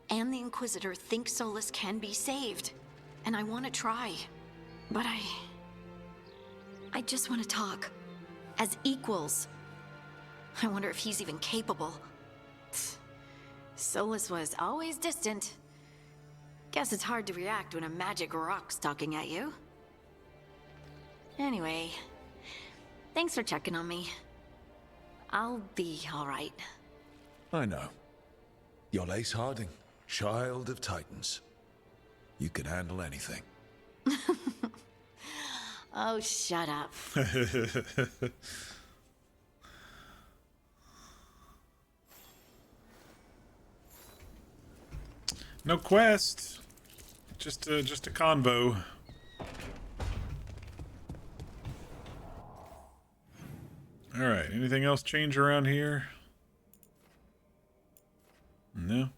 And the Inquisitor thinks Solus can be saved. And I want to try. But I just want to talk. As equals. I wonder if he's even capable. Solus was always distant. Guess it's hard to react when a magic rock's talking at you. Anyway, thanks for checking on me. I'll be alright. I know. You're Ace Harding, child of Titans. You can handle anything. Oh, shut up. No quest. Just a convo. All right. Anything else change around here? No.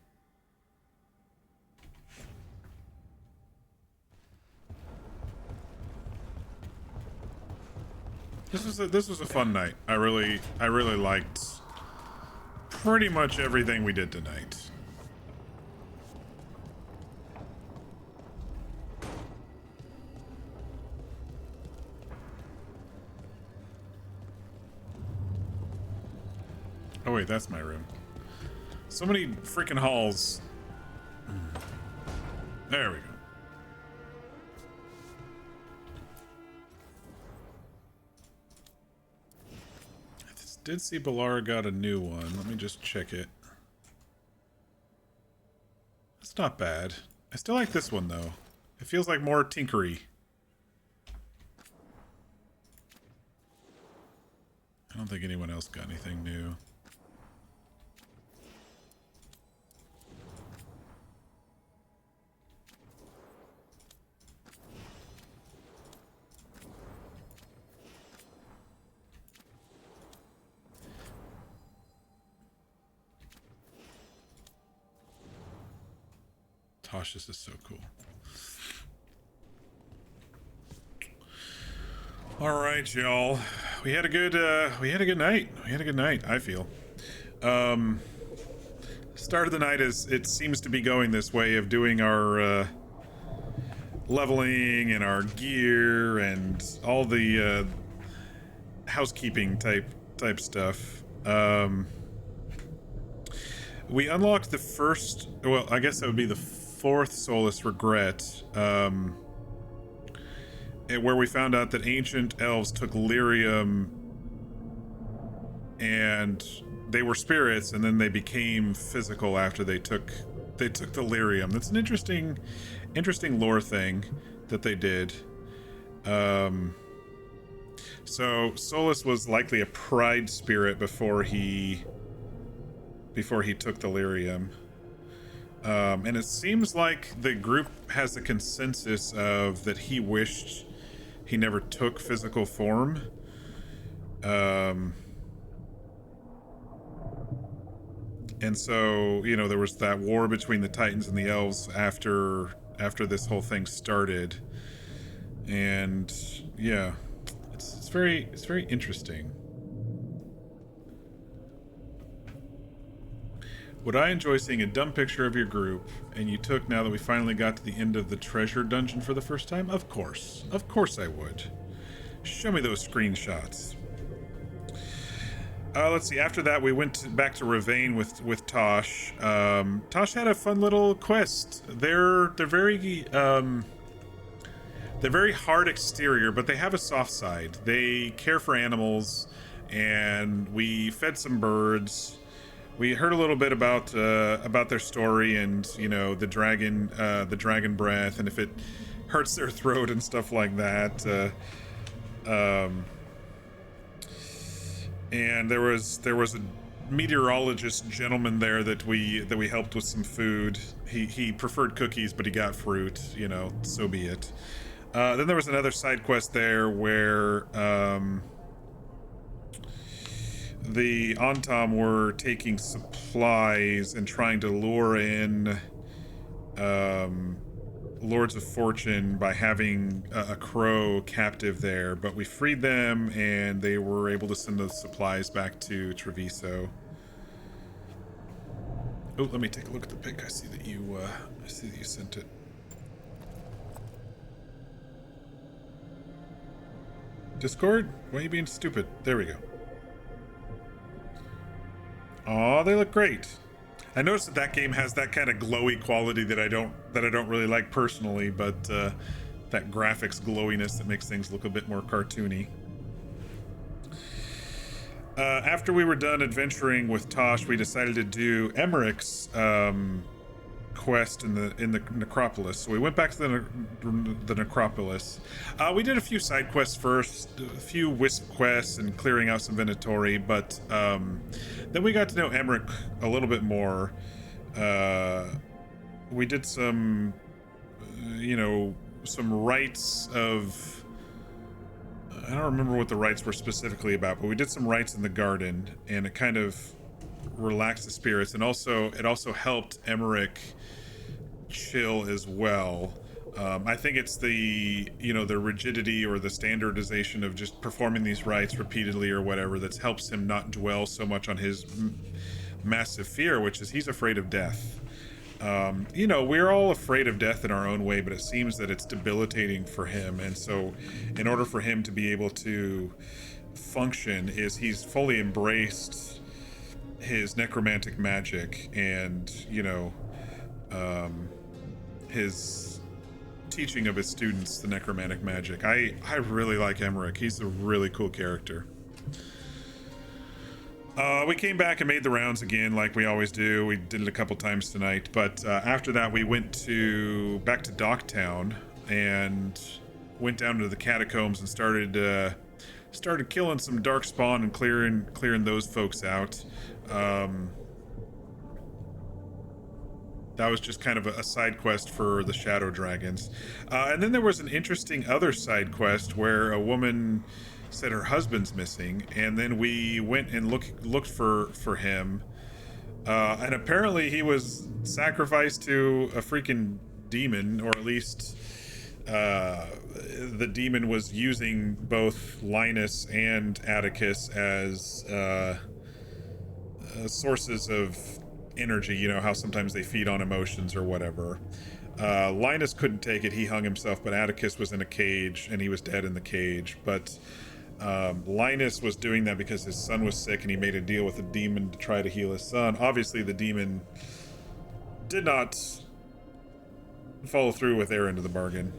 This was a fun night. I really liked pretty much everything we did tonight. Oh wait, that's my room. So many freaking halls. There we go. I did see Bellara got a new one. Let me just check it. It's not bad. I still like this one though. It feels like more tinkery. I don't think anyone else got anything new. Taash, this is so cool. All right, y'all. We had a good night. We had a good night, I feel. Start of the night is, it seems to be going this way of doing our leveling and our gear and all the housekeeping type stuff. We unlocked the first, well, I guess that would be the fourth Soulless Regret, where we found out that ancient elves took lyrium and they were spirits, and then they became physical after they took the lyrium. That's an interesting lore thing that they did. So Solus was likely a pride spirit before he took the lyrium. And it seems like the group has a consensus of that he wished he never took physical form. And so, you know, there was that war between the Titans and the Elves after this whole thing started. And yeah, it's very interesting. Would I enjoy seeing a dumb picture of your group and you took now that we finally got to the end of the treasure dungeon for the first time? Of course I would. Show me those screenshots. Let's see. After that, we went back to Ravane with Taash. Taash had a fun little quest. They're very hard exterior, but they have a soft side. They care for animals, and we fed some birds. We heard a little bit about their story, and you know, the dragon breath, and if it hurts their throat and stuff like that. And there was a meteorologist gentleman there that we helped with some food. He preferred cookies, but he got fruit. You know, so be it. Then there was another side quest there where the Antam were taking supplies and trying to lure in Lords of Fortune by having a crow captive there, but we freed them and they were able to send the supplies back to Treviso. Oh, let me take a look at the pic. I see that you sent it. Discord? Why are you being stupid? There we go. Aw, they look great. I noticed that game has that kind of glowy quality that I don't really like personally, but that graphics glowiness that makes things look a bit more cartoony. After we were done adventuring with Taash, we decided to do Emmrich's quest in the necropolis. So we went back to the necropolis. We did a few side quests first, a few wisp quests and clearing out some inventory, but then we got to know Emmrich a little bit more. We did some rites of, I don't remember what the rites were specifically about, but we did some rites in the garden, and it kind of relaxed the spirits, and it also helped Emmrich chill as well. I think it's the rigidity or the standardization of just performing these rites repeatedly or whatever that helps him not dwell so much on his massive fear, which is he's afraid of death. We're all afraid of death in our own way, but it seems that it's debilitating for him, and so in order for him to be able to function he's fully embraced his necromantic magic and his teaching of his students the necromantic magic. I really like Emmrich. He's a really cool character. We came back and made the rounds again like we always do. We did it a couple times tonight, but after that we went back to Docktown and went down to the catacombs and started killing some darkspawn and clearing those folks out. That was just kind of a side quest for the Shadow Dragons. And then there was an interesting other side quest where a woman said her husband's missing, and then we went and looked for him. And apparently he was sacrificed to a freaking demon, or at least the demon was using both Linus and Atticus as sources of energy. You know how sometimes they feed on emotions or whatever. Linus couldn't take it. He hung himself, but Atticus was in a cage and he was dead in the cage. But Linus was doing that because his son was sick and he made a deal with the demon to try to heal his son. Obviously, the demon did not follow through with their end of the bargain.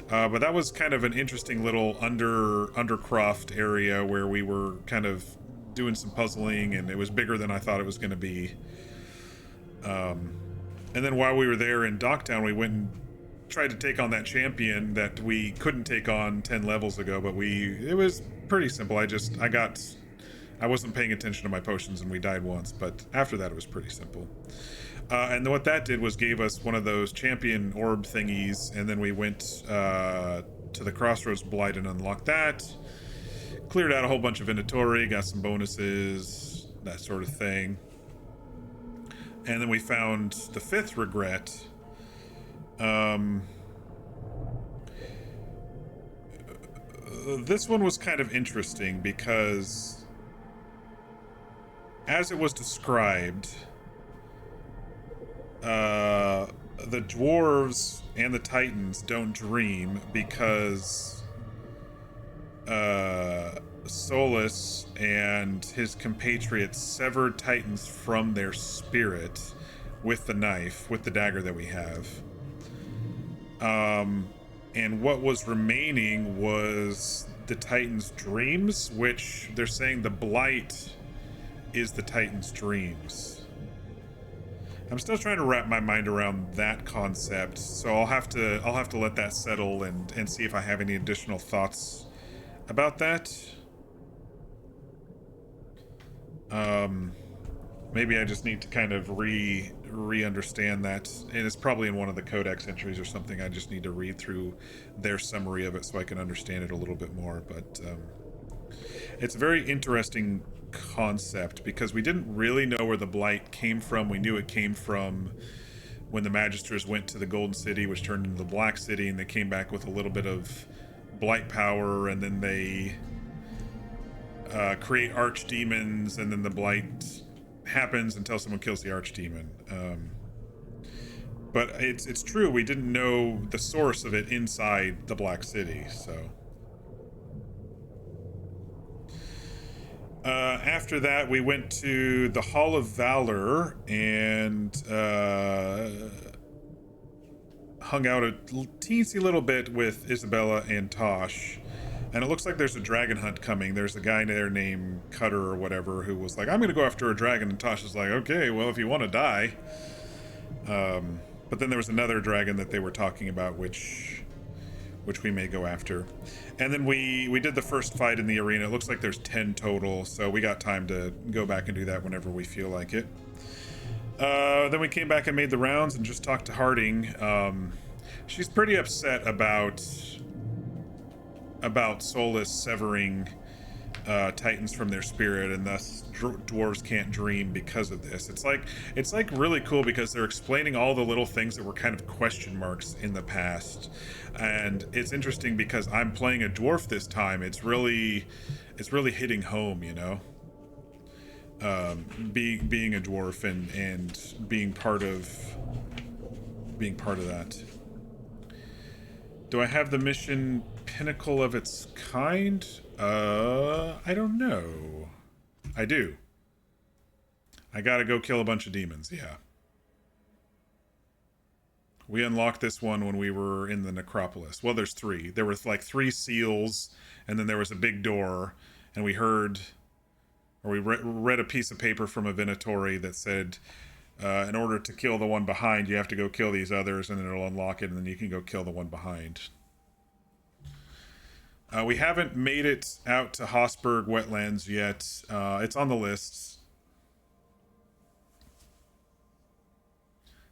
But that was kind of an interesting little undercroft area where we were kind of doing some puzzling, and it was bigger than I thought it was going to be. And then while we were there in Docktown, we went and tried to take on that champion that we couldn't take on 10 levels ago, but it was pretty simple. I wasn't paying attention to my potions and we died once, but after that it was pretty simple. And what that did was gave us one of those champion orb thingies, and then we went to the Crossroads Blight and unlocked that. Cleared out a whole bunch of inventory, got some bonuses, that sort of thing. And then we found the 5th regret. This one was kind of interesting because, as it was described, the dwarves and the titans don't dream because Solus and his compatriots severed titans from their spirit with the knife, with the dagger that we have. And what was remaining was the titans' dreams, which they're saying the blight is the titans' dreams. I'm still trying to wrap my mind around that concept, so I'll have to let that settle and see if I have any additional thoughts about that. Maybe I just need to kind of re-understand that, and it's probably in one of the codex entries or something. I just need to read through their summary of it so I can understand it a little bit more. But it's a very interesting concept because we didn't really know where the blight came from. We knew it came from when the Magisters went to the Golden City, which turned into the Black City, and they came back with a little bit of blight power, and then they create archdemons, and then the blight happens until someone kills the archdemon. But it's true, we didn't know the source of it inside the Black City, so. After that, we went to the Hall of Valor and hung out a teensy little bit with Isabella and Taash. And it looks like there's a dragon hunt coming. There's a guy there named Cutter or whatever who was like, I'm going to go after a dragon. And Tosh is like, okay, well, if you want to die. But then there was another dragon that they were talking about, which we may go after. And then we did the first fight in the arena. It looks like there's 10 total, so we got time to go back and do that whenever we feel like it. Then we came back and made the rounds and just talked to Harding. She's pretty upset about Solus severing titans from their spirit, and thus dwarves can't dream because of this. It's like really cool because they're explaining all the little things that were kind of question marks in the past, and it's interesting because I'm playing a dwarf this time. It's really hitting home, you know. Being a dwarf and being part of that. Do I have the mission Pinnacle of its kind? I don't know. I do. I gotta go kill a bunch of demons, yeah. We unlocked this one when we were in the necropolis. Well, there's 3. There were like 3 seals, and then there was a big door, and we heard, or we read a piece of paper from a Venatori that said, in order to kill the one behind, you have to go kill these others, and then it'll unlock it, and then you can go kill the one behind. We haven't made it out to Hosberg Wetlands yet. It's on the list.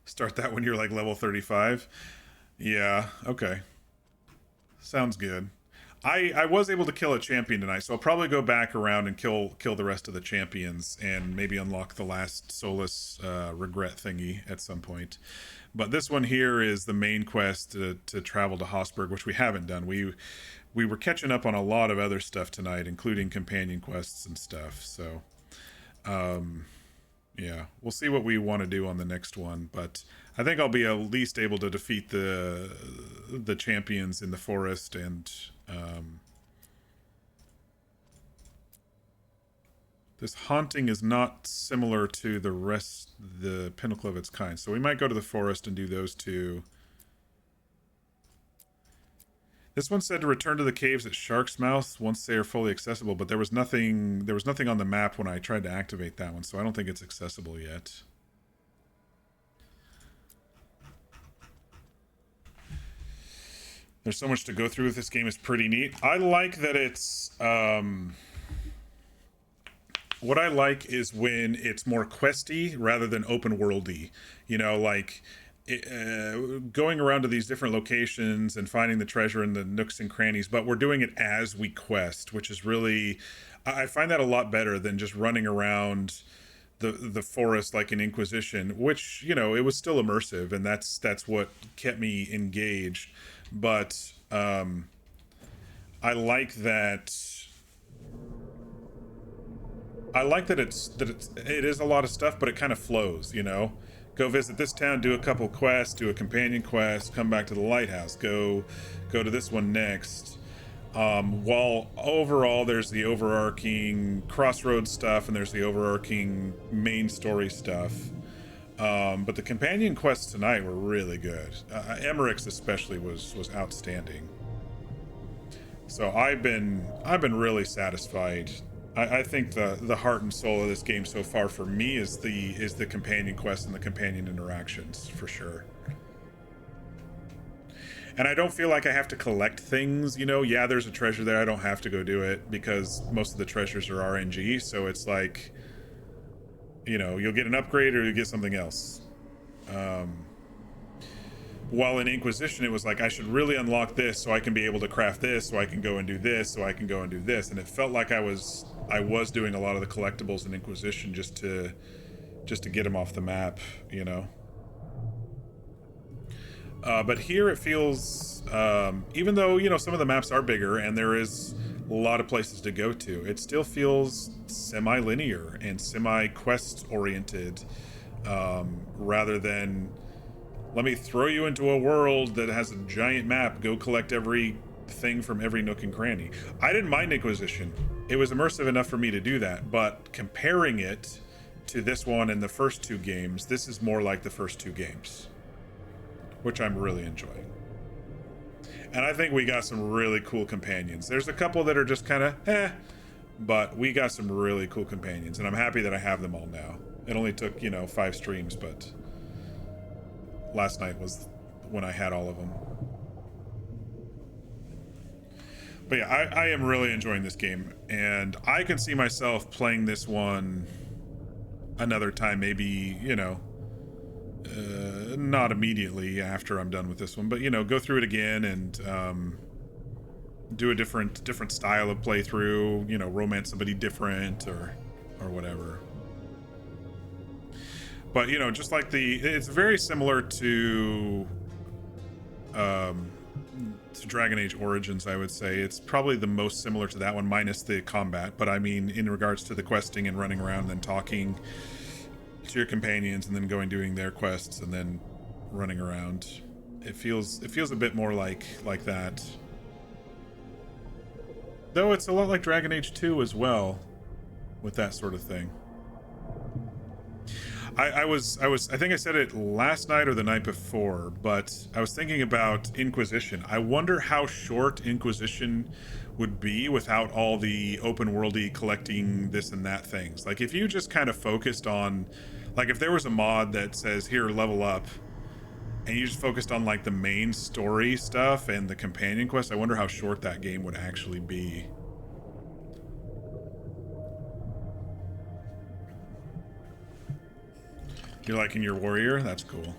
Start that when you're like level 35. Yeah, okay. Sounds good. I was able to kill a champion tonight, so I'll probably go back around and kill the rest of the champions and maybe unlock the last Solus regret thingy at some point. But this one here is the main quest to travel to Hosberg, which we haven't done. We were catching up on a lot of other stuff tonight, including companion quests and stuff. So, yeah, we'll see what we want to do on the next one. But I think I'll be at least able to defeat the champions in the forest and this haunting is not similar to the rest, the pinnacle of its kind. So we might go to the forest and do those two. This one said to return to the caves at Shark's Mouth once they are fully accessible, but there was nothing on the map when I tried to activate that one, so I don't think it's accessible yet. There's so much to go through with this game. It's pretty neat. I like that it's what I like is when it's more questy rather than open worldy. You know, like going around to these different locations and finding the treasure in the nooks and crannies, but we're doing it as we quest, which is really, I find that a lot better than just running around the forest like an Inquisition, which, you know, it was still immersive, and that's what kept me engaged. But I like that it is a lot of stuff, but it kind of flows, you know. Go visit this town, do a couple quests, do a companion quest, come back to the lighthouse, go to this one next. While overall there's the overarching crossroads stuff and there's the overarching main story stuff. But the companion quests tonight were really good. Emmrich's especially was outstanding. So I've been really satisfied. I think the heart and soul of this game so far for me is the companion quest and the companion interactions, for sure. And I don't feel like I have to collect things, you know. Yeah, there's a treasure there. I don't have to go do it because most of the treasures are RNG. So it's like, you know, you'll get an upgrade or you get something else. While in Inquisition, it was like, I should really unlock this so I can be able to craft this, so I can go and do this, so I can go and do this. And it felt like I was doing a lot of the collectibles in Inquisition just to get them off the map, you know. But here it feels, even though, you know, some of the maps are bigger and there is a lot of places to go to, it still feels semi-linear and semi-quest oriented, rather than, let me throw you into a world that has a giant map, go collect everything from every nook and cranny. I didn't mind Inquisition. It was immersive enough for me to do that, but comparing it to this one and the first two games, this is more like the first two games, which I'm really enjoying. And I think we got some really cool companions. There's a couple that are just kind of but we got some really cool companions, and I'm happy that I have them all now. It only took, you know, 5 streams, but last night was when I had all of them. But yeah, I am really enjoying this game, and I can see myself playing this one another time, maybe, you know, not immediately after I'm done with this one, but, you know, go through it again and do a different style of playthrough, you know, romance somebody different or whatever. But, you know, just like it's very similar to Dragon Age Origins, I would say. It's probably the most similar to that one, minus the combat. But I mean, in regards to the questing and running around and then talking to your companions and then doing their quests and then running around, it feels a bit more like that. Though it's a lot like Dragon Age 2 as well, with that sort of thing. I think I said it last night or the night before, but I was thinking about Inquisition. I wonder how short Inquisition would be without all the open worldy collecting this and that things. Like, if you just kind of focused on, like, if there was a mod that says, here, level up, and you just focused on, like, the main story stuff and the companion quest, I wonder how short that game would actually be. You're liking your warrior? That's cool.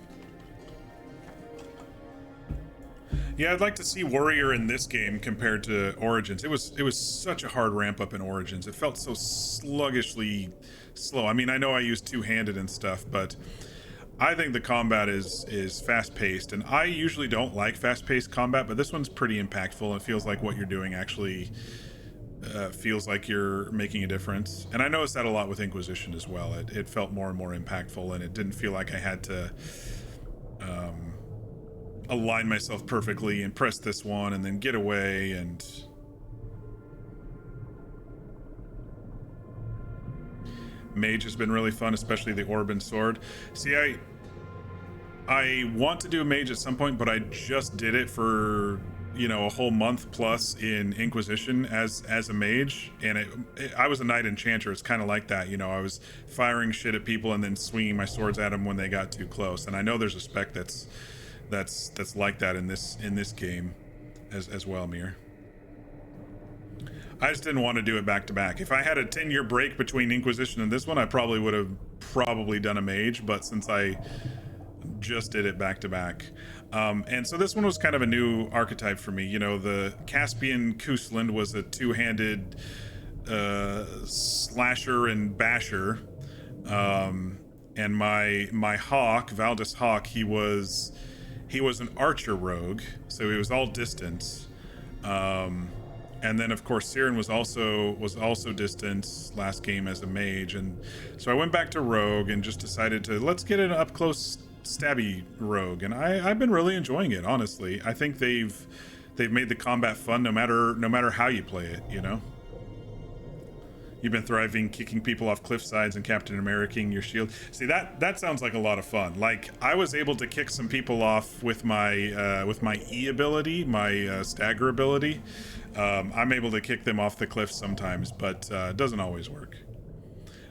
Yeah, I'd like to see Warrior in this game compared to Origins. It was such a hard ramp up in Origins. It felt so sluggishly slow. I mean, I know I use two-handed and stuff, but I think the combat is fast-paced, and I usually don't like fast-paced combat, but this one's pretty impactful. It feels like what you're doing actually feels like you're making a difference. And I noticed that a lot with Inquisition as well. It felt more and more impactful, and it didn't feel like I had to align myself perfectly and press this one and then get away. And Mage has been really fun, especially the Orb and Sword. See, I want to do a Mage at some point, but I just did it for, you know, a whole month plus in Inquisition as a mage, and I was a knight enchanter. It's kind of like that, you know. I was firing shit at people and then swinging my swords at them when they got too close. And I know there's a spec that's like that in this game as well, Mir. I just didn't want to do it back to back. If I had a 10-year break between Inquisition and this one, I probably would have done a mage, but since I just did it back to back. And so this one was kind of a new archetype for me. You know, the Caspian Kusland was a two-handed slasher and basher. And my Hawk, Valdis Hawk, he was an archer rogue, so he was all distance. And then of course Siren was also distance last game as a mage, and so I went back to rogue and just decided to let's get an up close stabby rogue, and I've been really enjoying it, honestly. I think they've made the combat fun no matter how you play it, you know. You've been thriving kicking people off cliff sides and Captain Americaing your shield. See, that sounds like a lot of fun. Like, I was able to kick some people off with my E ability, my stagger ability. I'm able to kick them off the cliff sometimes, but it doesn't always work.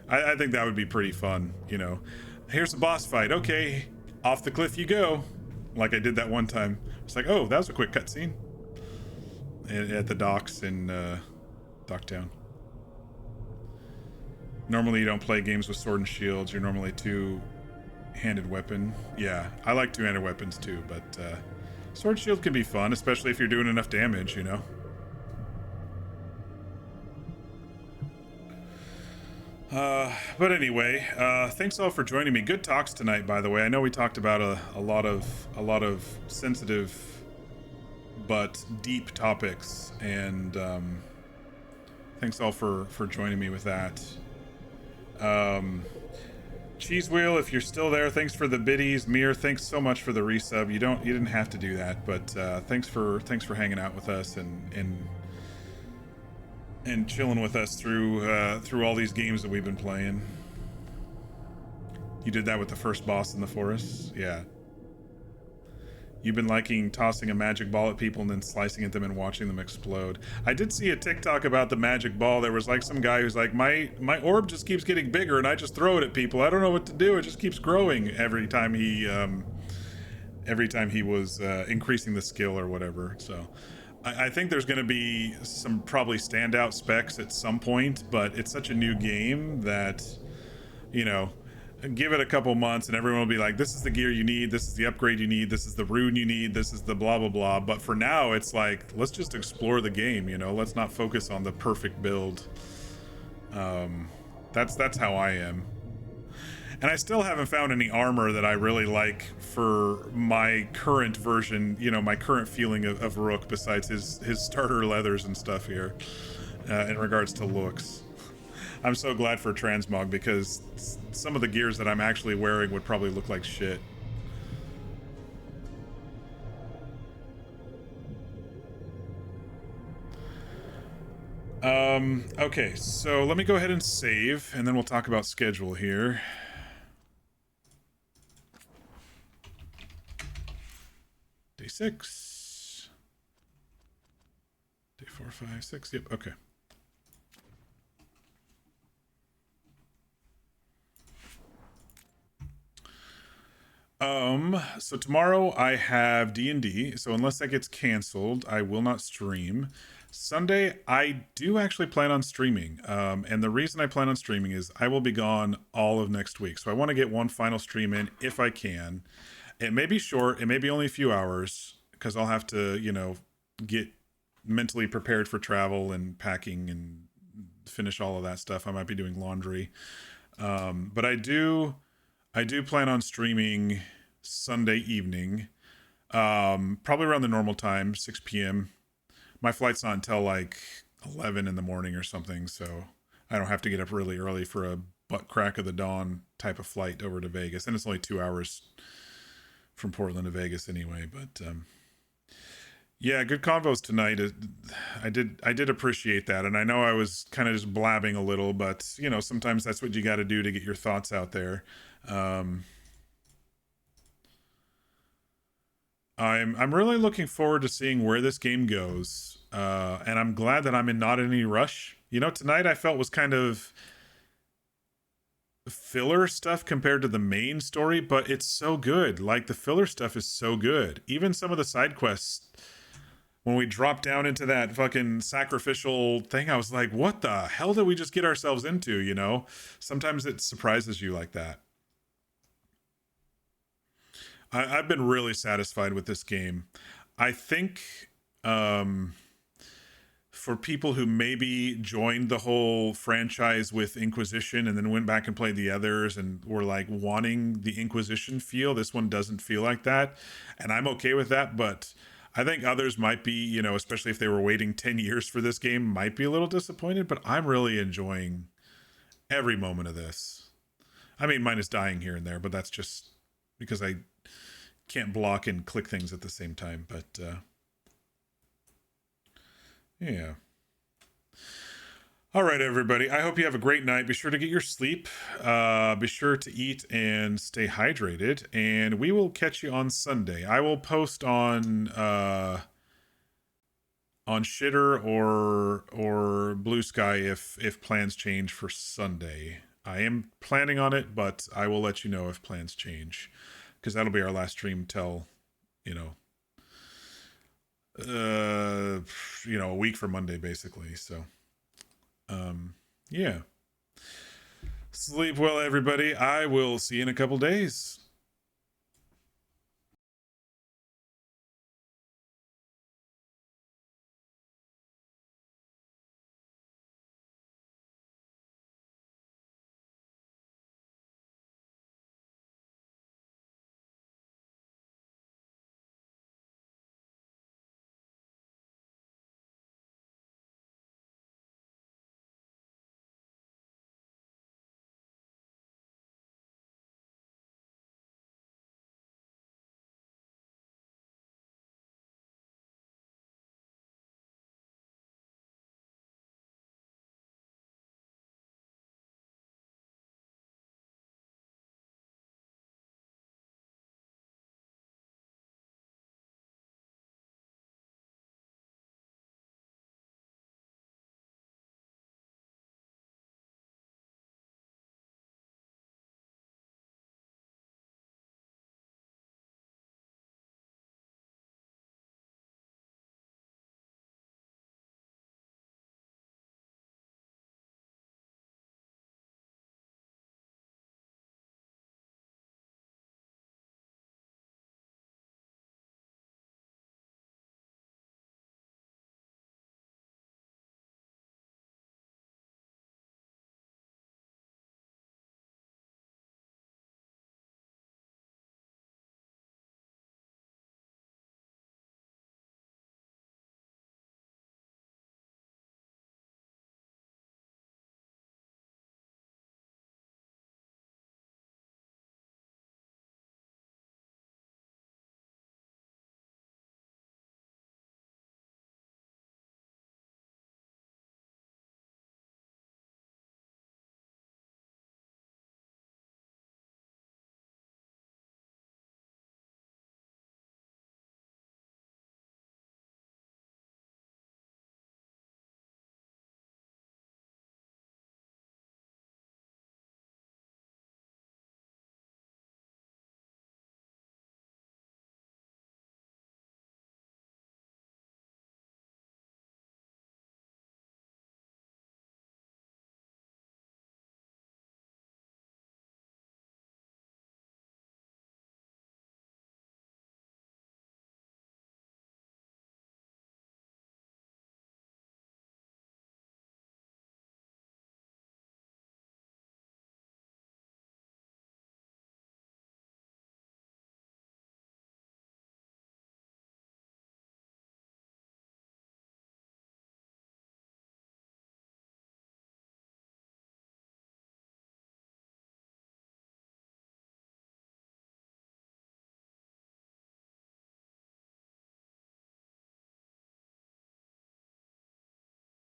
I think that would be pretty fun, you know. Here's a boss fight. Okay, off the cliff you go. Like I did that one time. It's like, oh, that was a quick cutscene. At the docks in Docktown. Normally you don't play games with sword and shields. You're normally two-handed weapon. Yeah, I like two-handed weapons too, but sword and shield can be fun, especially if you're doing enough damage, you know. But anyway, thanks all for joining me. Good talks tonight, by the way. I know we talked about a lot of sensitive but deep topics, and thanks all for joining me with that. Cheese Wheel, if you're still there, thanks for the biddies. Mir, thanks so much for the resub. You didn't have to do that, but thanks for hanging out with us and chilling with us through all these games that we've been playing. You did that with the first boss in the forest? Yeah. You've been liking tossing a magic ball at people and then slicing at them and watching them explode. I did see a TikTok about the magic ball. There was like some guy who's like, my orb just keeps getting bigger and I just throw it at people. I don't know what to do. It just keeps growing every time he was increasing the skill or whatever. So I think there's going to be some probably standout specs at some point, but it's such a new game that, you know, give it a couple months and everyone will be like, this is the gear you need, this is the upgrade you need, this is the rune you need, this is the blah blah blah. But for now it's like, let's just explore the game, you know. Let's not focus on the perfect build. That's how I am. And I still haven't found any armor that I really like for my current version, you know, my current feeling of Rook, besides his starter leathers and stuff here, in regards to looks. I'm so glad for Transmog, because some of the gears that I'm actually wearing would probably look like shit. Okay, so let me go ahead and save, and then we'll talk about schedule here. Day 6. Day 4, 5, 6. Yep, okay. So tomorrow I have D&D, so unless that gets canceled, I will not stream. Sunday, I do actually plan on streaming, and the reason I plan on streaming is I will be gone all of next week, so I want to get one final stream in if I can. It may be short, it may be only a few hours, because I'll have to, you know, get mentally prepared for travel and packing and finish all of that stuff. I might be doing laundry. But I do plan on streaming Sunday evening, probably around the normal time, 6 p.m. My flight's not until like 11 in the morning or something, so I don't have to get up really early for a butt crack of the dawn type of flight over to Vegas. And it's only 2 hours from Portland to Vegas anyway. But yeah, good convos tonight. I did appreciate that. And I know I was kind of just blabbing a little, but you know, sometimes that's what you got to do to get your thoughts out there. I'm really looking forward to seeing where this game goes. And I'm glad that I'm not in any rush. You know, tonight I felt was kind of filler stuff compared to the main story, but it's so good. Like, the filler stuff is so good. Even some of the side quests, when we dropped down into that fucking sacrificial thing, I was like, what the hell did we just get ourselves into, you know? Sometimes it surprises you like that. I've been really satisfied with this game. I think for people who maybe joined the whole franchise with Inquisition and then went back and played the others and were like wanting the Inquisition feel, this one doesn't feel like that. And I'm okay with that, but I think others might be, you know, especially if they were waiting 10 years for this game, might be a little disappointed, but I'm really enjoying every moment of this. I mean, mine is dying here and there, but that's just because I can't block and click things at the same time. But yeah. All right, everybody. I hope you have a great night. Be sure to get your sleep. Be sure to eat and stay hydrated. And we will catch you on Sunday. I will post on Shitter or Blue Sky if plans change for Sunday. I am planning on it, but I will let you know if plans change, because that'll be our last stream till, you know, a week from Monday, basically. So, yeah. Sleep well, everybody. I will see you in a couple days.